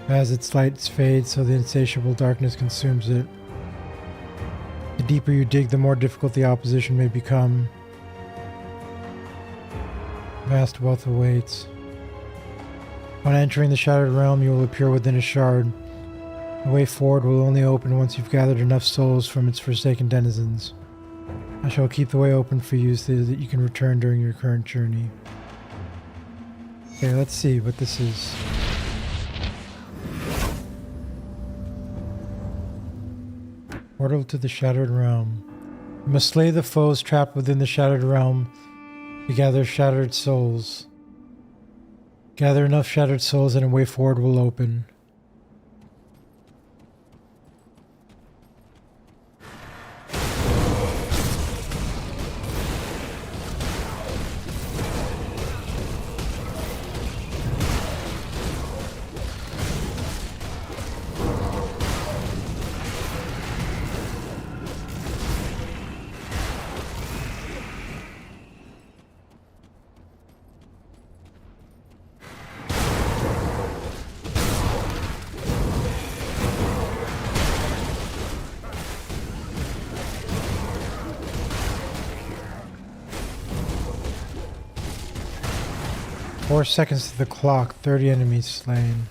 Speaker 2: As its light fades, so the insatiable darkness consumes it. The deeper you dig, the more difficult the opposition may become. Vast wealth awaits. On entering the Shattered Realm, you will appear within a shard. The way forward will only open once you've gathered enough souls from its forsaken denizens. I shall keep the way open for you so that you can return during your current journey. Okay, let's see what this is. Portal to the Shattered Realm. You must slay the foes trapped within the Shattered Realm to gather shattered souls. Gather enough shattered souls and a way forward will open. Four seconds to the clock, 30 enemies slain.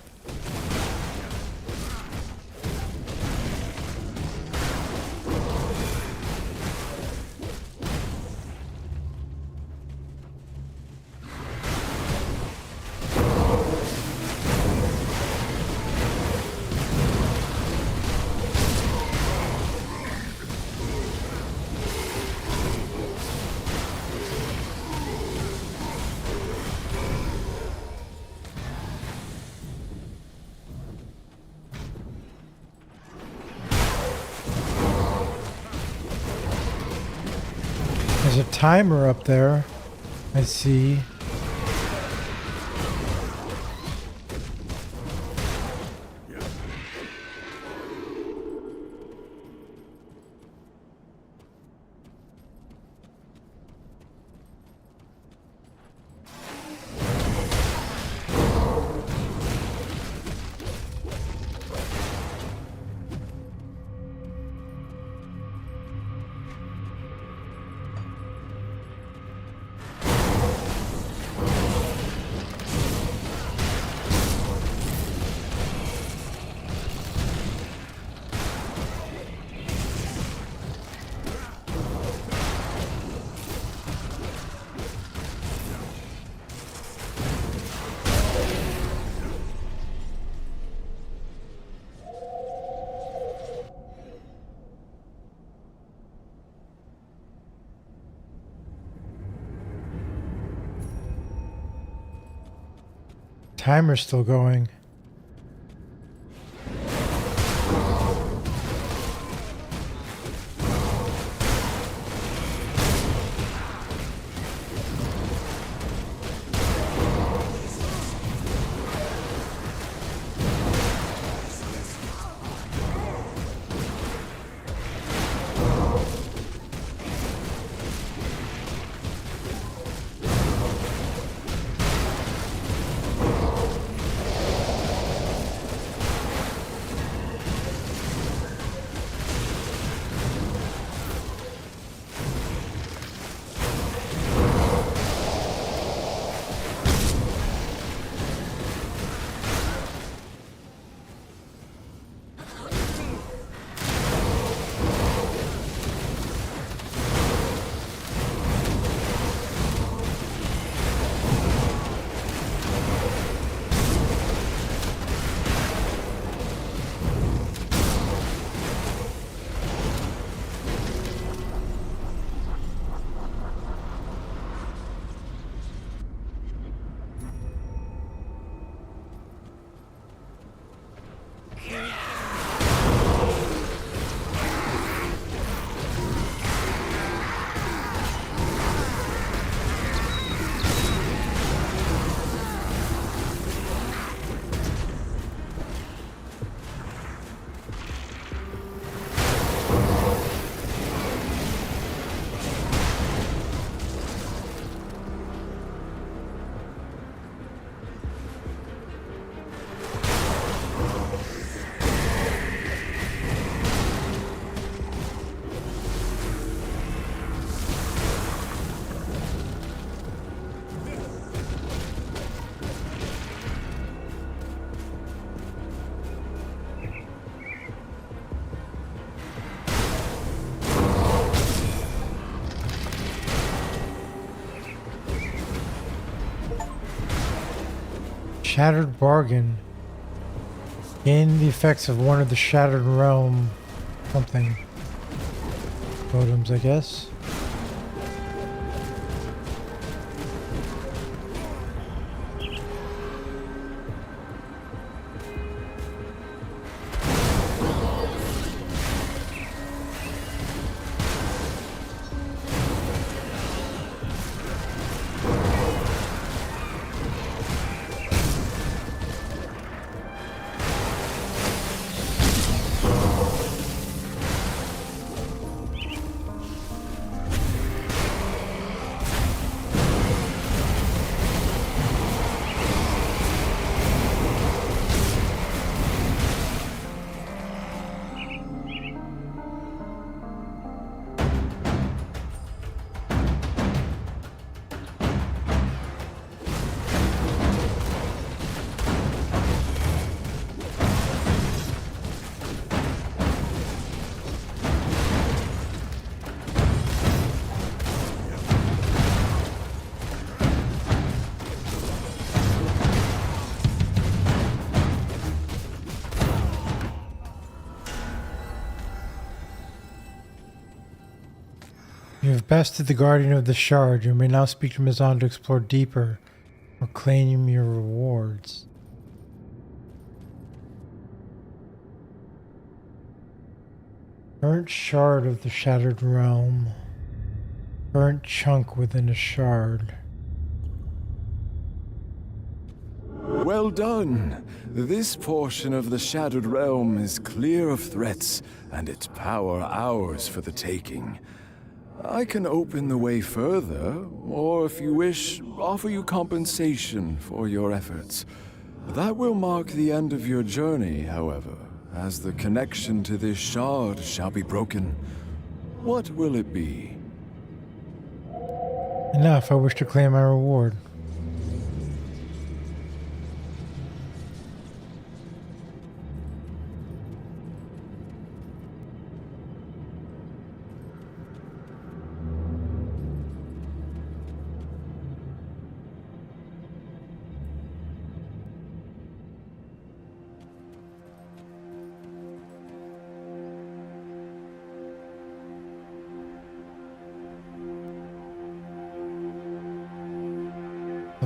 Speaker 2: a timer up there. I see. Timer's still going. Shattered Bargain. Gain the effects of one of the Shattered Realm something. Totems, I guess. You have bested the Guardian of the Shard. You may now speak to Mizan to explore deeper or claim your rewards. Current Shard of the Shattered Realm. Burnt chunk within a shard.
Speaker 15: Well done. This portion of the Shattered Realm is clear of threats, and its power ours for the taking. I can open the way further, or if you wish, offer you compensation for your efforts. That will mark the end of your journey, however, as the connection to this shard shall be broken. What will it be?
Speaker 2: Enough, I wish to claim my reward.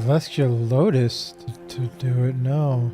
Speaker 2: Celestial Lotus to do it, no.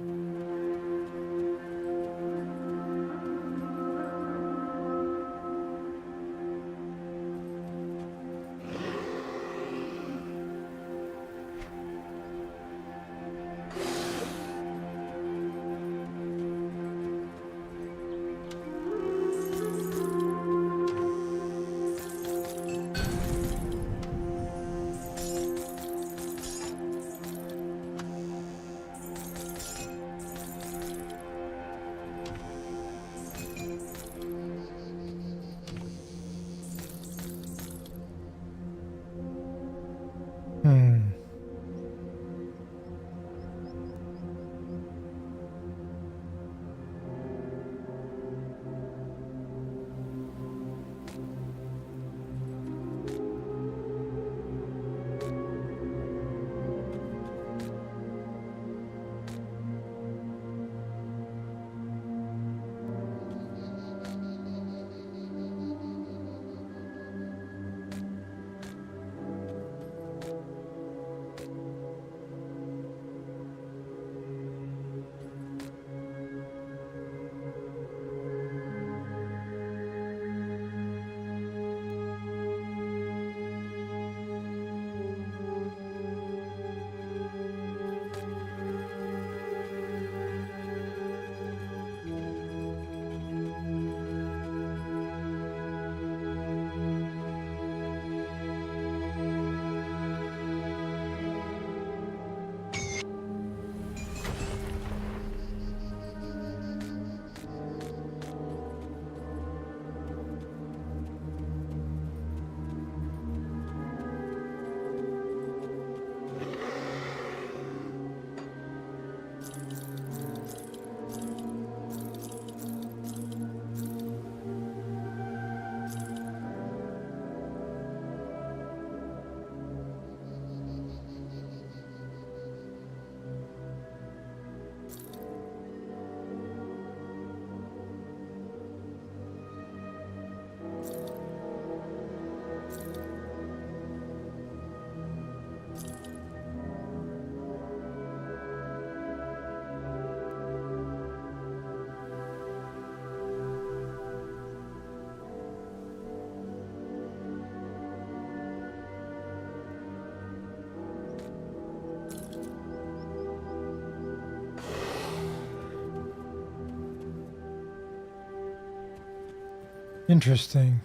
Speaker 2: Interesting.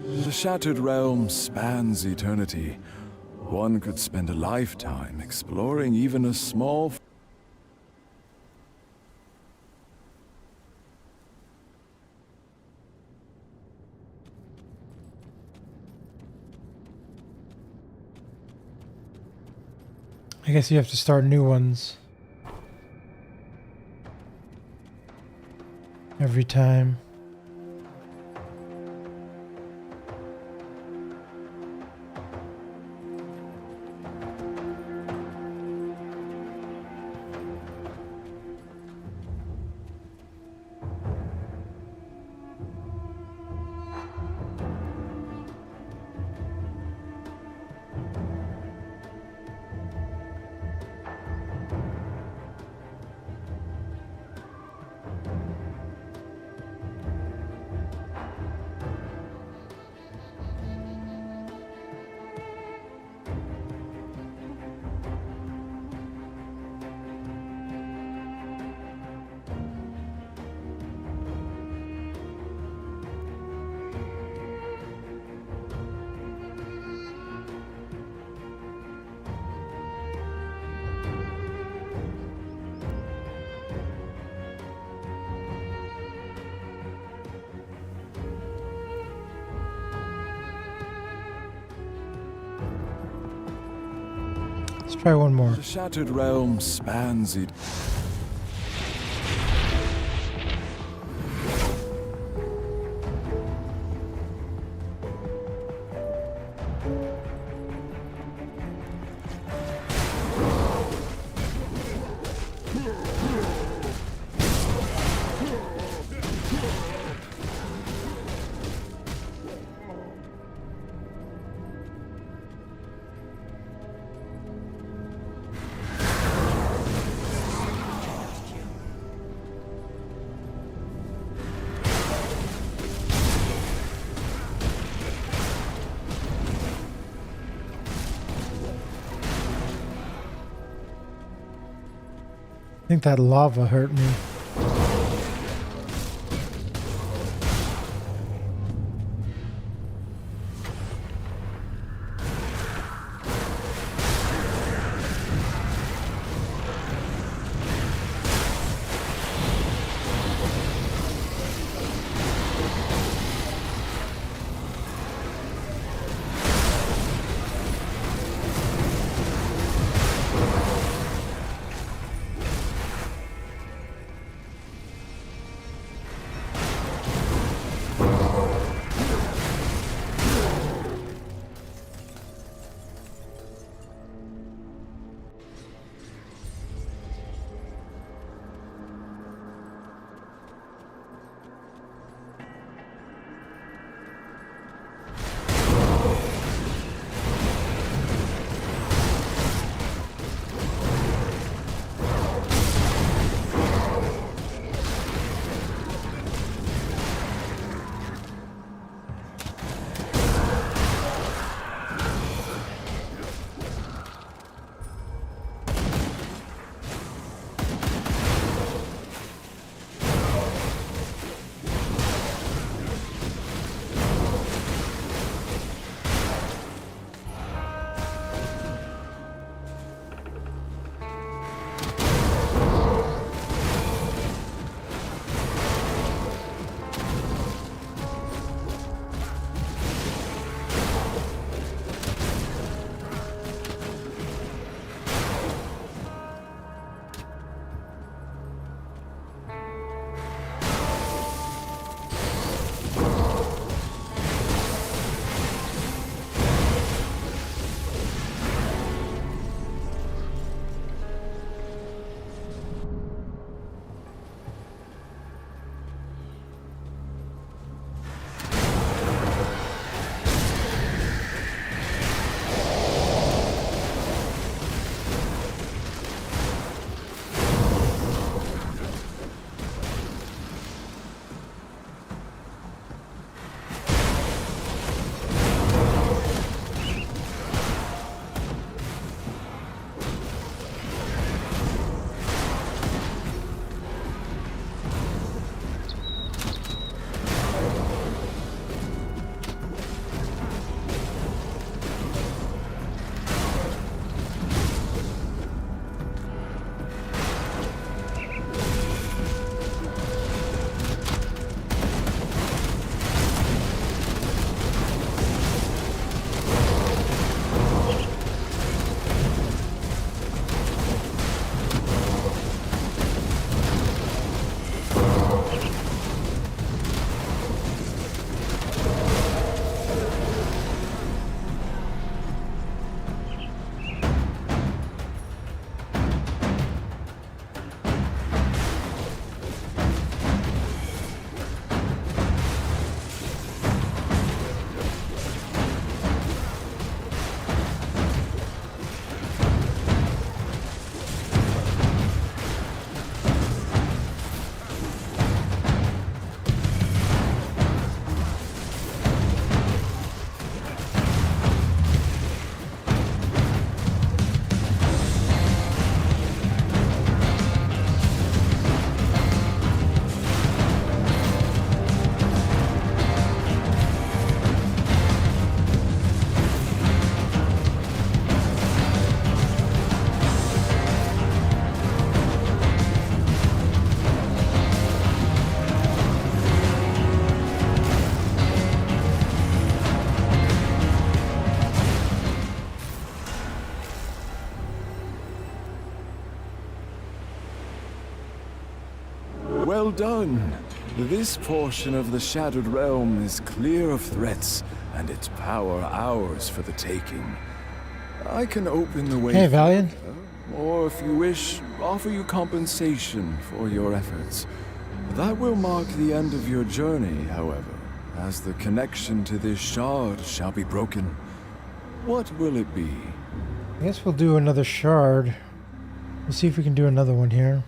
Speaker 15: The Shattered Realm spans eternity. One could spend a lifetime exploring even a small...
Speaker 2: I guess you have to start new ones every time. try one more.
Speaker 15: The Shattered Realm spans it.
Speaker 2: I think that lava hurt me.
Speaker 15: Well done. This portion of the Shattered Realm is clear of threats, and its power ours for the taking. I can open the way.
Speaker 2: Hey, Valiant.
Speaker 15: Or if you wish, offer you compensation for your efforts. That will mark the end of your journey, however, as the connection to this shard shall be broken. What will it be?
Speaker 2: I guess we'll do another shard. We'll see if we can do another one here.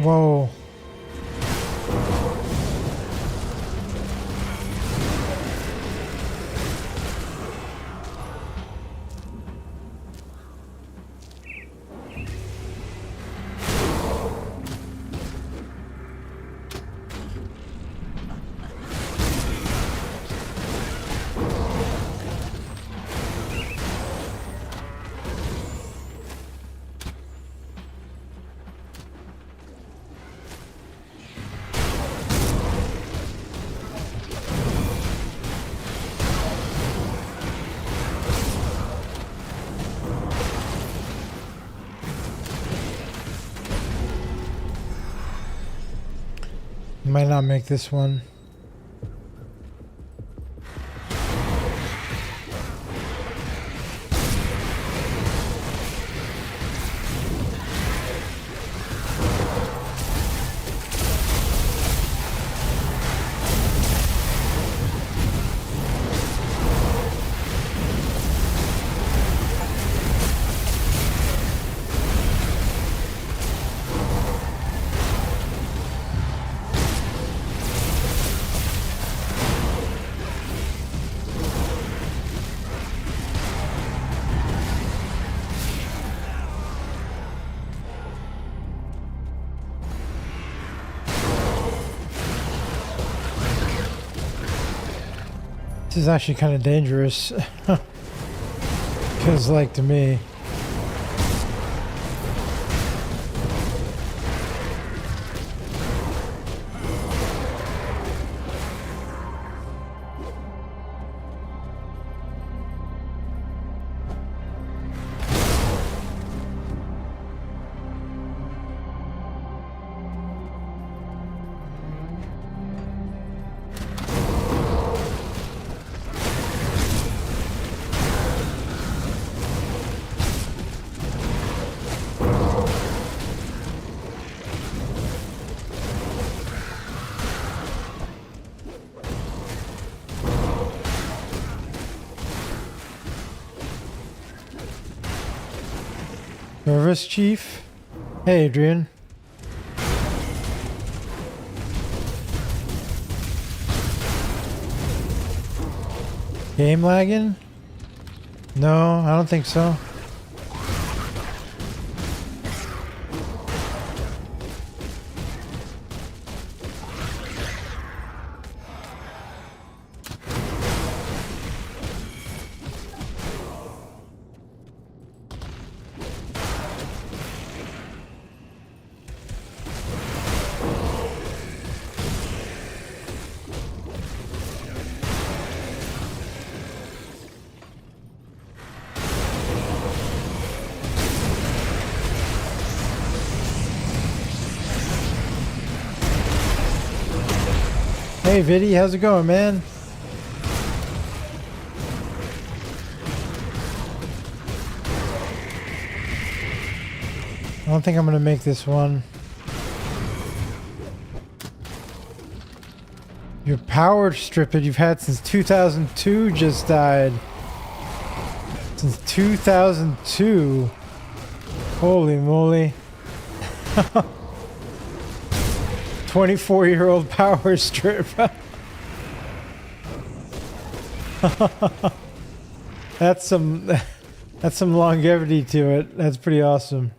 Speaker 2: Whoa. Might not make this one. This is actually kind of dangerous. Feels like to me. Service Chief. Hey, Adrian. Game lagging? No, I don't think so. Hey, Viddy, how's it going, man? I don't think I'm gonna make this one. Your power strip that you've had since 2002 just died. Since 2002. Holy moly. 24-year-old power strip. That's some longevity to it. That's pretty awesome.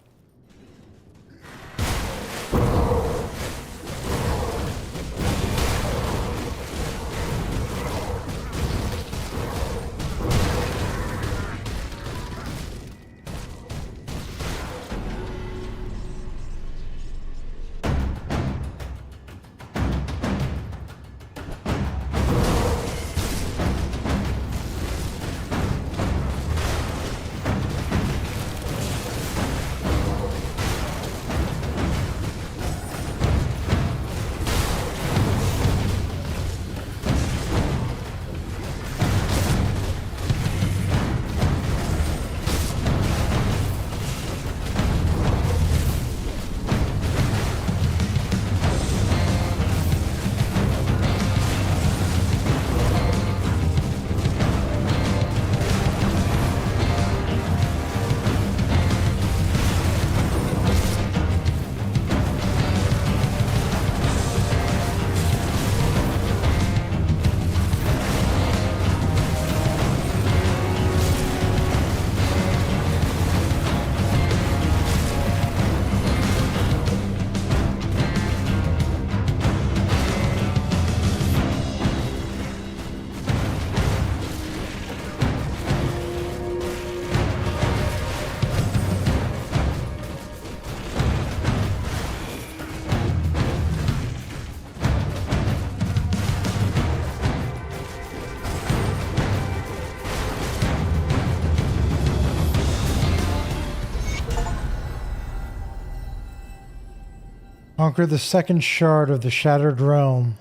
Speaker 2: Conquer the second shard of the Shattered Realm.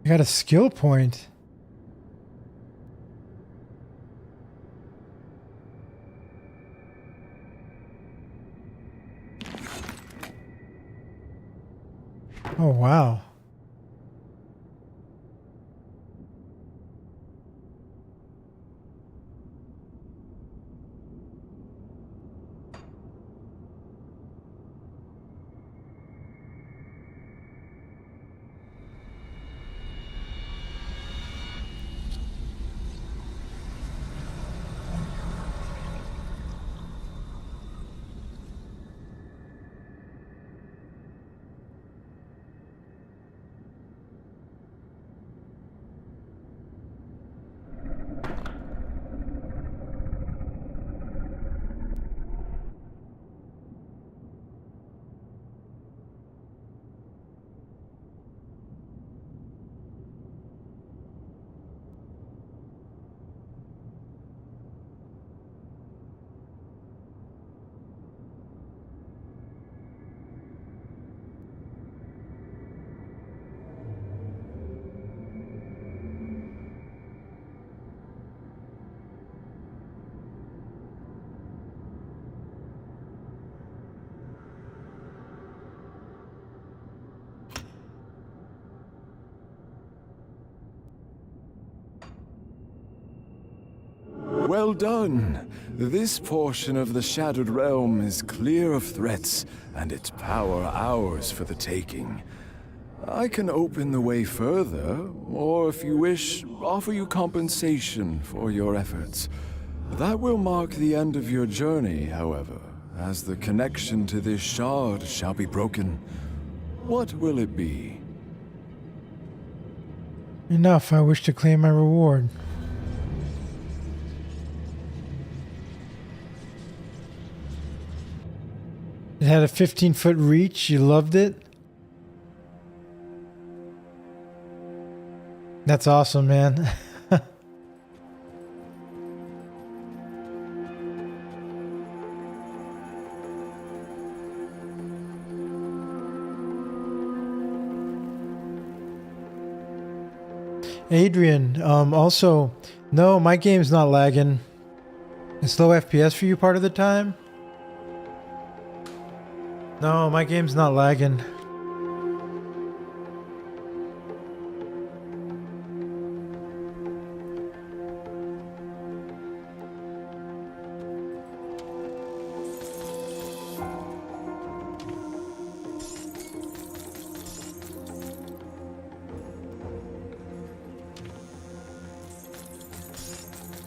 Speaker 2: I got a skill point. Oh, wow.
Speaker 15: Well done. This portion of the Shattered Realm is clear of threats, and its power ours for the taking. I can open the way further, or if you wish, offer you compensation for your efforts. That will mark the end of your journey, however, as the connection to this shard shall be broken. What will it be?
Speaker 2: Enough. I wish to claim my reward. It had a 15-foot reach. You loved it? That's awesome, man. Adrian, also, no, my game's not lagging. It's low FPS for you part of the time? No, my game's not lagging.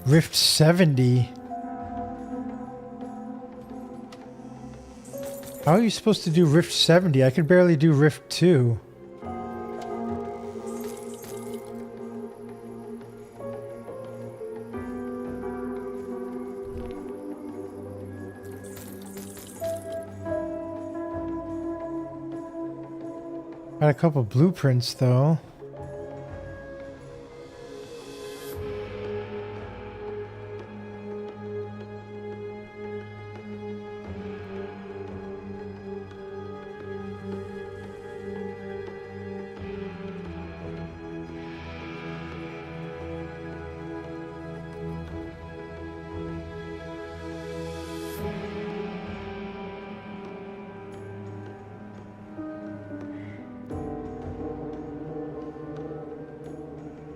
Speaker 2: Rift 70. How are you supposed to do Rift 70? I could barely do Rift 2. Got a couple blueprints though.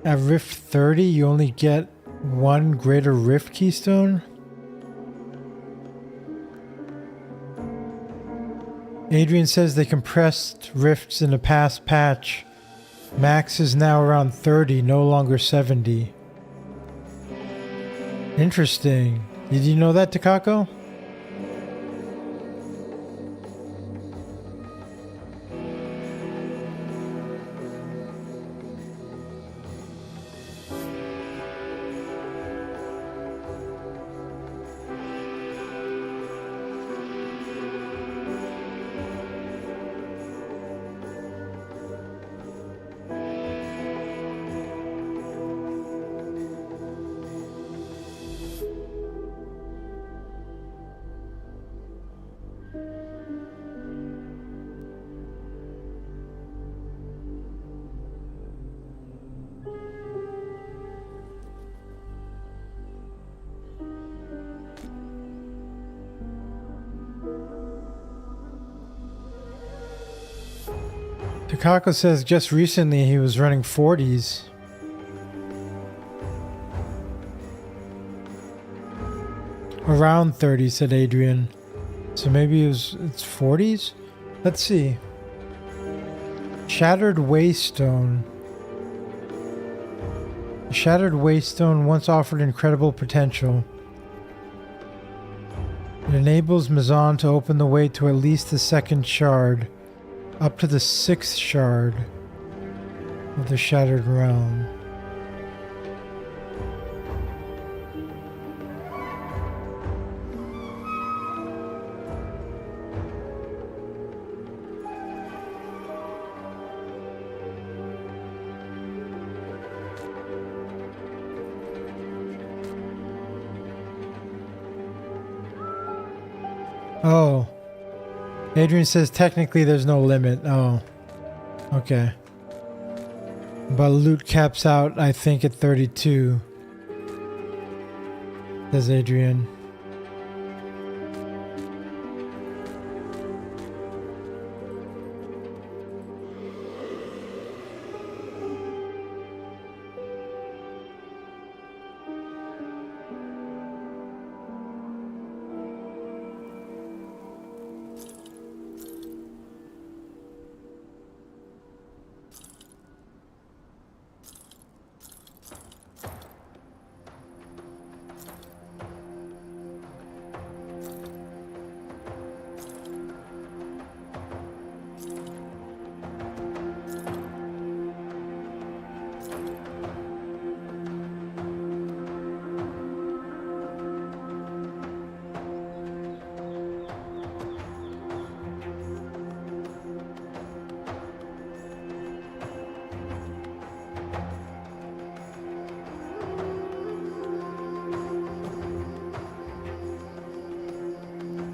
Speaker 2: At Rift 30, you only get one greater Rift keystone. Adrian says they compressed rifts in a past patch. Max is now around 30, no longer 70. Interesting. Did you know that, Takako? Takako says just recently he was running 40s. Around 30, said Adrian. So maybe it's 40s? Let's see. Shattered Waystone. The Shattered Waystone once offered incredible potential. It enables Mazan to open the way to at least the second shard, up to the 6th shard of the Shattered Realm. Oh. Adrian says technically there's no limit. Oh. Okay. But loot caps out, I think, at 32. Says Adrian.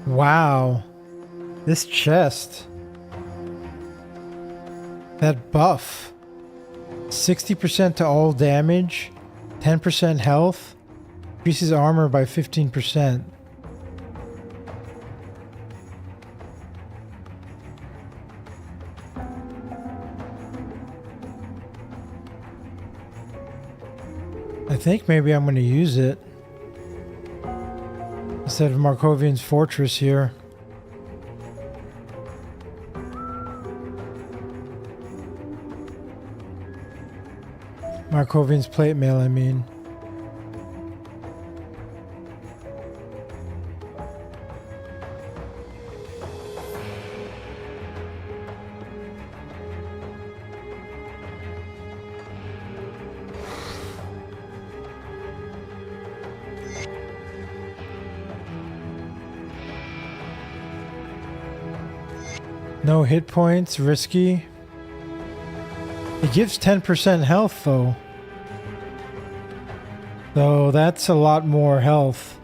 Speaker 2: Wow. This chest. That buff. 60% to all damage, 10% health, increases armor by 15%. I think maybe I'm going to use it instead of Markovian's fortress here. Markovian's plate mail, I mean. No hit points, risky. It gives 10% health though. So that's a lot more health.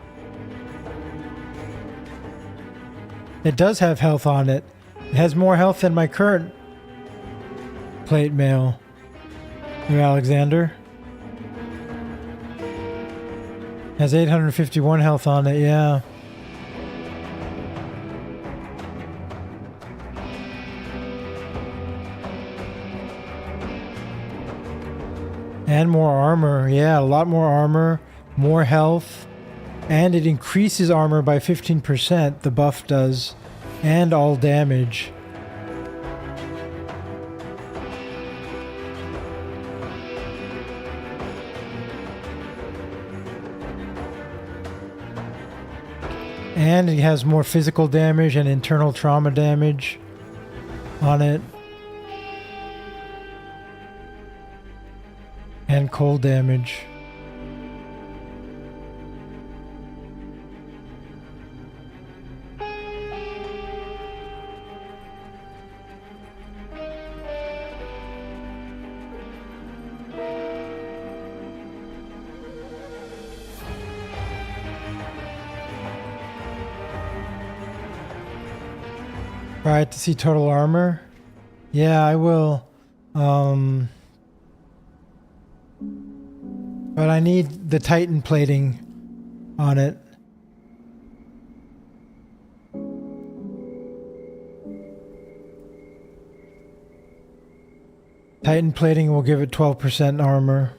Speaker 2: It does have health on it. It has more health than my current plate mail. Here, Alexander. Has 851 health on it, yeah. And more armor. Yeah, a lot more armor, more health, and it increases armor by 15%, the buff does, and all damage. And it has more physical damage and internal trauma damage on it. And cold damage. Right, to see total armor? Yeah, I will. But I need the Titan plating on it. Titan plating will give it 12% armor.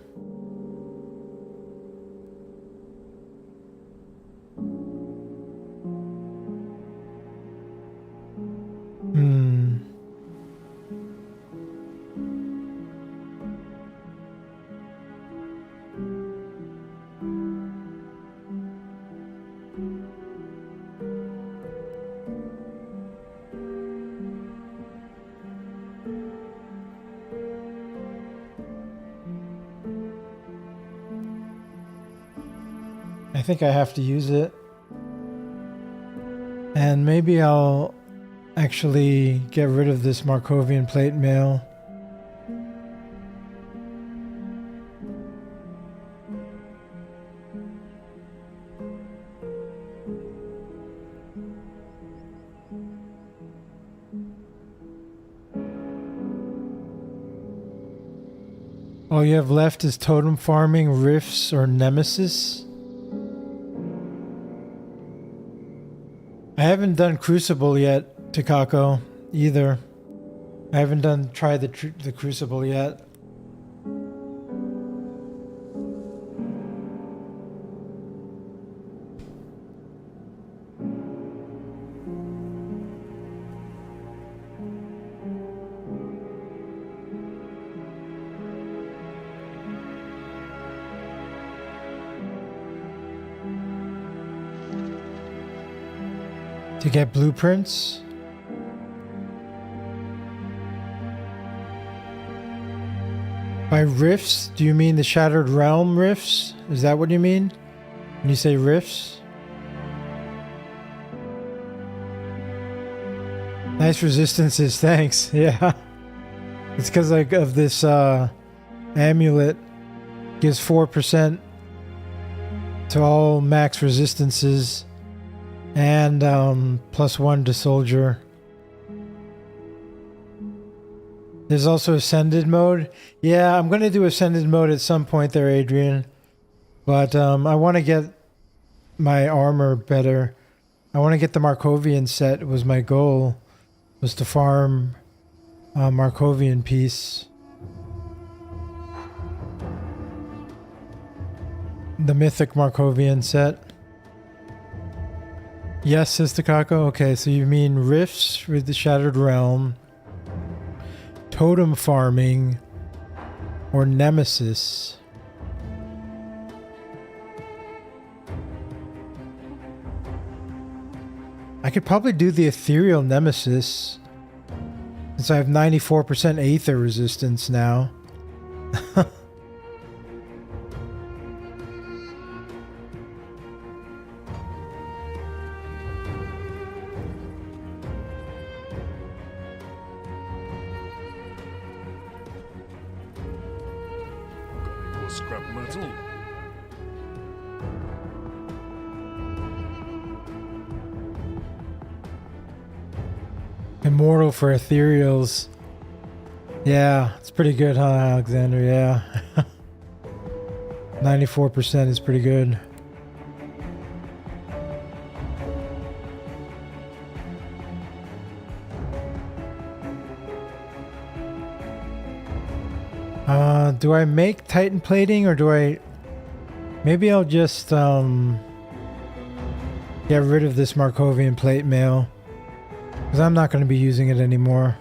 Speaker 2: I think I have to use it. And maybe I'll actually get rid of this Markovian plate mail. All you have left is totem farming, rifts, or nemesis. I haven't done Crucible yet, Takako, either. I haven't tried the Crucible yet. To get blueprints? By rifts, do you mean the Shattered Realm rifts? Is that what you mean when you say rifts? Nice resistances, thanks. Yeah. It's because of this amulet. Gives 4% to all max resistances. And +1 to soldier. There's also ascended mode. Yeah, I'm going to do ascended mode at some point there, Adrian. But I want to get my armor better. I want to get the Markovian set was my goal. Was to farm Markovian piece. The mythic Markovian set. Yes, says Takako. Okay, so you mean rifts with the Shattered Realm, totem farming, or nemesis? I could probably do the ethereal nemesis since I have 94% aether resistance now.
Speaker 4: Scrap metal.
Speaker 2: Immortal for ethereals. Yeah, it's pretty good, huh, Alexander? Yeah. 94% is pretty good. Do I make Titan plating or do I... Maybe I'll just get rid of this Markovian plate mail. Because I'm not going to be using it anymore.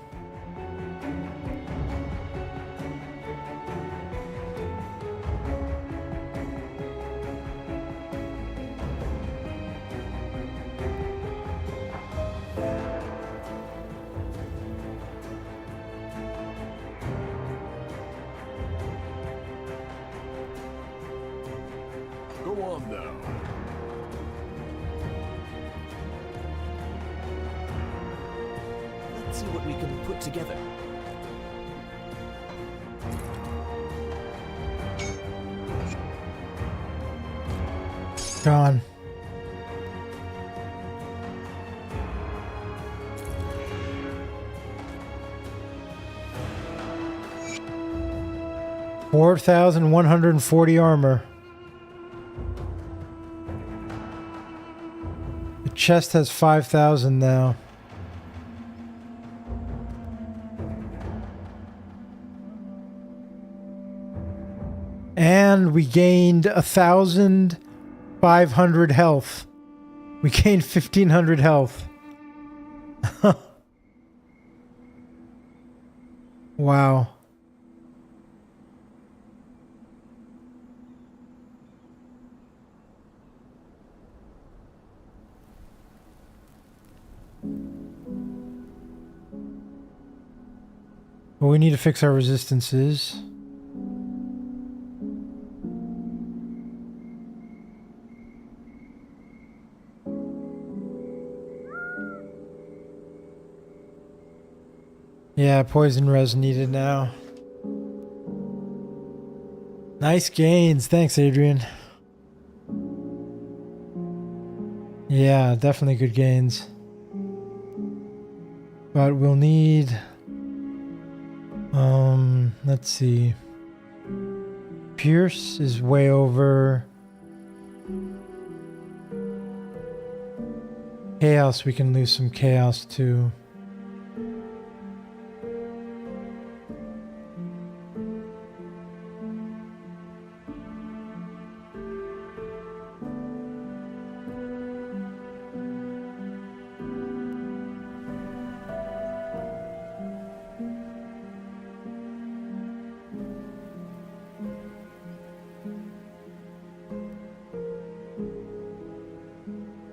Speaker 14: Go on now.
Speaker 3: Let's see what we can put together.
Speaker 2: Gone. $4,140 armor. The chest has 5,000 now. And we gained 1,500 health. We gained 1,500 health. Wow. Well, we need to fix our resistances. Yeah, poison res needed now. Nice gains. Thanks, Adrian. Yeah, definitely good gains. But we'll need... let's see. Pierce is way over. Chaos, we can lose some chaos too.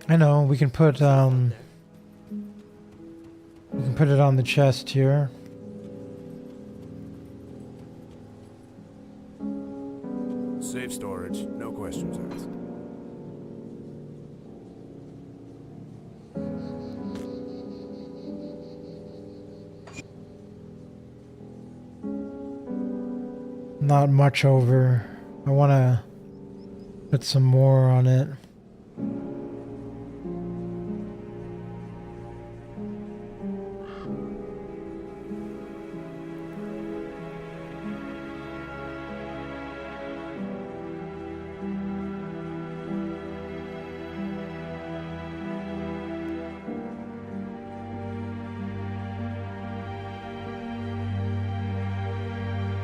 Speaker 2: I know, we can put it on the chest here.
Speaker 14: Safe storage, no questions asked.
Speaker 2: Not much over. I want to put some more on it.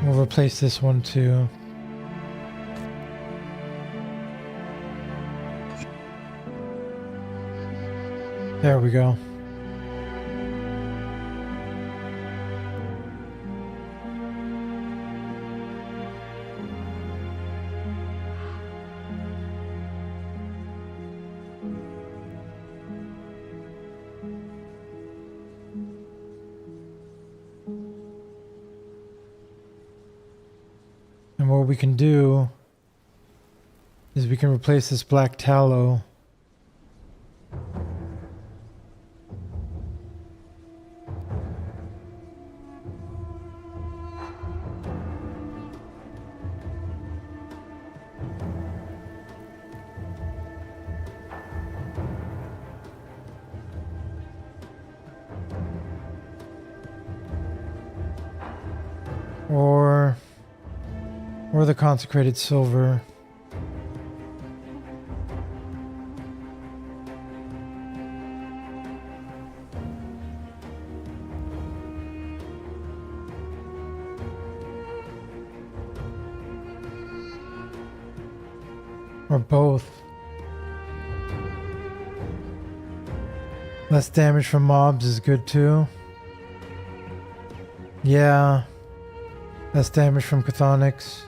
Speaker 2: We'll replace this one too. There we go. And what we can do is we can replace this black tallow . Or the consecrated silver. Or both. Less damage from mobs is good too. Yeah. Less damage from chthonics.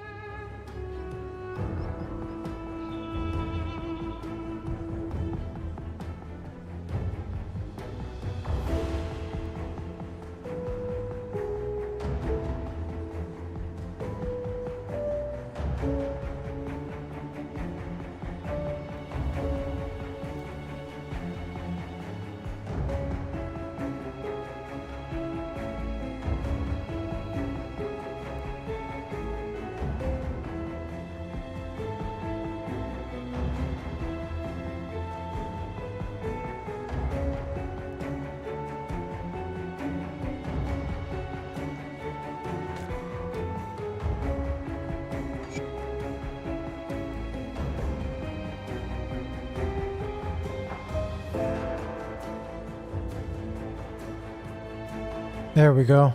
Speaker 2: There we go.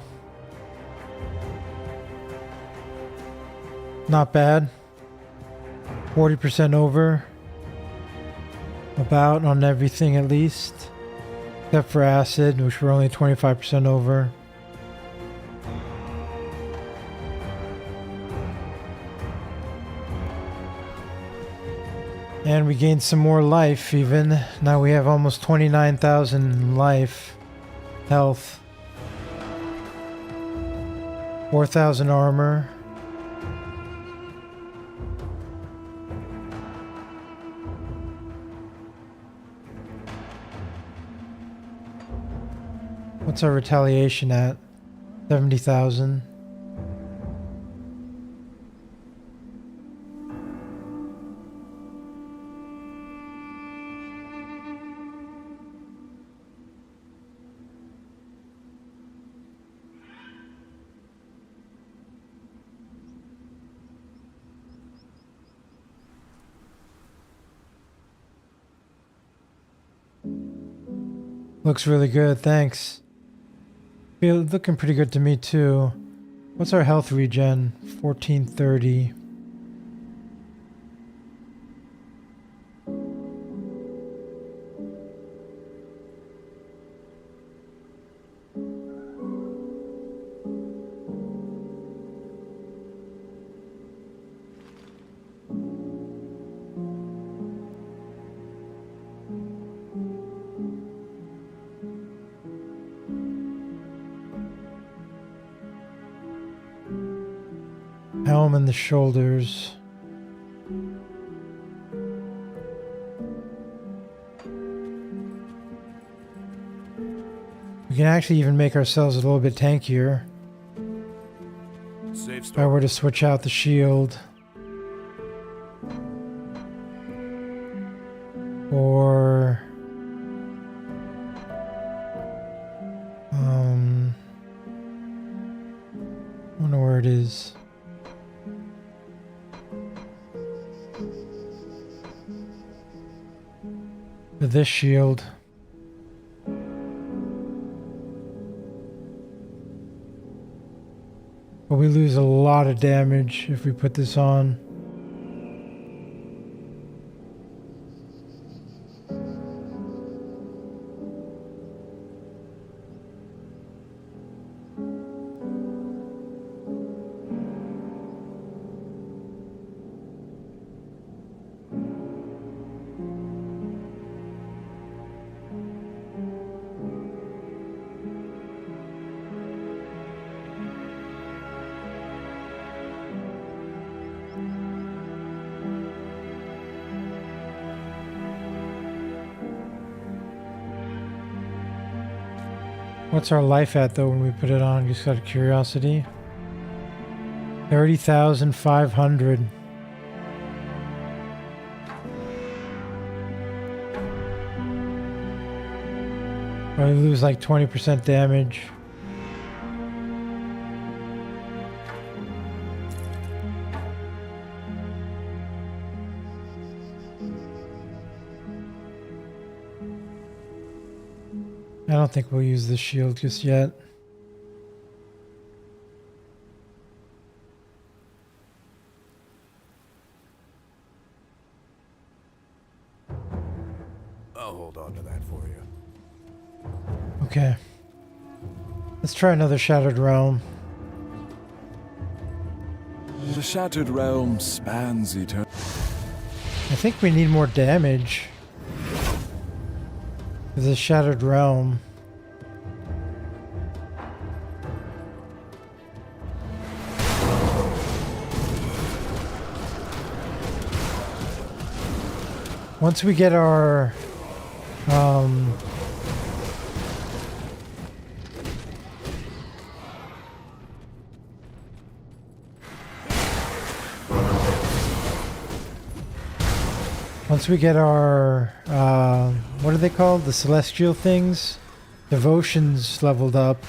Speaker 2: Not bad. 40% over. About on everything at least. Except for acid, which we're only 25% over. And we gained some more life even. Now we have almost 29,000 life. Health. 4,000 armor. What's our retaliation at? 70,000. Looks really good, thanks. Looking pretty good to me too. What's our health regen? 1430. Helm in the shoulders. We can actually even make ourselves a little bit tankier. If I were to switch out the shield. Or I don't know where it is. This shield. But we lose a lot of damage if we put this on. What's our life at though when we put it on? Just out of curiosity. 30,500. Probably lose like 20% damage. I don't think we'll use the shield just yet.
Speaker 14: I'll hold on to that for you.
Speaker 2: Okay. Let's try another Shattered Realm.
Speaker 15: The Shattered Realm spans eternity.
Speaker 2: I think we need more damage. The Shattered Realm. Once we get our what are they called? The celestial things? Devotions leveled up.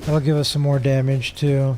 Speaker 2: That'll give us some more damage too.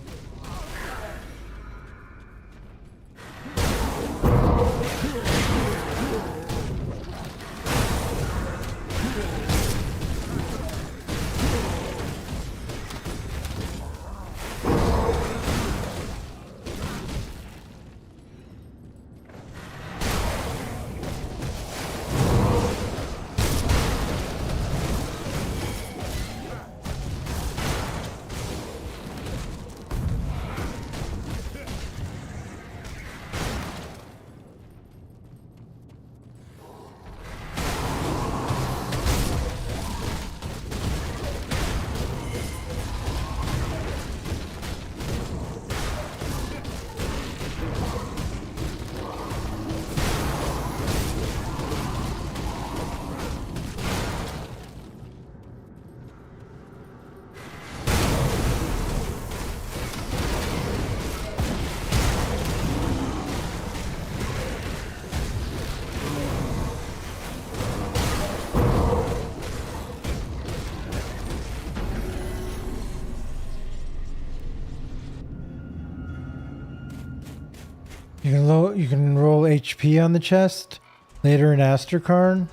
Speaker 2: You can roll HP on the chest later in Asterkarn.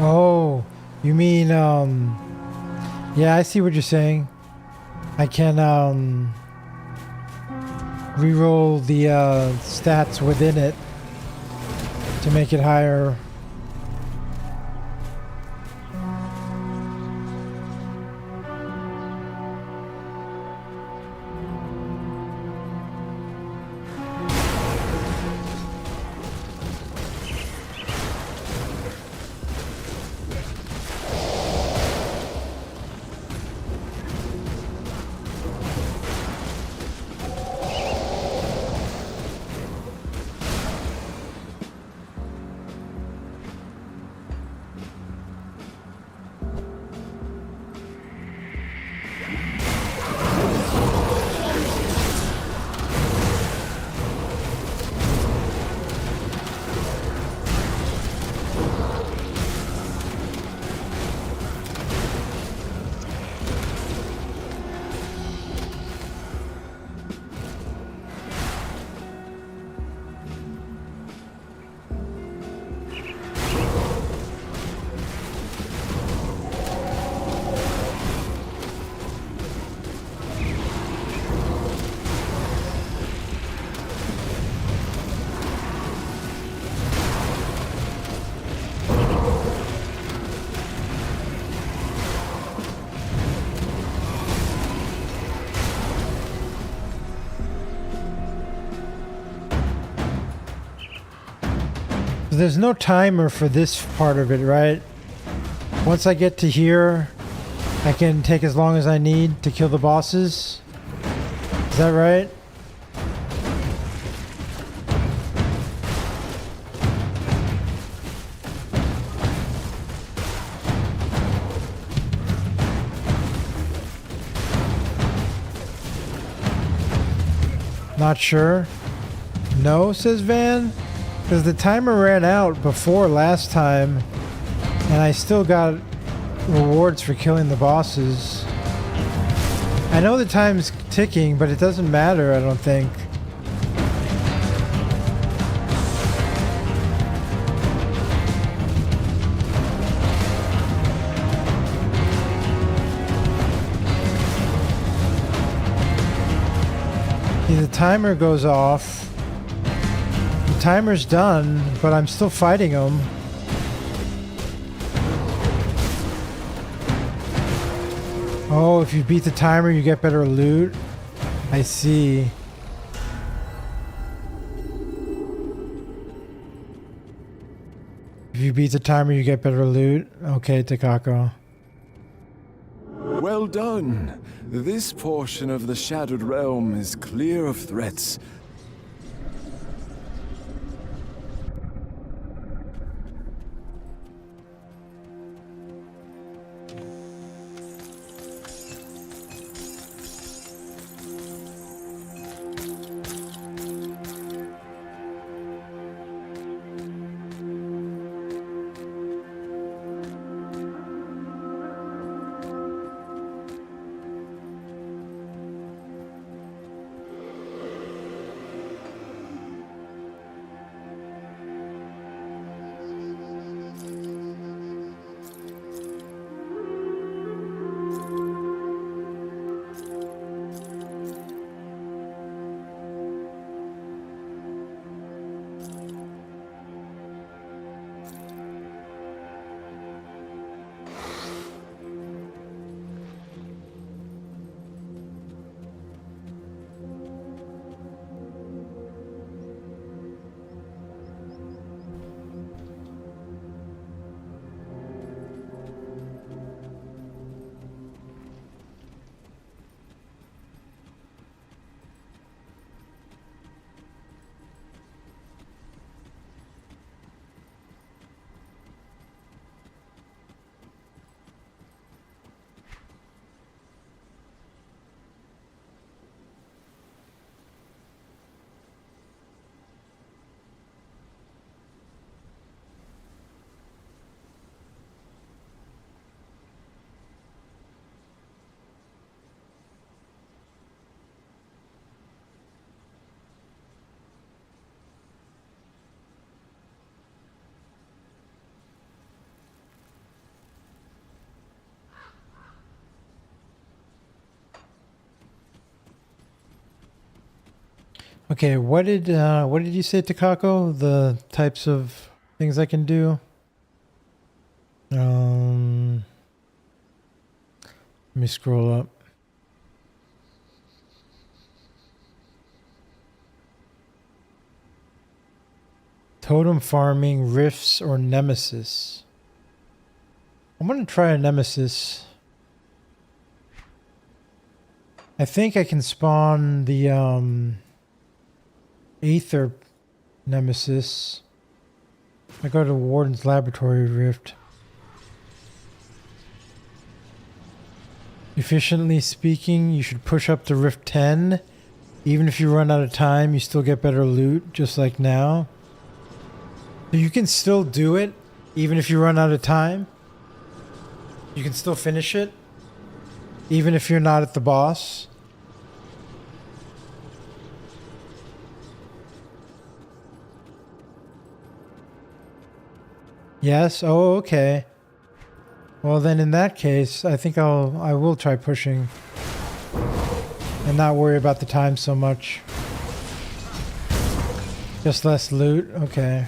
Speaker 2: Oh, you mean, yeah, I see what you're saying. I can, reroll the, stats within it to make it higher. So there's no timer for this part of it, right? Once I get to here, I can take as long as I need to kill the bosses. Is that right? Not sure. No, says Van. Because the timer ran out before last time, and I still got rewards for killing the bosses. I know the time's ticking, but it doesn't matter, I don't think. See, the timer goes off. Timer's done, but I'm still fighting them. Oh, if you beat the timer, you get better loot. I see. If you beat the timer, you get better loot. Okay, Takako.
Speaker 15: Well done. This portion of the Shattered Realm is clear of threats.
Speaker 2: Okay, what did you say, Takako? The types of things I can do? Let me scroll up. Totem farming, rifts, or nemesis. I'm gonna try a nemesis. I think I can spawn the Aether nemesis. I go to Warden's Laboratory Rift. Efficiently speaking, you should push up to Rift 10. Even if you run out of time, you still get better loot, just like now. So you can still do it, even if you run out of time. You can still finish it, even if you're not at the boss. Yes? Oh, okay. Well, then in that case, I think I will try pushing and not worry about the time so much. Just less loot? Okay.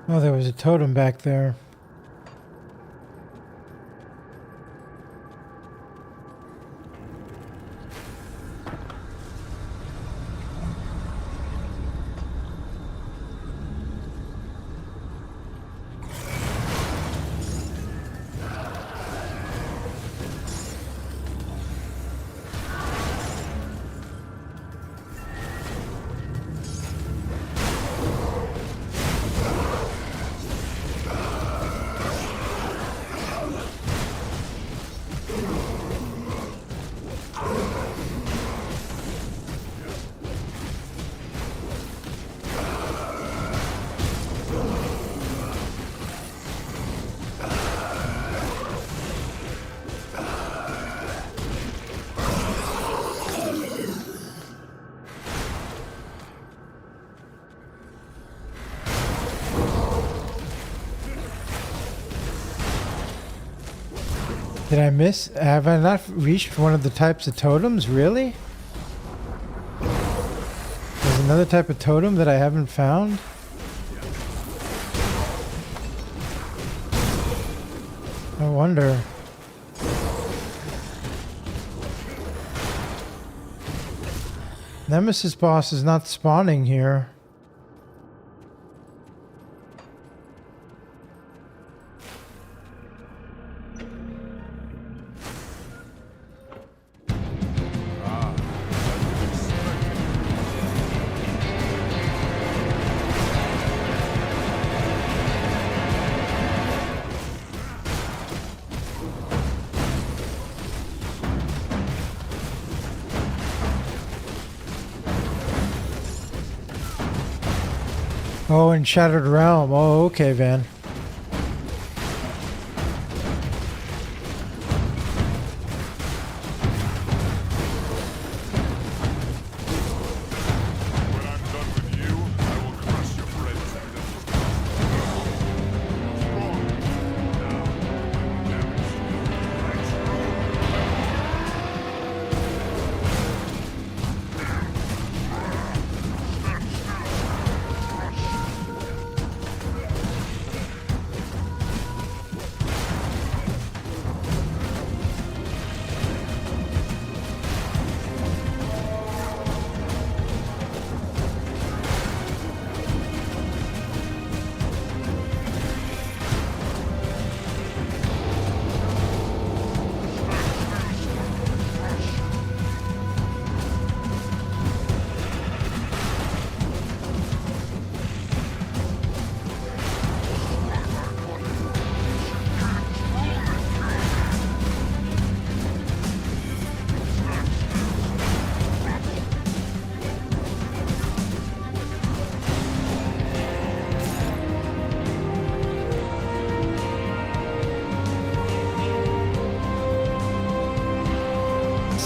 Speaker 2: Oh, there was a totem back there. Did I miss? Have I not reached one of the types of totems? Really? There's another type of totem that I haven't found? I wonder. Nemesis boss is not spawning here. Oh, in Shattered Realm. Oh, okay, Van.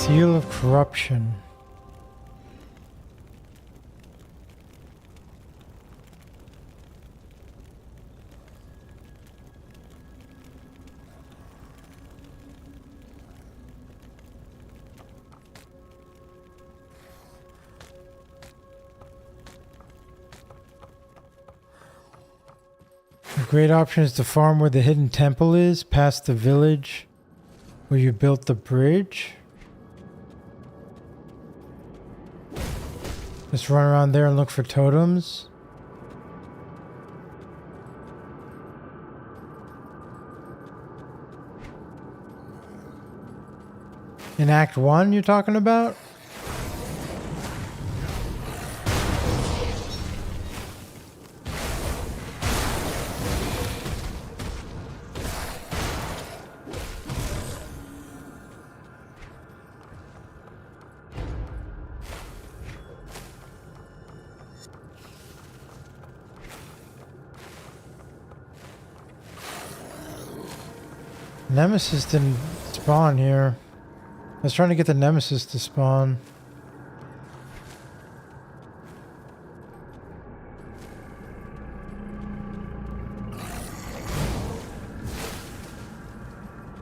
Speaker 2: Seal of Corruption. A great option is to farm where the hidden temple is, past the village where you built the bridge. Just run around there and look for totems. In Act 1 you're talking about? Nemesis didn't spawn here. I was trying to get the Nemesis to spawn.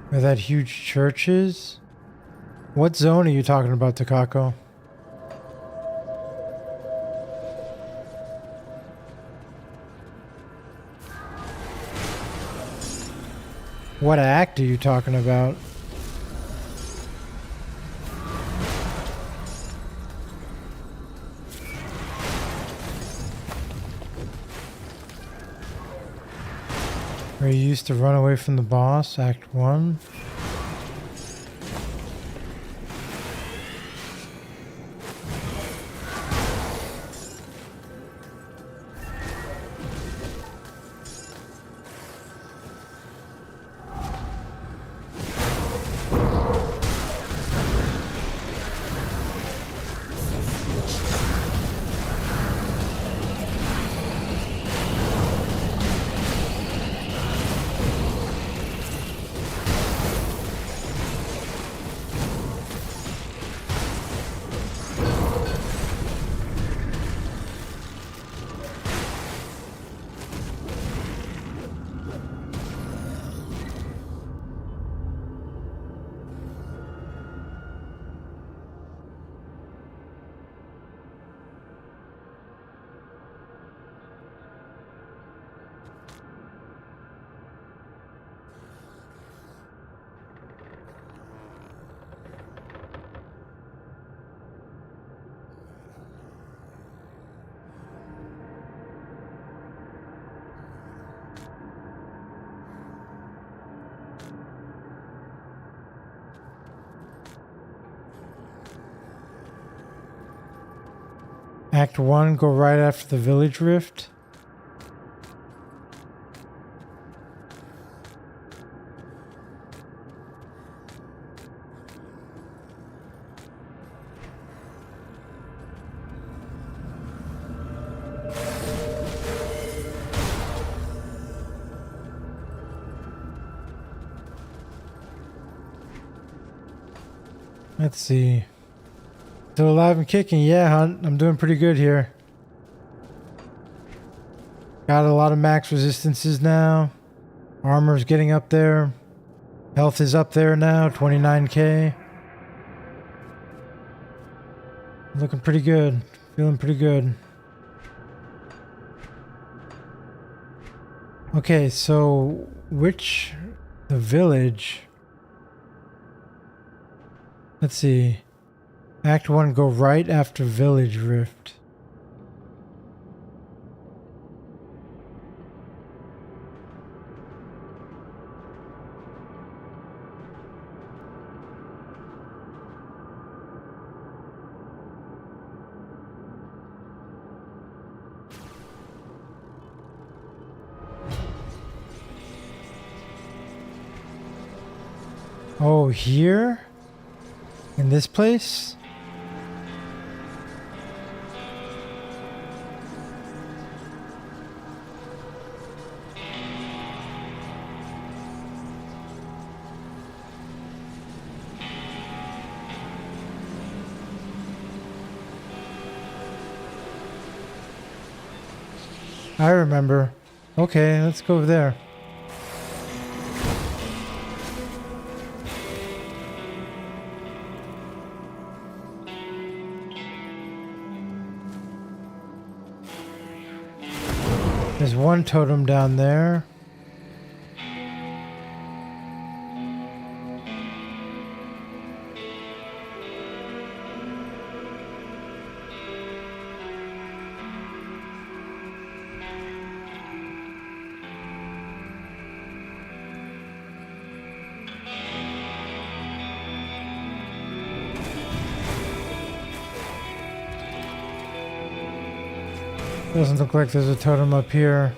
Speaker 2: Where that huge church is? What zone are you talking about, Takako? What act are you talking about? Where you used to run away from the boss, Act 1? Act 1, go right after the village rift. Let's see. Still alive and kicking. Yeah, Hunt. I'm doing pretty good here. Got a lot of max resistances now. Armor's getting up there. Health is up there now, 29k. Looking pretty good. Feeling pretty good. Okay, so the village? Let's see. Act 1, go right after village rift. Oh, here? In this place? I remember. Okay, let's go over there. There's one totem down there. Doesn't look like there's a totem up here.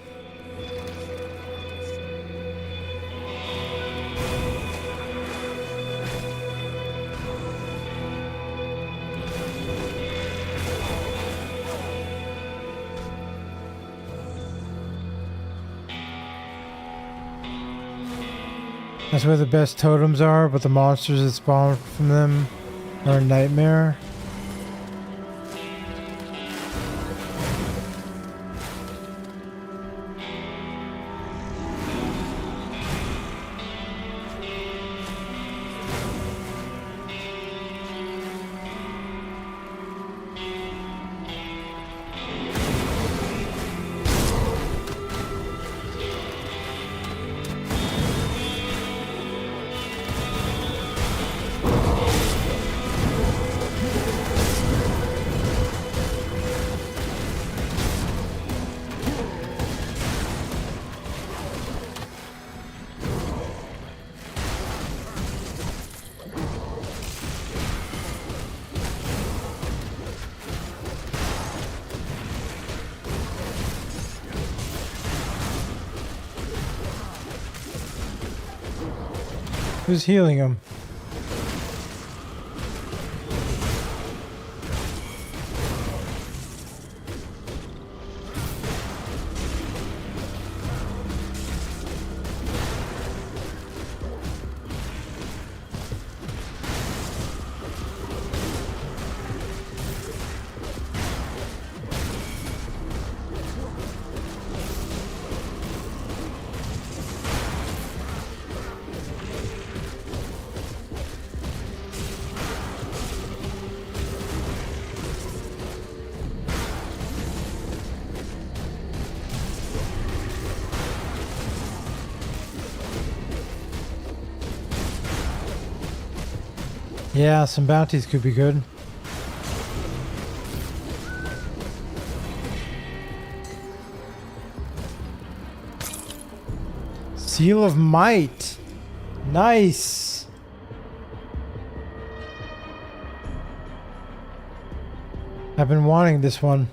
Speaker 2: That's where the best totems are, but the monsters that spawn from them are a nightmare. Who's healing him? Yeah, some bounties could be good. Seal of Might. Nice. I've been wanting this one.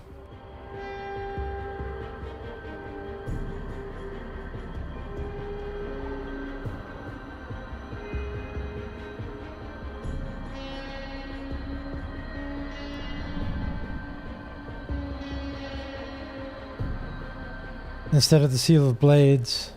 Speaker 2: Instead of the Seal of Blades.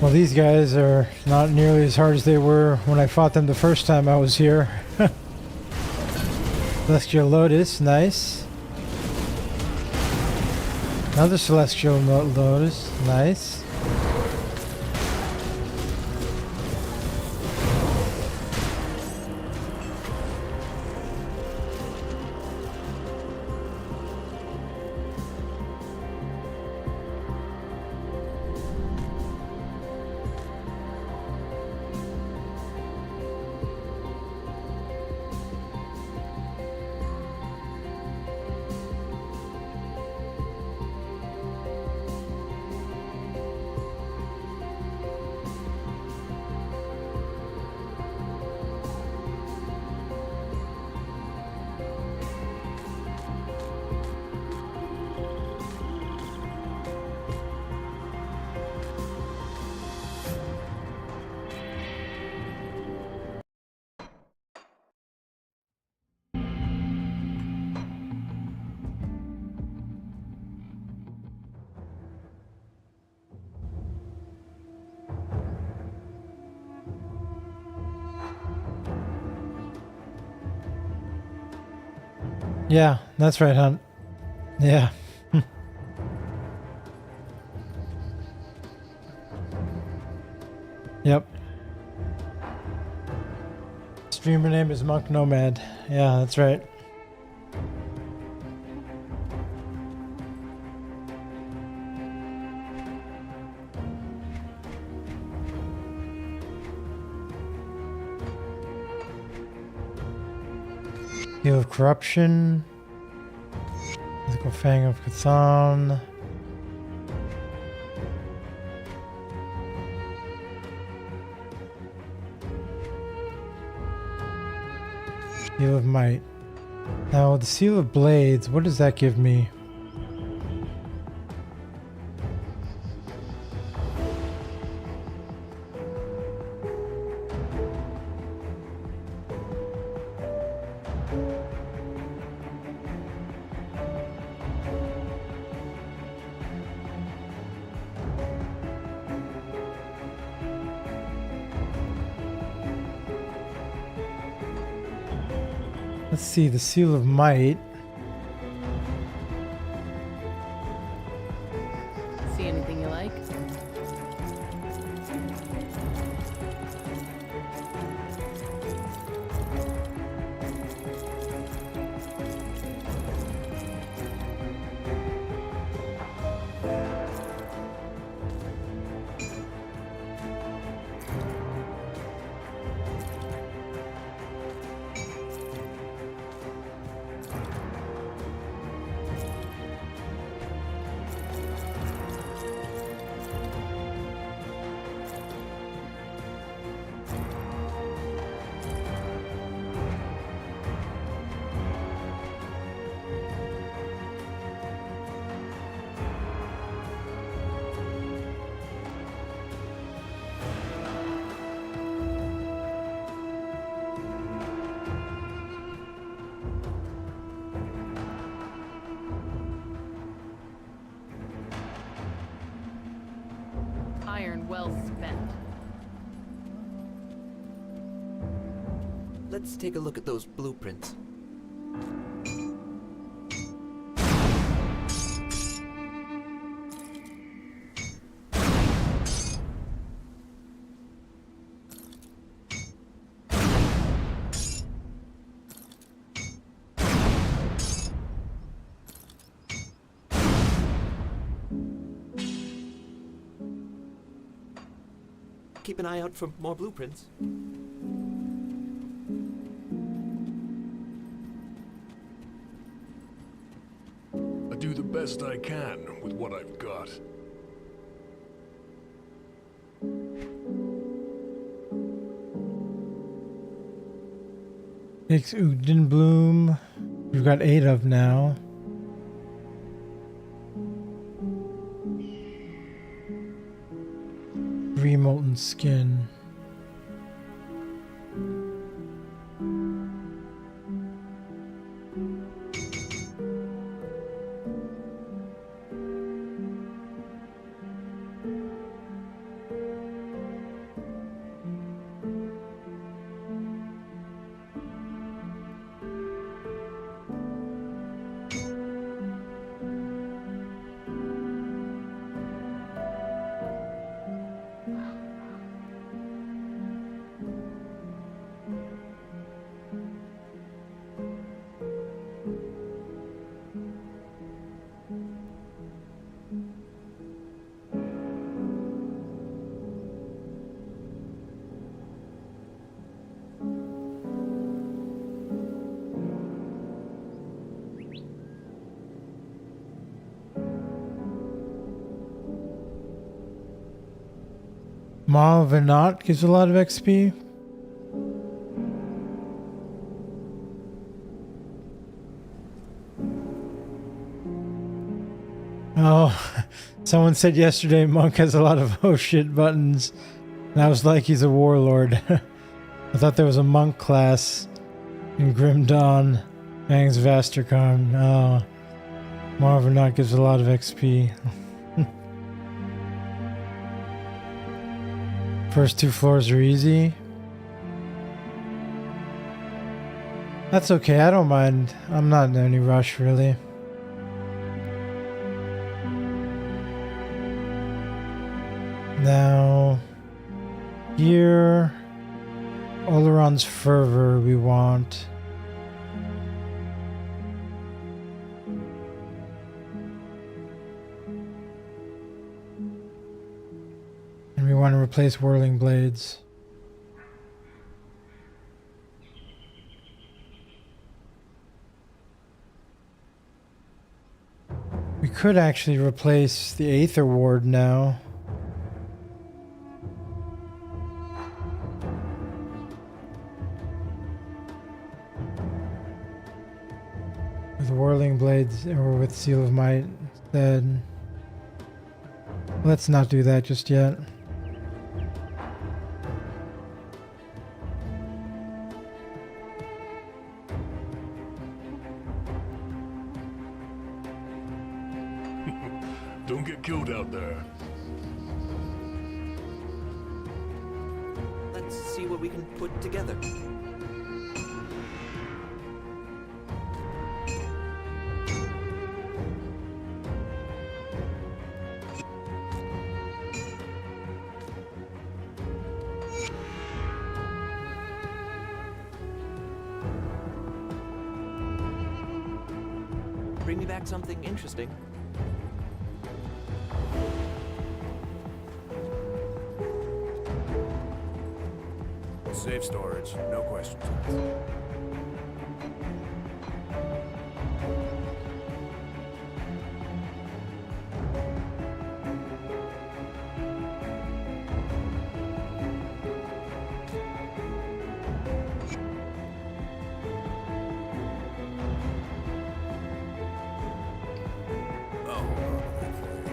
Speaker 2: Well, these guys are not nearly as hard as they were when I fought them the first time I was here. Celestial Lotus, nice. Another Celestial Lotus, nice. Yeah, that's right, Hunt. Yeah. Yep. Streamer name is Monk Nomad. Yeah, that's right. Seal of Corruption. Mythical Fang of Cthon. Seal of Might. Now, the Seal of Blades, what does that give me? Let's see, the Seal of Might.
Speaker 13: See anything you like? well spent.
Speaker 3: Let's take a look at those blueprints. Keep an eye out for more blueprints.
Speaker 14: I do the best I can with what I've got.
Speaker 2: Takes Ugden Bloom. We've got 8 of now. Molten skin. Maw Venat gives a lot of XP. Oh, someone said yesterday Monk has a lot of oh shit buttons. And I was like, he's a warlord. I thought there was a monk class in Grim Dawn. Bangs Vasterkarn. Oh, Maw Venat gives a lot of XP. First 2 floors are easy. That's okay, I don't mind. I'm not in any rush, really. Now, here, Oleron's Fervor we want. We want to replace Whirling Blades. We could actually replace the Aether Ward now. With Whirling Blades or with Seal of Might instead. Let's not do that just yet.
Speaker 14: Don't get killed out there.
Speaker 3: Let's see what we can put together. Bring me back something interesting.
Speaker 14: Safe storage, no questions.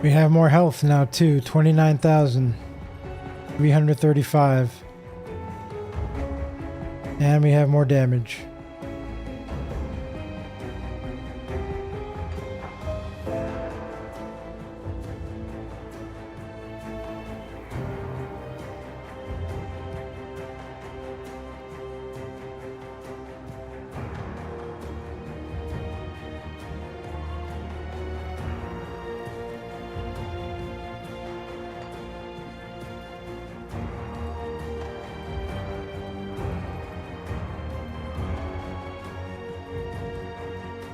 Speaker 2: We have more health now too, 29,335. And we have more damage.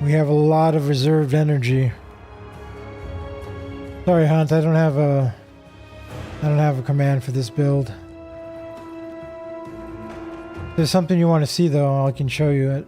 Speaker 2: We have a lot of reserved energy. Sorry, Hunt, I don't have a command for this build. If there's something you want to see though, I can show you it.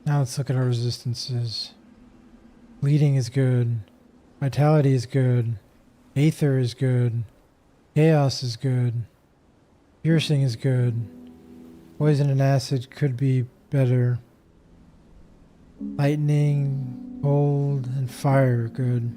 Speaker 2: Now let's look at our resistances. Bleeding is good. Vitality is good. Aether is good. Chaos is good. Piercing is good. Poison and acid could be better. Lightning, cold, and fire are good.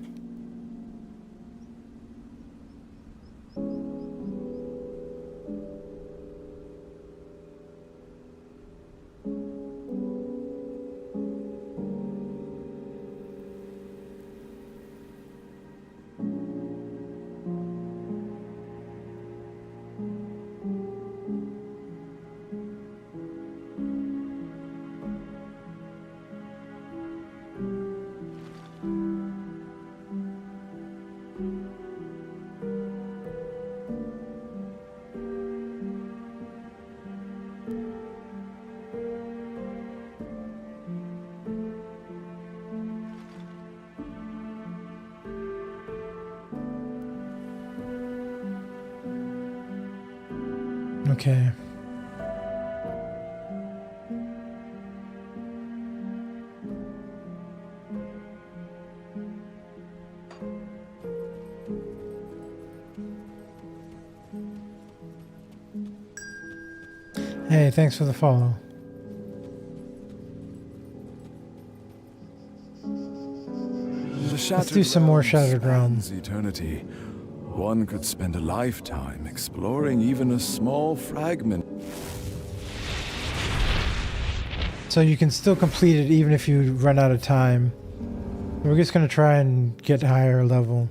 Speaker 2: Okay. Hey, thanks for the follow. Let's do some more Shattered Realms.
Speaker 15: Eternity. One could spend a lifetime exploring even a small fragment.
Speaker 2: So you can still complete it even if you run out of time. We're just going to try and get higher level.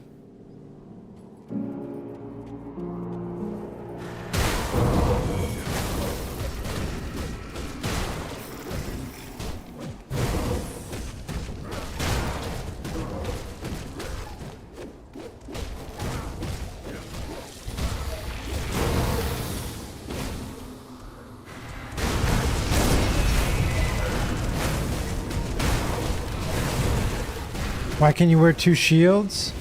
Speaker 2: Why can you wear two shields?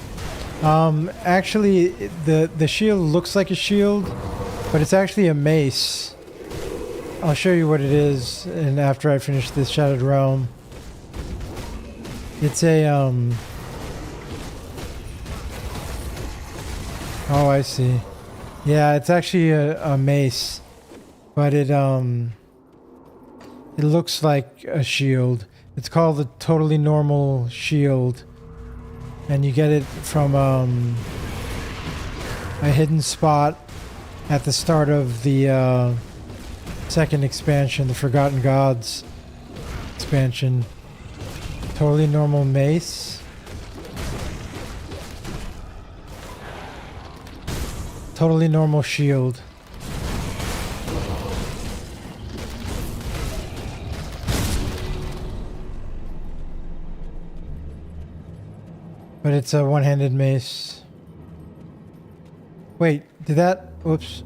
Speaker 2: Actually, the shield looks like a shield, but it's actually a mace. I'll show you what it is, and after I finish this Shattered Realm. It's a, Oh, I see. Yeah, it's actually a mace, but it looks like a shield. It's called the Totally Normal Shield. And you get it from a hidden spot at the start of the second expansion, the Forgotten Gods expansion. Totally normal mace. Totally normal shield. But it's a one-handed mace. Wait, did that... Whoops.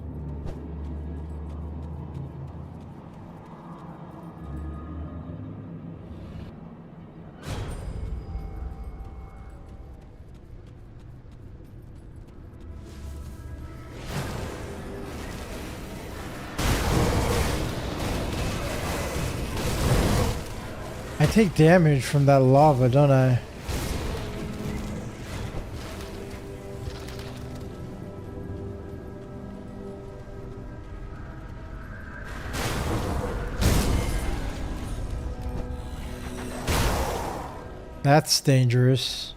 Speaker 2: I take damage from that lava, don't I? That's dangerous.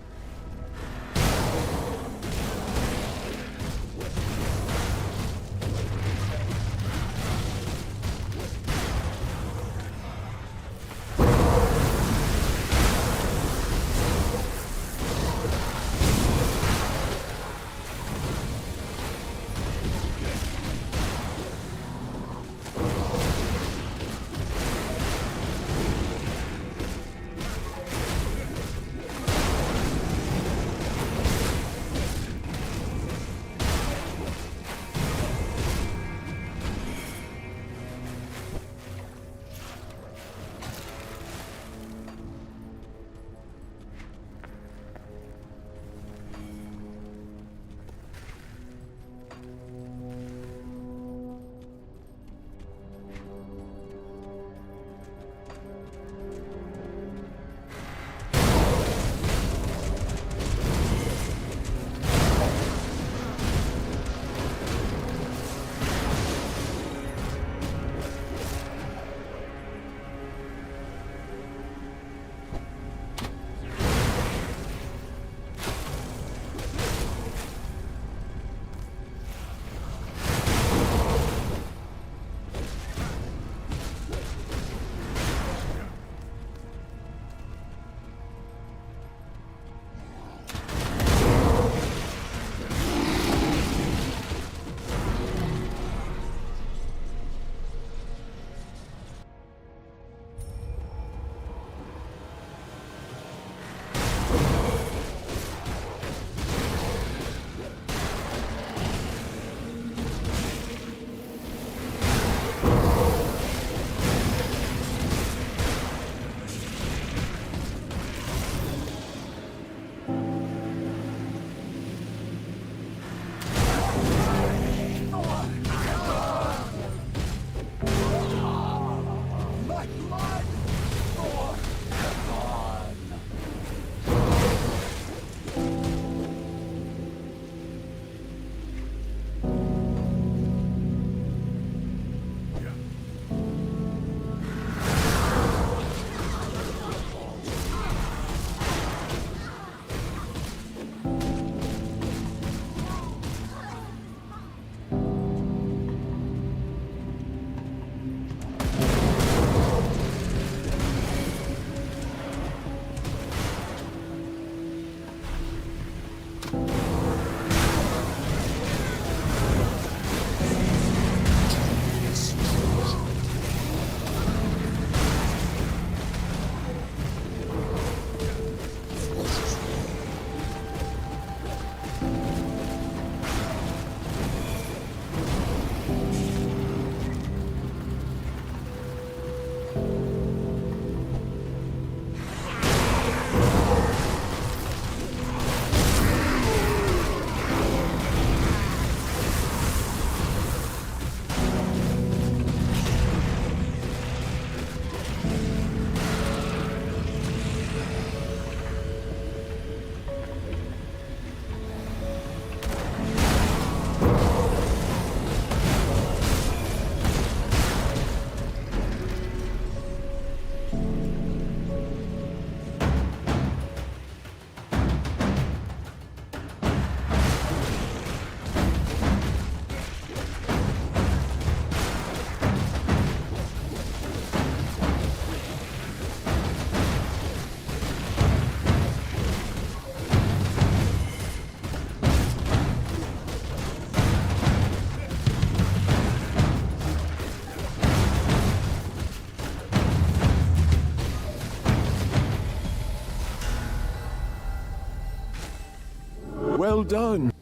Speaker 7: Well done.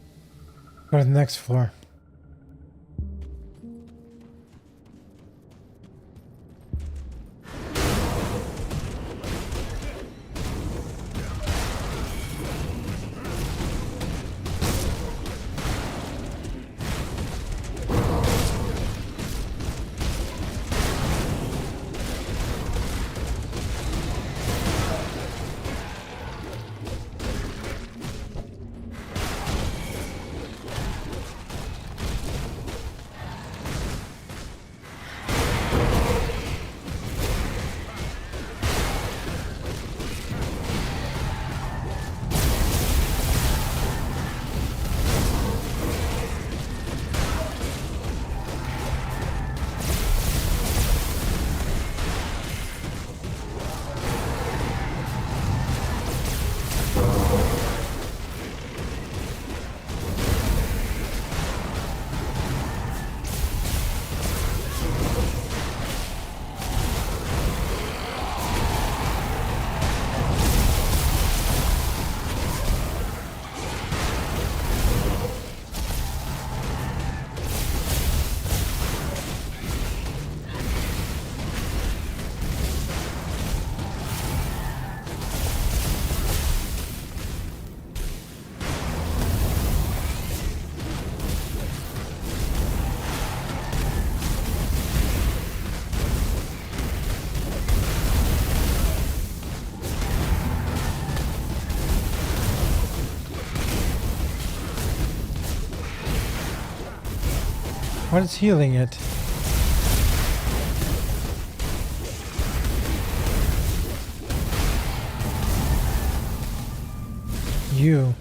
Speaker 2: Go to the next floor. What is healing it? You.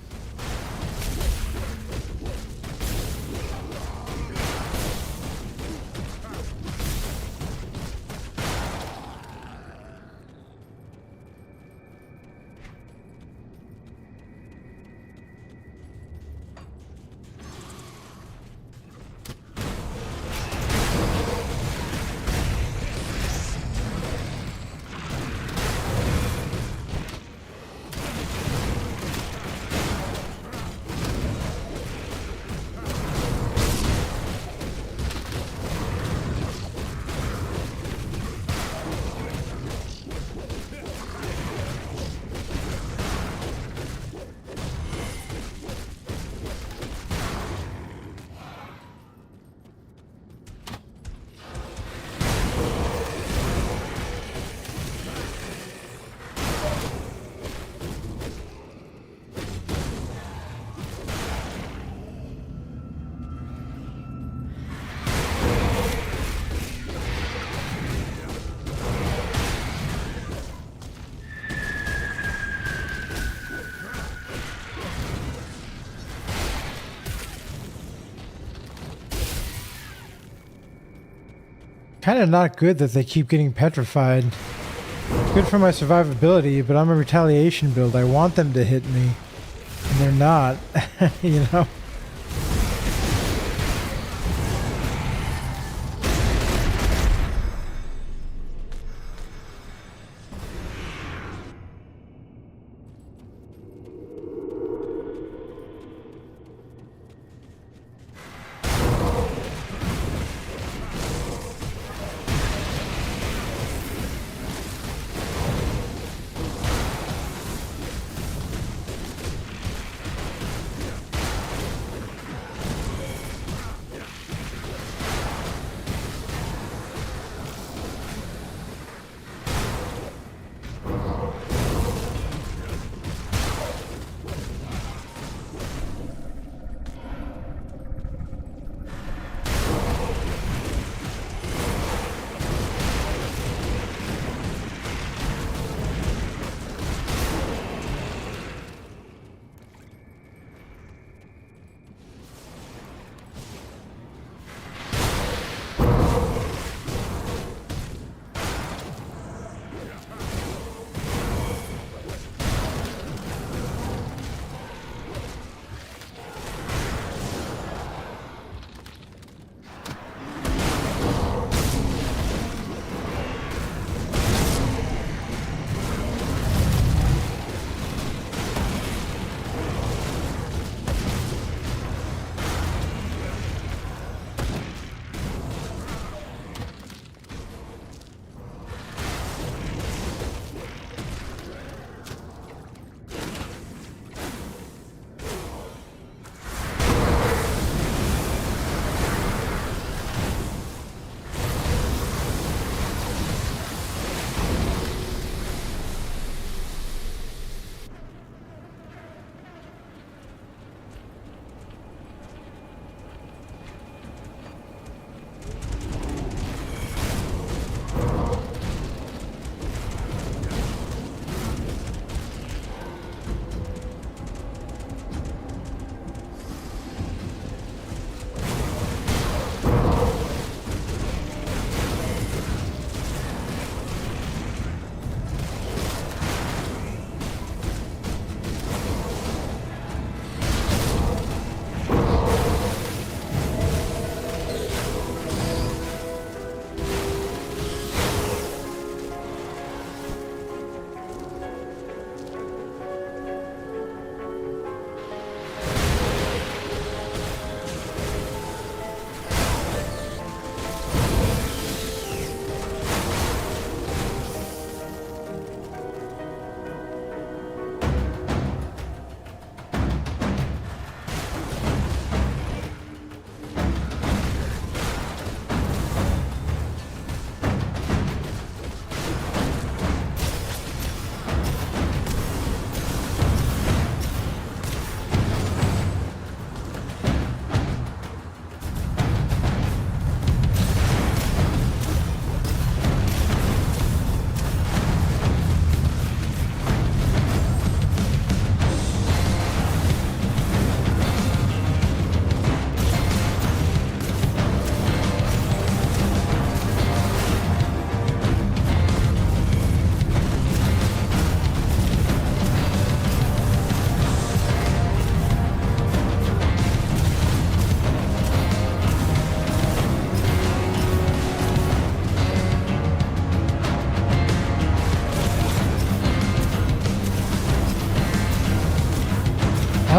Speaker 2: Kind of not good that they keep getting petrified. It's good for my survivability, but I'm a retaliation build. I want them to hit me, and they're not, you know?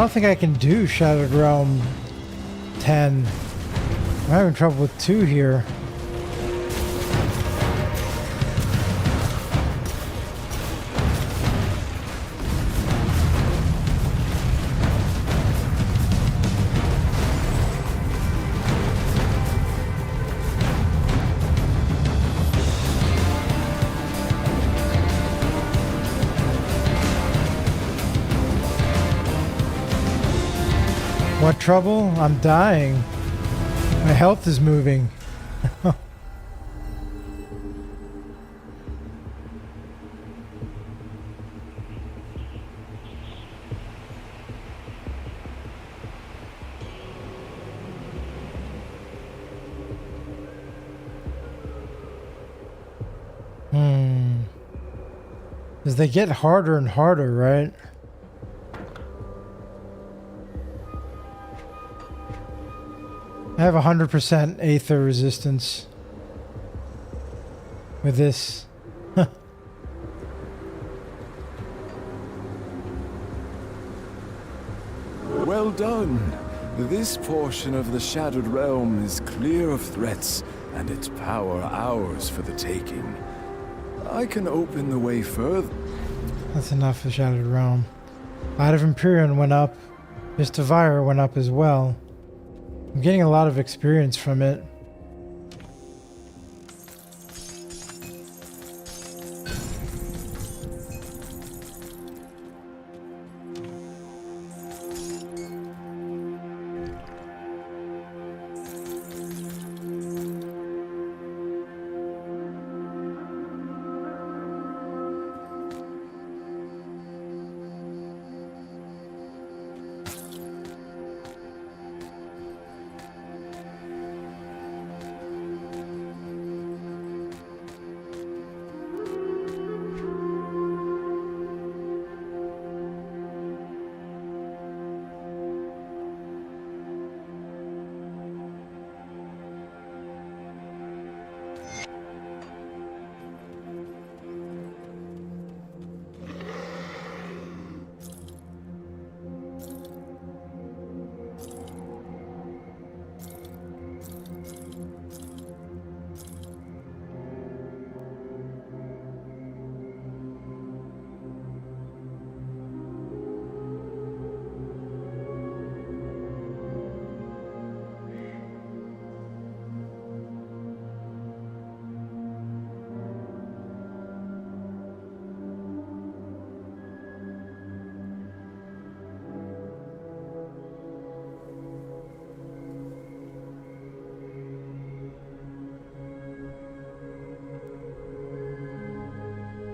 Speaker 2: don't think I can do Shattered Realm 10. I'm having trouble with 2 here. What trouble? I'm dying. My health is moving. As they get harder and harder, right? I have 100% Aether resistance with this.
Speaker 15: Well done. This portion of the Shattered Realm is clear of threats, and its power ours for the taking. I can open the way further.
Speaker 2: That's enough for Shattered Realm. Light of Empyrean went up. Vistivire went up as well. I'm getting a lot of experience from it.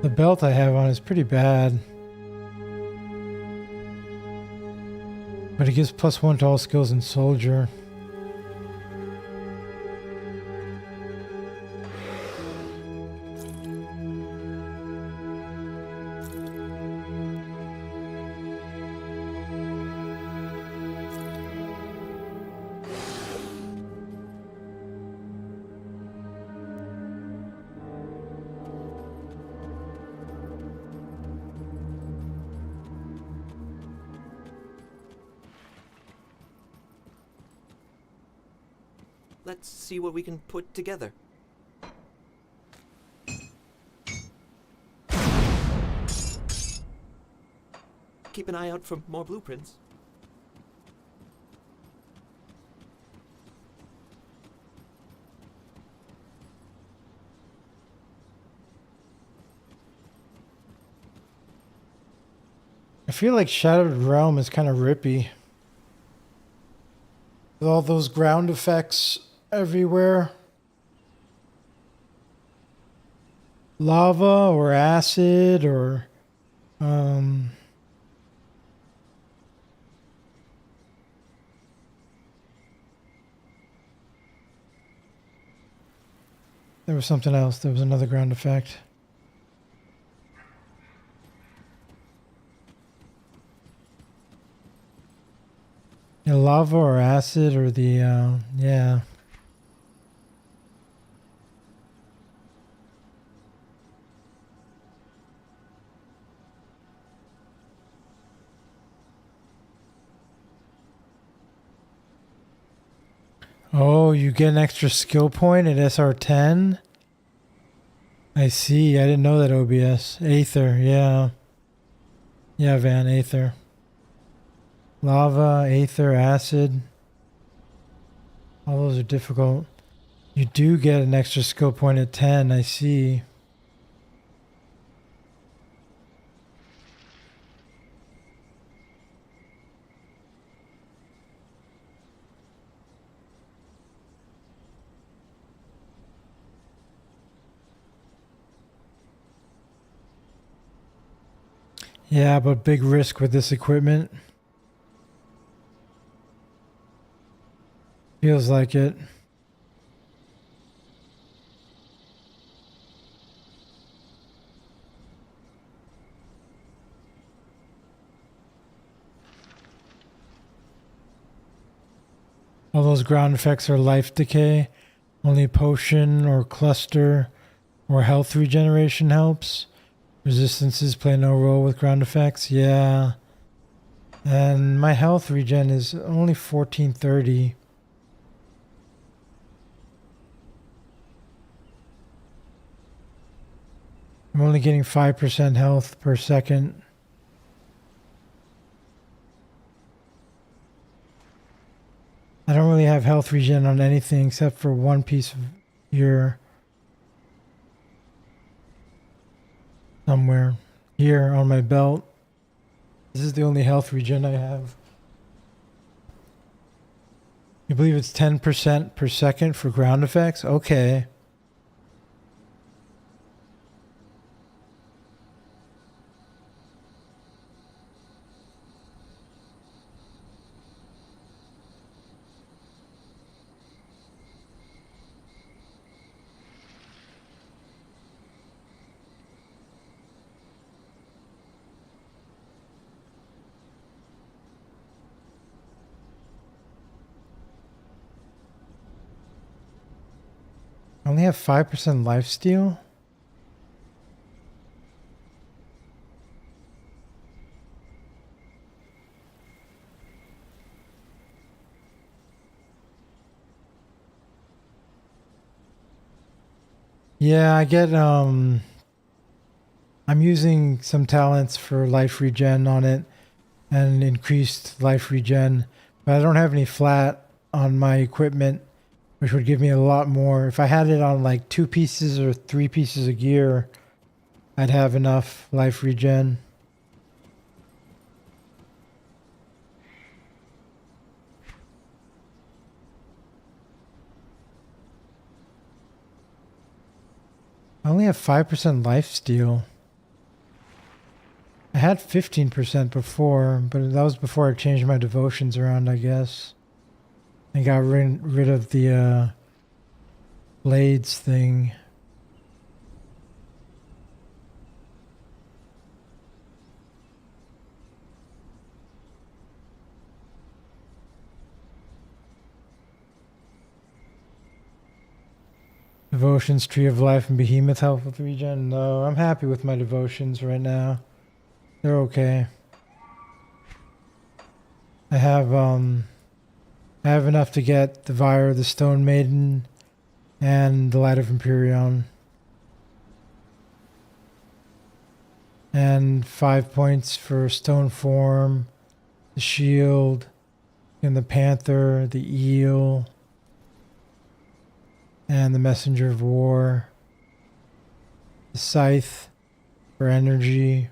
Speaker 2: The belt I have on is pretty bad. But it gives +1 to all skills in Soldier.
Speaker 3: Let's see what we can put together. Keep an eye out for more blueprints.
Speaker 2: I feel like Shattered Realm is kind of rippy. With all those ground effects everywhere. Lava or acid or there was something else. There was another ground effect. Yeah, lava or acid or the yeah. Oh, you get an extra skill point at SR10? I see. I didn't know that, OBS. Aether, yeah. Yeah, Van, Aether. Lava, Aether, Acid. All those are difficult. You do get an extra skill point at 10, I see. Yeah, but big risk with this equipment. Feels like it. All those ground effects are life decay. Only potion or cluster or health regeneration helps. Resistances play no role with ground effects. Yeah. And my health regen is only 1430. I'm only getting 5% health per second. I don't really have health regen on anything except for one piece of gear. Somewhere. Here on my belt. This is the only health regen I have. You believe it's 10% per second for ground effects? Okay. I only have 5% lifesteal? Yeah, I get, I'm using some talents for life regen on it and increased life regen, but I don't have any flat on my equipment, which would give me a lot more. If I had it on like 2 pieces or 3 pieces of gear, I'd have enough life regen. I only have 5% lifesteal. I had 15% before, but that was before I changed my devotions around, I guess. I got rid of the blades thing. Devotions, Tree of Life, and Behemoth help with regen? No, I'm happy with my devotions right now. They're okay. I have enough to get the Vire, the Stone Maiden, and the Light of Empyreon. And 5 points for Stone Form, the Shield, and the Panther, the Eel, and the Messenger of War, the Scythe for energy,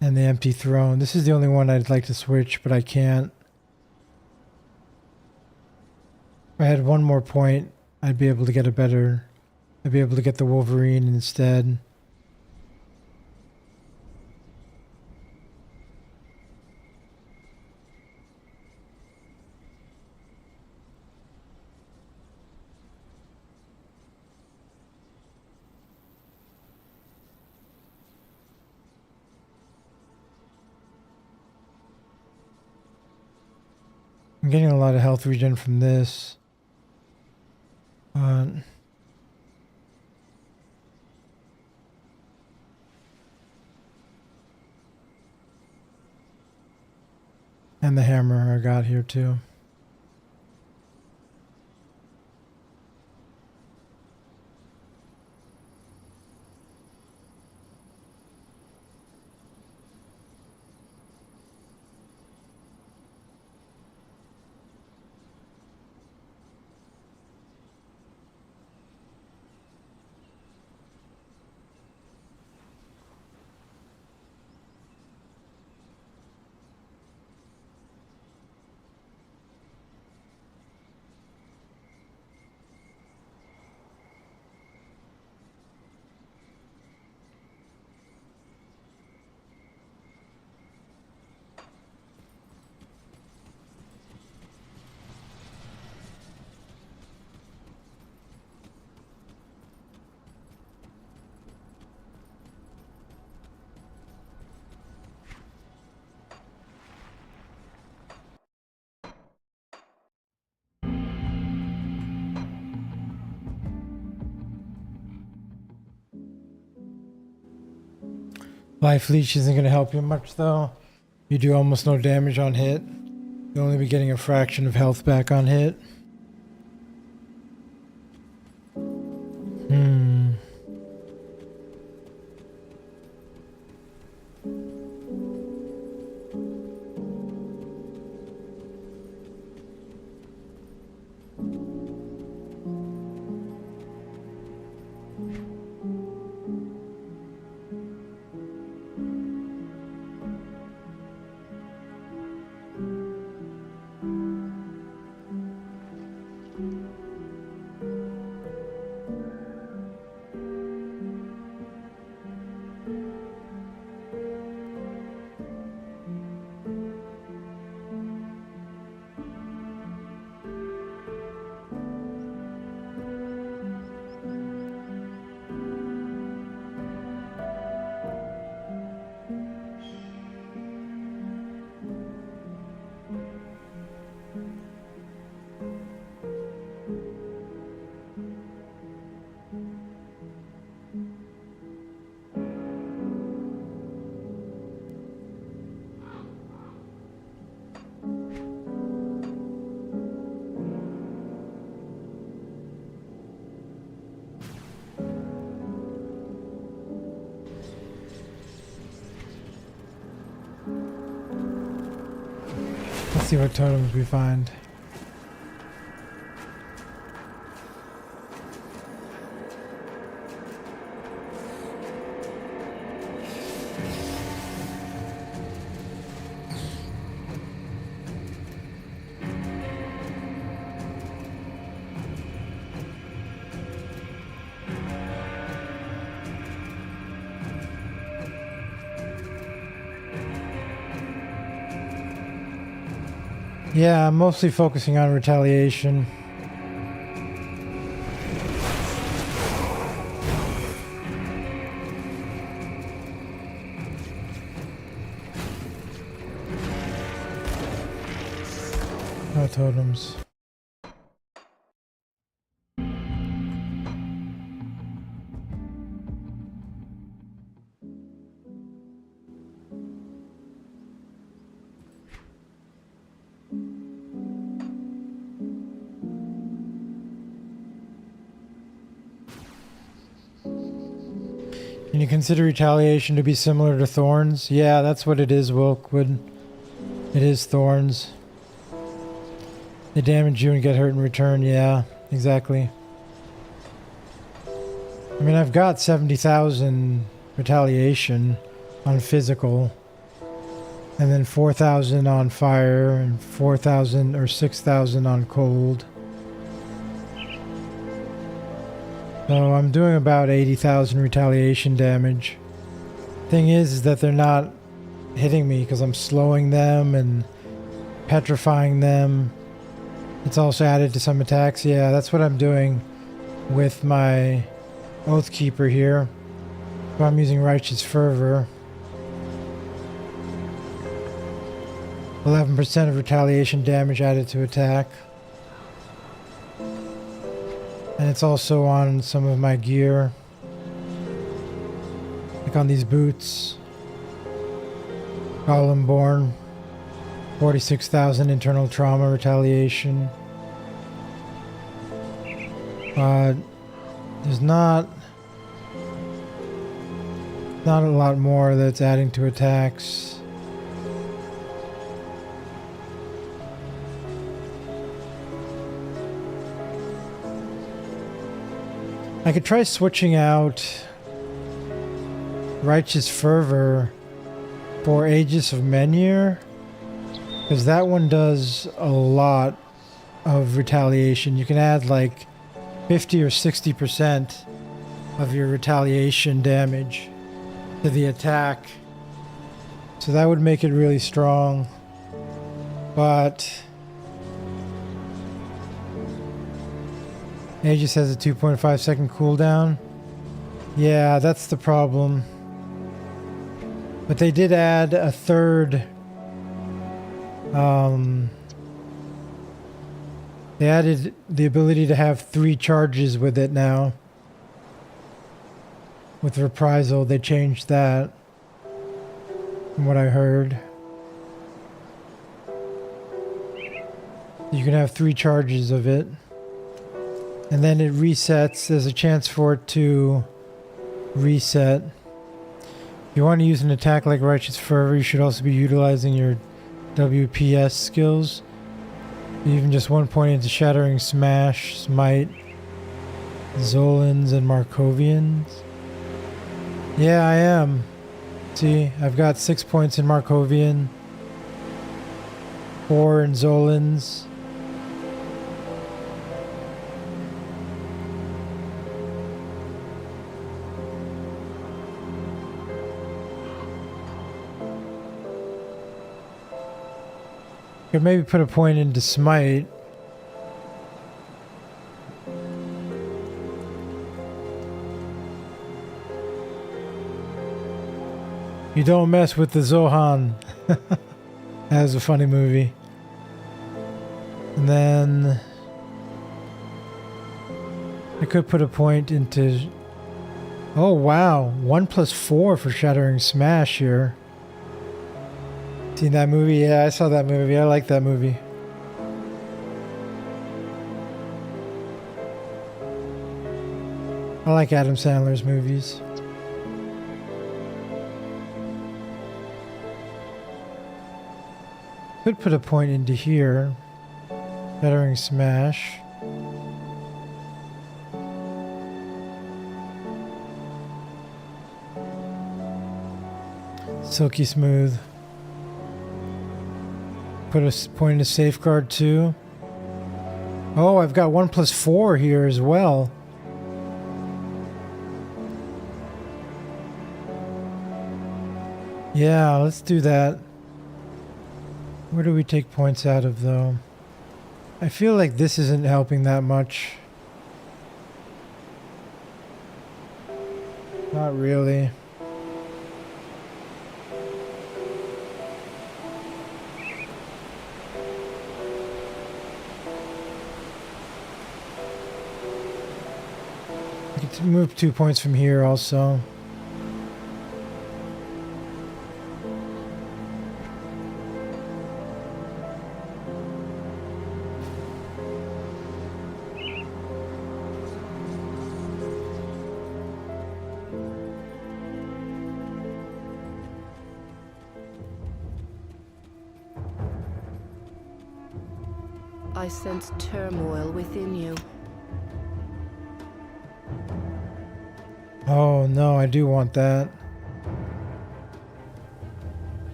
Speaker 2: and the Empty Throne. This is the only one I'd like to switch, but I can't. If I had one more point, I'd be able to get I'd be able to get the Wolverine instead. I'm getting a lot of health regen from this. And the hammer I got here too. Life leech isn't going to help you much though. You do almost no damage on hit. You'll only be getting a fraction of health back on hit. Let's see what totems we find. Yeah, I'm mostly focusing on retaliation. No totems. Can you consider retaliation to be similar to thorns? Yeah, that's what it is, Wilkwood. It is thorns. They damage you and get hurt in return. Yeah, exactly. I mean, I've got 70,000 retaliation on physical, and then 4,000 on fire, and 4,000 or 6,000 on cold. So I'm doing about 80,000 retaliation damage. Thing is that they're not hitting me because I'm slowing them and petrifying them. It's also added to some attacks. Yeah, that's what I'm doing with my Oathkeeper here. So I'm using Righteous Fervor. 11% of retaliation damage added to attack. And it's also on some of my gear. Like on these boots. Golemborn. 46,000 internal trauma retaliation. There's not a lot more that's adding to attacks. I could try switching out Righteous Fervor for Aegis of Menhir, because that one does a lot of retaliation. You can add like 50 or 60% of your retaliation damage to the attack. So that would make it really strong. But Aegis has a 2.5 second cooldown. Yeah, that's the problem. But they did add a third. They added the ability to have 3 charges with it now. With Reprisal, they changed that. from what I heard. You can have 3 charges of it. And then it resets. There's a chance for it to reset. If you want to use an attack like Righteous Fervor, you should also be utilizing your WPS skills. Even just 1 point into Shattering Smash, Smite, Zolans, and Markovians. Yeah, I am. See, I've got 6 points in Markovian, 4 in Zolans. Could maybe put a point into Smite. You don't mess with the Zohan. That was a funny movie. And then I could put a point into... Oh wow, 1+4 for Shattering Smash here. Seen that movie? Yeah, I saw that movie. I like that movie. I like Adam Sandler's movies. Could put a point into here. Shattering Smash. Silky Smooth. Put a point into Safeguard too. Oh, I've got 1+4 here as well. Yeah, let's do that. Where do we take points out of though? I feel like this isn't helping that much. Not really. Move 2 points from here also.
Speaker 10: I sense turmoil within you.
Speaker 2: Oh no, I do want that.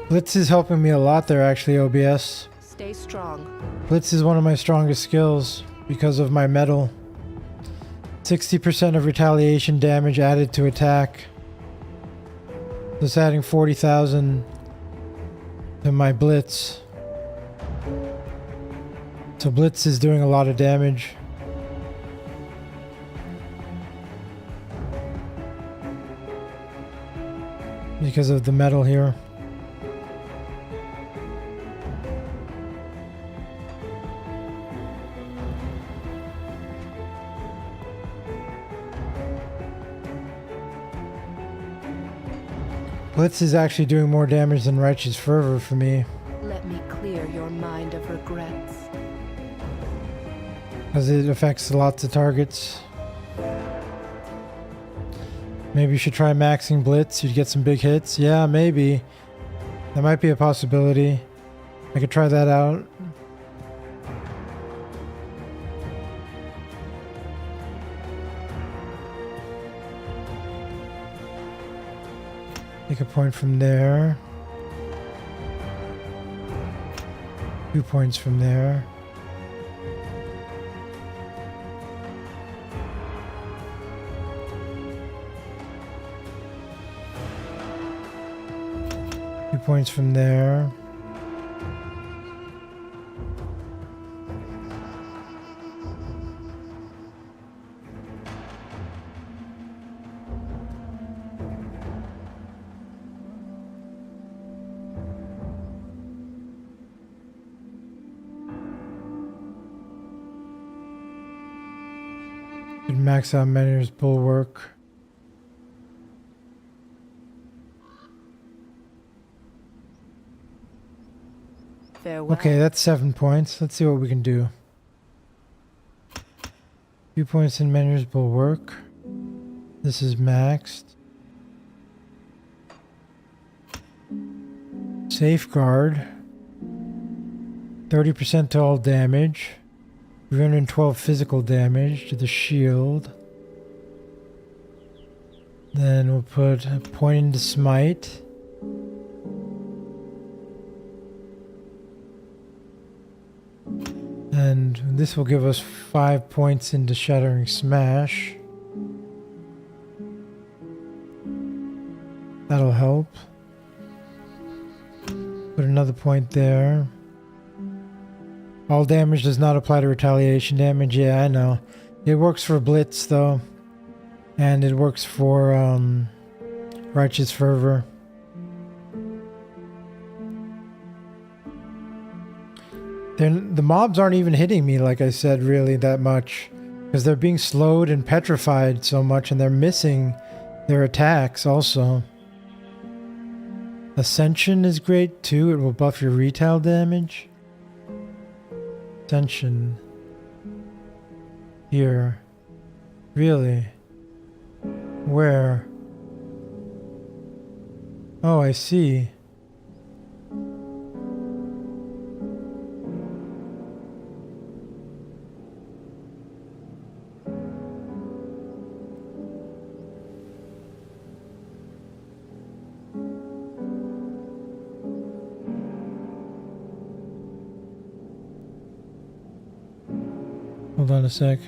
Speaker 2: Blitz is helping me a lot there actually, OBS.
Speaker 10: Stay strong.
Speaker 2: Blitz is one of my strongest skills because of my metal. 60% of retaliation damage added to attack. Just adding 40,000 to my Blitz. So Blitz is doing a lot of damage. Because of the metal here. Blitz is actually doing more damage than Righteous Fervor for me.
Speaker 10: Let me clear your mind of regrets.
Speaker 2: Because it affects lots of targets. Maybe you should try maxing Blitz. You'd get some big hits. Yeah, maybe. That might be a possibility. I could try that out. Take a point from there. 2 points from there. points from there. Could max out Manor's Bulwark.
Speaker 10: Farewell.
Speaker 2: Okay, that's 7 points. Let's see what we can do. 2 points in Manor's Bulwark. This is maxed. Safeguard. 30% to all damage. 312 physical damage to the shield. Then we'll put a point into Smite. And this will give us 5 points into Shattering Smash. That'll help. Put another point there. All damage does not apply to retaliation damage. Yeah, I know. It works for Blitz, though. And it works for Righteous Fervor. The mobs aren't even hitting me, like I said, really that much. Because they're being slowed and petrified so much, and they're missing their attacks also. Ascension is great too. It will buff your retail damage. Ascension. Here. Really? Where? Oh, I see. Hold on a sec.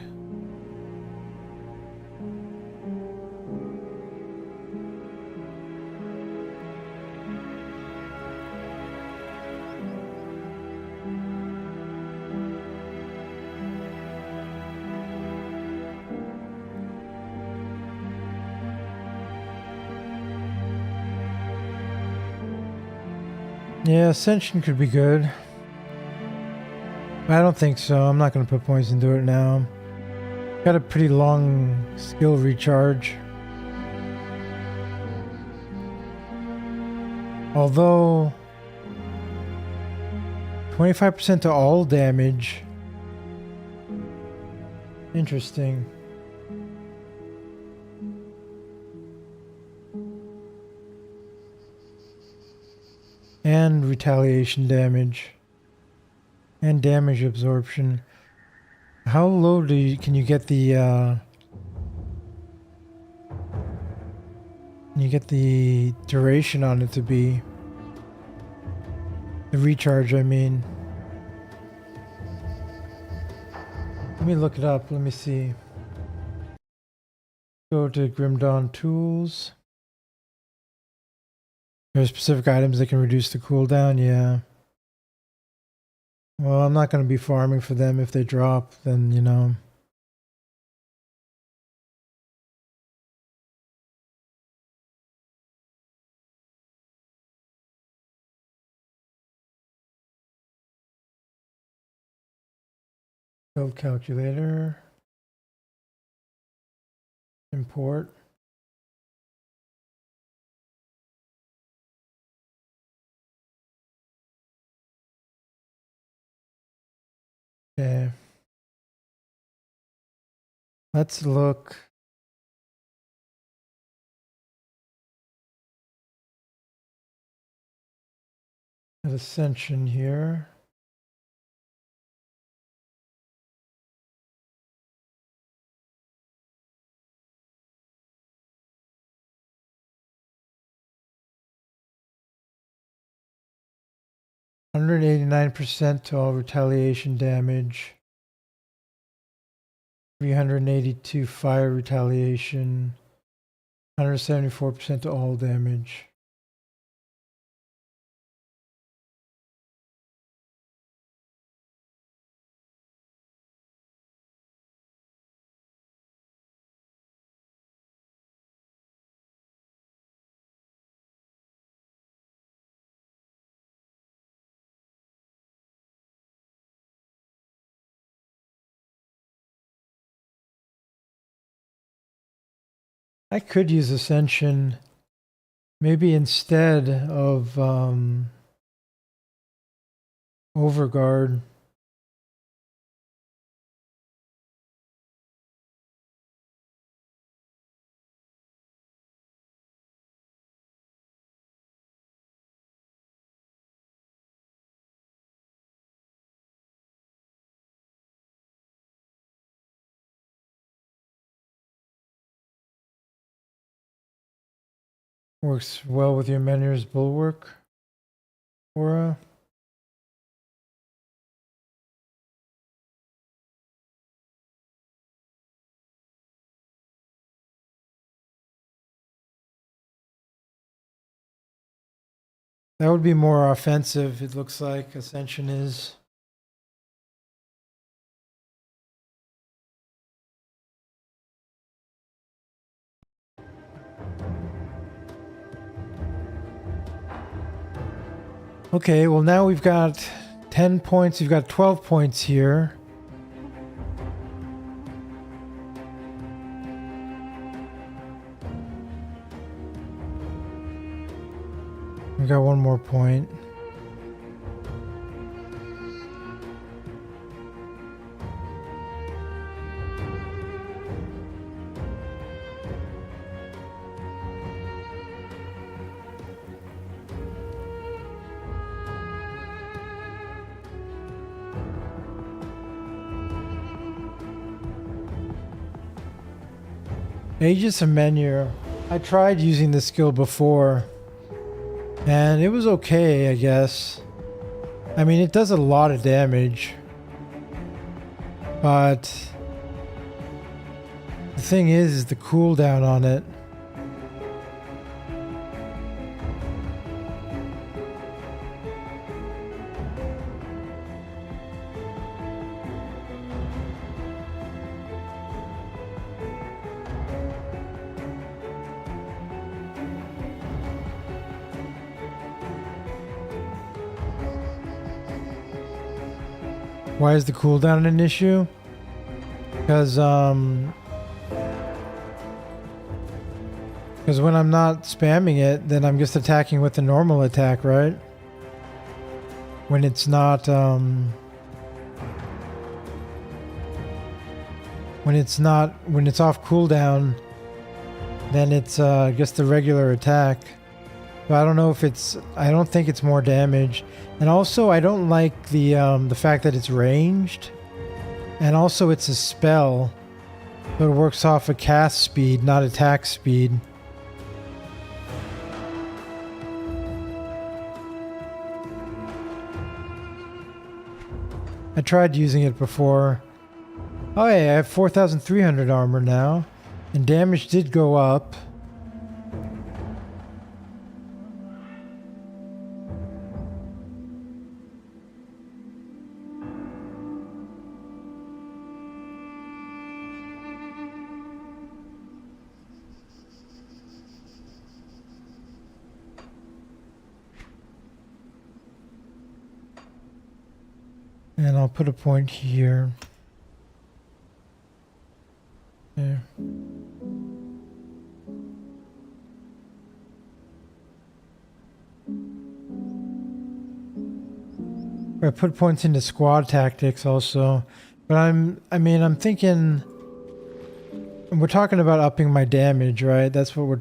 Speaker 2: Yeah, Ascension could be good. I don't think so. I'm not going to put points into it now. Got a pretty long skill recharge. Although 25% to all damage. Interesting. And retaliation damage. And damage absorption. How low can you get the duration on it to be? The recharge, I mean. Let me look it up. Let me see. Go to Grim Dawn Tools. There's specific items that can reduce the cooldown, yeah. Well, I'm not going to be farming for them. If they drop, then, you know. Build calculator. Import. Okay. Let's look. At Ascension here. %189% to all retaliation damage. 382 fire retaliation. 174% to all damage. I could use Ascension maybe instead of Overguard. Works well with your Menier's Bulwark aura. That would be more offensive, it looks like Ascension is. Okay, well now we've got 10 points, we've got 12 points here. We got one more point. Aegis of Menhir. I tried using this skill before, and it was okay, I guess. I mean, it does a lot of damage, but the thing is the cooldown on it. Why is the cooldown an issue? Because when I'm not spamming it, then I'm just attacking with the normal attack, right? When it's not when it's off cooldown, then it's just the regular attack. But I don't know if I don't think it's more damage. And also I don't like the fact that it's ranged. And also it's a spell. So it works off a cast speed, not attack speed. I tried using it before. Oh yeah, I have 4,300 armor now. And damage did go up. And I'll put a point here. There. I put points into squad tactics also. But I'm thinking we're talking about upping my damage, right? That's what we're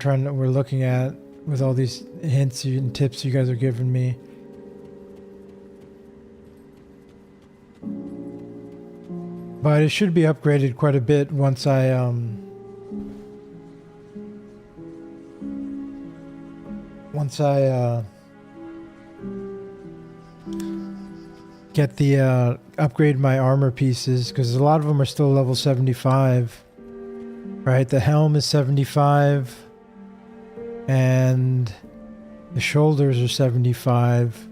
Speaker 2: looking at with all these hints and tips you guys are giving me. But it should be upgraded quite a bit once I get the upgrade my armor pieces, because a lot of them are still level 75. Right, the helm is 75 and the shoulders are 75.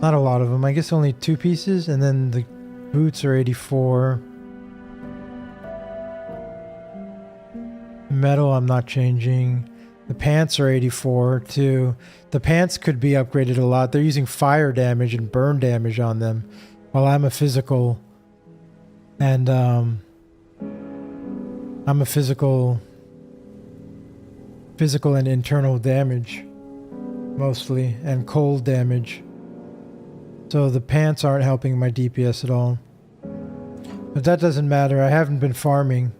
Speaker 2: Not a lot of them. I guess only 2 pieces, and then the boots are 84. Metal I'm not changing. The pants are 84 too. The pants could be upgraded a lot. They're using fire damage and burn damage on them, while I'm a physical. And I'm a physical and internal damage, mostly, and cold damage. So the pants aren't helping my DPS at all. But that doesn't matter. I haven't been farming.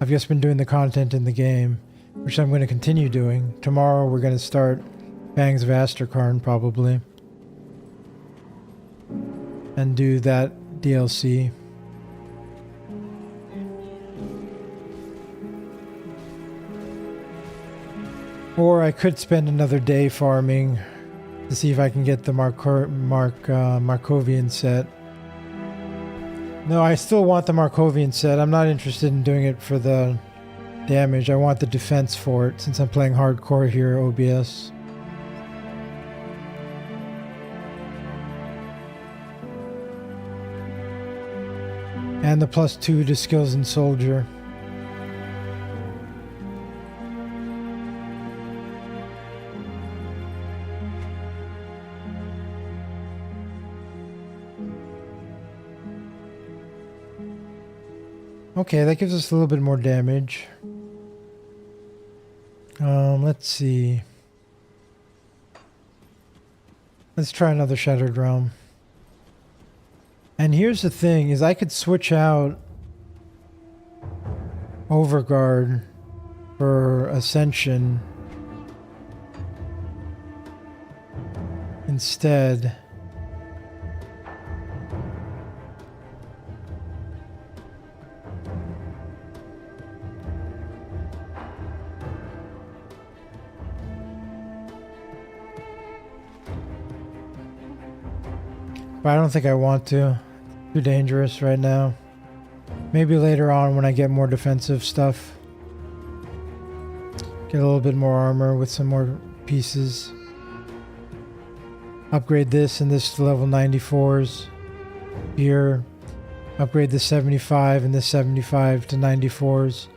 Speaker 2: I've just been doing the content in the game, which I'm going to continue doing. Tomorrow we're going to start Bangs of Asterkarn, probably. And do that DLC. Or I could spend another day farming to see if I can get the Markovian set. No, I still want the Markovian set. I'm not interested in doing it for the damage. I want the defense for it since I'm playing hardcore here, OBS. And the +2 to skills and soldier. Okay, that gives us a little bit more damage. Let's see. Let's try another Shattered Realm. And here's the thing, is I could switch out Overguard for Ascension instead. But I don't think I want to. Too dangerous right now. Maybe later on when I get more defensive stuff. Get a little bit more armor with some more pieces. Upgrade this and this to level 94s. Here. Upgrade this 75 and this 75 to 94s.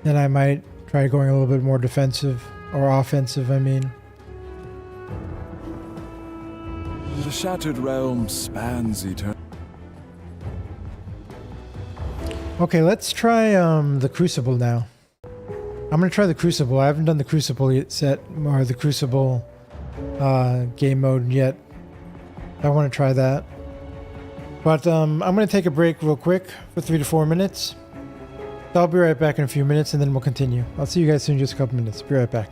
Speaker 2: Then I might try going a little bit more defensive. Or offensive, I mean.
Speaker 15: The Shattered Realm spans eternity.
Speaker 2: Okay, let's try the Crucible now. I'm gonna try the Crucible. I haven't done the Crucible yet set, or the Crucible game mode yet. I want to try that. But I'm gonna take a break real quick for 3 to 4 minutes. So I'll be right back in a few minutes and then we'll continue. I'll see you guys soon in just a couple minutes. Be right back.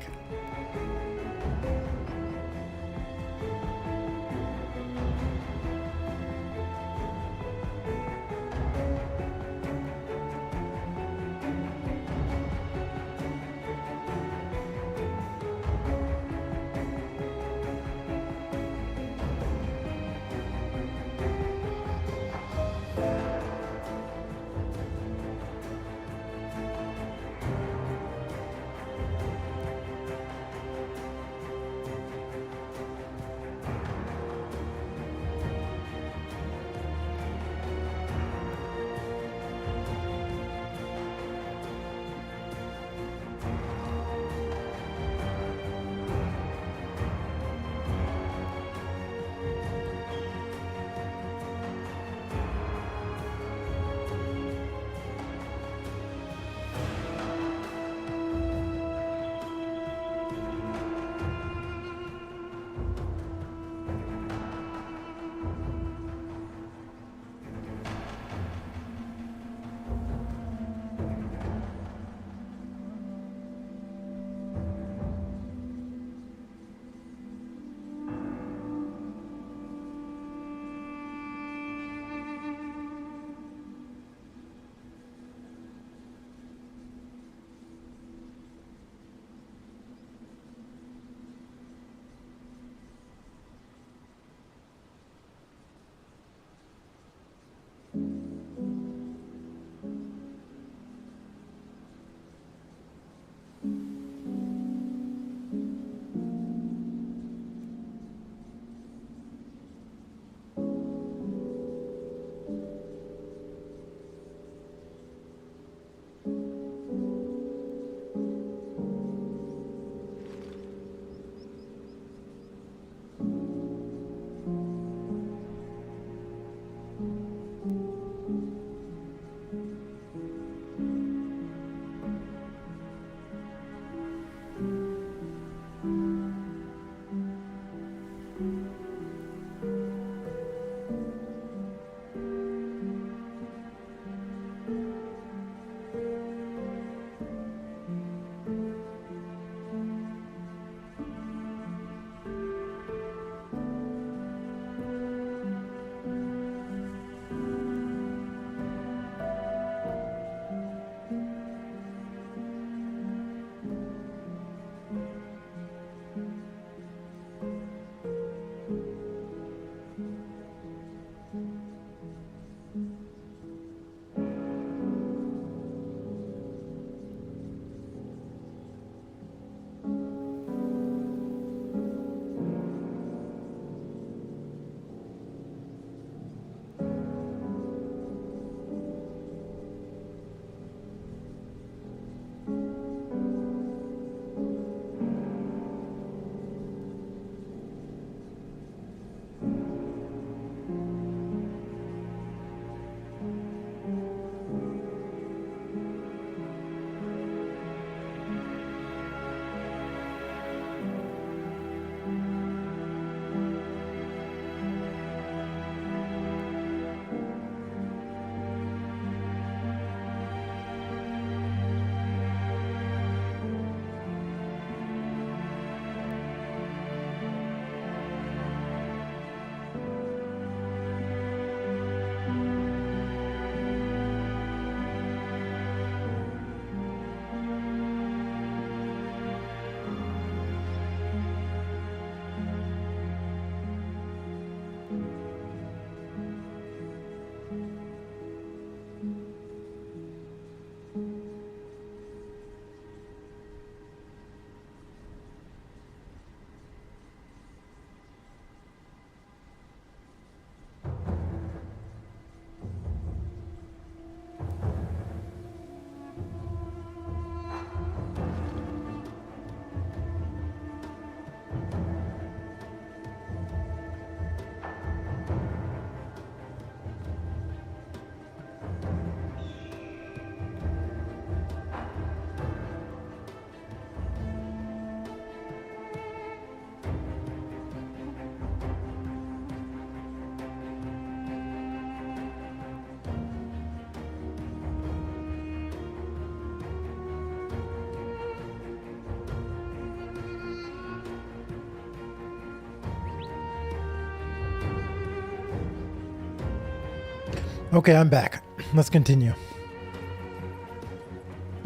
Speaker 2: Okay, I'm back. Let's continue.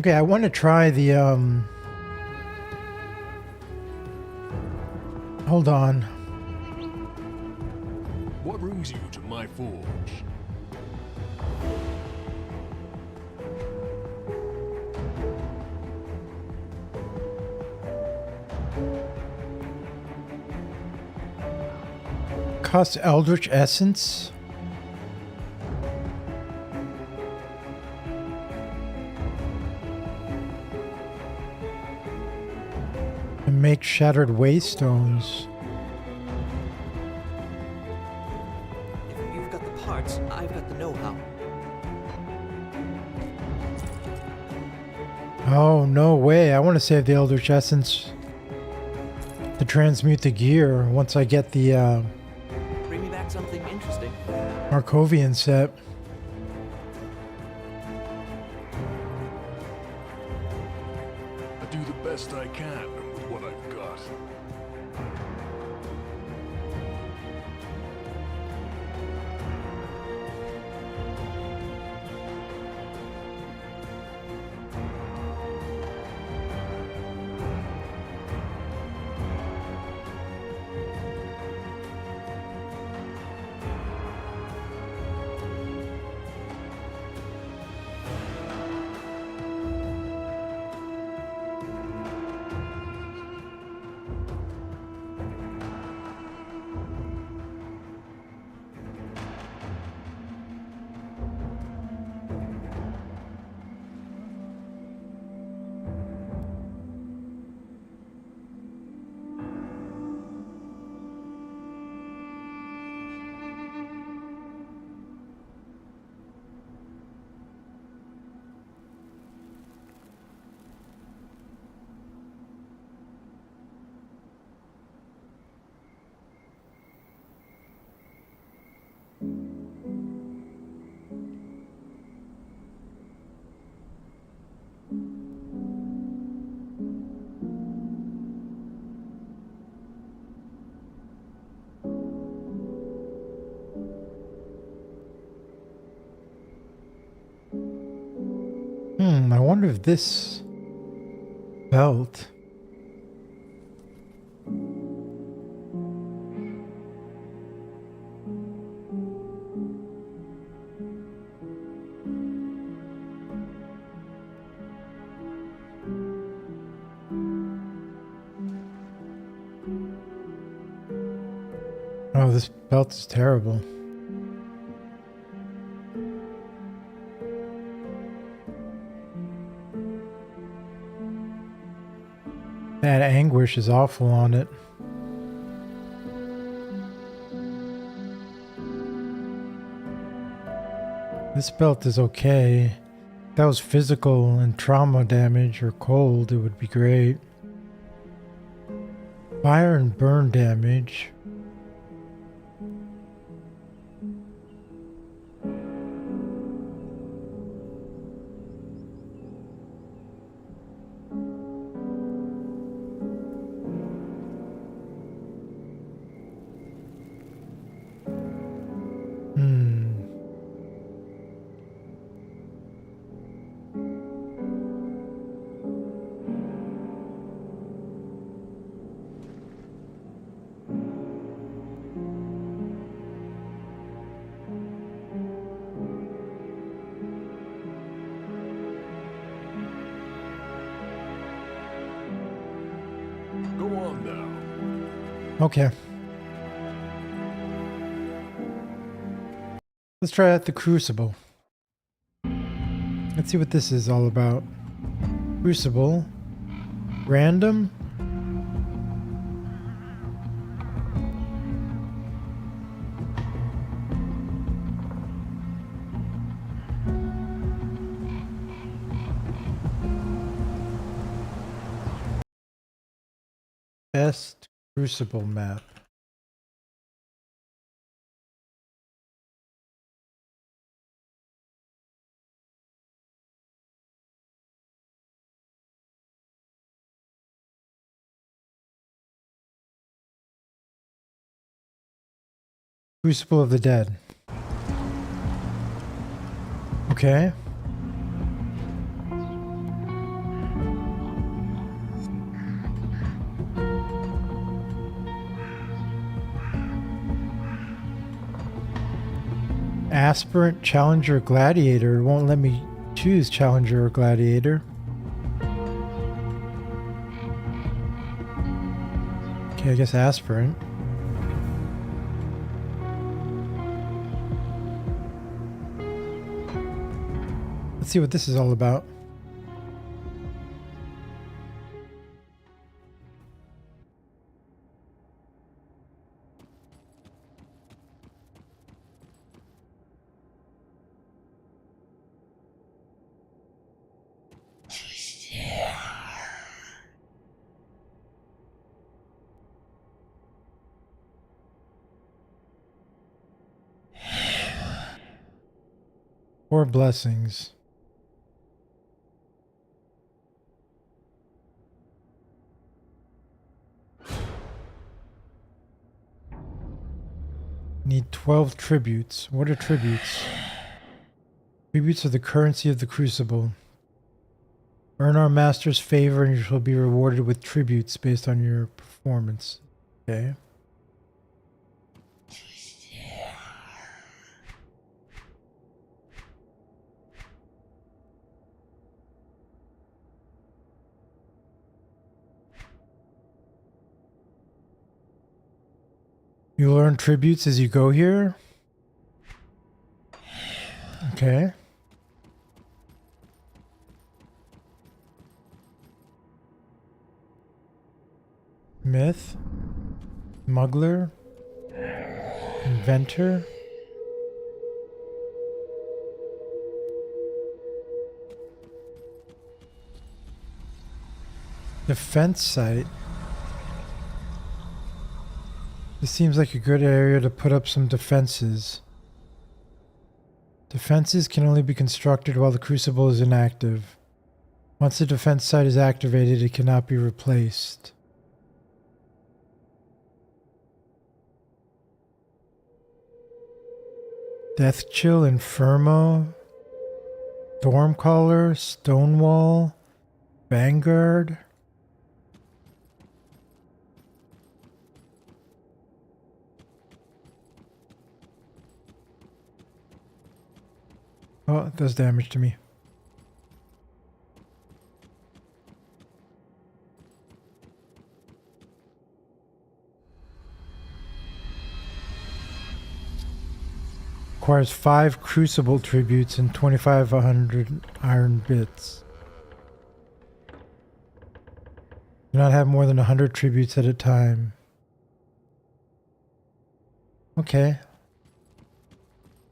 Speaker 2: Okay, I want to try the, hold on.
Speaker 14: What brings you to my forge?
Speaker 2: Cost Eldritch Essence? And make Shattered Waystones.
Speaker 3: If you've got the parts, I've got the know-how.
Speaker 2: Oh, no way. I want to save the Eldritch Essence to transmute the gear once I get the
Speaker 3: Bring me back something interesting.
Speaker 2: Markovian set.
Speaker 14: I do the best I can with what I've got.
Speaker 2: wonder if this belt. Oh, this belt is terrible. That anguish is awful on it. This belt is okay. If that was physical and trauma damage or cold, it would be great. Fire and burn damage.
Speaker 14: Go on now.
Speaker 2: Okay. Let's try out the Crucible. Let's see what this is all about. Crucible. Random. Best Crucible map. Crucible of the Dead. Okay. Aspirant, Challenger, Gladiator. It won't let me choose Challenger or Gladiator. Okay, I guess Aspirant. Let's see what this is all about. Four blessings. Need 12 tributes. What are tributes? Tributes are the currency of the Crucible. Earn our master's favor and you shall be rewarded with tributes based on your performance. Okay. You'll earn tributes as you go here. Okay. Myth. Smuggler. Inventor. Defense site. This seems like a good area to put up some defenses. Defenses can only be constructed while the Crucible is inactive. Once the defense site is activated, it cannot be replaced. Death Chill, Infermo, Stormcaller, Stonewall, Vanguard. Oh, it does damage to me. Requires 5 Crucible tributes and 2,500 iron bits. Do not have more than 100 tributes at a time. Okay.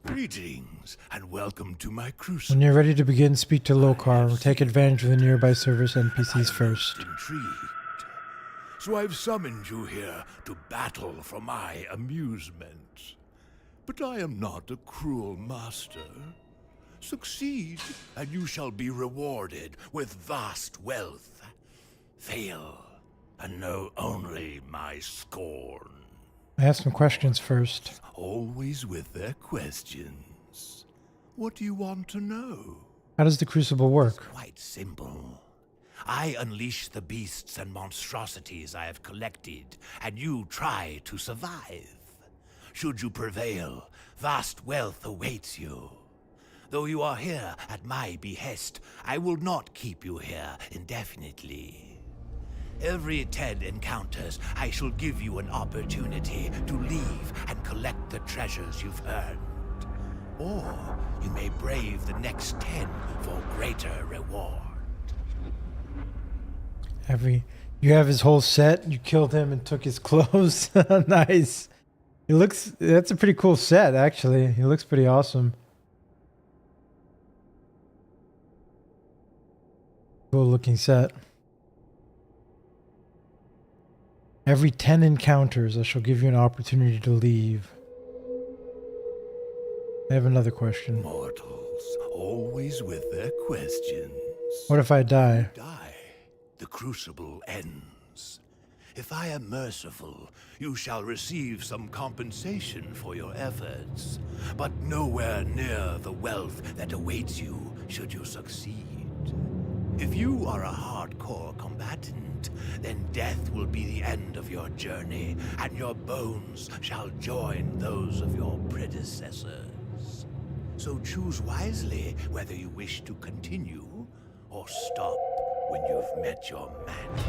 Speaker 11: Greetings, and welcome to my crucible.
Speaker 2: When you're ready to begin, speak to Lokar or take advantage of the nearby service NPCs first.
Speaker 11: Intrigued. So I've summoned you here to battle for my amusement. But I am not a cruel master. Succeed, and you shall be rewarded with vast wealth. Fail, and know only my scorn.
Speaker 2: I have some questions first.
Speaker 11: Always with their questions. What do you want to know?
Speaker 2: How does the Crucible work?
Speaker 11: Quite simple. I unleash the beasts and monstrosities I have collected, and you try to survive. Should you prevail, vast wealth awaits you. Though you are here at my behest, I will not keep you here indefinitely. Every 10 encounters, I shall give you an opportunity to leave and collect the treasures you've earned. Or you may brave the next 10 for greater reward.
Speaker 2: You have his whole set. You killed him and took his clothes. Nice. That's a pretty cool set, actually. He looks pretty awesome. Cool looking set. Every 10 encounters, I shall give you an opportunity to leave. I have another question.
Speaker 11: Mortals, always with their questions.
Speaker 2: What if I die?
Speaker 11: Die. The crucible ends. If I am merciful, you shall receive some compensation for your efforts, but nowhere near the wealth that awaits you should you succeed. If you are a hardcore combatant, then death will be the end of your journey, and your bones shall join those of your predecessors. So choose wisely whether you wish to continue or stop when you've met your match.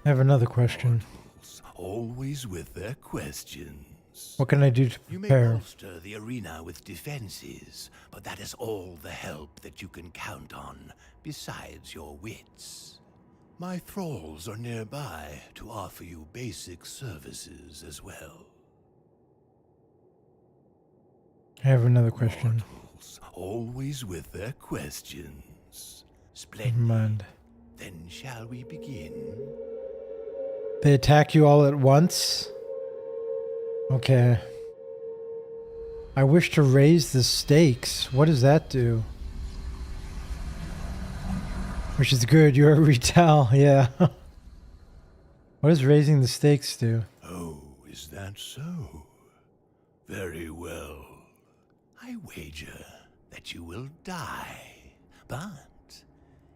Speaker 2: I have another question.
Speaker 11: Mortals, always with their questions.
Speaker 2: What can I do to
Speaker 11: You may
Speaker 2: prepare?
Speaker 11: bolster the arena with defenses, but that is all the help that you can count on, besides your wits. My thralls are nearby to offer you basic services as well.
Speaker 2: I have another question.
Speaker 11: Mortals, always with their questions.
Speaker 2: Never
Speaker 11: Splendid.
Speaker 2: mind.
Speaker 11: Then shall we begin?
Speaker 2: They attack you all at once? Okay. I wish to raise the stakes. What does that do? Which is good. You're a retail. Yeah. What does raising the stakes do?
Speaker 11: Oh, is that so? Very well. I wager that you will die. But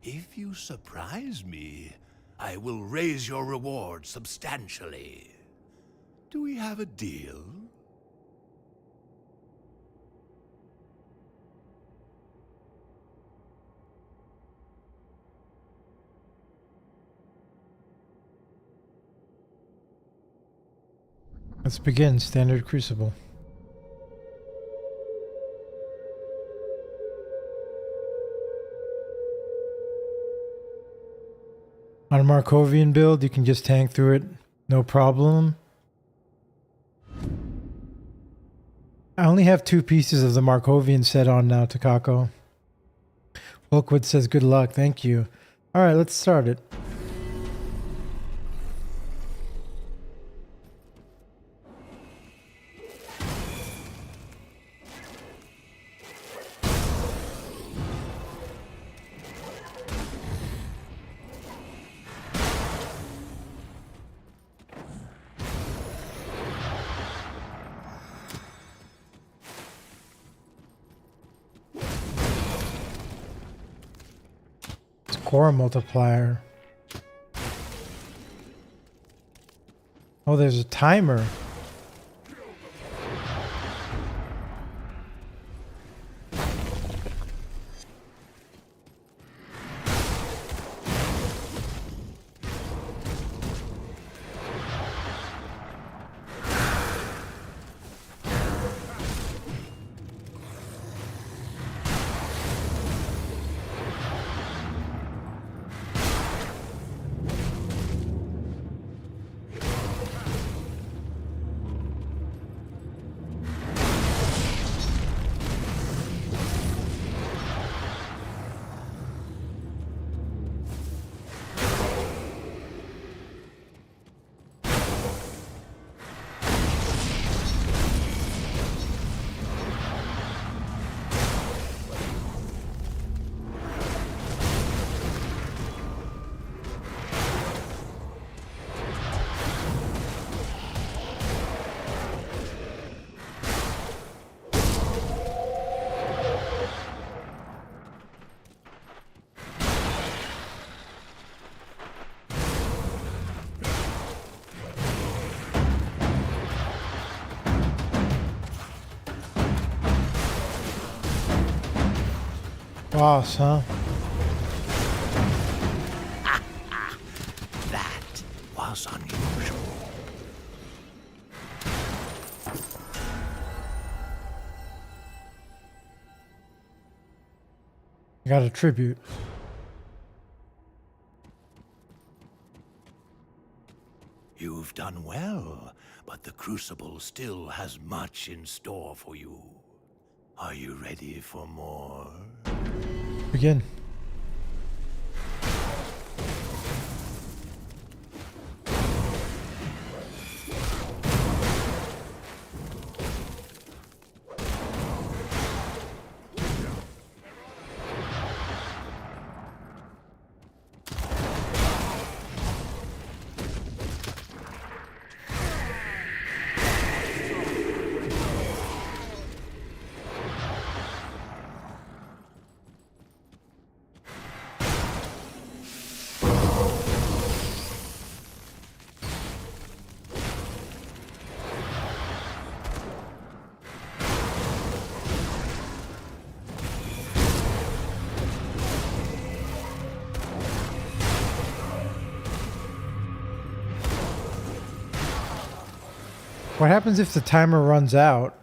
Speaker 11: if you surprise me, I will raise your reward substantially. Do we have a deal?
Speaker 2: Let's begin. Standard Crucible. On a Markovian build, you can just tank through it, no problem. I only have 2 pieces of the Markovian set on now, Takako. Wilkwood says good luck, thank you. Alright, let's start it. core multiplier. Oh, there's a timer. Boss, huh?
Speaker 12: That was unusual.
Speaker 2: I got a tribute.
Speaker 12: You've done well, but the Crucible still has much in store for you. Are you ready for more?
Speaker 2: Begin. What happens if the timer runs out?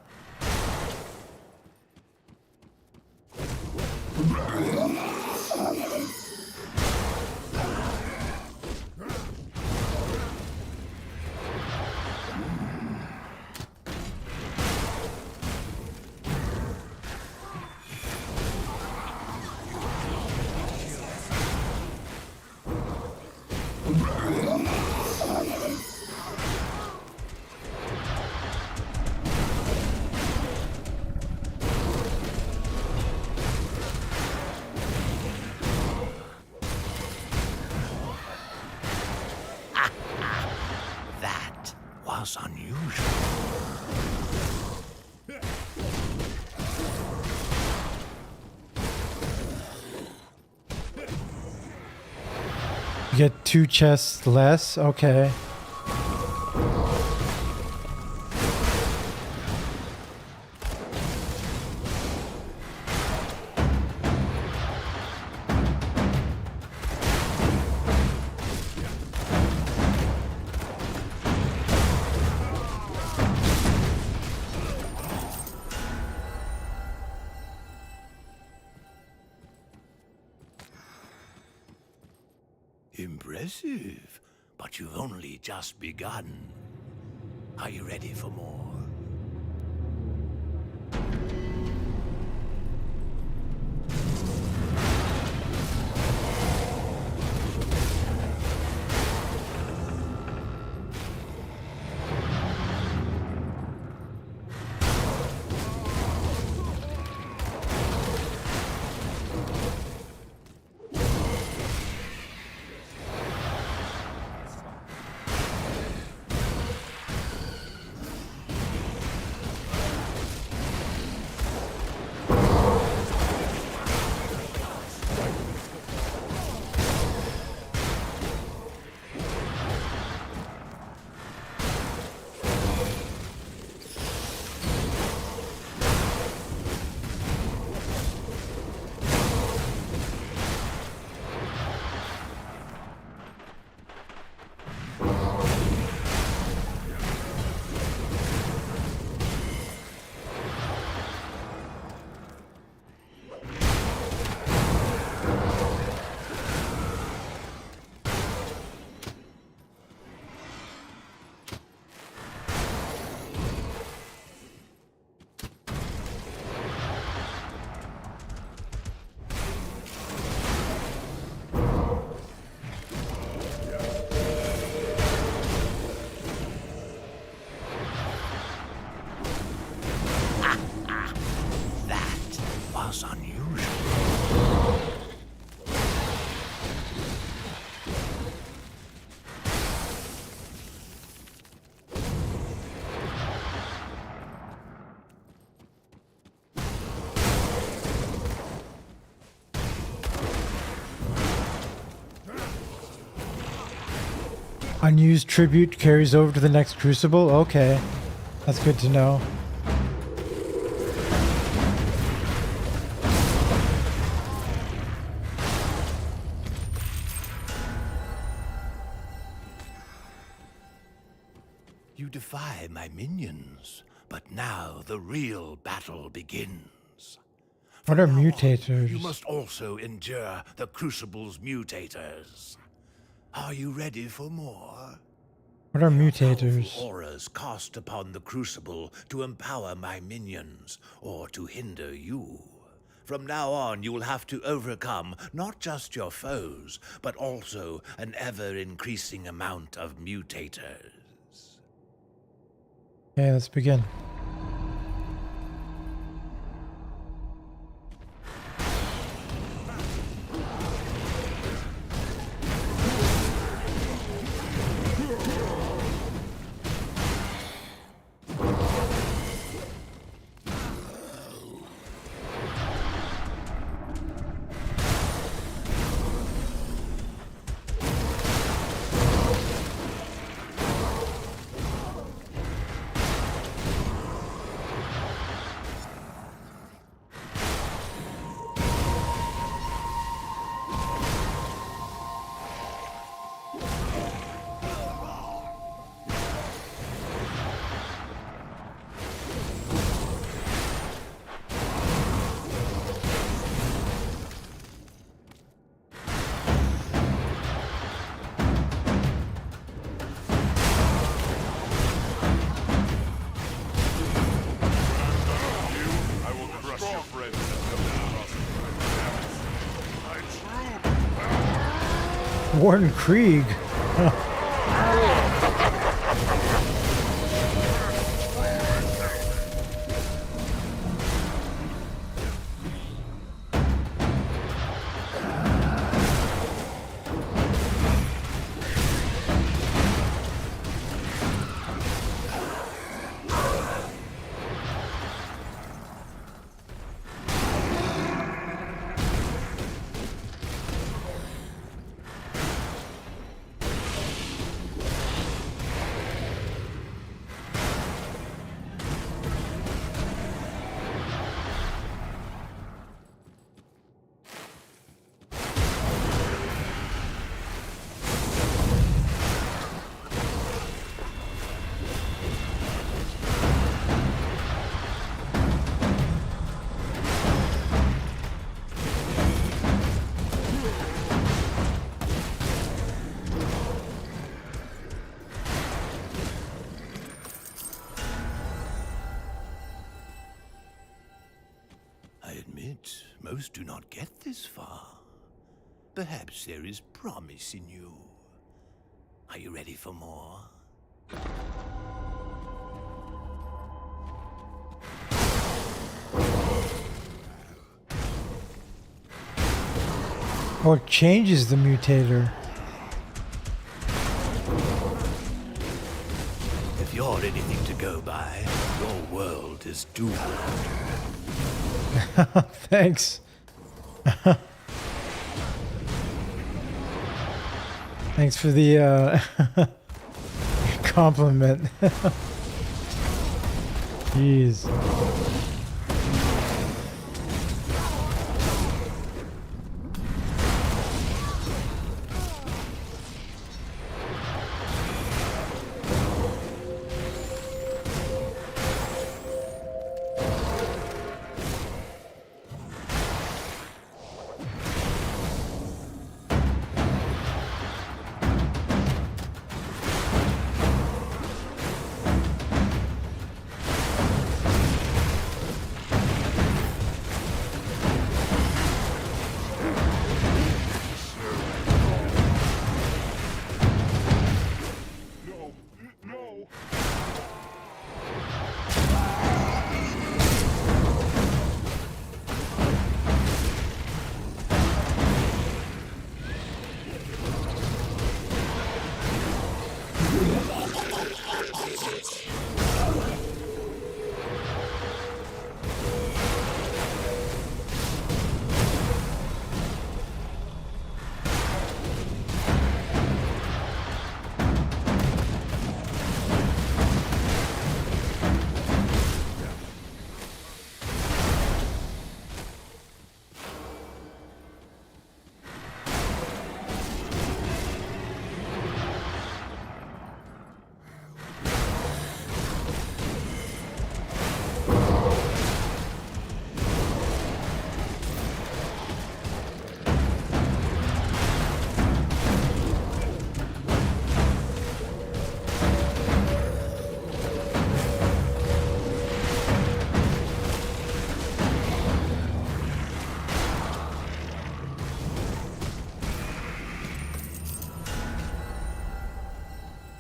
Speaker 12: Was unusual.
Speaker 2: You get 2 chests less? Okay.
Speaker 12: Impressive, but you've only just begun. Are you ready for more? was unusual.
Speaker 2: Unused tribute carries over to the next crucible? Okay. That's good to know.
Speaker 12: You defy my minions, but now the real battle begins.
Speaker 2: What are
Speaker 12: From now on,
Speaker 2: mutators?
Speaker 12: You must also endure the Crucible's mutators. Are you ready for more?
Speaker 2: What are
Speaker 12: Powerful
Speaker 2: mutators?
Speaker 12: auras cast upon the Crucible to empower my minions or to hinder you. From now on, you will have to overcome not just your foes, but also an ever-increasing amount of mutators.
Speaker 2: Okay, let's begin. Warden Krieg.
Speaker 12: Most do not get this far. Perhaps there is promise in you. Are you ready for more?
Speaker 2: Or changes the mutator.
Speaker 12: If you're anything to go by, your world is doomed.
Speaker 2: Thanks. Thanks for the compliment. Jeez.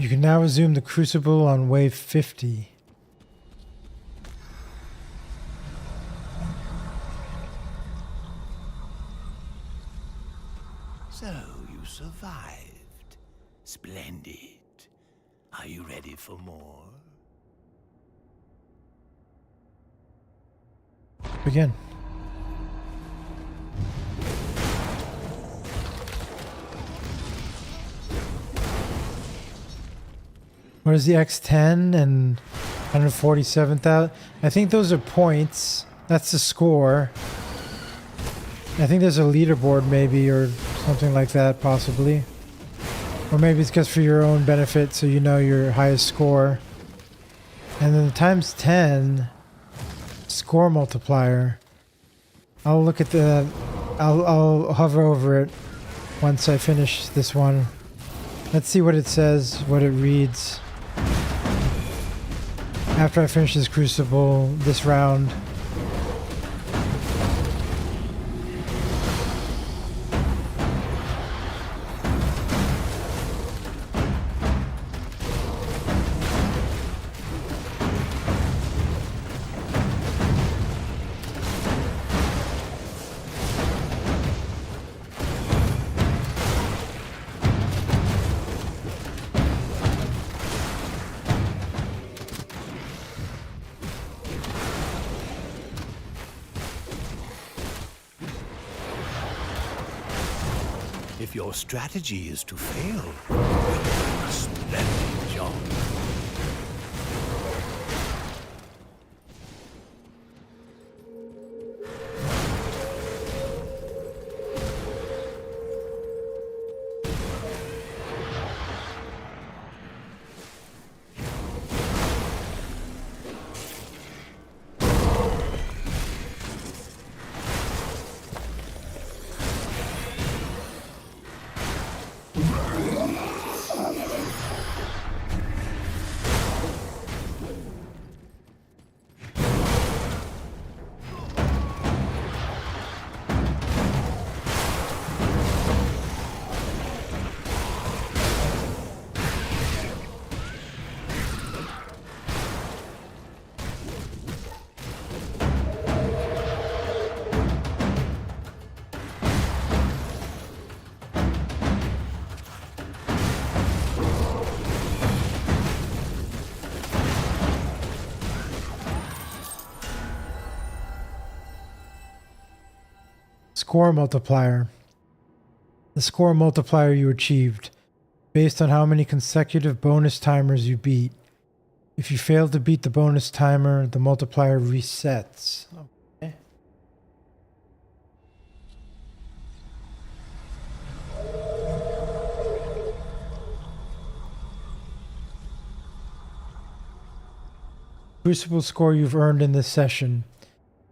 Speaker 2: You can now resume the Crucible on wave 50.
Speaker 12: So, you survived. Splendid. Are you ready for more?
Speaker 2: Begin. What is the X10 and 147,000? I think those are points. That's the score. I think there's a leaderboard maybe or something like that possibly. Or maybe it's just for your own benefit so you know your highest score. And then the times 10 score multiplier. I'll look at the... I'll hover over it once I finish this one. Let's see what it says, what it reads. After I finish this Crucible, this round.
Speaker 12: If your strategy is to fail, you're doing a splendid job.
Speaker 2: Score multiplier. The score multiplier you achieved, based on how many consecutive bonus timers you beat. If you fail to beat the bonus timer, the multiplier resets. Okay. Crucible score you've earned in this session,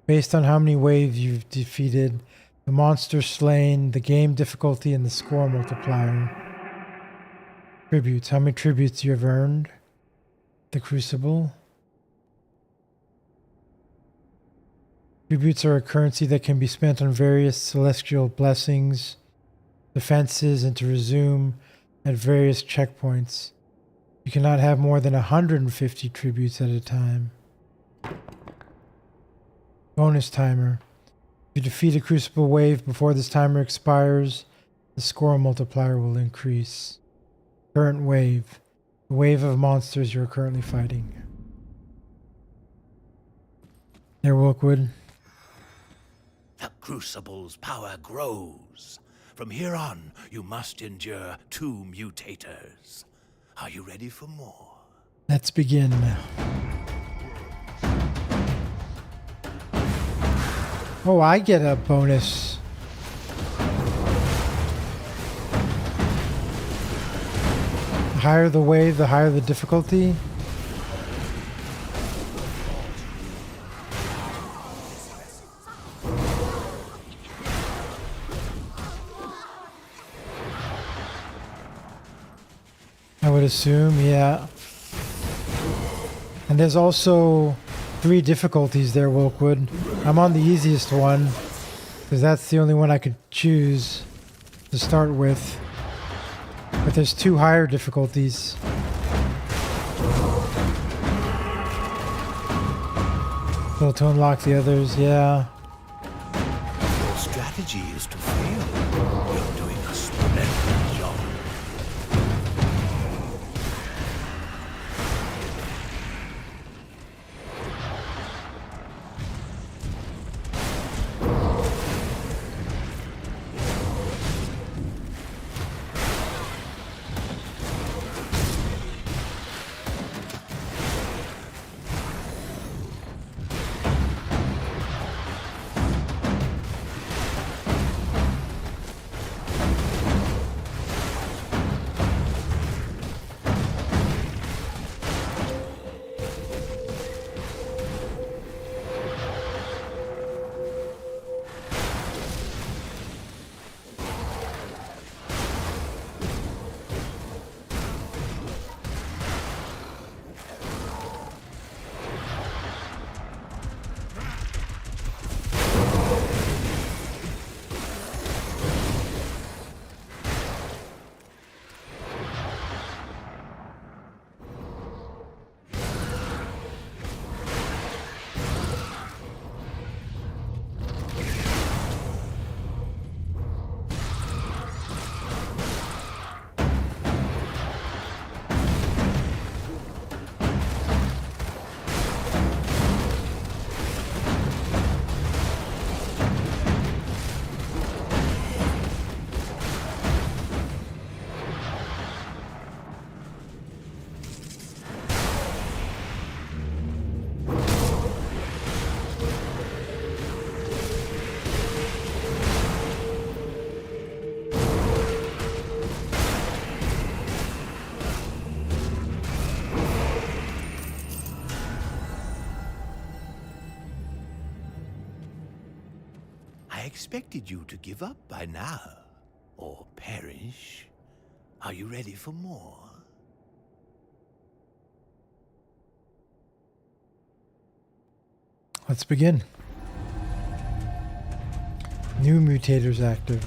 Speaker 2: based on how many waves you've defeated, the monster slain, the game difficulty, and the score multiplier. Tributes. How many tributes you have earned? The Crucible. Tributes are a currency that can be spent on various celestial blessings, defenses, and to resume at various checkpoints. You cannot have more than 150 tributes at a time. Bonus timer. If you defeat a Crucible wave before this timer expires, the score multiplier will increase. Current wave. The wave of monsters you're currently fighting. There, Wilkwood.
Speaker 12: The Crucible's power grows. From here on, you must endure 2 mutators. Are you ready for more?
Speaker 2: Let's begin now. Oh, I get a bonus. The higher the wave, the higher the difficulty. I would assume, yeah. And there's also 3 difficulties there, Wilkwood. I'm on the easiest one, because that's the only one I could choose to start with. But there's 2 higher difficulties. Well, to unlock the others, yeah.
Speaker 12: Your strategy is to fail. You're doing a splendid job. I expected you to give up by now, or perish. Are you ready for more?
Speaker 2: Let's begin. New mutators active.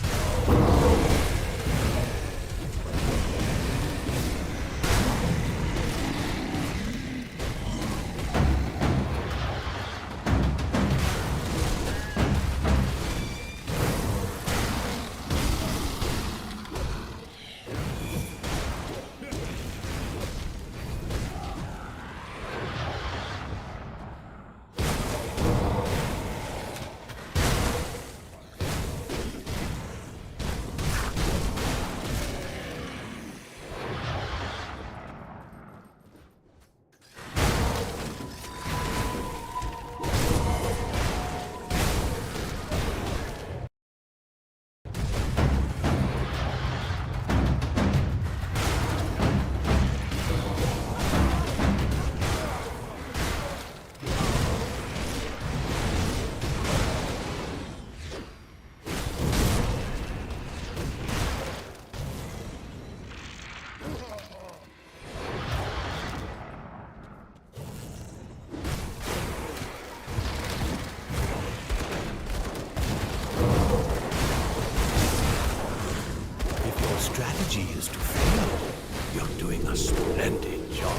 Speaker 12: Strategy is to fail. You're doing a splendid job.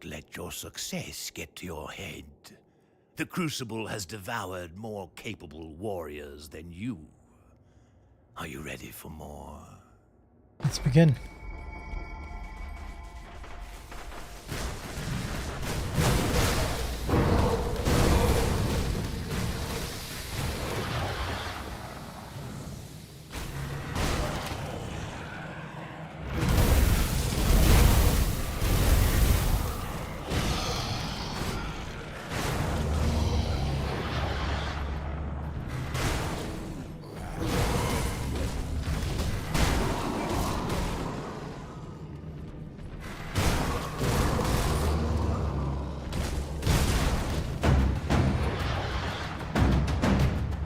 Speaker 12: Let your success get to your head. The Crucible has devoured more capable warriors than you. Are you ready for more?
Speaker 2: Let's begin.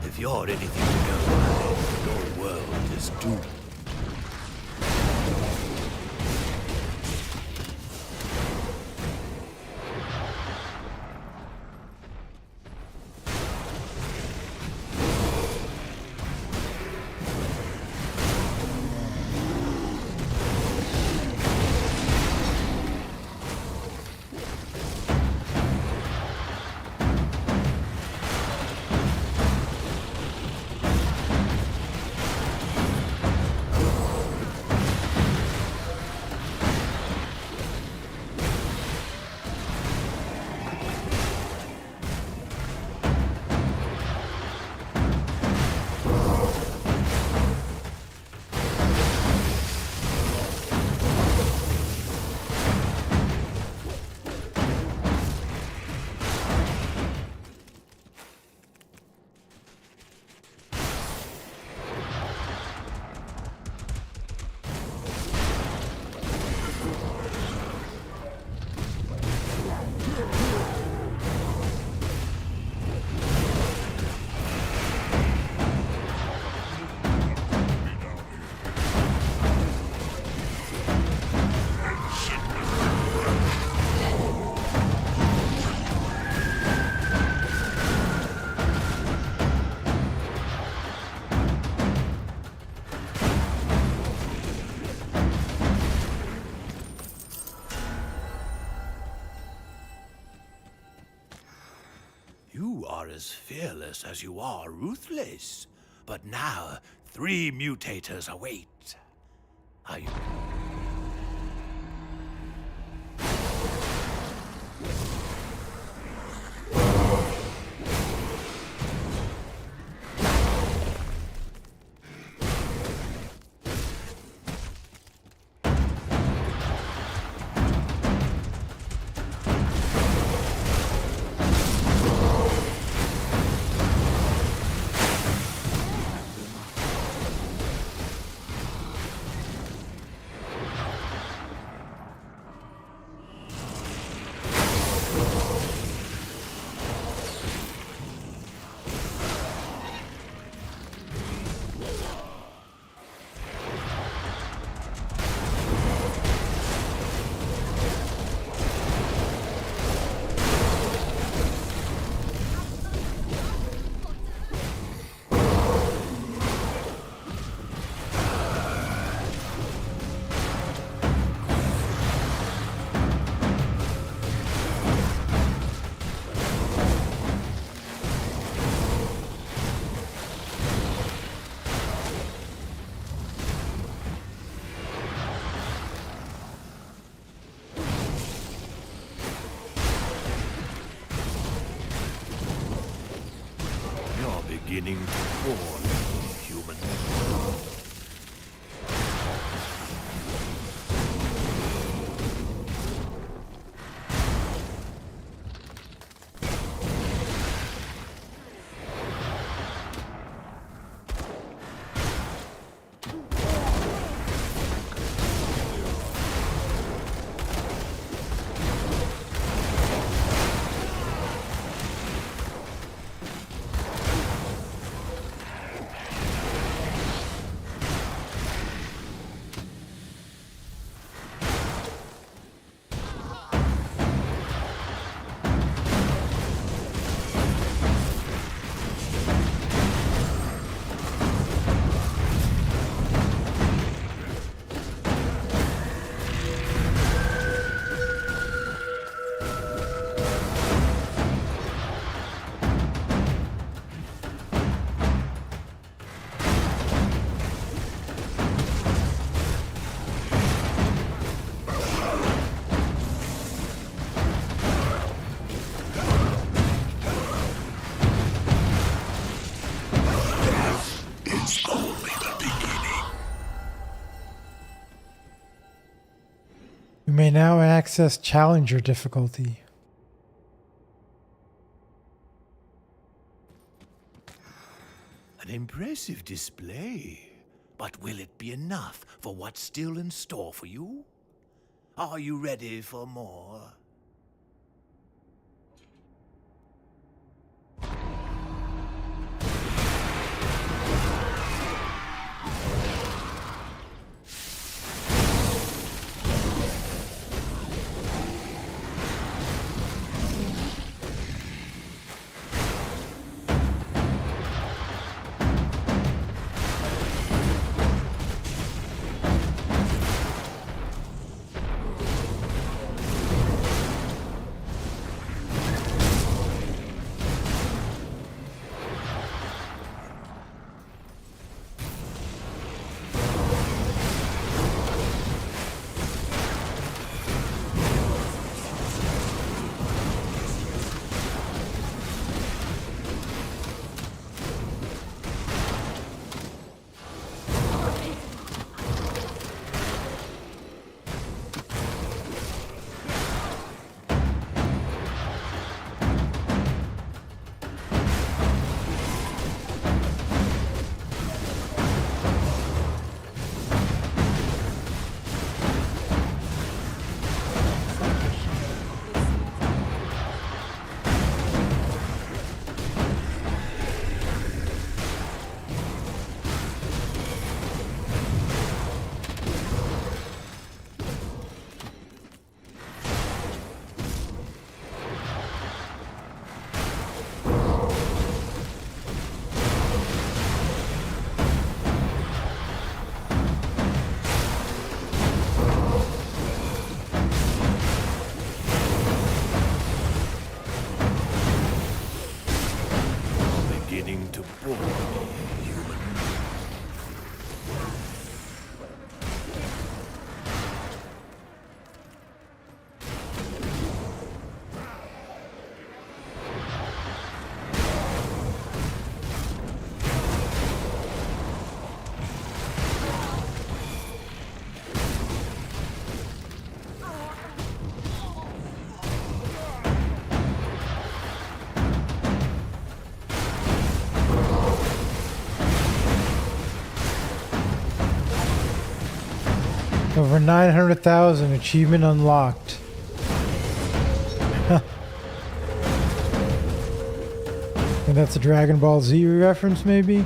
Speaker 12: If you're anything to go by, your world is doomed. You are as fearless as you are ruthless. But now, 3 mutators await. Are you... beginning to fall, human.
Speaker 2: may now access Challenger difficulty.
Speaker 12: An impressive display. But will it be enough for what's still in store for you? Are you ready for more? To bore me, human.
Speaker 2: Over 900,000 achievement unlocked. And that's a Dragon Ball Z reference, maybe?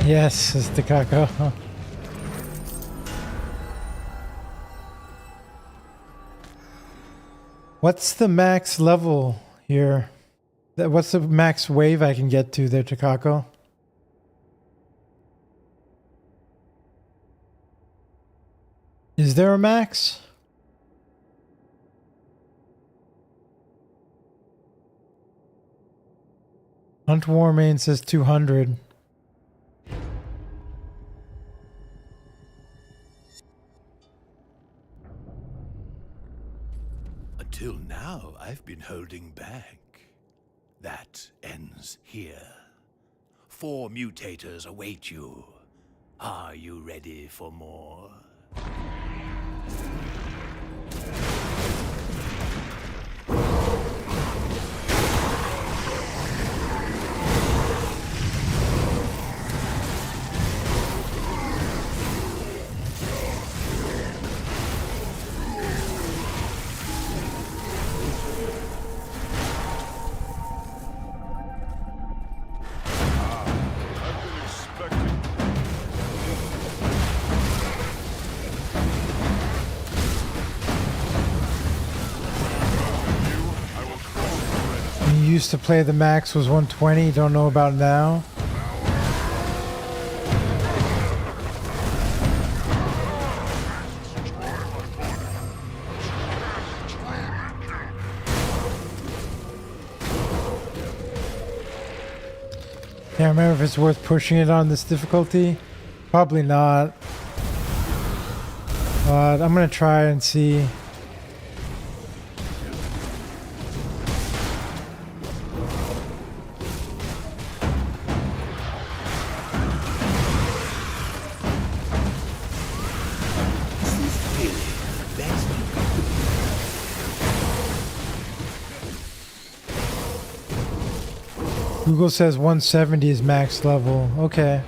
Speaker 2: Yes, it's the Kako. What's the max level here? What's the max wave I can get to there, Takako? Is there a max? Hunt Warmane says 200.
Speaker 12: Until now, I've been holding back. That ends here. 4 mutators await you. Are you ready for more?
Speaker 2: Used to play the max was 120, don't know about now. Can't remember if it's worth pushing it on this difficulty. Probably not. But I'm gonna try and see. Google says 170 is max level. Okay.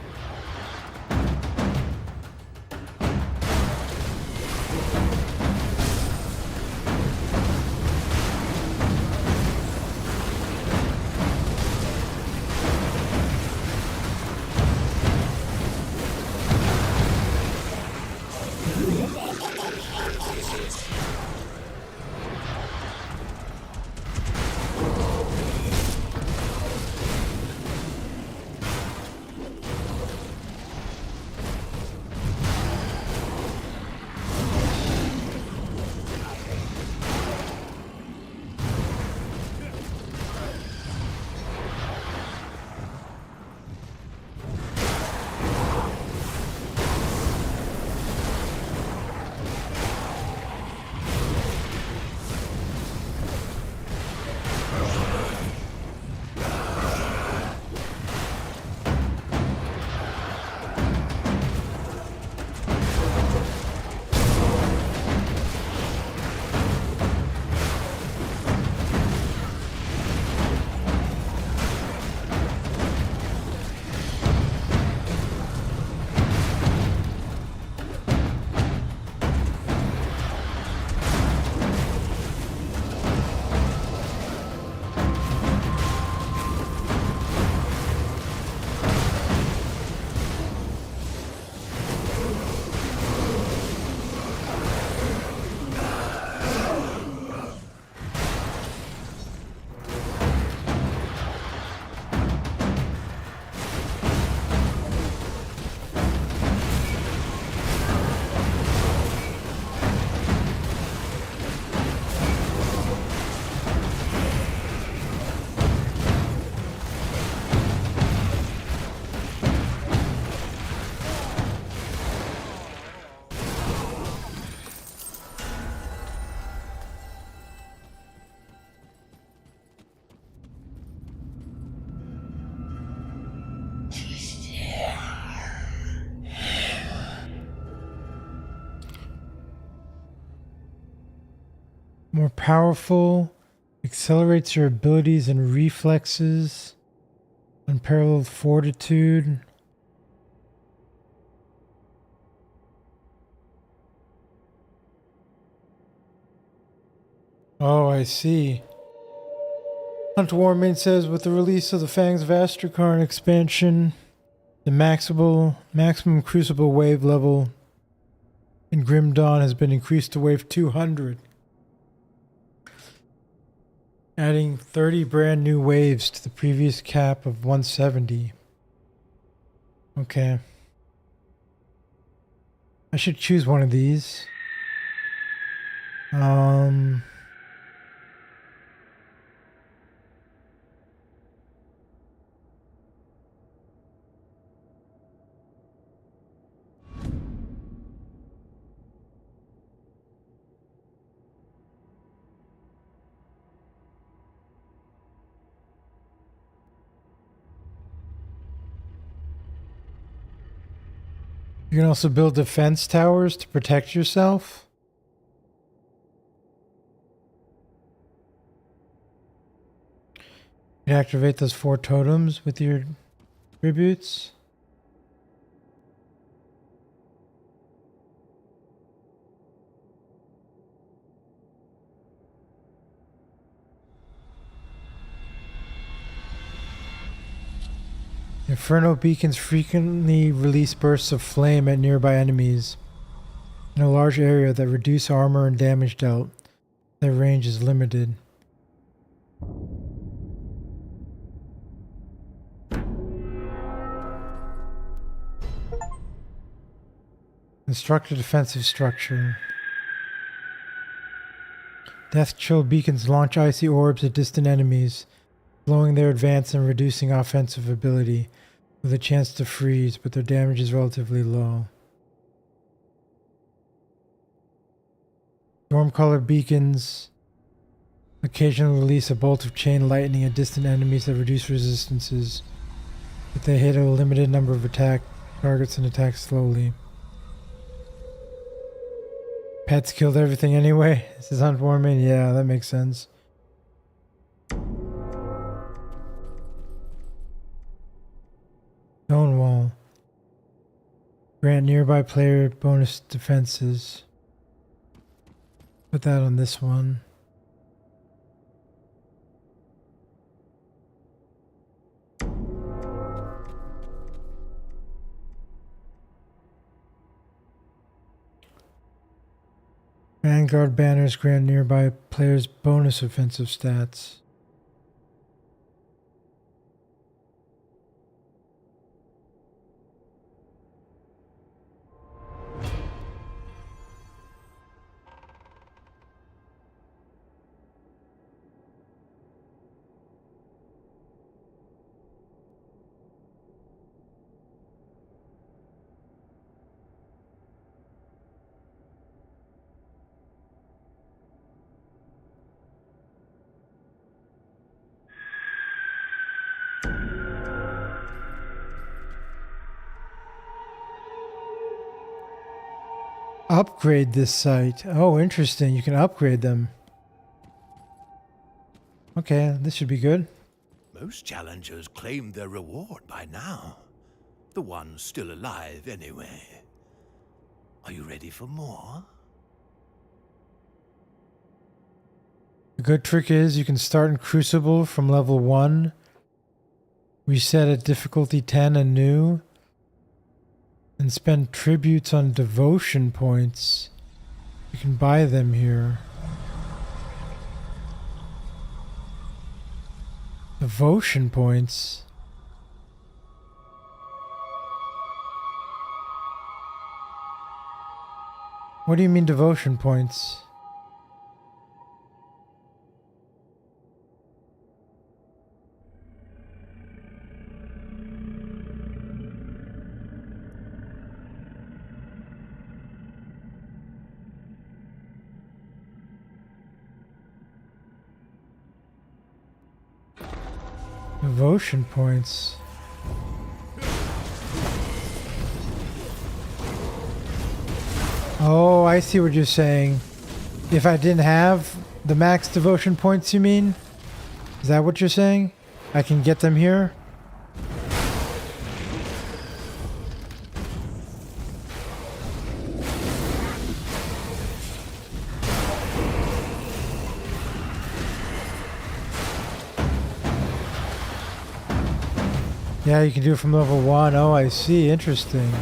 Speaker 2: More powerful, accelerates your abilities and reflexes, unparalleled fortitude. Oh, I see. Hunter Warmain says, with the release of the Fangs of Astrakarn expansion, the maximum Crucible wave level in Grim Dawn has been increased to wave 200. Adding 30 brand new waves to the previous cap of 170. Okay. I should choose one of these. You can also build defense towers to protect yourself. You can activate those 4 totems with your tributes. Inferno beacons frequently release bursts of flame at nearby enemies in a large area that reduce armor and damage dealt. Their range is limited. Construct a defensive structure. Death Chill beacons launch icy orbs at distant enemies. slowing their advance and reducing offensive ability, with a chance to freeze, but their damage is relatively low. Storm-colored beacons occasionally release a bolt of chain lightning at distant enemies that reduce resistances, but they hit a limited number of attack targets and attack slowly. Pets killed everything anyway. This is heartwarming. Yeah, that makes sense. Stonewall. Grant nearby player bonus defenses. Put that on this one. Vanguard banners grant nearby players bonus offensive stats. Upgrade this site. Oh, interesting. You can upgrade them. Okay, this should be good.
Speaker 12: Most challengers claimed their reward by now. The ones still alive, anyway. Are you ready for more?
Speaker 2: The good trick is you can start in Crucible from level 1, reset at difficulty 10 and new, and spend tributes on devotion points. You can buy them here. Devotion points. What do you mean devotion points? Devotion points. Oh, I see what you're saying. If I didn't have the max devotion points, you mean? Is that what you're saying? I can get them here? Yeah, you can do it from level 1. Oh, I see. Interesting.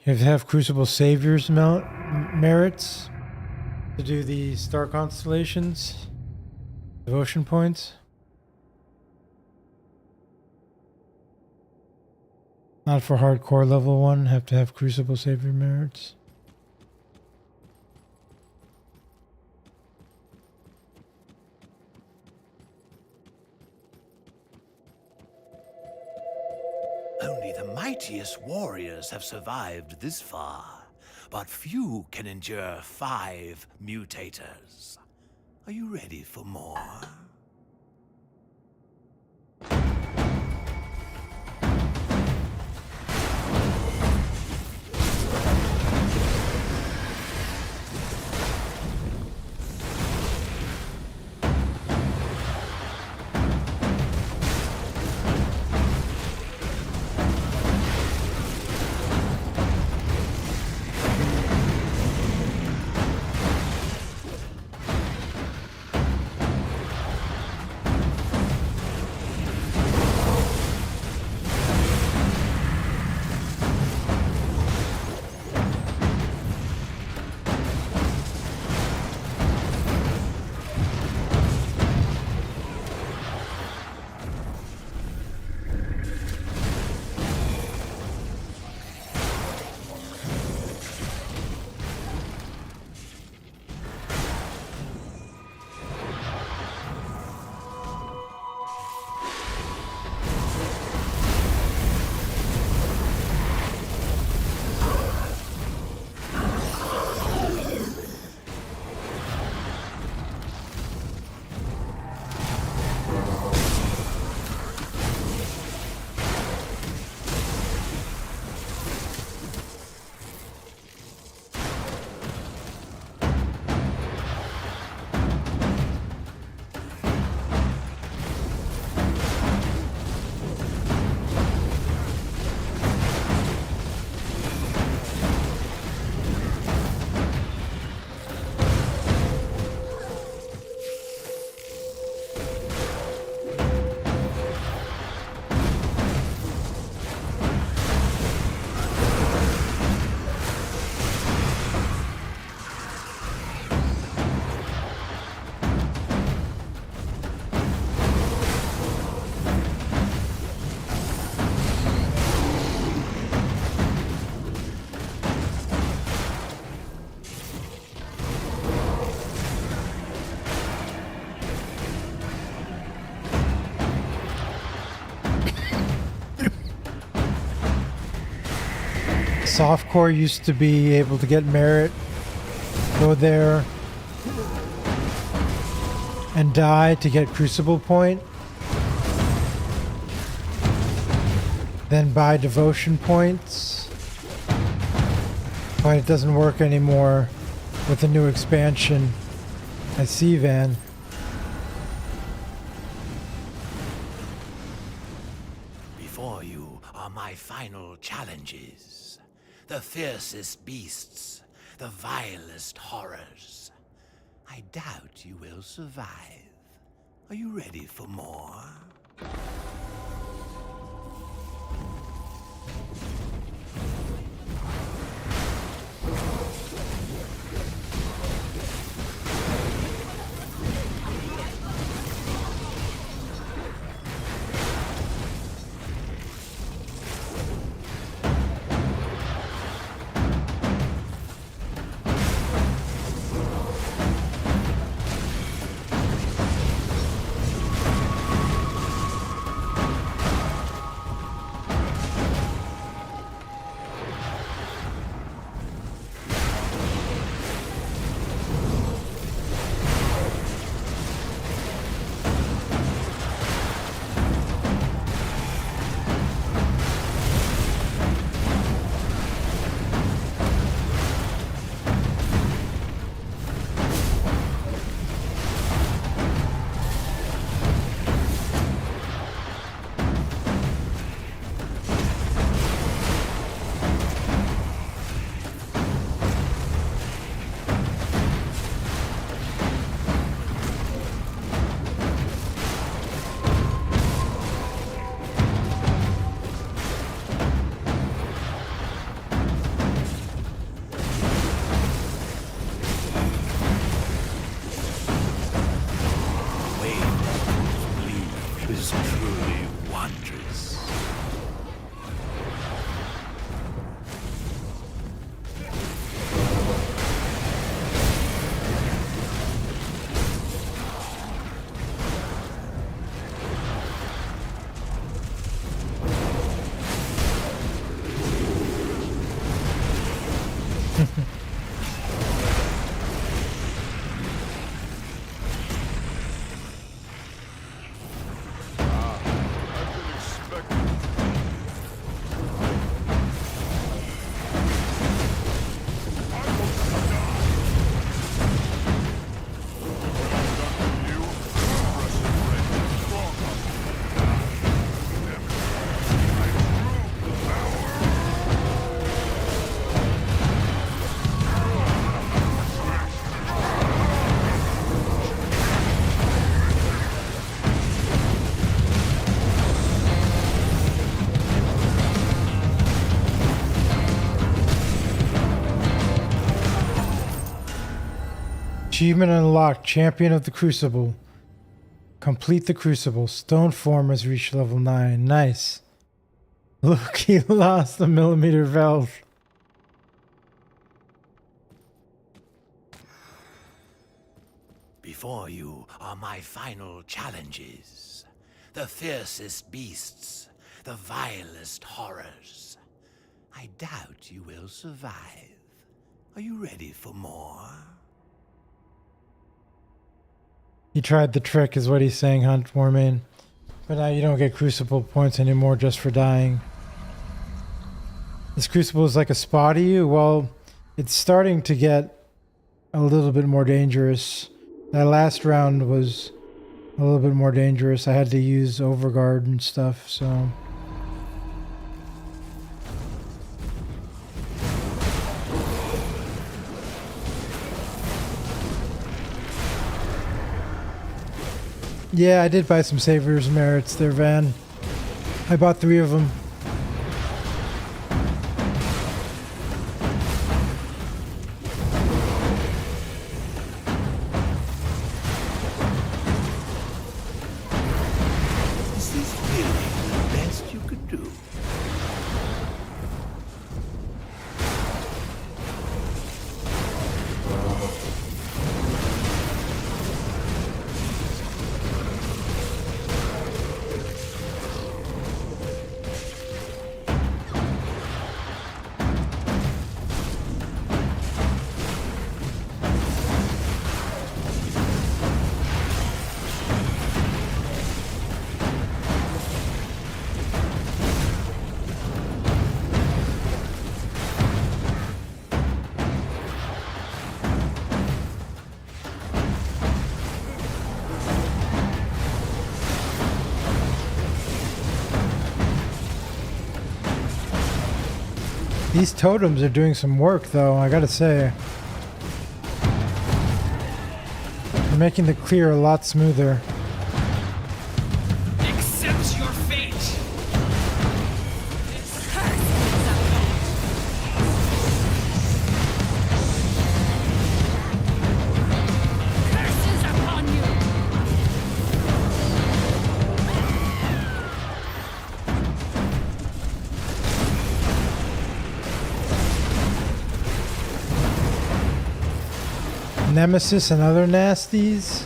Speaker 2: You have to have Crucible Savior's merits to do the star constellations, devotion points. Not for hardcore level 1, have to have Crucible Savior merits.
Speaker 12: Only the mightiest warriors have survived this far, but few can endure 5 mutators. Are you ready for more?
Speaker 2: Softcore used to be able to get merit, go there and die to get Crucible point, then buy devotion points, but it doesn't work anymore with the new expansion at Sivan.
Speaker 12: Before you are my final challenges. The fiercest beasts, the vilest horrors. I doubt you will survive. Are you ready for more? was truly wondrous.
Speaker 2: Achievement unlocked. Champion of the Crucible. Complete the Crucible. Stone form has reached level 9. Nice. Look, he lost a millimeter of health.
Speaker 12: Before you are my final challenges. The fiercest beasts, the vilest horrors. I doubt you will survive. Are you ready for more?
Speaker 2: You tried the trick is what he's saying, Hunt Warman. But now you don't get Crucible points anymore just for dying. This Crucible is like a spa to you? Well, it's starting to get a little bit more dangerous. That last round was a little bit more dangerous. I had to use Overguard and stuff, so... Yeah, I did buy some Savior's Merits there, Van. I bought 3 of them.
Speaker 12: Is this really the best you could do?
Speaker 2: These totems are doing some work, though, I gotta say. They're making the clear a lot smoother.
Speaker 17: Accept your fate! Curses upon you!
Speaker 2: Nemesis and other nasties.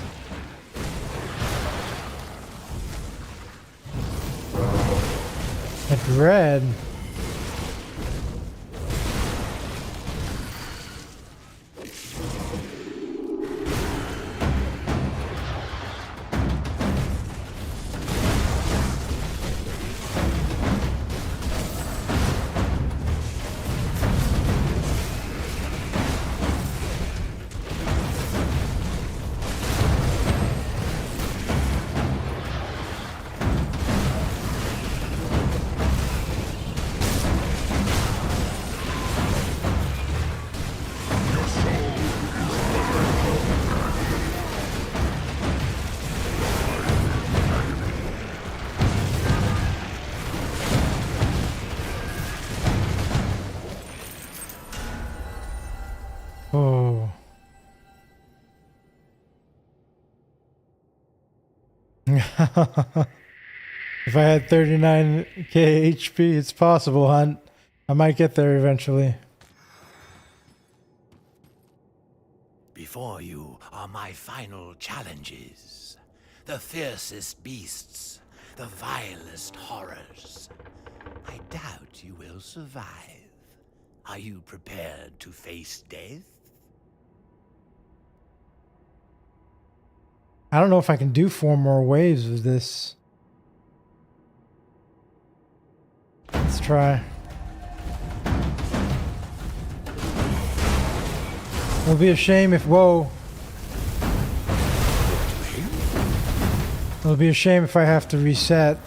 Speaker 2: A dread. Oh. If I had 39k HP, it's possible, Hunt. I might get there eventually.
Speaker 12: Before you are my final challenges. The fiercest beasts, the vilest horrors. I doubt you will survive. Are you prepared to face death?
Speaker 2: I don't know if I can do 4 more waves of this. Let's try. It'll be a shame if... Whoa. It'll be a shame if I have to reset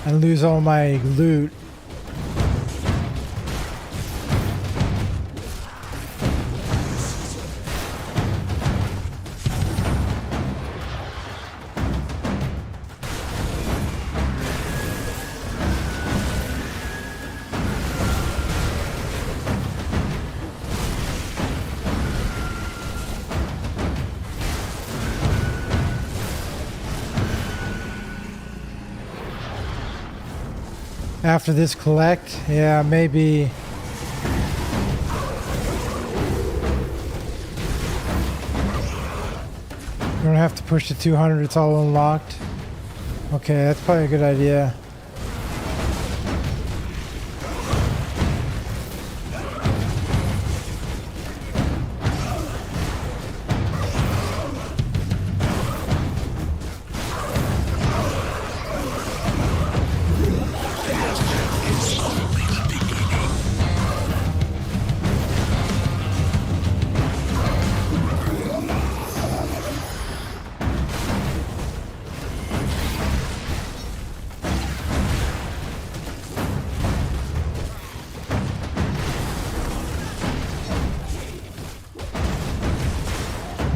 Speaker 2: and lose all my loot. After this collect, yeah, maybe. You don't have to push to 200, it's all unlocked. Okay, that's probably a good idea.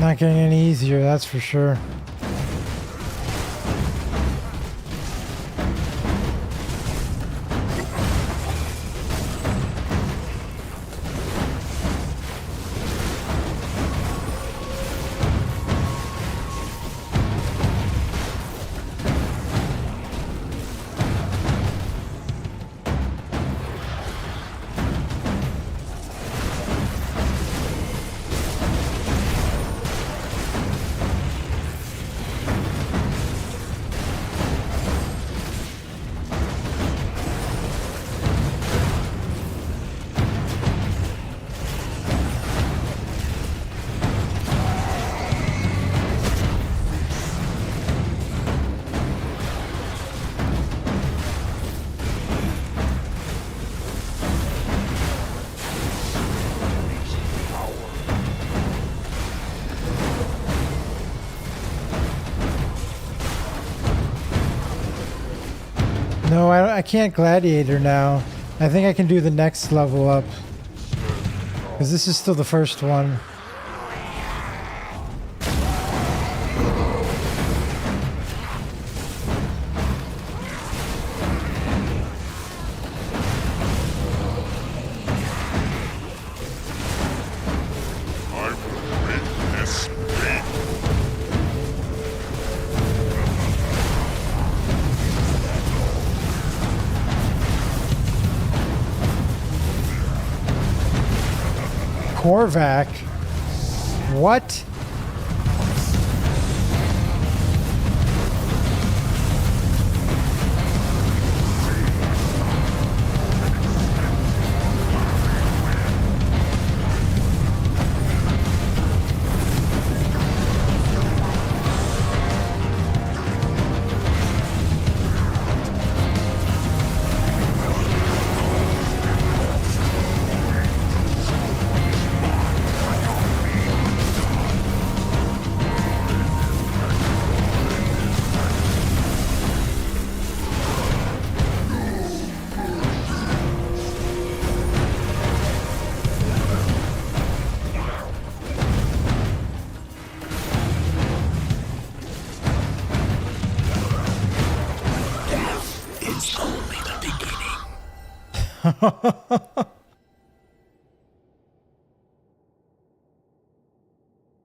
Speaker 2: Not getting any easier, that's for sure. No, I can't gladiator now. I think I can do the next level up. Because this is still the first one. Korvac? What?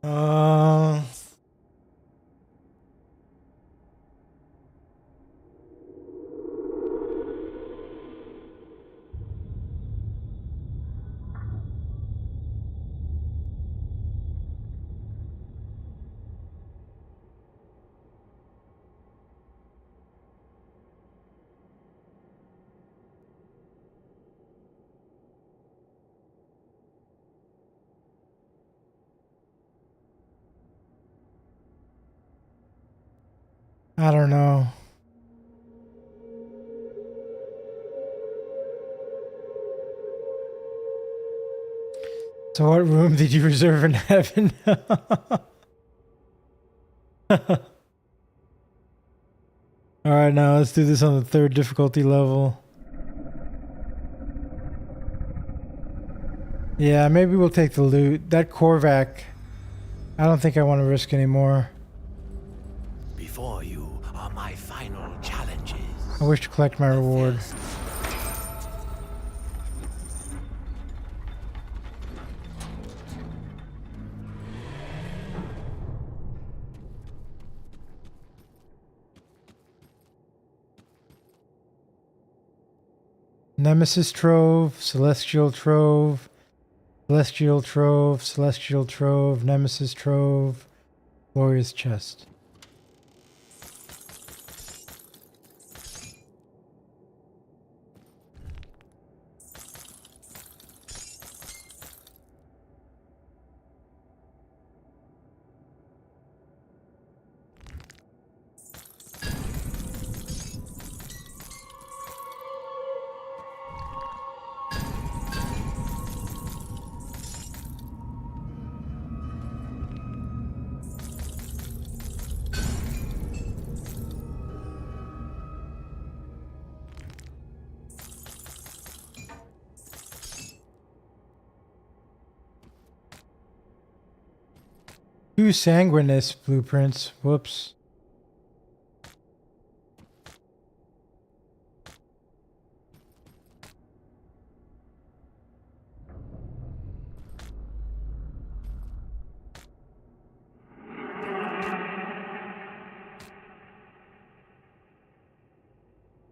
Speaker 2: uh, I don't know. So what room did you reserve in heaven? Alright, now let's do this on the 3rd difficulty level. Yeah, maybe we'll take the loot. That Korvac, I don't think I want to risk anymore.
Speaker 12: Before you are my final challenges.
Speaker 2: I wish to collect my reward. Nemesis Trove, Celestial Trove, Celestial Trove, Celestial Trove, Nemesis Trove, Glorious Chest. Two sanguinous blueprints. Whoops.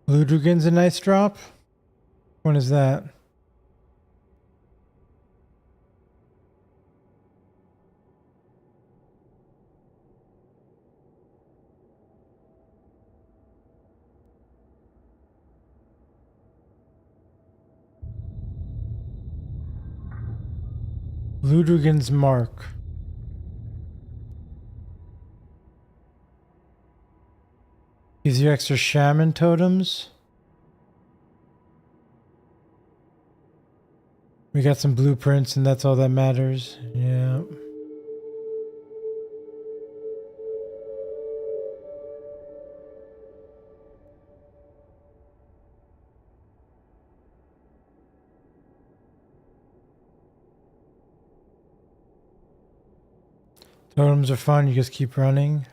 Speaker 2: Ludwigan's a nice drop. When is that? Ludwigan's Mark. Gives you extra shaman totems. We got some blueprints and that's all that matters. Yeah. Totems are fun, you just keep running.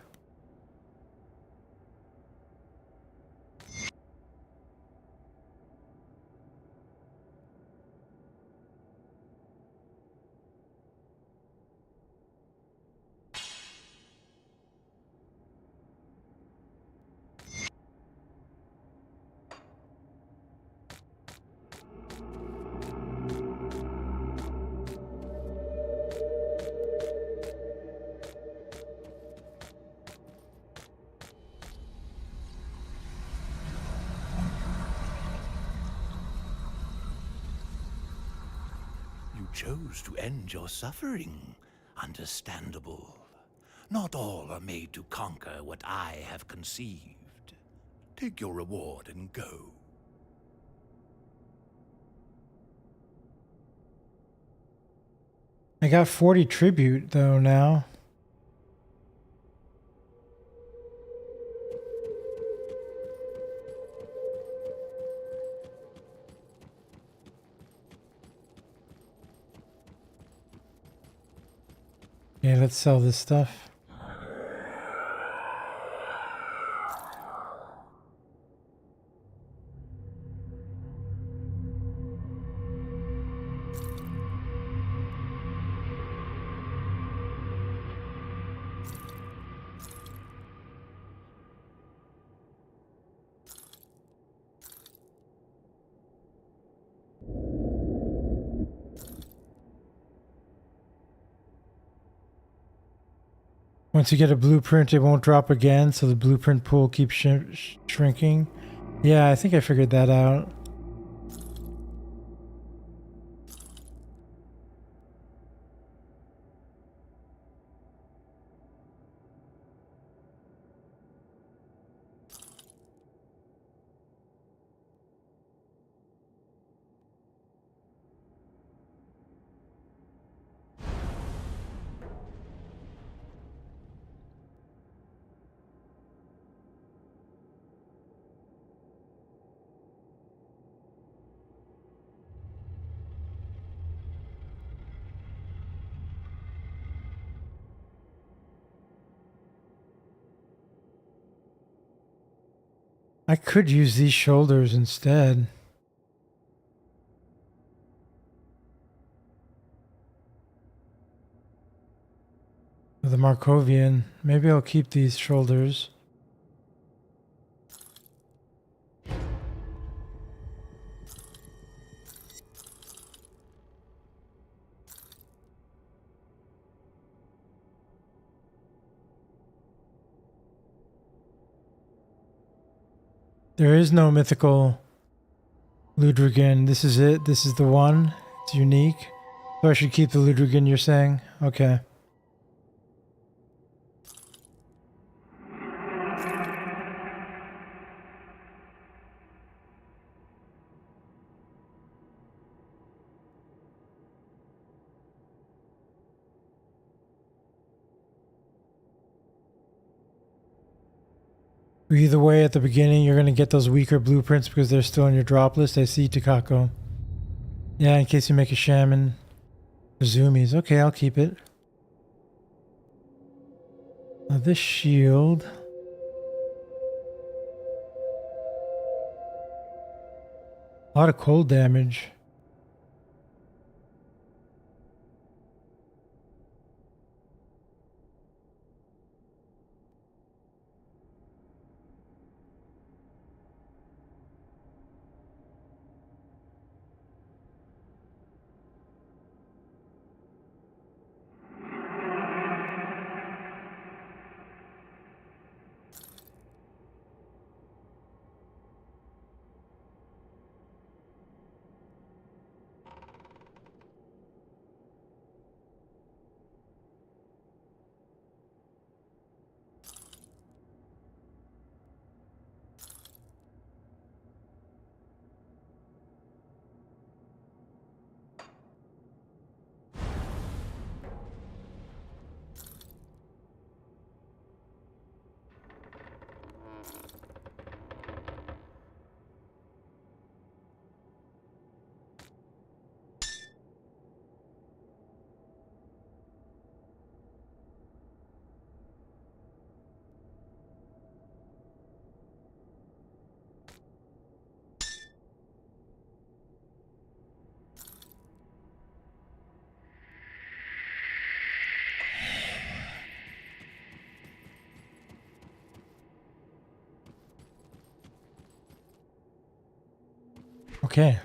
Speaker 12: Chose to end your suffering. Understandable. Not all are made to conquer what I have conceived. Take your reward and go.
Speaker 2: I got 40 tribute though now. Yeah, let's sell this stuff. Once you get a blueprint, it won't drop again, so the blueprint pool keeps shrinking. Yeah, I think I figured that out. I could use these shoulders instead. The Markovian. Maybe I'll keep these shoulders. There is no mythical Ludrigan. This is it. This is the one. It's unique. So I should keep the Ludrigan, you're saying? Okay. Either way, at the beginning, you're going to get those weaker blueprints because they're still in your drop list. I see, Takako. Yeah, in case you make a shaman. Zoomies. Okay, I'll keep it. Now this shield. A lot of cold damage. Okay.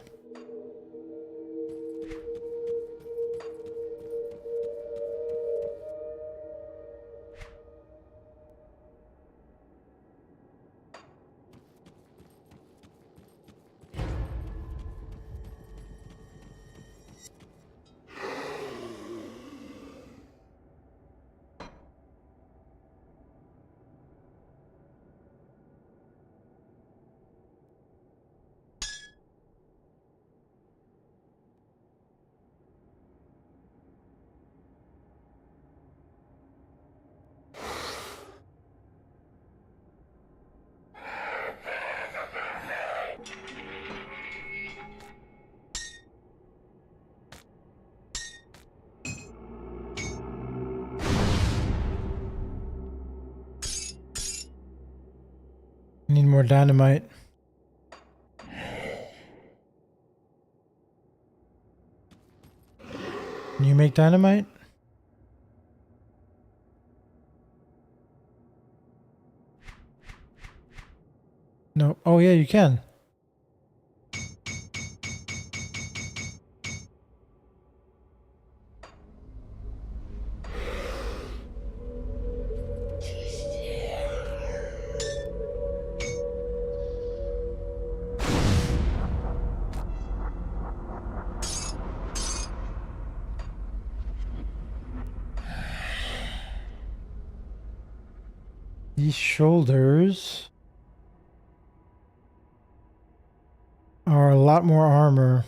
Speaker 2: Need more dynamite. Can you make dynamite? No. Oh yeah, you can. These shoulders are a lot more armor.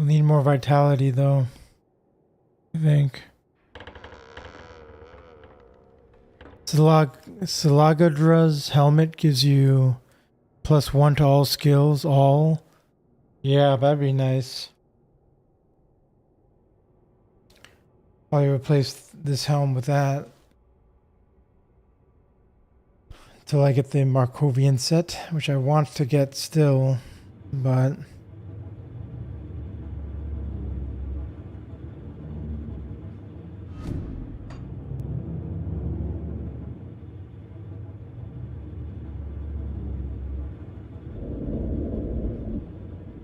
Speaker 2: We'll need more vitality, though, I think. Salagadra's helmet gives you +1 to all skills, all. Yeah, that'd be nice. Probably replace this helm with that. Until I get the Markovian set, which I want to get still, but...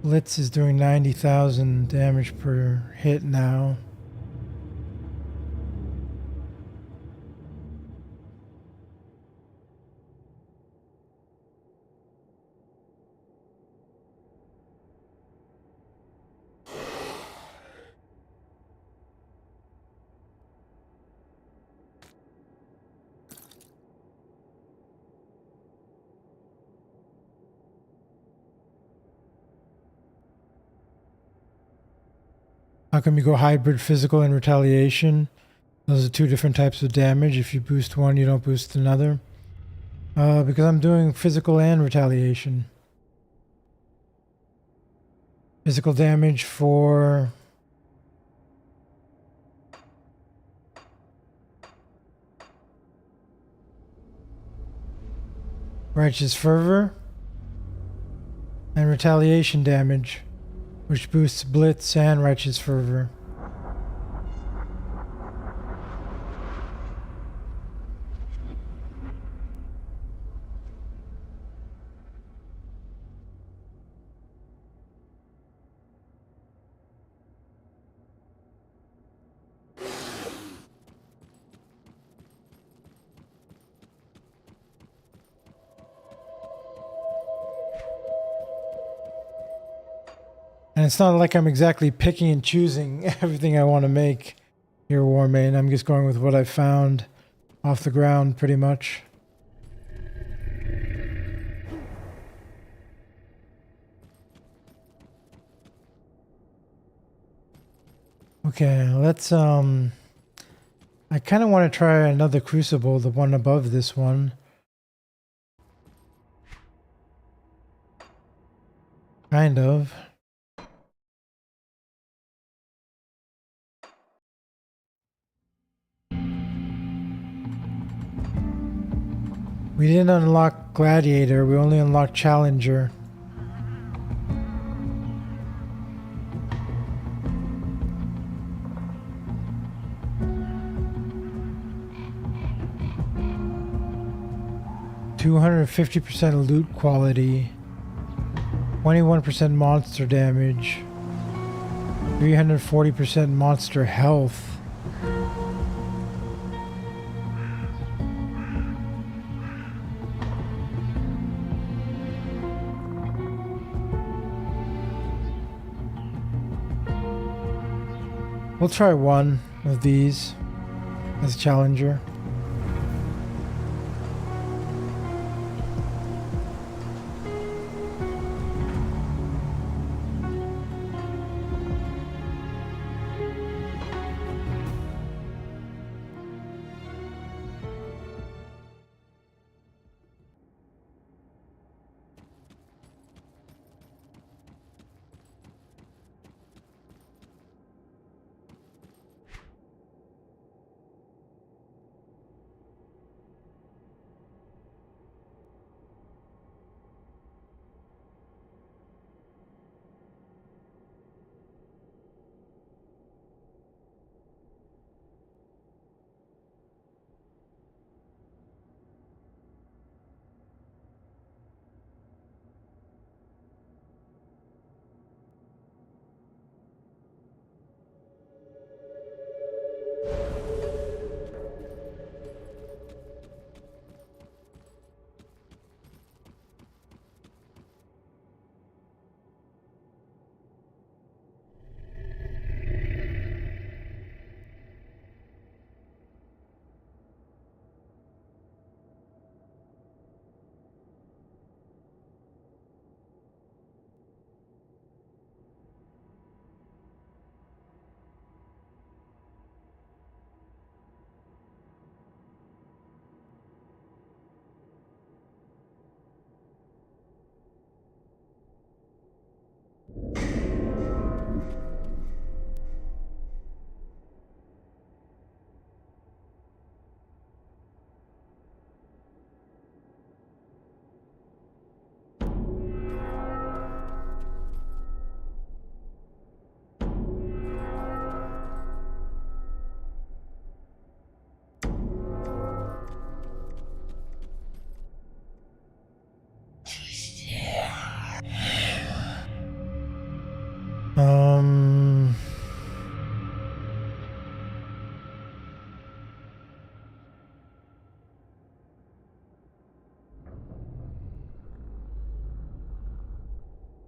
Speaker 2: Blitz is doing 90,000 damage per hit now. How come you go hybrid, physical, and retaliation? Those are two different types of damage. If you boost one, you don't boost another. Because I'm doing physical and retaliation. Physical damage for... Righteous Fervor. And retaliation damage, which boosts Blitz and Righteous Fervor. And it's not like I'm exactly picking and choosing everything I want to make here, Warmane. I'm just going with what I found off the ground, pretty much. Okay, let's, I kind of want to try another Crucible, the one above this one. Kind of. We didn't unlock Gladiator, we only unlocked Challenger. (250% loot quality, 21% monster damage, 340% monster health. We'll try one of these as Challenger.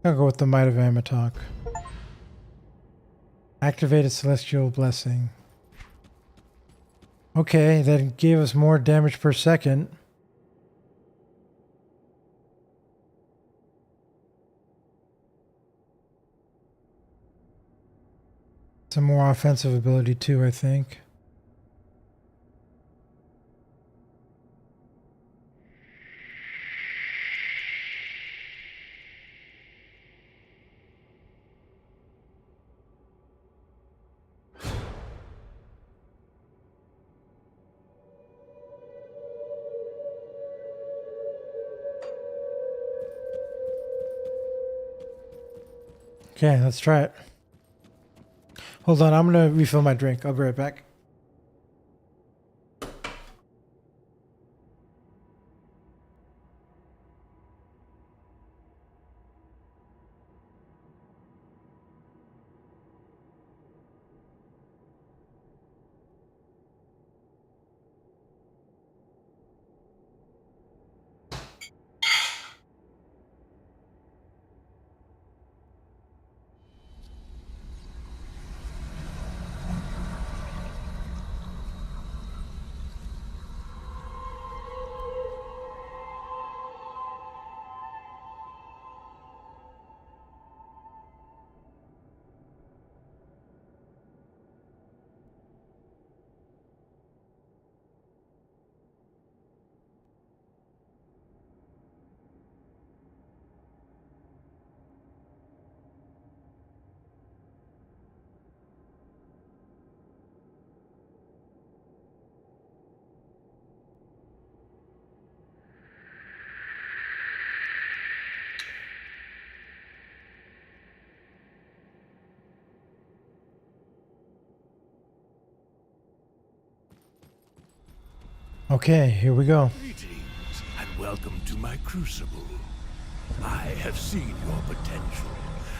Speaker 2: I'll go with the Might of Amatok. Activate a Celestial Blessing. Okay, that gave us more damage per second. Some more offensive ability too, I think. Okay, let's try it. Hold on, I'm gonna refill my drink. I'll be right back. Okay, here we go.
Speaker 12: Greetings, and welcome to my crucible. I have seen your potential,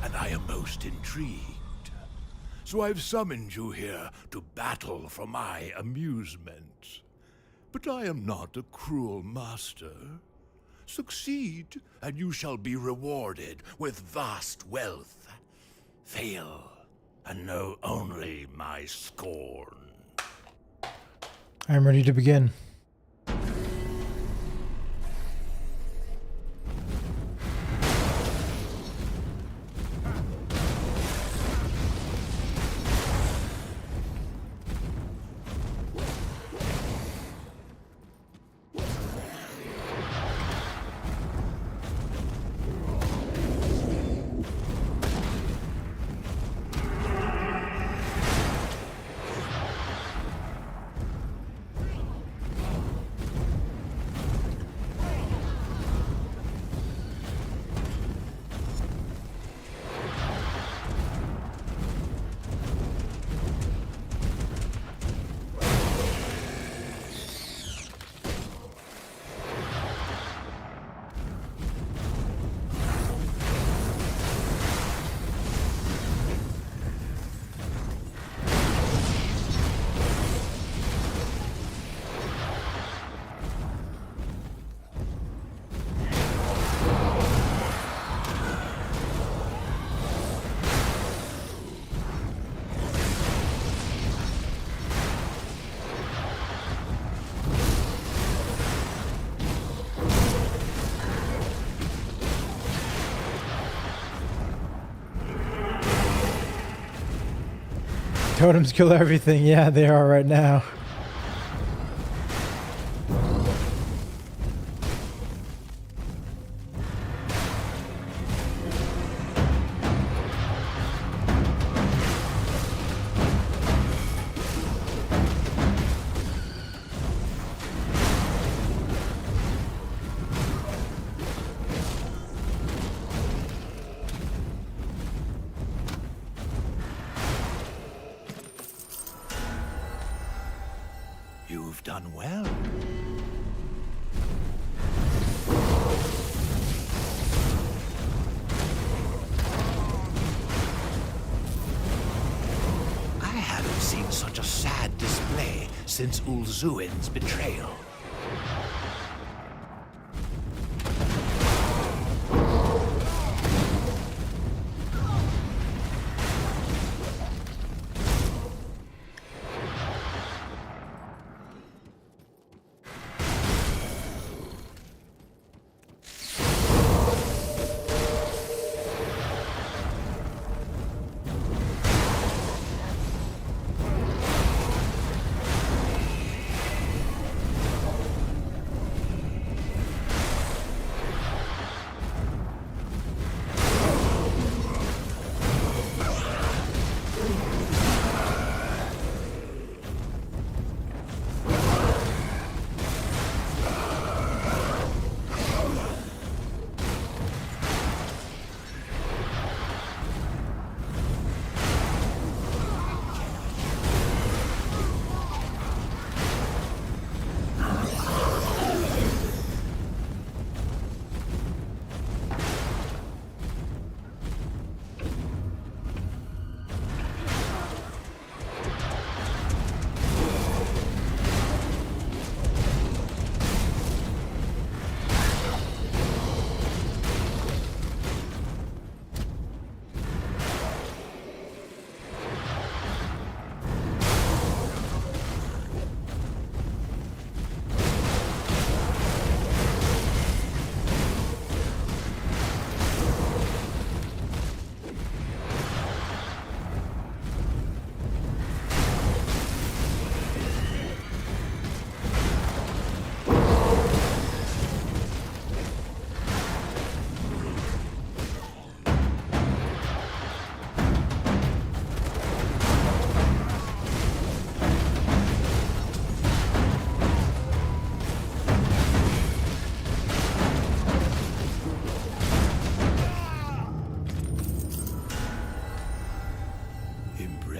Speaker 12: and I am most intrigued. So I've summoned you here to battle for my amusement. But I am not a cruel master. Succeed, and you shall be rewarded with vast wealth. Fail, and know only my scorn.
Speaker 2: I'm ready to begin. Totems kill everything. Yeah, they are right now.
Speaker 12: You've done well. I haven't seen such a sad display since Ulzuin's betrayal.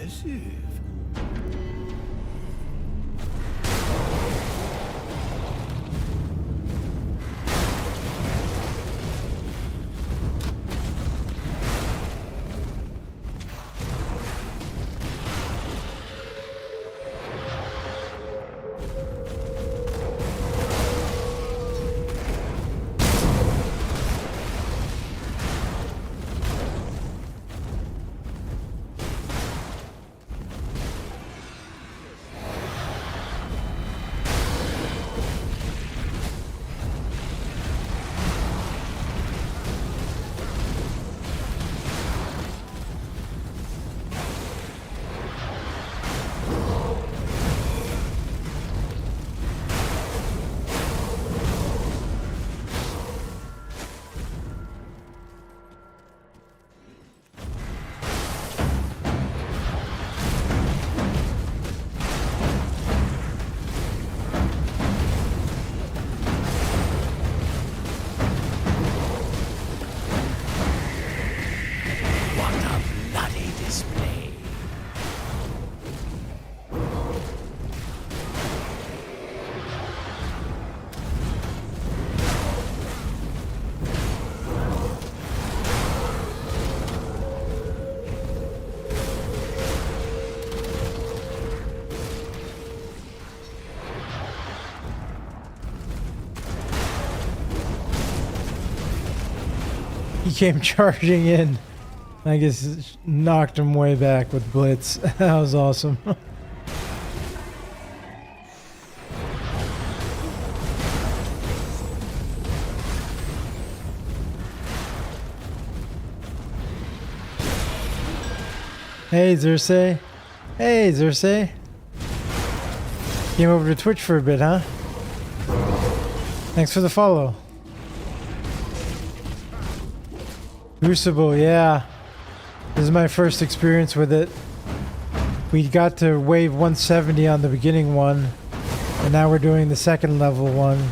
Speaker 12: impressive.
Speaker 2: He came charging in. I guess it knocked him way back with Blitz. That was awesome. Hey, Xerxes. Hey, Xerxes. Came over to Twitch for a bit, huh? Thanks for the follow. Crucible, yeah. This is my first experience with it. We got to wave 170 on the beginning one, and now we're doing the second level one.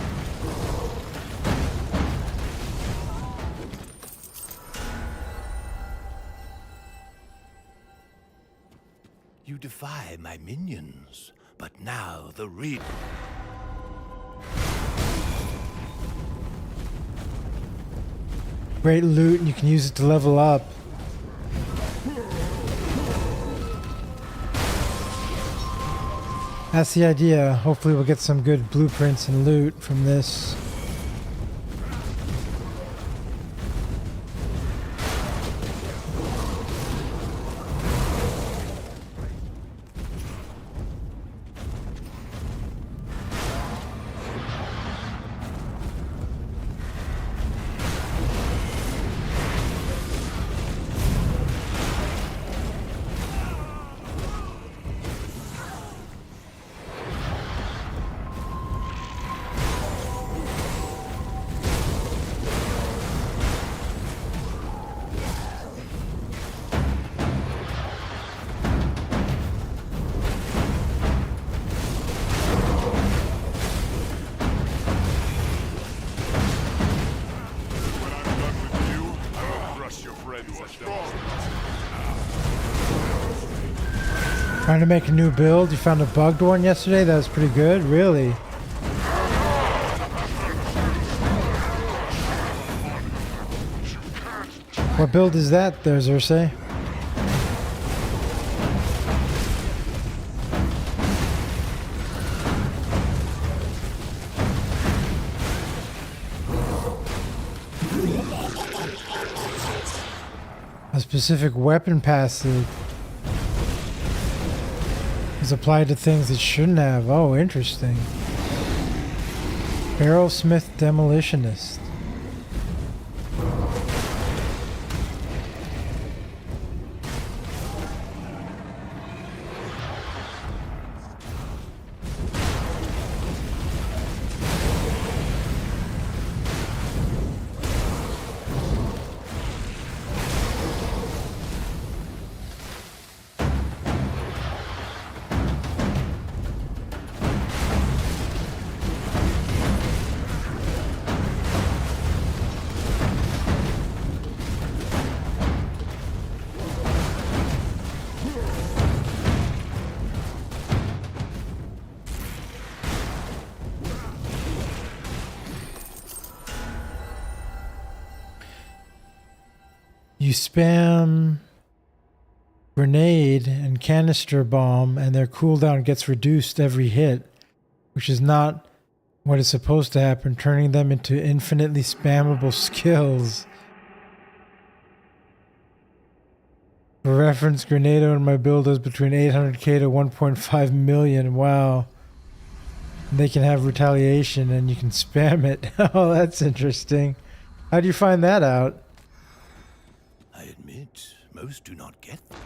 Speaker 12: You defy my minions, but now the real...
Speaker 2: Great loot, and you can use it to level up. That's the idea. Hopefully we'll get some good blueprints and loot from this. Trying to make a new build. You found a bugged one yesterday? That was pretty good. Really? What build is that there, Xerxes? A specific weapon passive is applied to things it shouldn't have. Oh, interesting. Barrelsmith Demolitionist. you spam grenade and canister bomb, and their cooldown gets reduced every hit, which is not what is supposed to happen, turning them into infinitely spammable skills. For reference, Grenado in my build is between 800k to 1.5 million. Wow. They can have retaliation and you can spam it. Oh, that's interesting. How do you find that out?
Speaker 12: I admit, most do not get them.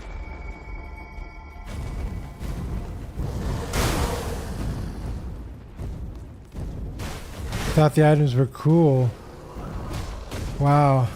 Speaker 2: Thought the items were cool. Wow.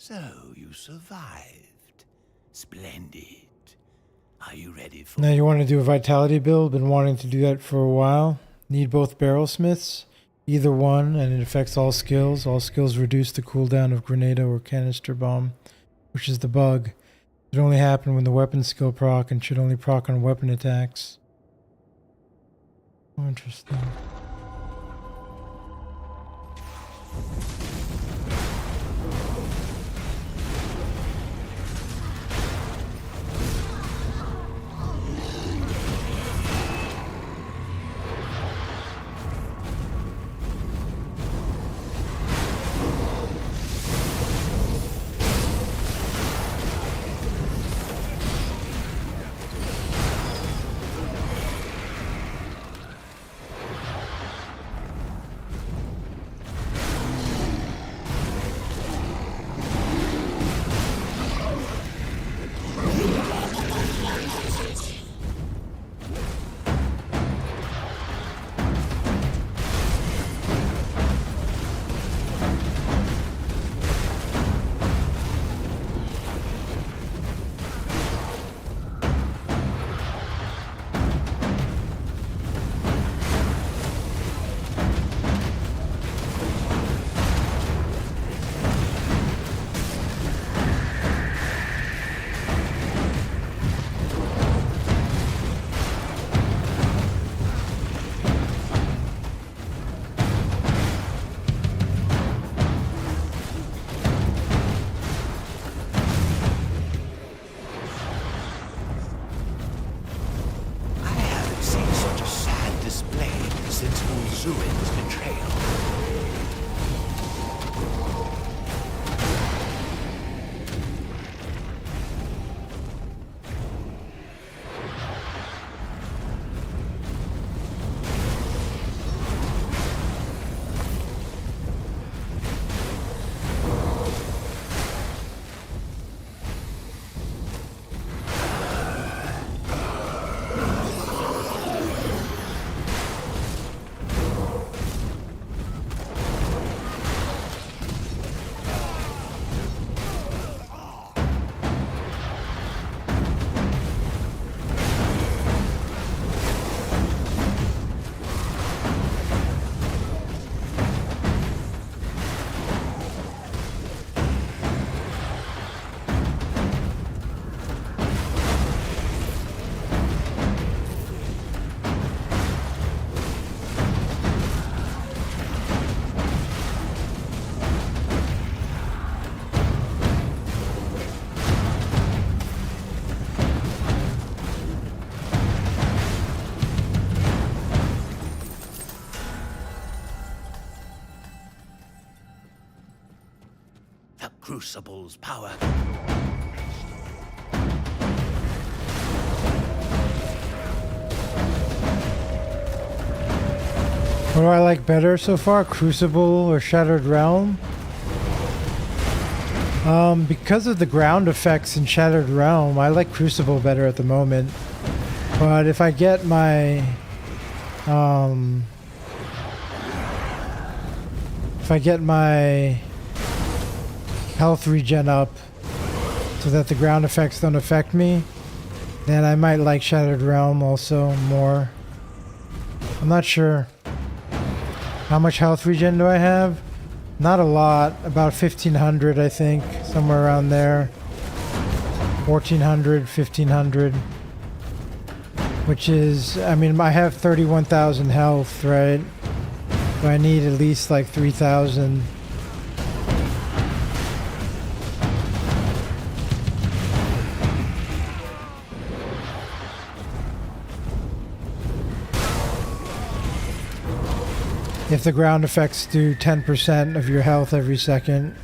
Speaker 12: So, you survived. Splendid. Are you ready for...
Speaker 2: Now you want to do a vitality build? Been wanting to do that for a while. Need both barrel smiths. Either one, and it affects all skills. All skills reduce the cooldown of Grenado or Canister Bomb, which is the bug. It only happen when the weapon skill proc and should only proc on weapon attacks. Oh, interesting.
Speaker 12: Crucible's power.
Speaker 2: What do I like better so far, Crucible or Shattered Realm? Because of the ground effects in Shattered Realm, I like Crucible better at the moment. But if I get my health regen up so that the ground effects don't affect me, then I might like Shattered Realm also more. I'm not sure. How much health regen do I have? Not a lot. About 1,500, I think. Somewhere around there. 1,400, 1,500. Which is, I mean, I have 31,000 health, right? So I need at least like 3,000. If the ground effects do 10% of your health every second.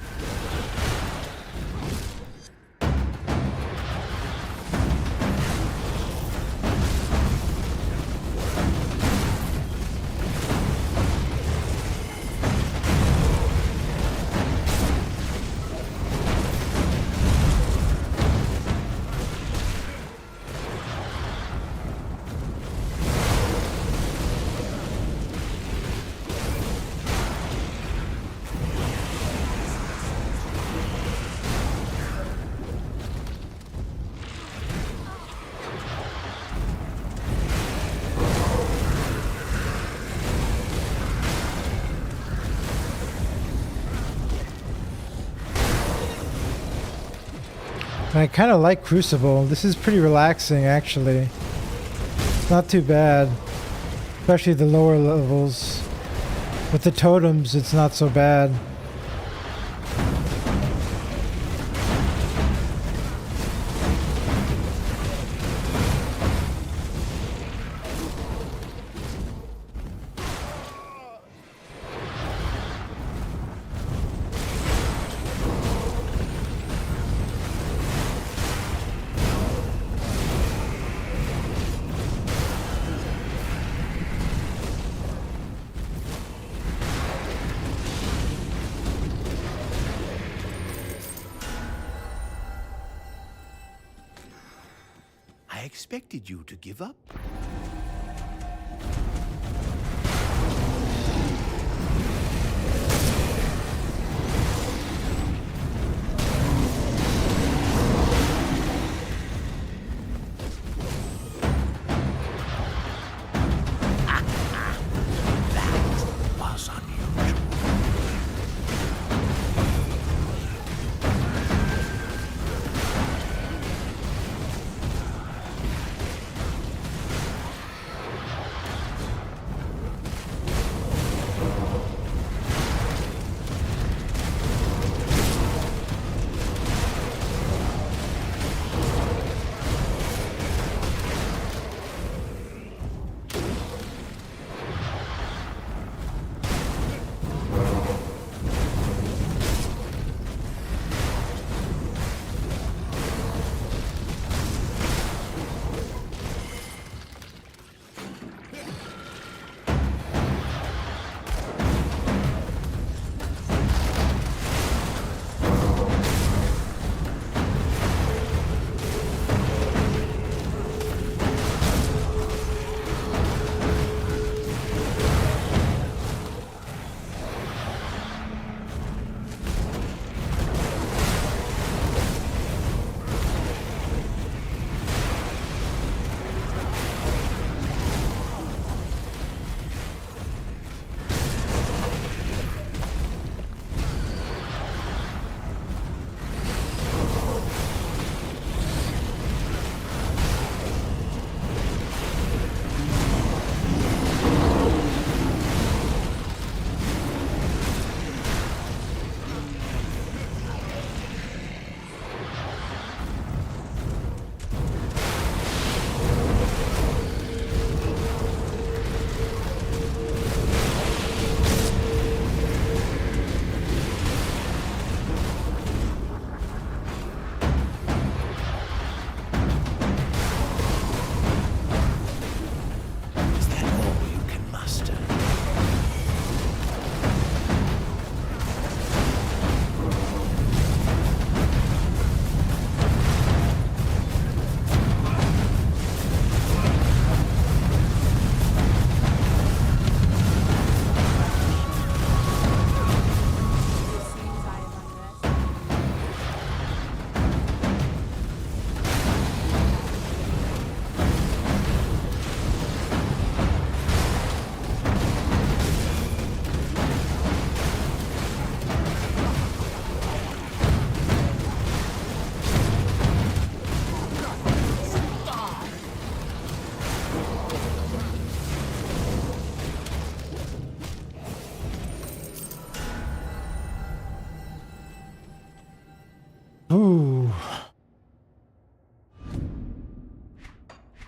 Speaker 2: I kind of like Crucible. This is pretty relaxing, actually. Not too bad. Especially the lower levels. With the totems, it's not so bad.
Speaker 12: I expected you to give up. That was unusual.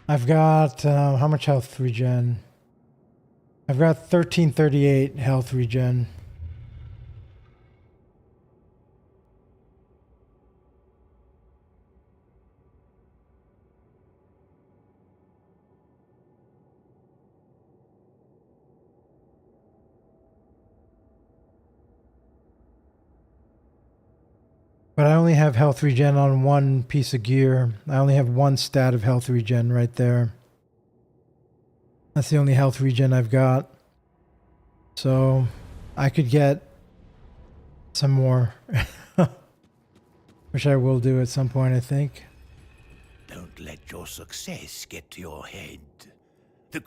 Speaker 2: I've got how much health regen? I've got 1338 health regen. But I only have health regen on one piece of gear. I only have one stat of health regen right there. That's the only health regen I've got. So I could get some more. Which I will do at some point, I think.
Speaker 12: Don't let your success get to your head. The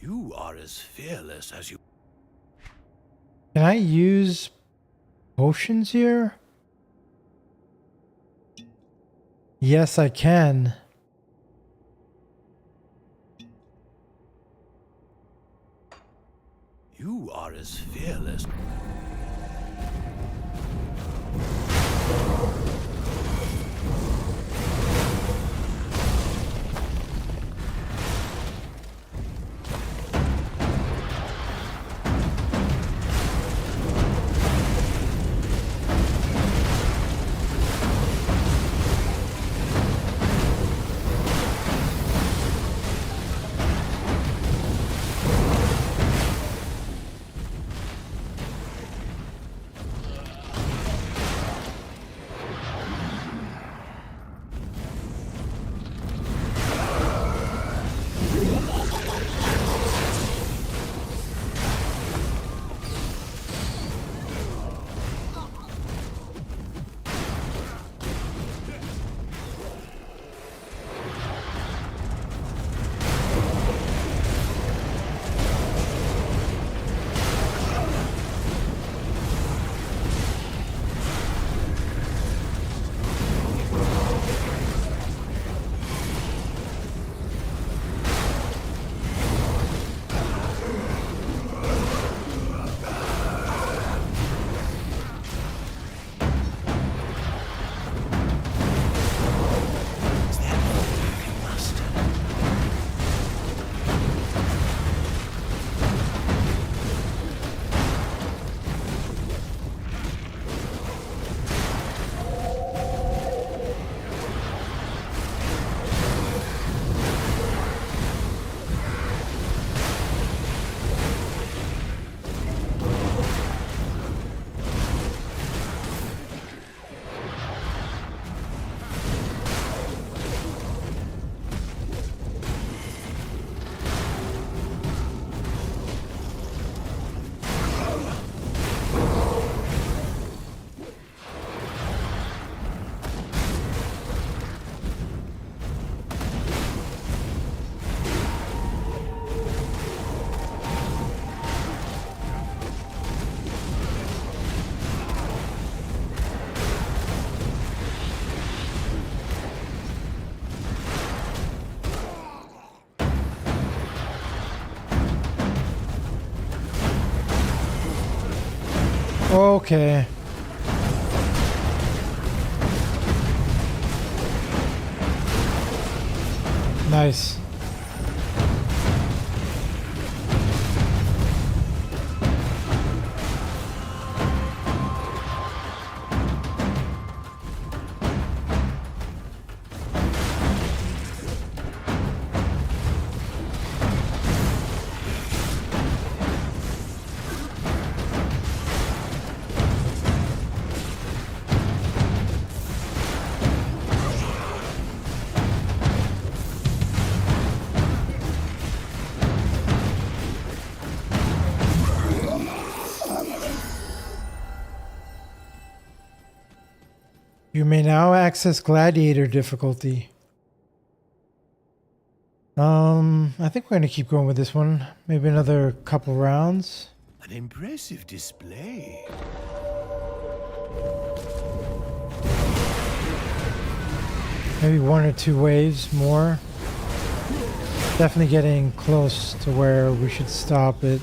Speaker 12: You are as fearless as you...
Speaker 2: Can I use potions here? Yes, I can.
Speaker 12: You are as fearless...
Speaker 2: Okay. Nice. You may now access Gladiator difficulty. I think we're gonna keep going with this one. Maybe another couple rounds.
Speaker 12: An impressive display.
Speaker 2: Maybe 1 or 2 waves more. Definitely getting close to where we should stop it.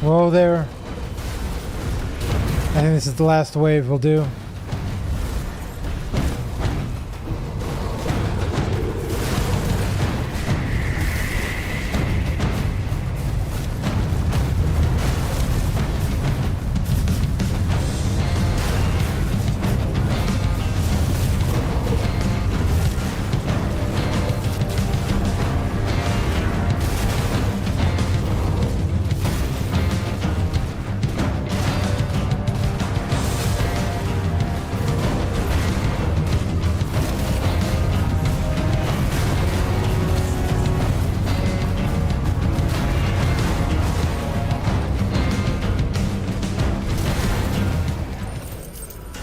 Speaker 2: Whoa there. I think this is the last wave we'll do.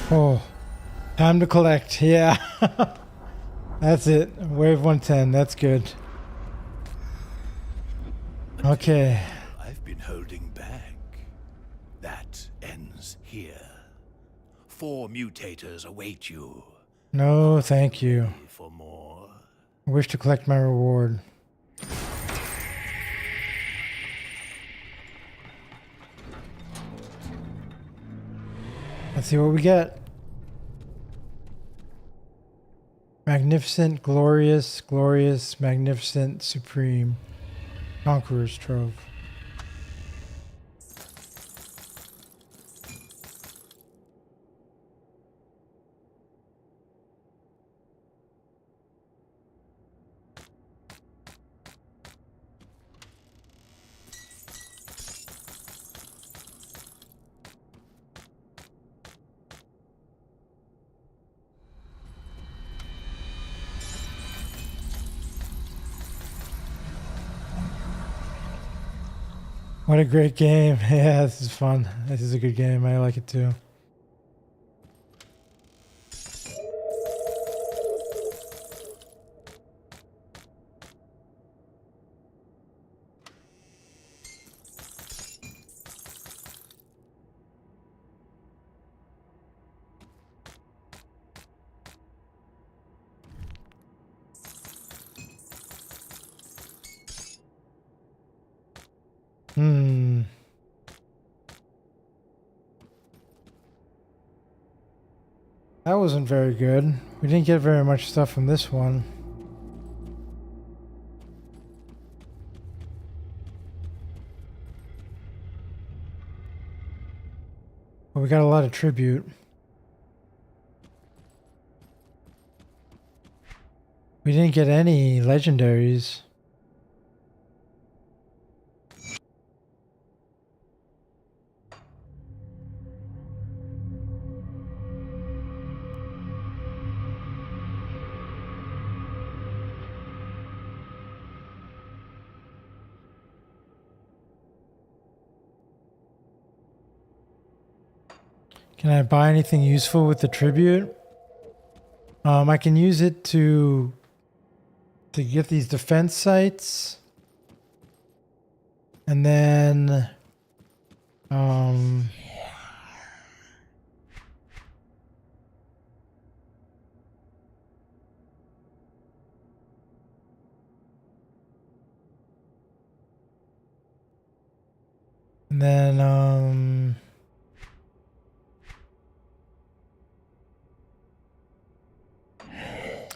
Speaker 2: Oh, time to collect, yeah. That's it. Wave 110. That's good. Okay.
Speaker 12: I've been holding back. That ends here. 4 mutators await you.
Speaker 2: No, thank you.
Speaker 12: For more.
Speaker 2: I wish to collect my reward. Let's see what we get. Magnificent, glorious, glorious, magnificent, supreme. Conqueror's Trove. What a great game. Yeah, this is fun. This is a good game. I like it too. That wasn't very good. We didn't get very much stuff from this one. But we got a lot of tribute. We didn't get any legendaries. Can I buy anything useful with the tribute? I can use it to get these defense sites. And then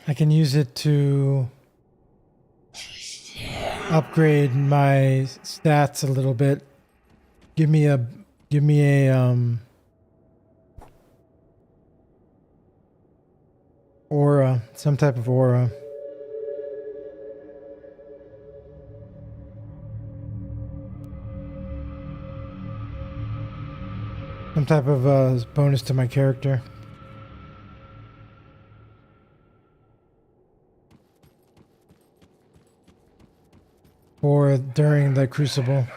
Speaker 2: I can use it to upgrade my stats a little bit. Give me a aura, some type of aura. Some type of bonus to my character. Or during the Crucible.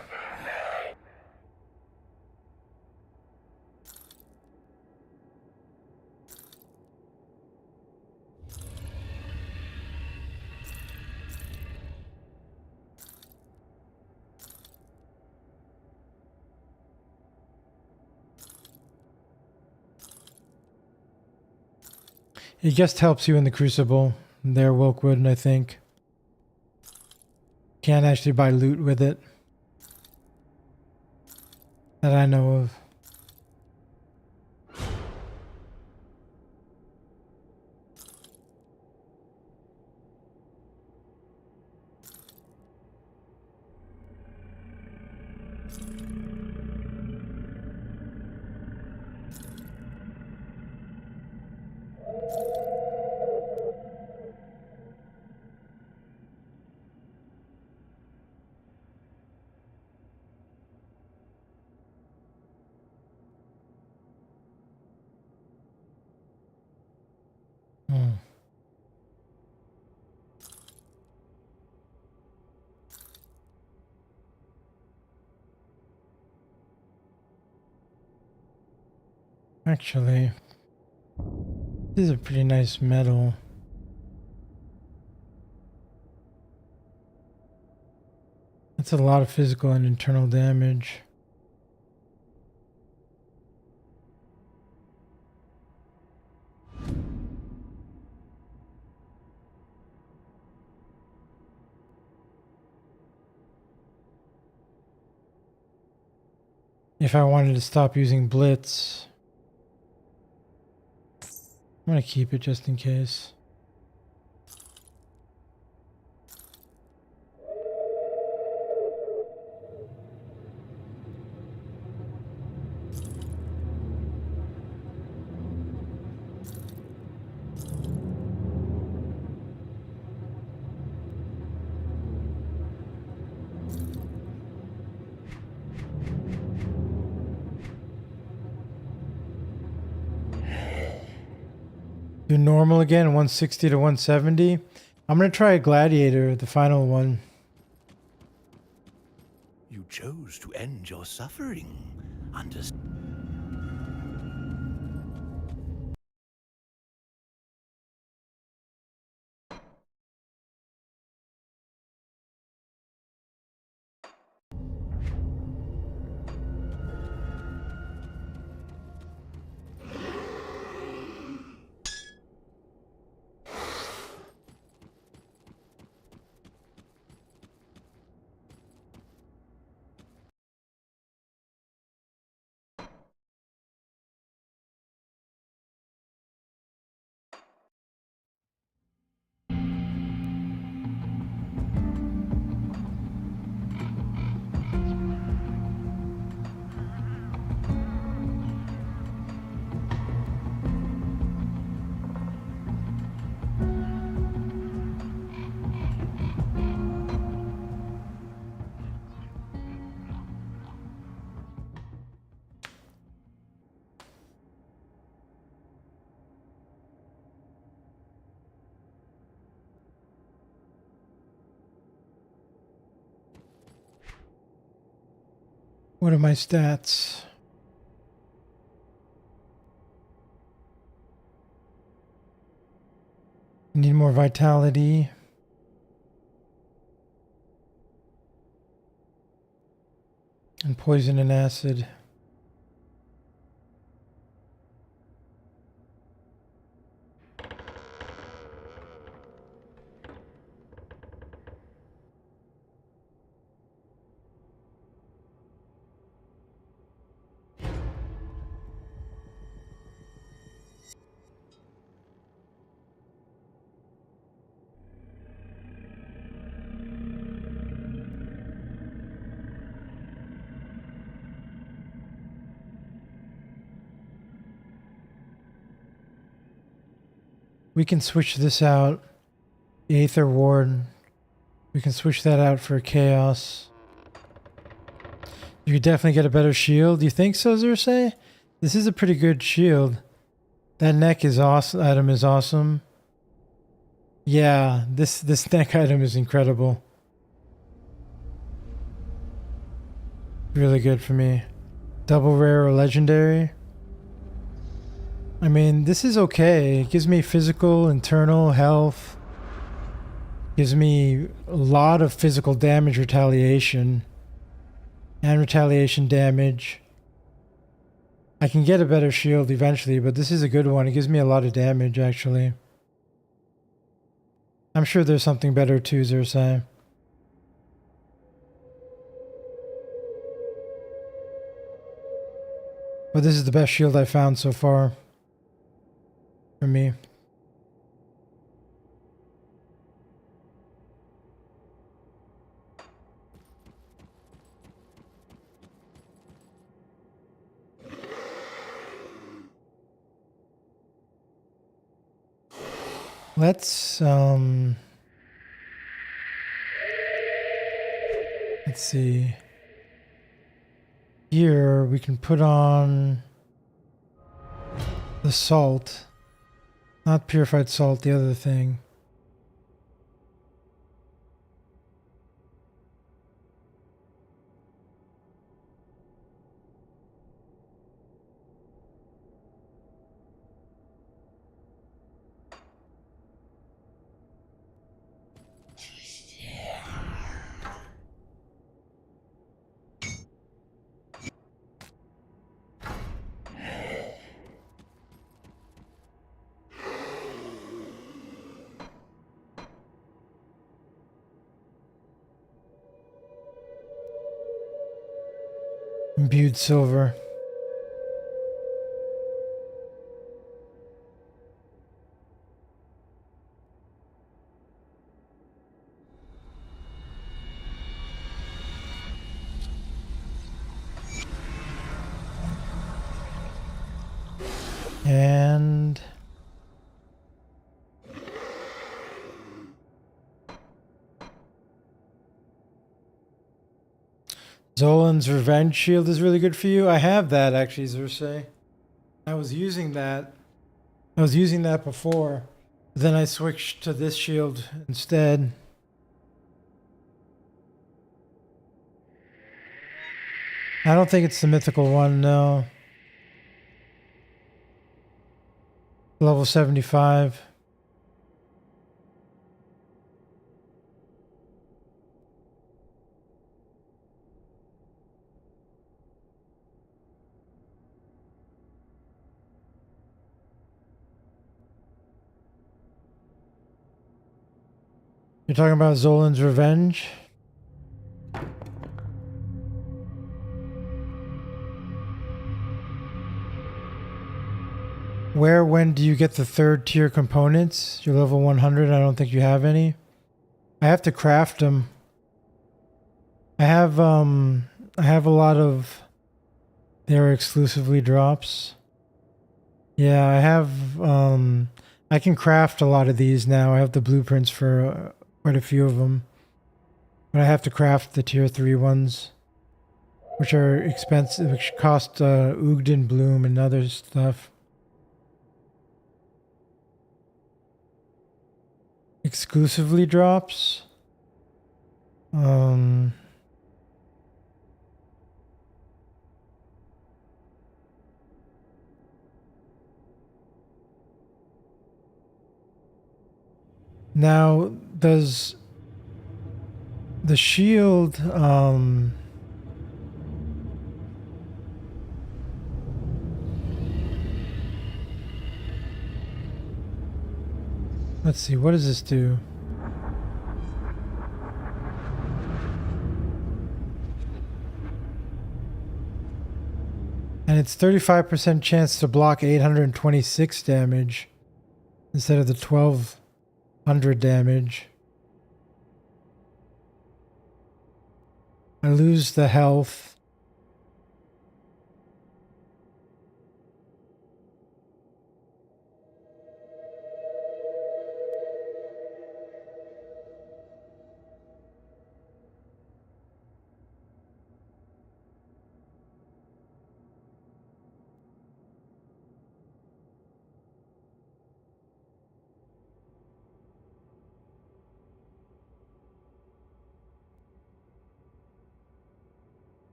Speaker 2: It just helps you in the Crucible. There, Wilkwood, I think. Can't actually buy loot with it. That I know of. Actually, this is a pretty nice medal. That's a lot of physical and internal damage. If I wanted to stop using Blitz, I'm going to keep it just in case. Do normal again, 160 to 170. I'm going to try a Gladiator, the final one.
Speaker 12: You chose to end your suffering. What are my stats? Need more vitality. And poison and acid. We can switch this out. The Aether Ward. We can switch that out for Chaos. You could definitely get a better shield. Do you think so, Xerxes? This is a pretty good shield. That neck is awesome. Item is awesome. Yeah, this neck item is incredible. Really good for me. Double rare or legendary. I mean, this is okay. It gives me physical, internal health. Gives me a lot of physical damage retaliation. And retaliation damage. I can get a better shield eventually, but this is a good one. It gives me a lot of damage, actually. I'm sure there's something better too, Xerxes. But this is the best shield I found so far. For me. Let's see. Here we can put on the salt. Not purified salt, the other thing.
Speaker 2: Imbued silver. And Zolan's Revenge Shield is really good for you. I have that actually, Zursei. I was using that. I was using that before. But then I switched to this shield instead. I don't think it's the mythical one, no. Level 75. You're talking about Zolan's Revenge? When do you get the third tier components? You're level 100. I don't think you have any. I have to craft them. I have a lot of their exclusively drops. Yeah, I have I can craft a lot of these now. I have the blueprints for quite a few of them. But I have to craft the tier 3 ones, which are expensive, which cost Ugden Bloom and other stuff. Exclusively drops. Now, does the shield, let's see, what does this do? And it's 35% chance to block 826 damage instead of the 1200 damage. I lose the health.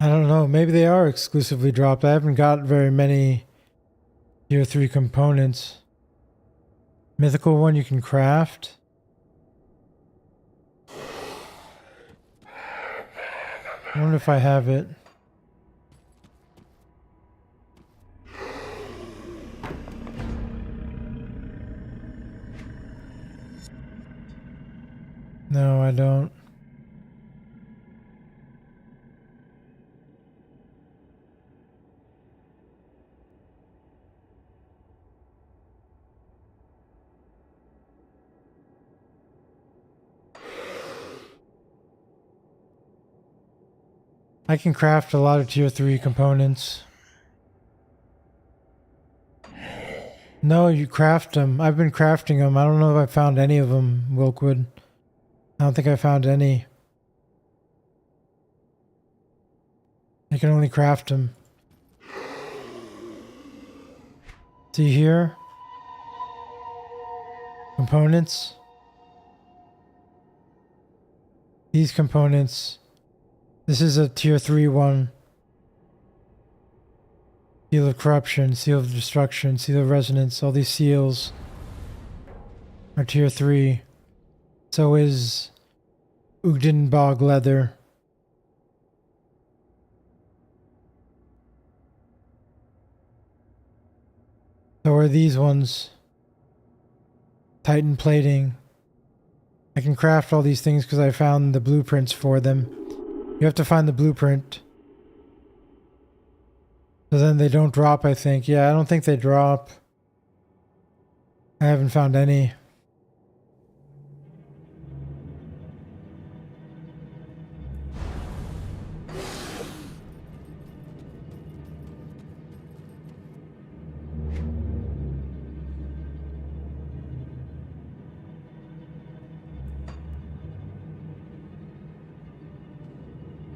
Speaker 2: I don't know. Maybe they are exclusively dropped. I haven't got very many tier 3 components. Mythical one you can craft. I wonder if I have it. No, I don't. I can craft a lot of tier 3 components. No, you craft them. I've been crafting them. I don't know if I found any of them, Wilkwood. I don't think I found any. I can only craft them. See here? Components. These components. This is a tier 3 one. Seal of Corruption, Seal of Destruction, Seal of Resonance, all these seals are tier 3. So is Ugdenbog Leather. So are these ones. Titan Plating. I can craft all these things because I found the blueprints for them. You have to find the blueprint. So then they don't drop, I think. Yeah, I don't think they drop. I haven't found any.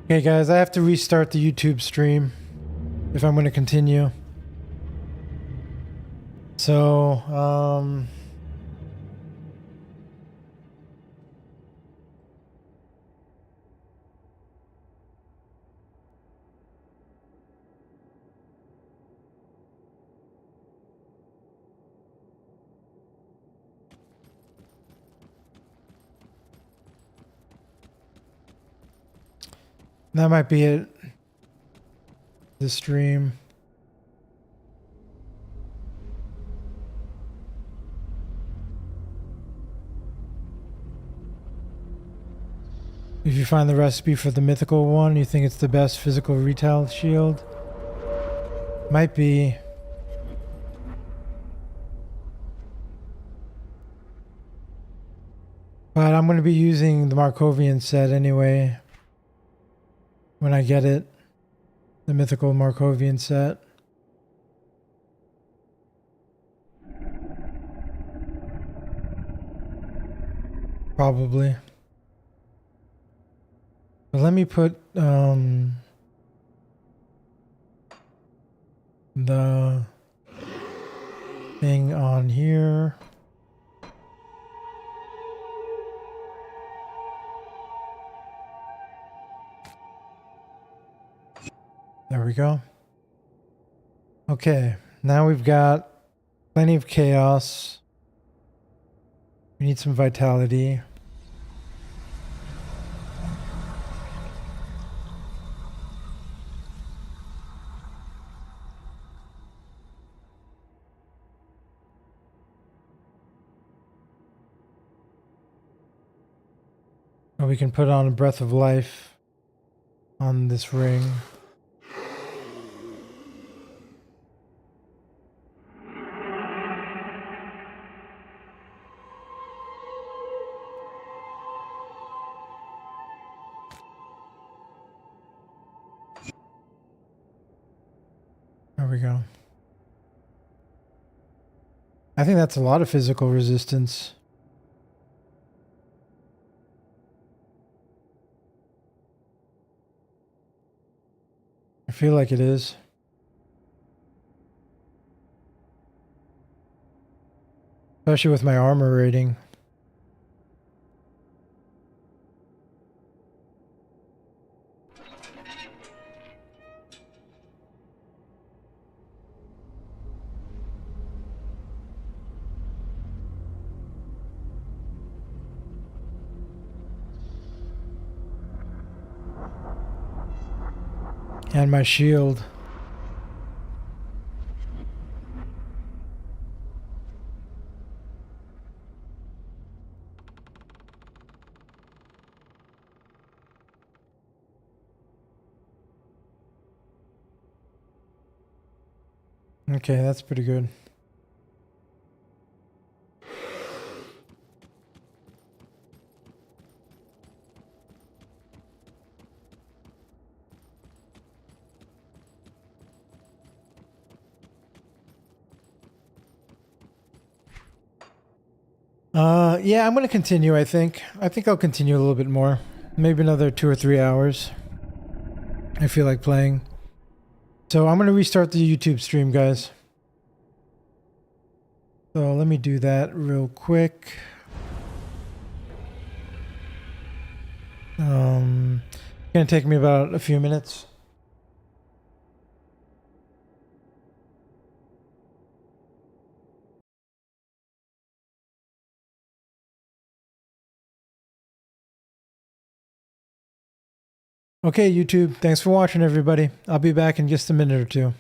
Speaker 2: Okay guys, I have to restart the YouTube stream if I'm going to continue. So, that might be it. The stream. If you find the recipe for the mythical one, you think it's the best physical retail shield? Might be. But I'm going to be using the Markovian set anyway. When I get it. The mythical Markovian set. Probably. But let me put the thing on here. There we go. Okay, now we've got plenty of chaos. We need some vitality. Or we can put on a breath of life on this ring. There we go. I think that's a lot of physical resistance. I feel like it is. Especially with my armor rating. And my shield. Okay, that's pretty good. Yeah, I'm going to continue, I think. I think I'll continue a little bit more. Maybe another 2 or 3 hours. I feel like playing. So I'm going to restart the YouTube stream, guys. So let me do that real quick. It's going to take me about a few minutes. Okay, YouTube, thanks for watching, everybody. I'll be back in just a minute or two.